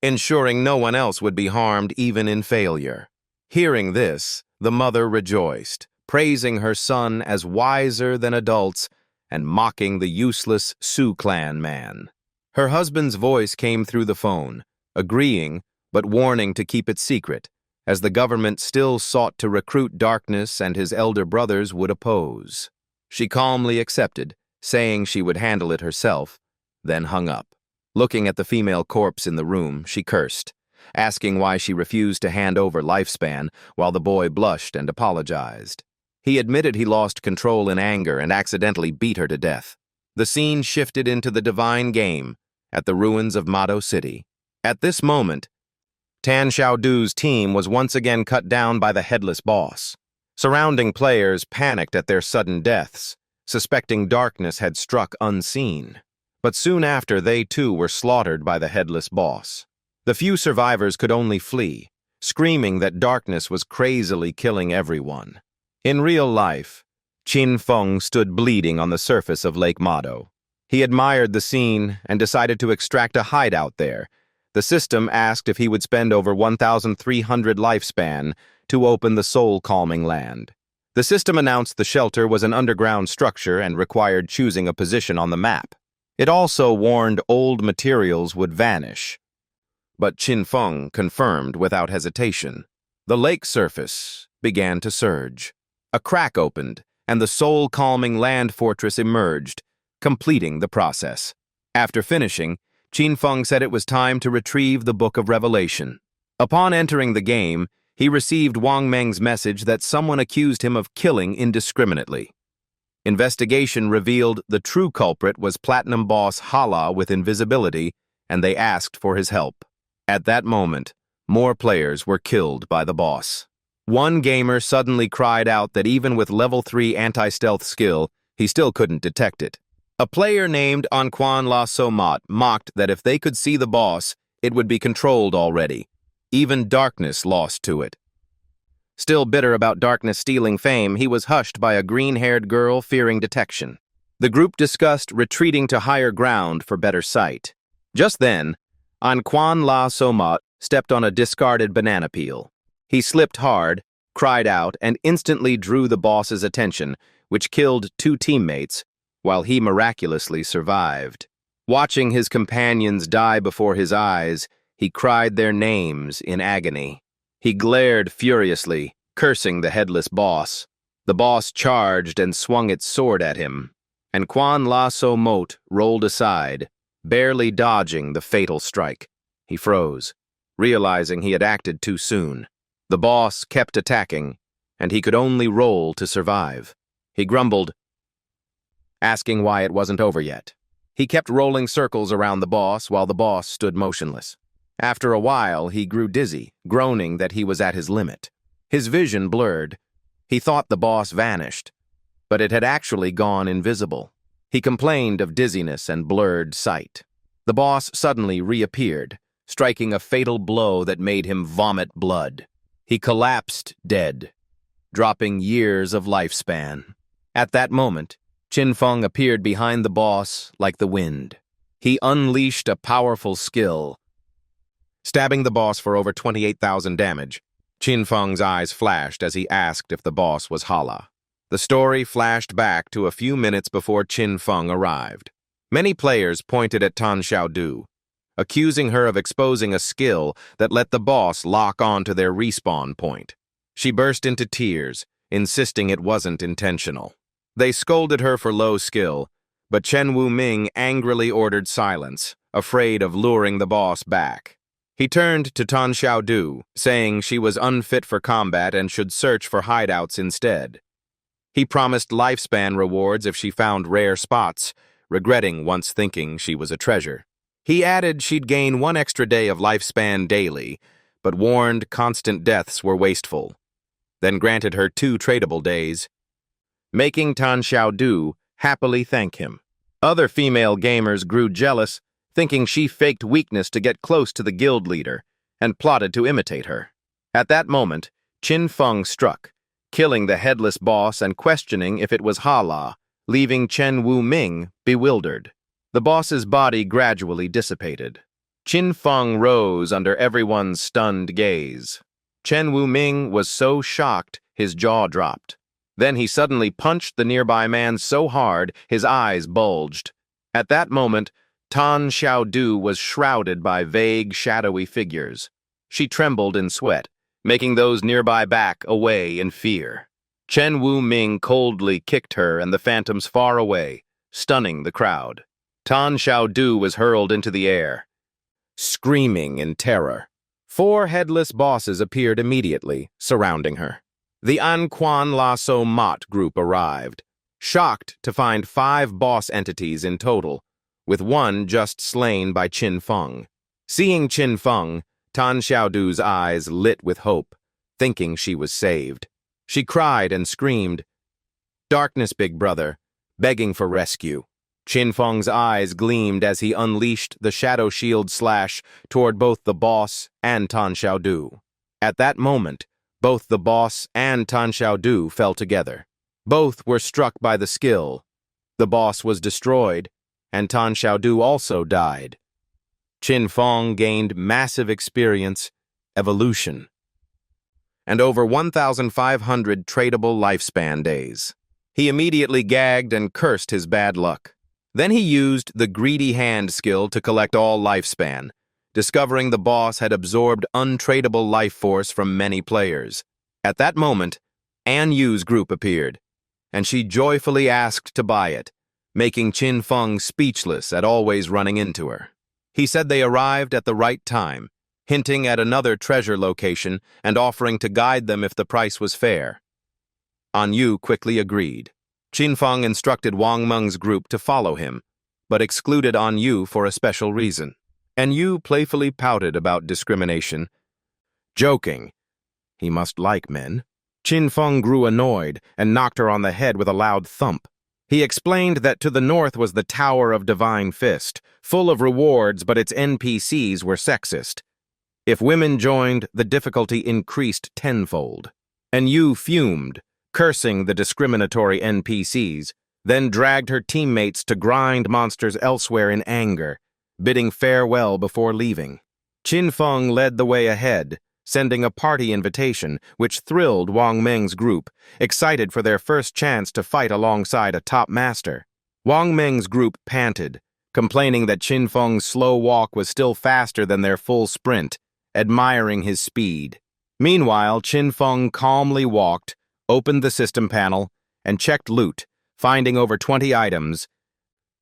ensuring no one else would be harmed even in failure. Hearing this, the mother rejoiced, praising her son as wiser than adults and mocking the useless Su clan man. Her husband's voice came through the phone, agreeing but warning to keep it secret, as the government still sought to recruit darkness and his elder brothers would oppose. She calmly accepted, saying she would handle it herself, then hung up. Looking at the female corpse in the room, she cursed, asking why she refused to hand over lifespan while the boy blushed and apologized. He admitted he lost control in anger and accidentally beat her to death. The scene shifted into the divine game at the ruins of Mado City. At this moment, Tan Xiaodu's team was once again cut down by the headless boss. Surrounding players panicked at their sudden deaths, suspecting darkness had struck unseen. But soon after, they too were slaughtered by the headless boss. The few survivors could only flee, screaming that darkness was crazily killing everyone. In real life, Qin Feng stood bleeding on the surface of Lake Mado. He admired the scene and decided to extract a hideout there. The system asked if he would spend over 1,300 lifespan to open the soul-calming land. The system announced the shelter was an underground structure and required choosing a position on the map. It also warned old materials would vanish. But Qin Feng confirmed without hesitation. The lake surface began to surge. A crack opened, and the soul-calming land fortress emerged, completing the process. After finishing, Qin Feng said it was time to retrieve the Book of Revelation. Upon entering the game, he received Wang Meng's message that someone accused him of killing indiscriminately. Investigation revealed the true culprit was Platinum boss Hala with invisibility, and they asked for his help. At that moment, more players were killed by the boss. One gamer suddenly cried out that even with level 3 anti-stealth skill, he still couldn't detect it. A player named Anquan La Somat mocked that if they could see the boss, it would be controlled already. Even darkness lost to it. Still bitter about darkness stealing fame, he was hushed by a green-haired girl fearing detection. The group discussed retreating to higher ground for better sight. Just then, Anquan La Somat stepped on a discarded banana peel. He slipped hard, cried out, and instantly drew the boss's attention, which killed 2 teammates, while he miraculously survived. Watching his companions die before his eyes, he cried their names in agony. He glared furiously, cursing the headless boss. The boss charged and swung its sword at him, and Quan La So Mote rolled aside, barely dodging the fatal strike. He froze, realizing he had acted too soon. The boss kept attacking, and he could only roll to survive. He grumbled, asking why it wasn't over yet. He kept rolling circles around the boss while the boss stood motionless. After a while, he grew dizzy, groaning that he was at his limit. His vision blurred. He thought the boss vanished, but it had actually gone invisible. He complained of dizziness and blurred sight. The boss suddenly reappeared, striking a fatal blow that made him vomit blood. He collapsed dead, dropping years of lifespan. At that moment, Qin Feng appeared behind the boss like the wind. He unleashed a powerful skill, stabbing the boss for over 28,000 damage. Qin Feng's eyes flashed as he asked if the boss was Hala. The story flashed back to a few minutes before Qin Feng arrived. Many players pointed at Tan Xiaodu, accusing her of exposing a skill that let the boss lock on to their respawn point. She burst into tears, insisting it wasn't intentional. They scolded her for low skill, but Chen Wu-ming angrily ordered silence, afraid of luring the boss back. He turned to Tan Xiaodu, saying she was unfit for combat and should search for hideouts instead. He promised lifespan rewards if she found rare spots, regretting once thinking she was a treasure. He added she'd gain 1 extra day of lifespan daily, but warned constant deaths were wasteful, then granted her 2 tradable days, making Tan Xiaodu happily thank him. Other female gamers grew jealous, thinking she faked weakness to get close to the guild leader, and plotted to imitate her. At that moment, Qin Feng struck, killing the headless boss and questioning if it was Hala, leaving Chen Wu-ming bewildered. The boss's body gradually dissipated. Qin Feng rose under everyone's stunned gaze. Chen Wu-ming was so shocked his jaw dropped. Then he suddenly punched the nearby man so hard his eyes bulged. At that moment, Tan Xiaodu was shrouded by vague, shadowy figures. She trembled in sweat, making those nearby back away in fear. Chen Wu-ming coldly kicked her and the phantoms far away, stunning the crowd. Tan Xiaodu was hurled into the air, screaming in terror. 4 headless bosses appeared immediately, surrounding her. The An Quan La So Mat group arrived, shocked to find 5 boss entities in total, with 1 just slain by Qin Feng. Seeing Qin Feng, Tan Xiaodu's eyes lit with hope, thinking she was saved. She cried and screamed, "Darkness, big brother," begging for rescue. Qin Feng's eyes gleamed as he unleashed the shadow shield slash toward both the boss and Tan Xiaodu. At that moment, both the boss and Tan Xiaodu fell together. Both were struck by the skill. The boss was destroyed, and Tan Xiaodu also died. Qin Feng gained massive experience, evolution, and over 1,500 tradable lifespan days. He immediately gagged and cursed his bad luck. Then he used the greedy hand skill to collect all lifespan, discovering the boss had absorbed untradable life force from many players. At that moment, An Yu's group appeared, and she joyfully asked to buy it, making Qin Feng speechless at always running into her. He said they arrived at the right time, hinting at another treasure location and offering to guide them if the price was fair. An Yu quickly agreed. Qin Feng instructed Wang Meng's group to follow him, but excluded An Yu for a special reason. An Yu playfully pouted about discrimination, joking, he must like men. Qin Feng grew annoyed and knocked her on the head with a loud thump. He explained that to the north was the Tower of Divine Fist, full of rewards, but its NPCs were sexist. If women joined, the difficulty increased tenfold. An Yu fumed, cursing the discriminatory NPCs, then dragged her teammates to grind monsters elsewhere in anger, bidding farewell before leaving. Qin Feng led the way ahead, sending a party invitation, which thrilled Wang Meng's group, excited for their first chance to fight alongside a top master. Wang Meng's group panted, complaining that Qin Feng's slow walk was still faster than their full sprint, admiring his speed. Meanwhile, Qin Feng calmly walked, opened the system panel, and checked loot, finding over 20 items,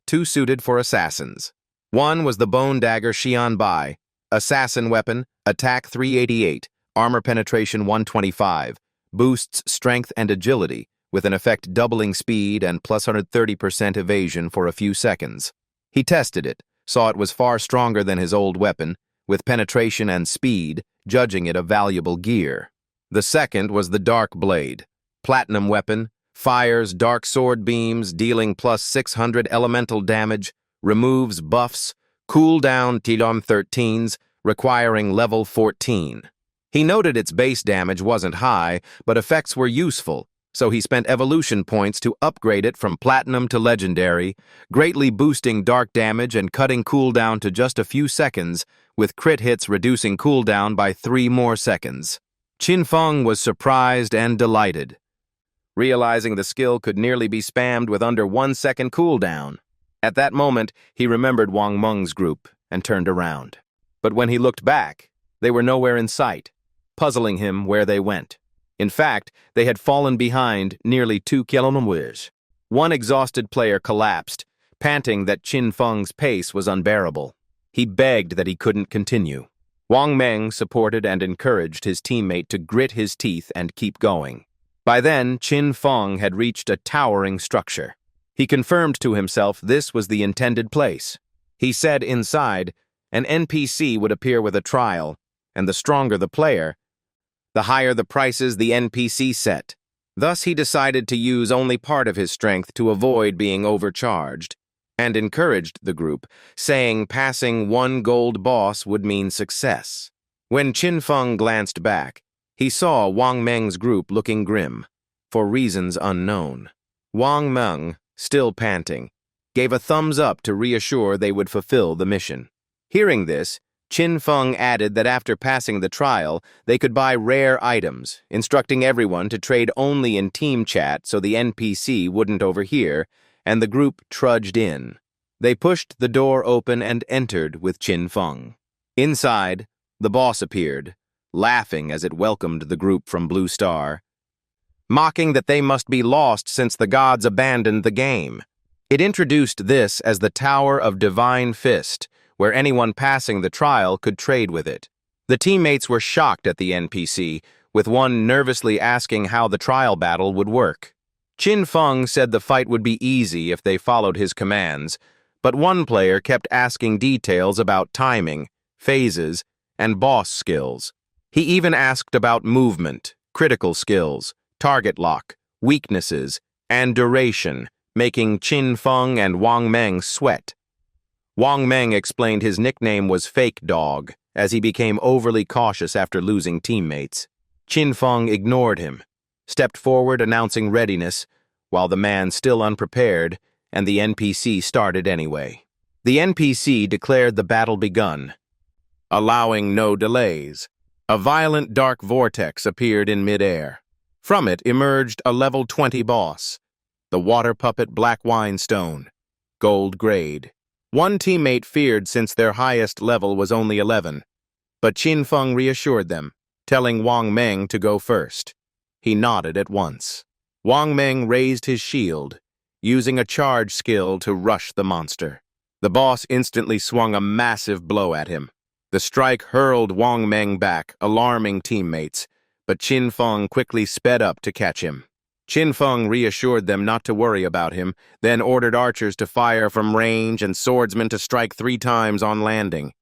2 suited for assassins. One was the bone dagger Xian Bai, assassin weapon, attack 388, armor penetration 125, boosts strength and agility, with an effect doubling speed and plus 130% evasion for a few seconds. He tested it, saw it was far stronger than his old weapon, with penetration and speed, judging it a valuable gear. The second was the Dark Blade, platinum weapon, fires dark sword beams, dealing plus 600 elemental damage, removes buffs, cooldown Tilon 13s, requiring level 14. He noted its base damage wasn't high, but effects were useful, so he spent evolution points to upgrade it from platinum to legendary, greatly boosting dark damage and cutting cooldown to just a few seconds with crit hits reducing cooldown by 3 more seconds. Qin Feng was surprised and delighted, realizing the skill could nearly be spammed with under 1 second cooldown. At that moment, he remembered Wang Meng's group and turned around. But when he looked back, they were nowhere in sight, puzzling him where they went. In fact, they had fallen behind nearly 2 kilometers. One exhausted player collapsed, panting that Qin Feng's pace was unbearable. He begged that he couldn't continue. Wang Meng supported and encouraged his teammate to grit his teeth and keep going. By then, Qin Feng had reached a towering structure. He confirmed to himself this was the intended place. He said inside, an NPC would appear with a trial, and the stronger the player, the higher the prices the NPC set. Thus he decided to use only part of his strength to avoid being overcharged, and encouraged the group, saying passing 1 gold boss would mean success. When Qin Feng glanced back, he saw Wang Meng's group looking grim, for reasons unknown. Wang Meng, still panting, gave a thumbs up to reassure they would fulfill the mission. Hearing this, Qin Feng added that after passing the trial, they could buy rare items, instructing everyone to trade only in team chat so the NPC wouldn't overhear, and the group trudged in. They pushed the door open and entered with Qin Feng. Inside, the boss appeared, laughing as it welcomed the group from Blue Star, mocking that they must be lost since the gods abandoned the game. It introduced this as the Tower of Divine Fist, where anyone passing the trial could trade with it. The teammates were shocked at the NPC, with one nervously asking how the trial battle would work. Qin Feng said the fight would be easy if they followed his commands, but one player kept asking details about timing, phases, and boss skills. He even asked about movement, critical skills, target lock, weaknesses, and duration, making Qin Feng and Wang Meng sweat. Wang Meng explained his nickname was Fake Dog, as he became overly cautious after losing teammates. Qin Feng ignored him, stepped forward announcing readiness, while the man still unprepared, and the NPC started anyway. The NPC declared the battle begun, allowing no delays. A violent dark vortex appeared in midair. From it emerged a level 20 boss, the water puppet Black Winestone, gold grade. One teammate feared since their highest level was only 11, but Qin Feng reassured them, telling Wang Meng to go first. He nodded at once. Wang Meng raised his shield, using a charge skill to rush the monster. The boss instantly swung a massive blow at him. The strike hurled Wang Meng back, alarming teammates, but Qin Feng quickly sped up to catch him. Qin Feng reassured them not to worry about him, then ordered archers to fire from range and swordsmen to strike 3 times on landing.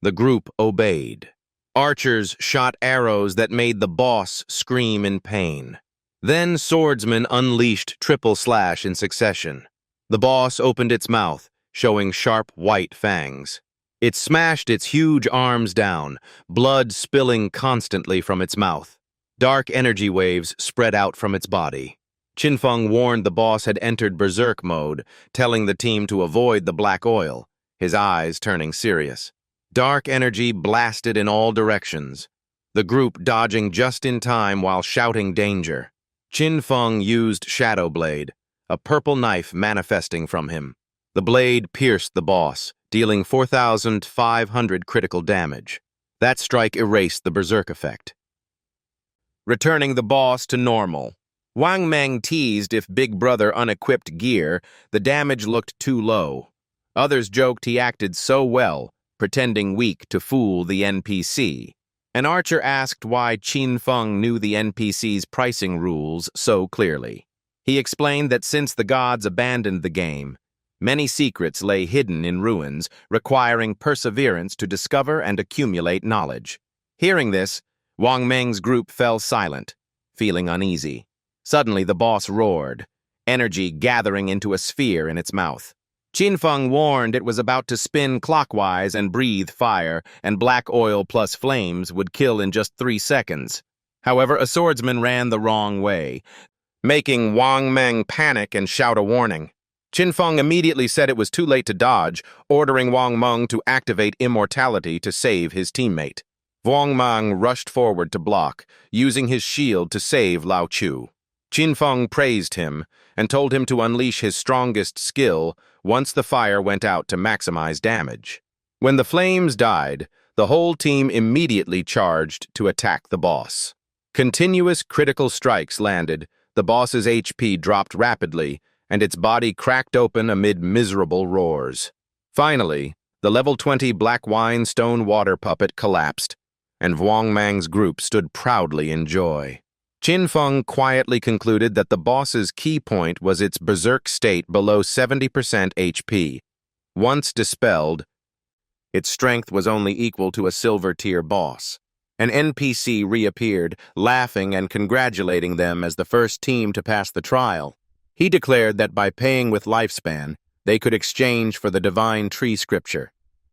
The group obeyed. Archers shot arrows that made the boss scream in pain. Then swordsmen unleashed triple slash in succession. The boss opened its mouth, showing sharp white fangs. It smashed its huge arms down, blood spilling constantly from its mouth. Dark energy waves spread out from its body. Qin Feng warned the boss had entered berserk mode, telling the team to avoid the black oil, his eyes turning serious. Dark energy blasted in all directions, the group dodging just in time while shouting danger. Qin Feng used Shadow Blade, a purple knife manifesting from him. The blade pierced the boss, dealing 4,500 critical damage. That strike erased the berserk effect, returning the boss to normal. Wang Meng teased if Big Brother unequipped gear, the damage looked too low. Others joked he acted so well, pretending weak to fool the NPC. An archer asked why Qin Feng knew the NPC's pricing rules so clearly. He explained that since the gods abandoned the game, many secrets lay hidden in ruins, requiring perseverance to discover and accumulate knowledge. Hearing this, Wang Meng's group fell silent, feeling uneasy. Suddenly the boss roared, energy gathering into a sphere in its mouth. Qin Feng warned it was about to spin clockwise and breathe fire, and black oil plus flames would kill in just 3 seconds. However, a swordsman ran the wrong way, making Wang Meng panic and shout a warning. Qin Feng immediately said it was too late to dodge, ordering Wang Meng to activate immortality to save his teammate. Wang Meng rushed forward to block, using his shield to save Lao Chu. Qin Feng praised him and told him to unleash his strongest skill once the fire went out to maximize damage. When the flames died, the whole team immediately charged to attack the boss. Continuous critical strikes landed, the boss's HP dropped rapidly, and its body cracked open amid miserable roars. Finally, the level 20 black wine stone water puppet collapsed, and Wang Meng's group stood proudly in joy. Qin Feng quietly concluded that the boss's key point was its berserk state below 70% HP. Once dispelled, its strength was only equal to a silver-tier boss. An NPC reappeared, laughing and congratulating them as the first team to pass the trial. He declared that by paying with lifespan, they could exchange for the divine tree scripture.